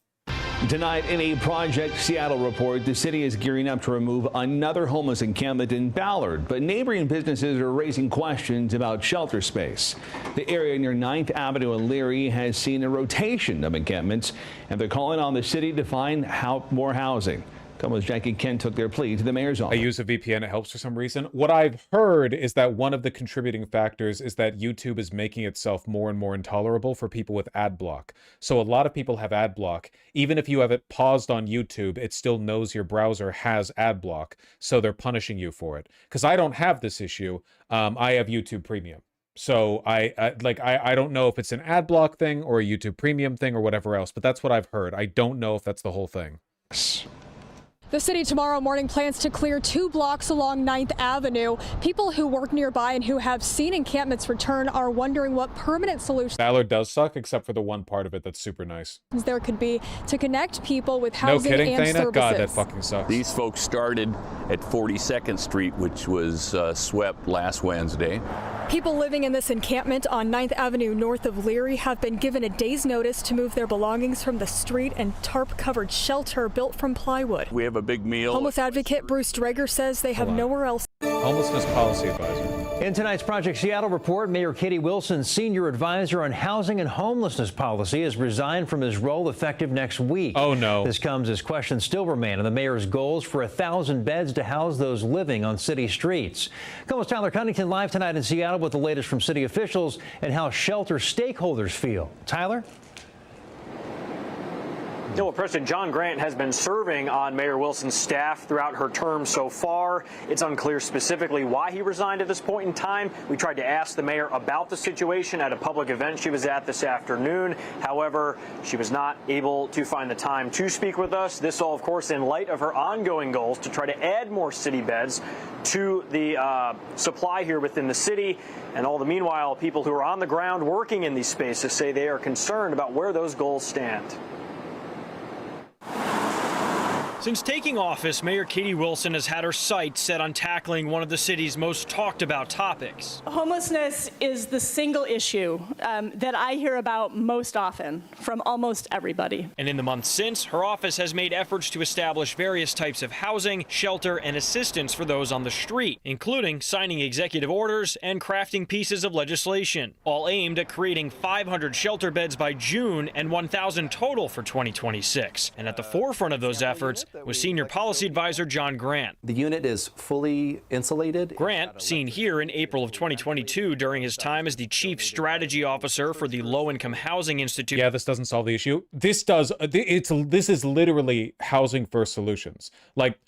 [SPEAKER 18] Tonight, in a Project Seattle report, the city is gearing up to remove another homeless encampment in Ballard, but neighboring businesses are raising questions about shelter space. The area near 9th Avenue and Leary has seen a rotation of encampments, and they're calling on the city to find more housing. Como's Jackie Kent took their plea to the mayor's office.
[SPEAKER 1] I use a VPN. It helps for some reason. What I've heard is that one of the contributing factors is that YouTube is making itself more and more intolerable for people with ad block. So a lot of people have ad block. Even if you have it paused on YouTube, it still knows your browser has ad block. So they're punishing you for it. Because I don't have this issue. I have YouTube Premium. So I don't know if it's an ad block thing or a YouTube Premium thing or whatever else, but that's what I've heard. I don't know if that's the whole thing.
[SPEAKER 15] The city tomorrow morning plans to clear 2 blocks along 9th Avenue. People who work nearby and who have seen encampments return are wondering what permanent solutions
[SPEAKER 1] Ballard does suck, except for the one part of it that's super nice.
[SPEAKER 15] there could be to connect people with housing
[SPEAKER 1] no kidding,
[SPEAKER 15] and
[SPEAKER 1] Thana?
[SPEAKER 15] services.
[SPEAKER 1] God, that fucking sucks.
[SPEAKER 17] These folks started at 42nd Street, which was swept last Wednesday.
[SPEAKER 15] People living in this encampment on 9th Avenue north of Leary have been given a day's notice to move their belongings from the street and tarp-covered shelter built from plywood.
[SPEAKER 16] We have a big meal.
[SPEAKER 15] Homeless advocate Bruce Drager says they have nowhere else.
[SPEAKER 1] Homelessness policy advisor.
[SPEAKER 17] In tonight's Project Seattle report, Mayor Katie Wilson, senior advisor on housing and homelessness policy, has resigned from his role effective next week.
[SPEAKER 1] Oh, no.
[SPEAKER 17] This comes as questions still remain on the mayor's goals for 1,000 beds to house those living on city streets. KOMO's Tyler Cunnington live tonight in Seattle with the latest from city officials and how shelter stakeholders feel. Tyler?
[SPEAKER 19] Well, President John Grant has been serving on Mayor Wilson's staff throughout her term so far. It's unclear specifically why he resigned at this point in time. We tried to ask the mayor about the situation at a public event she was at this afternoon. However, she was not able to find the time to speak with us. This all, of course, in light of her ongoing goals to try to add more city beds to the supply here within the city. And all the meanwhile, people who are on the ground working in these spaces say they are concerned about where those goals stand.
[SPEAKER 21] Since taking office, Mayor Katie Wilson has had her sights set on tackling one of the city's most talked about topics.
[SPEAKER 13] Homelessness is the single issue that I hear about most often from almost everybody.
[SPEAKER 21] And in the months since, her office has made efforts to establish various types of housing, shelter, and assistance for those on the street, including signing executive orders and crafting pieces of legislation, all aimed at creating 500 shelter beds by June and 1,000 total for 2026. And at the forefront of those efforts was senior policy advisor John Grant.
[SPEAKER 22] The unit is fully insulated.
[SPEAKER 21] Grant, seen here in April of 2022 during his time as the chief strategy officer for the Low Income Housing Institute.
[SPEAKER 1] Yeah, this doesn't solve the issue. This does. This is literally housing first solutions. Like,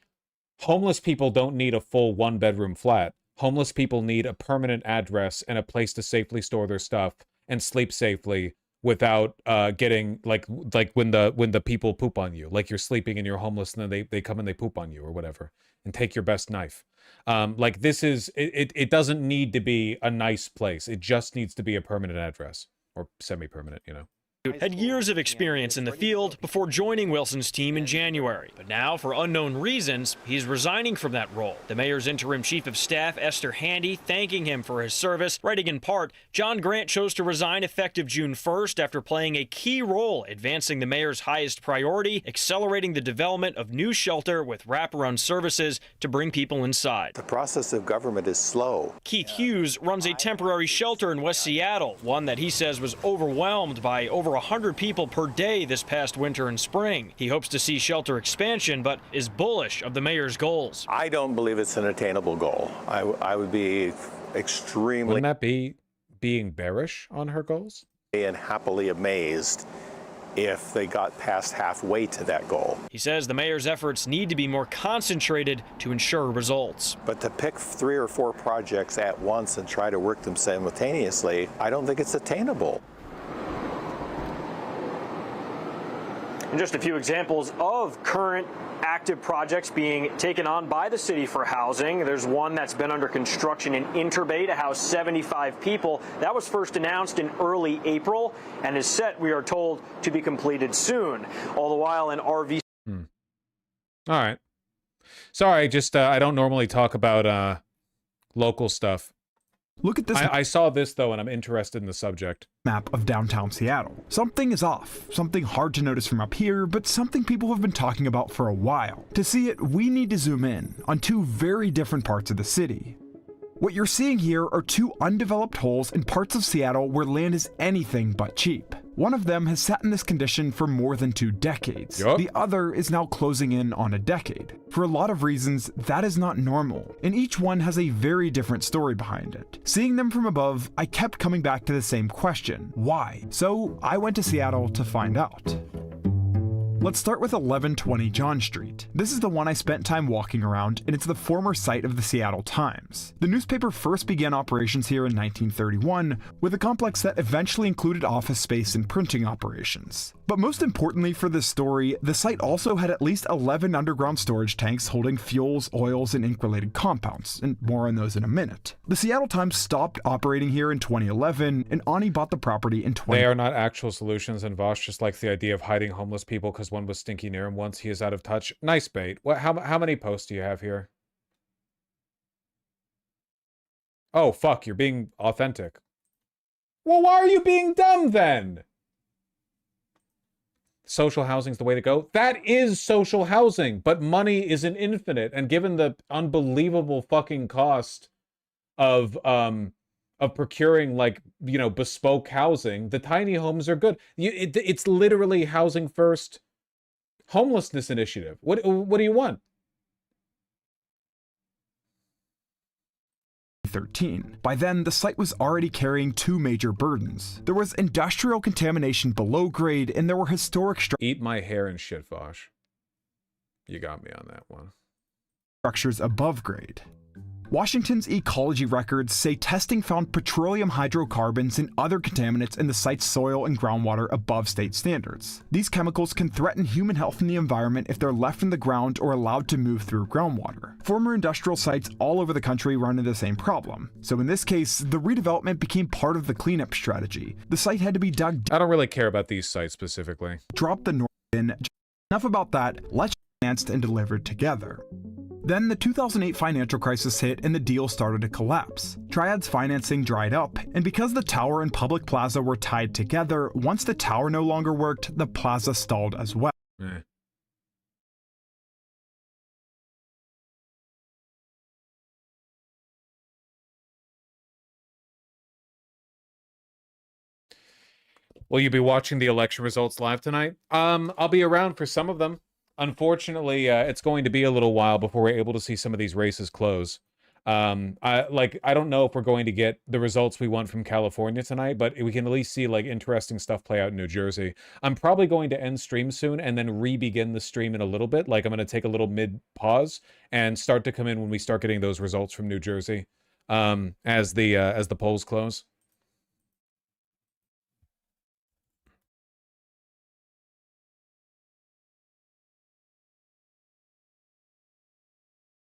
[SPEAKER 1] homeless people don't need a full 1-bedroom flat. Homeless people need a permanent address and a place to safely store their stuff and sleep safely without getting like when the people poop on you, like you're sleeping and you're homeless and then they come and they poop on you or whatever and take your best knife. Like, this is it doesn't need to be a nice place. It just needs to be a permanent address, or semi-permanent, you know.
[SPEAKER 21] Had years of experience in the field before joining Wilson's team in January. But now, for unknown reasons, he's resigning from that role. The mayor's interim chief of staff, Esther Handy, thanking him for his service, writing in part, John Grant chose to resign effective June 1st after playing a key role advancing the mayor's highest priority, accelerating the development of new shelter with wraparound services to bring people inside.
[SPEAKER 26] The process of government is slow.
[SPEAKER 21] Keith Hughes runs a temporary shelter in West Seattle, one that he says was overwhelmed by over 100 people per day this past winter and spring. He hopes to see shelter expansion, but is bullish of the mayor's goals.
[SPEAKER 26] I don't believe it's an attainable goal. I would be extremely...
[SPEAKER 1] Wouldn't that be being bearish on her goals?
[SPEAKER 26] ...and happily amazed if they got past halfway to that goal.
[SPEAKER 21] He says the mayor's efforts need to be more concentrated to ensure results.
[SPEAKER 26] But to pick 3 or 4 projects at once and try to work them simultaneously, I don't think it's attainable.
[SPEAKER 19] And just a few examples of current active projects being taken on by the city for housing. There's one that's been under construction in Interbay to house 75 people. That was first announced in early April and is set, we are told, to be completed soon. All the while an RV...
[SPEAKER 1] All right. Sorry, just I don't normally talk about local stuff.
[SPEAKER 27] Look at this.
[SPEAKER 1] I saw this, though, and I'm interested in the subject.
[SPEAKER 27] Map of downtown Seattle. Something is off. Something hard to notice from up here, but something people have been talking about for a while. To see it, we need to zoom in on 2 very different parts of the city. What you're seeing here are 2 undeveloped holes in parts of Seattle where land is anything but cheap. One of them has sat in this condition for more than 2 decades.
[SPEAKER 1] Yep.
[SPEAKER 27] The other is now closing in on a decade. For a lot of reasons, that is not normal, and each one has a very different story behind it. Seeing them from above, I kept coming back to the same question: why? So I went to Seattle to find out. Let's start with 1120 John Street. This is the one I spent time walking around, and it's the former site of the Seattle Times. The newspaper first began operations here in 1931, with a complex that eventually included office space and printing operations. But most importantly for this story, the site also had at least 11 underground storage tanks holding fuels, oils, and ink-related compounds, and more on those in a minute. The Seattle Times stopped operating here in 2011, and Ani bought the property in 20...
[SPEAKER 1] They are not actual solutions, and Vosh just likes the idea of hiding homeless people because one was stinky near him once. He is out of touch. Nice bait. How many posts do you have here? Oh, fuck, you're being authentic. Well, why are you being dumb then? Social housing's the way to go. That is social housing, but money isn't infinite. And given the unbelievable fucking cost of procuring, like, you know, bespoke housing, the tiny homes are good. It's literally housing first homelessness initiative. What do you want?
[SPEAKER 27] 2013. By then, the site was already carrying two major burdens. There was industrial contamination below grade, and there were historic
[SPEAKER 1] Eat my hair and shit, Vosh. You got me on that one.
[SPEAKER 27] structures above grade. Washington's ecology records say testing found petroleum hydrocarbons and other contaminants in the site's soil and groundwater above state standards. These chemicals can threaten human health and the environment if they're left in the ground or allowed to move through groundwater. Former industrial sites all over the country run into the same problem. So in this case, the redevelopment became part of the cleanup strategy. The site had to be dug deep.
[SPEAKER 1] I don't really care about these sites specifically.
[SPEAKER 27] Drop the north bin. Enough about that. Let's financed and delivered together. Then the 2008 financial crisis hit and the deal started to collapse. Triad's financing dried up, and because the tower and public plaza were tied together, once the tower no longer worked, the plaza stalled as well.
[SPEAKER 1] Will you be watching the election results live tonight? I'll be around for some of them. Unfortunately, it's going to be a little while before we're able to see some of these races close. I don't know if we're going to get the results we want from California tonight, but we can at least see like interesting stuff play out in New Jersey. I'm probably going to end stream soon and then re-begin the stream in a little bit. Like I'm going to take a little mid-pause and start to come in when we start getting those results from New Jersey as the polls close.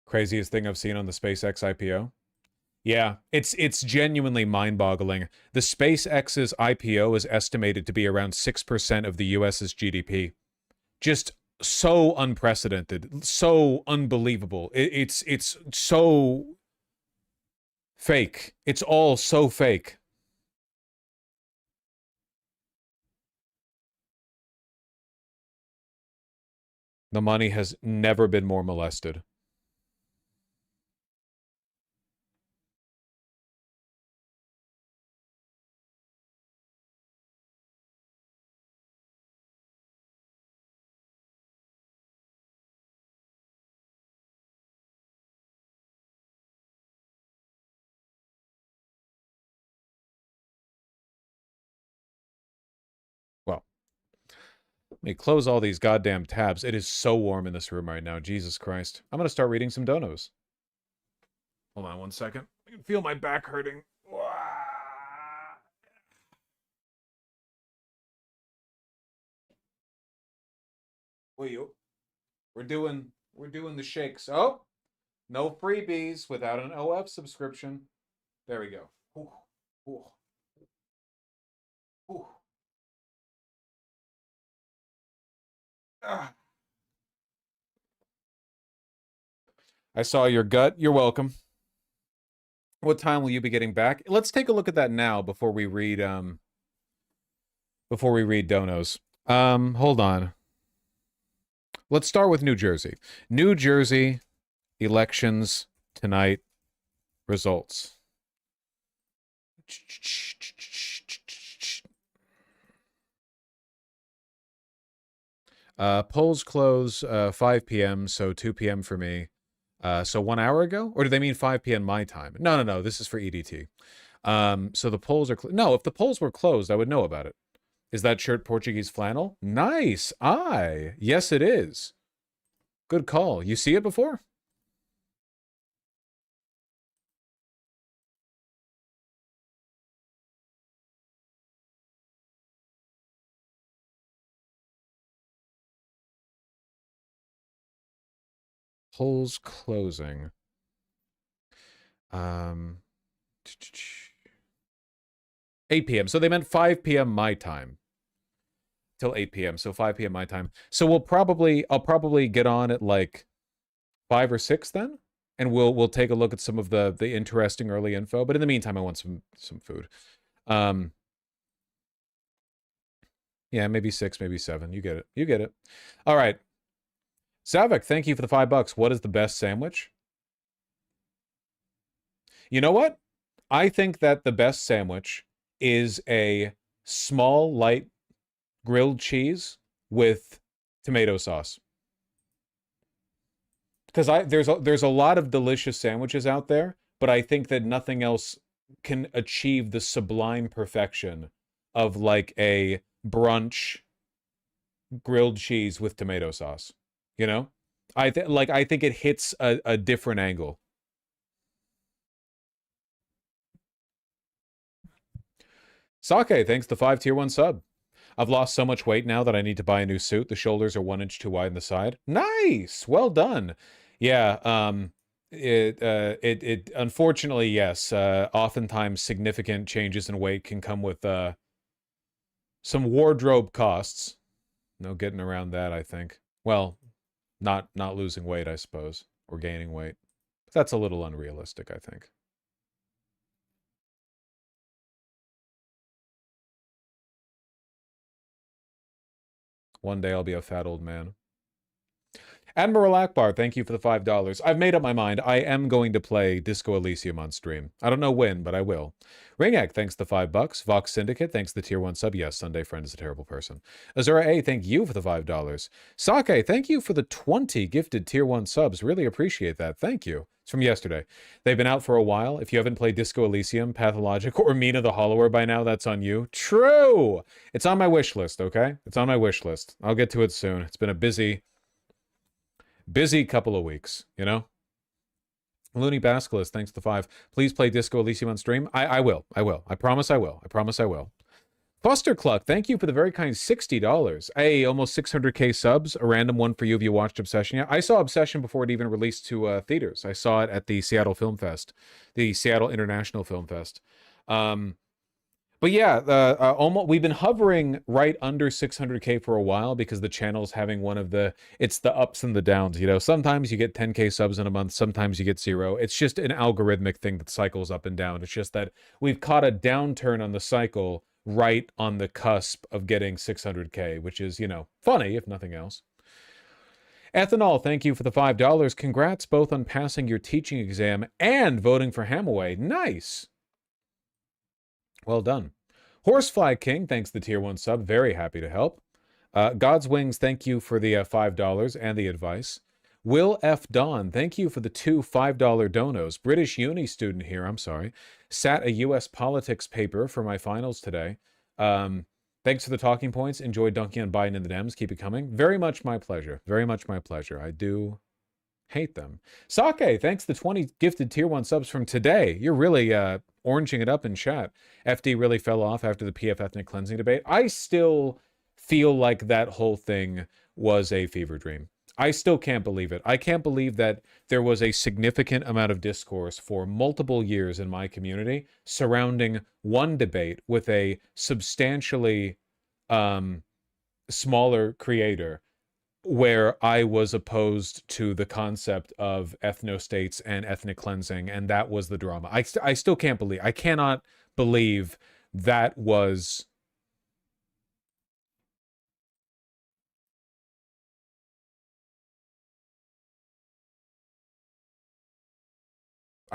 [SPEAKER 1] Craziest thing I've seen on the SpaceX IPO. Yeah, it's genuinely mind-boggling. The SpaceX's IPO is estimated to be around 6% of the US's GDP. Just so unprecedented, so unbelievable. It's so fake. It's all so fake. The money has never been more molested. Well, let me close all these goddamn tabs. It is so warm in this room right now. Jesus Christ. I'm going to start reading some donos. Hold on one second. I can feel my back hurting. We're doing the shakes. Oh, no freebies without an OF subscription. There we go. Ooh, ooh, ooh. Ah. I saw your gut. You're welcome. What time will you be getting back? Let's take a look at that now before we read donos. Hold on. Let's start with New Jersey. New Jersey elections tonight results. Polls close 5 p.m., so 2 p.m. for me. So 1 hour ago? Or do they mean 5 p.m. my time? No. This is for EDT. So the polls are... No, if the polls were closed, I would know about it. Is that shirt Portuguese flannel? Nice. Aye. Yes, it is. Good call. You see it before? Polls closing. 8 p.m. So they meant 5 p.m. my time. Till 8 p.m. So 5 p.m. my time. So I'll probably get on at like 5 or 6 then? and we'll take a look at some of the interesting early info. But in the meantime, I want some food. Yeah, maybe 6, maybe 7. You get it. You get it. All right. Savik, thank you for the $5. What is the best sandwich? You know what? I think that the best sandwich is a small, light grilled cheese with tomato sauce. Because there's a lot of delicious sandwiches out there, but I think that nothing else can achieve the sublime perfection of like a brunch grilled cheese with tomato sauce. You know? I think it hits a different angle. Sake, thanks the 5 tier 1 sub. I've lost so much weight now that I need to buy a new suit. The shoulders are 1 inch too wide in the side. Nice! Well done. Yeah, it unfortunately, yes, oftentimes significant changes in weight can come with some wardrobe costs. No getting around that, I think. Well, not losing weight, I suppose, or gaining weight. But that's a little unrealistic, I think. One day I'll be a fat old man. Admiral Akbar, thank you for the $5. I've made up my mind. I am going to play Disco Elysium on stream. I don't know when, but I will. Ringak, thanks the $5. Vox Syndicate, thanks the tier 1 sub. Yes, Sunday Friend is a terrible person. Azura A, thank you for the $5. Sake, thank you for the 20 gifted tier 1 subs. Really appreciate that. Thank you. It's from yesterday. They've been out for a while. If you haven't played Disco Elysium, Pathologic, or Mina the Hollower by now, that's on you. True! It's on my wish list, okay? It's on my wish list. I'll get to it soon. It's been a busy couple of weeks, you know? Looney Basculus, thanks to the 5. Please play Disco Elysium on stream. I will. I promise I will. Buster Cluck, thank you for the very kind $60. Hey, almost 600k subs. A random one for you if you watched Obsession yet. I saw Obsession before it even released to theaters. I saw it at the Seattle Film Fest, the Seattle International Film Fest. But yeah, almost we've been hovering right under 600k for a while because the channel's having one of it's the ups and the downs, you know. Sometimes you get 10k subs in a month, sometimes you get 0. It's just an algorithmic thing that cycles up and down. It's just that we've caught a downturn on the cycle right on the cusp of getting 600k, which is, you know, funny if nothing else. Ethanol, thank you for the $5. Congrats both on passing your teaching exam and voting for Hamaway. Nice. Well done. Horsefly King, thanks the tier 1 sub. Very happy to help. God's Wings, thank you for the $5 and the advice. Will F. Don, thank you for the 2 $5 donos. British uni student here, I'm sorry. Sat a U.S. politics paper for my finals today. Thanks for the talking points. Enjoyed dunking on Biden and the Dems. Keep it coming. Very much my pleasure. Very much my pleasure. I do hate them. Sake, thanks the 20 gifted tier 1 subs from today. You're really oranging it up in chat. FD really fell off after the PF ethnic cleansing debate. I still feel like that whole thing was a fever dream. I still can't believe it. I can't believe that there was a significant amount of discourse for multiple years in my community surrounding one debate with a substantially smaller creator where I was opposed to the concept of ethno-states and ethnic cleansing, and that was the drama. I still can't believe, I cannot believe that was...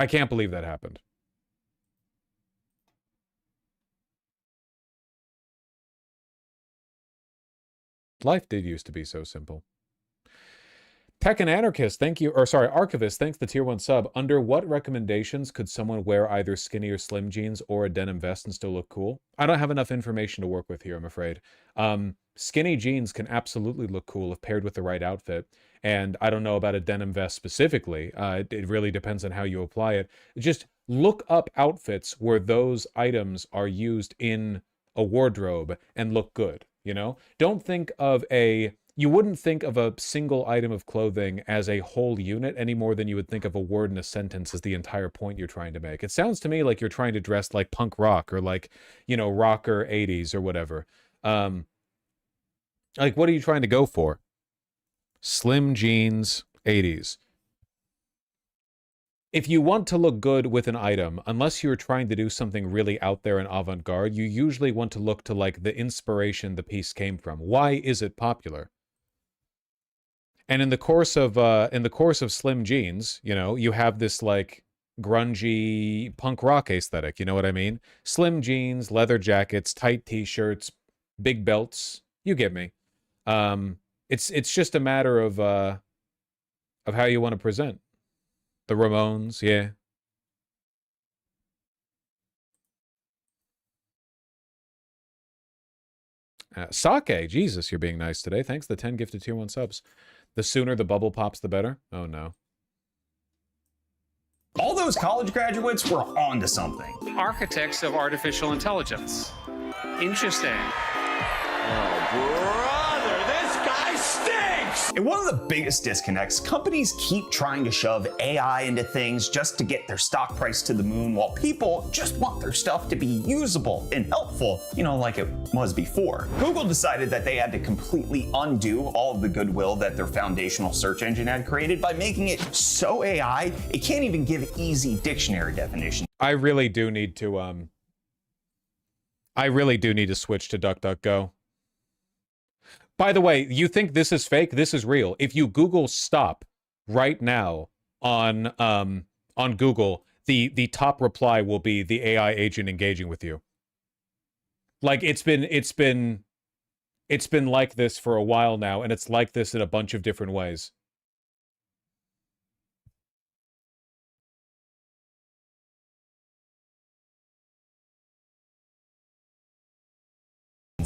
[SPEAKER 1] I can't believe that happened. Life did used to be so simple. Tekken Anarchist, thank you, or sorry, Archivist, thanks the tier 1 sub. Under what recommendations could someone wear either skinny or slim jeans or a denim vest and still look cool? I don't have enough information to work with here, I'm afraid. Skinny jeans can absolutely look cool if paired with the right outfit. And I don't know about a denim vest specifically. It really depends on how you apply it. Just look up outfits where those items are used in a wardrobe and look good, you know? Don't think of you wouldn't think of a single item of clothing as a whole unit any more than you would think of a word in a sentence as the entire point you're trying to make. It sounds to me like you're trying to dress like punk rock or like, you know, rocker 80s or whatever. Like, what are you trying to go for? Slim jeans, 80s. if you want to look good with an item, unless you're trying to do something really out there and avant-garde, you usually want to look to like the inspiration the piece came from. Why is it popular? And in the course of Slim Jeans, you know, you have this like grungy punk rock aesthetic, you know what I mean? Slim jeans, leather jackets, tight t-shirts, big belts. You get me. It's just a matter of how you want to present. The Ramones, yeah. Sake, Jesus, you're being nice today. Thanks the 10 gifted tier 1 subs. The sooner the bubble pops, the better. Oh no.
[SPEAKER 4] All those college graduates were onto something.
[SPEAKER 5] Architects of artificial intelligence. Interesting.
[SPEAKER 4] Oh, brother, this guy stinks! And one of the biggest disconnects, companies keep trying to shove AI into things just to get their stock price to the moon, while people just want their stuff to be usable and helpful, you know, like it was before. Google decided that they had to completely undo all of the goodwill that their foundational search engine had created by making it so AI, it can't even give easy dictionary definitions.
[SPEAKER 1] I really do need to switch to DuckDuckGo. By the way, you think this is fake? This is real. If you Google stop right now on Google, the top reply will be the AI agent engaging with you. Like it's been like this for a while now, and it's like this in a bunch of different ways.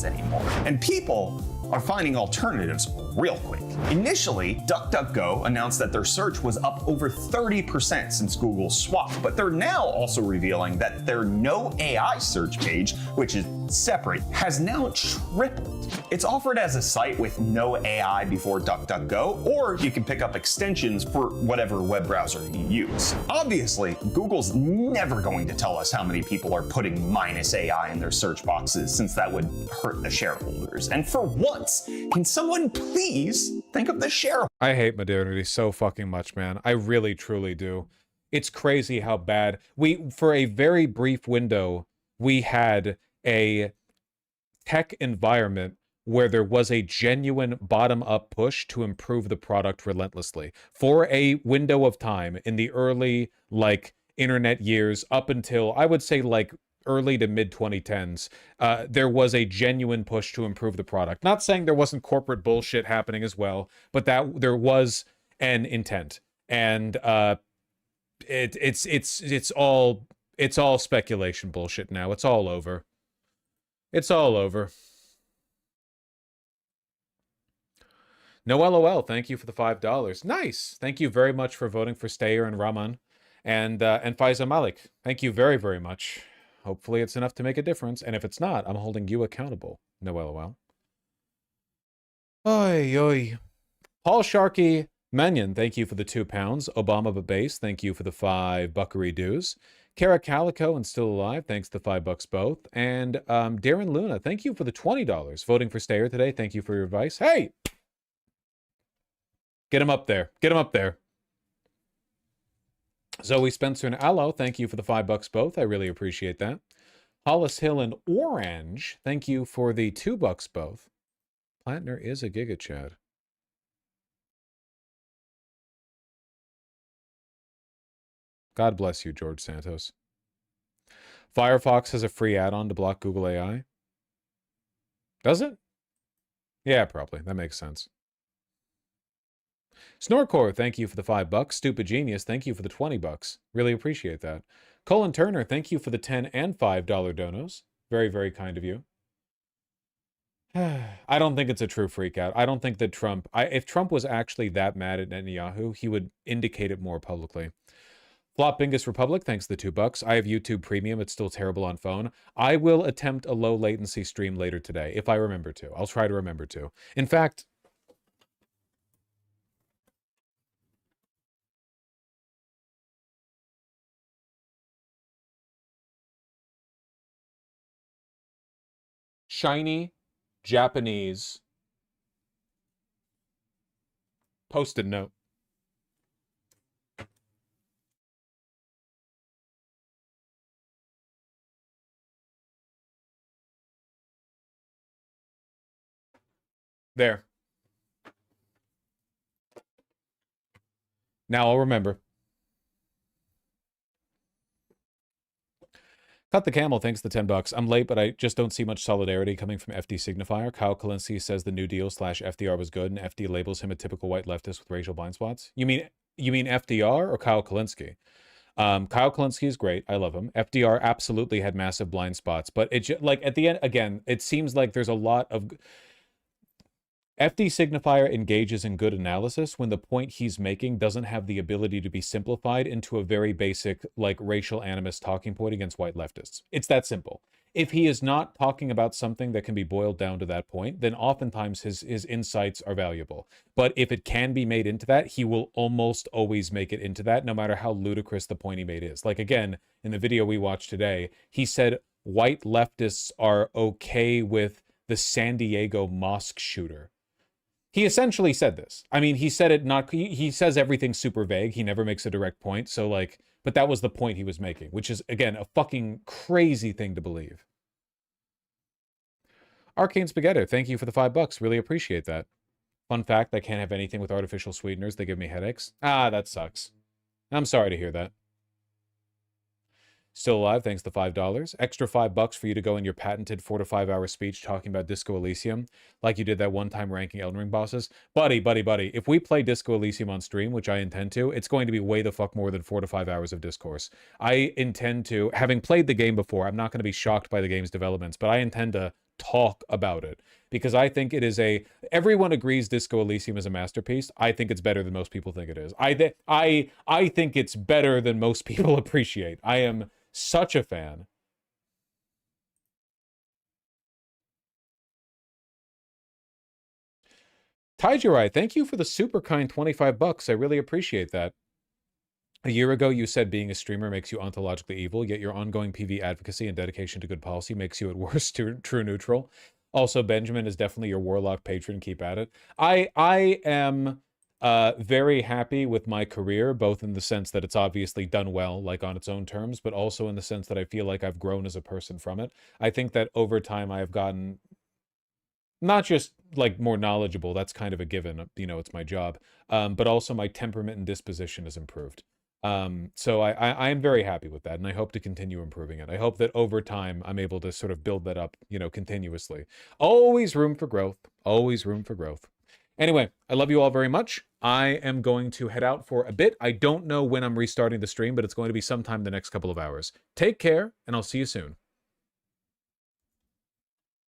[SPEAKER 4] Anymore. And people are finding alternatives real quick. Initially, DuckDuckGo announced that their search was up over 30% since Google's swap, but they're now also revealing that their no AI search page, which is separate, has now tripled. It's offered as a site with no AI before DuckDuckGo, or you can pick up extensions for whatever web browser you use. Obviously, Google's never going to tell us how many people are putting -AI in their search boxes, since that would hurt the shareholders. And for once, can someone please think of the shareholders?
[SPEAKER 1] I hate modernity so fucking much, man. I really, truly do. It's crazy how bad for a very brief window, we had a tech environment where there was a genuine bottom-up push to improve the product relentlessly. For a window of time in the early, like, internet years up until, I would say, like, early to mid 2010s, there was a genuine push to improve the product. Not saying there wasn't corporate bullshit happening as well, but that there was an intent. And it's all speculation bullshit now. It's all over. It's all over. No LOL, thank you for the $5. Nice. Thank you very much for voting for Stayer and Raman. And Faiza Malik, thank you very, very much. Hopefully it's enough to make a difference, and if it's not, I'm holding you accountable. No LOL. Oi, oi. Paul Sharkey Mannion, thank you for the £2. Obama Babase, thank you for the 5 buckaroo dues. Kara Calico and Still Alive, thanks to $5 both. And Darren Luna, thank you for the $20. Voting for Stayer today, thank you for your advice. Hey! Get him up there. Get him up there. Zoe Spencer and Aloe, thank you for the $5 both. I really appreciate that. Hollis Hill and Orange, thank you for the $2 both. Plantner is a Giga Chad. God bless you, George Santos. Firefox has a free add-on to block Google AI. Does it? Yeah, probably. That makes sense. Snorcore, thank you for the $5. Stupid Genius, thank you for the $20. Really appreciate that. Colin Turner, thank you for the $10 and $5 donos. Very, very kind of you. I don't think it's a true freak out. I don't think that if Trump was actually that mad at Netanyahu, he would indicate it more publicly. Flop Bingus Republic, thanks for the $2. I have YouTube Premium. It's still terrible on phone. I will attempt a low latency stream later today, if I remember to. I'll try to remember to. In fact, shiny Japanese post-it note. There. Now I'll remember. Cut the Camel, thanks the $10. I'm late, but I just don't see much solidarity coming from FD Signifier. Kyle Kalinske says the New Deal / FDR was good, and FD labels him a typical white leftist with racial blind spots. You mean FDR or Kyle Kalinske? Kyle Kalinske is great. I love him. FDR absolutely had massive blind spots, but it like at the end, again, it seems like there's a lot of... FD Signifier engages in good analysis when the point he's making doesn't have the ability to be simplified into a very basic, like, racial animus talking point against white leftists. It's that simple. If he is not talking about something that can be boiled down to that point, then oftentimes his insights are valuable. But if it can be made into that, he will almost always make it into that, no matter how ludicrous the point he made is. Like, again, in the video we watched today, he said white leftists are okay with the San Diego mosque shooter. He essentially said this. I mean, he said it not... He says everything super vague. He never makes a direct point. So, like... But that was the point he was making, which is, again, a fucking crazy thing to believe. Arcane Spaghetti, thank you for the $5. Really appreciate that. Fun fact, I can't have anything with artificial sweeteners. They give me headaches. Ah, that sucks. I'm sorry to hear that. Still alive, thanks to $5. Extra $5 for you to go in your patented 4 to 5 hour speech talking about Disco Elysium, like you did that one time ranking Elden Ring bosses. Buddy, if we play Disco Elysium on stream, which I intend to, it's going to be way the fuck more than 4 to 5 hours of discourse. I intend to, having played the game before, I'm not going to be shocked by the game's developments, but I intend to talk about it because I think it is everyone agrees Disco Elysium is a masterpiece. I think it's better than most people think it is. I think it's better than most people appreciate. I am such a fan. Taijirai, thank you for the super kind $25. I really appreciate that. A year ago, you said being a streamer makes you ontologically evil, yet your ongoing PV advocacy and dedication to good policy makes you at worst true neutral. Also, Benjamin is definitely your warlock patron. Keep at it. I am very happy with my career, both in the sense that it's obviously done well, like on its own terms, but also in the sense that I feel like I've grown as a person from it. I think that over time I have gotten not just like more knowledgeable, that's kind of a given, you know, it's my job, but also my temperament and disposition has improved. So I am very happy with that, and I hope to continue improving it. I hope that over time I'm able to sort of build that up, you know, continuously. Always room for growth. Always room for growth. Anyway, I love you all very much. I am going to head out for a bit. I don't know when I'm restarting the stream, but it's going to be sometime in the next couple of hours. Take care, and I'll see you soon.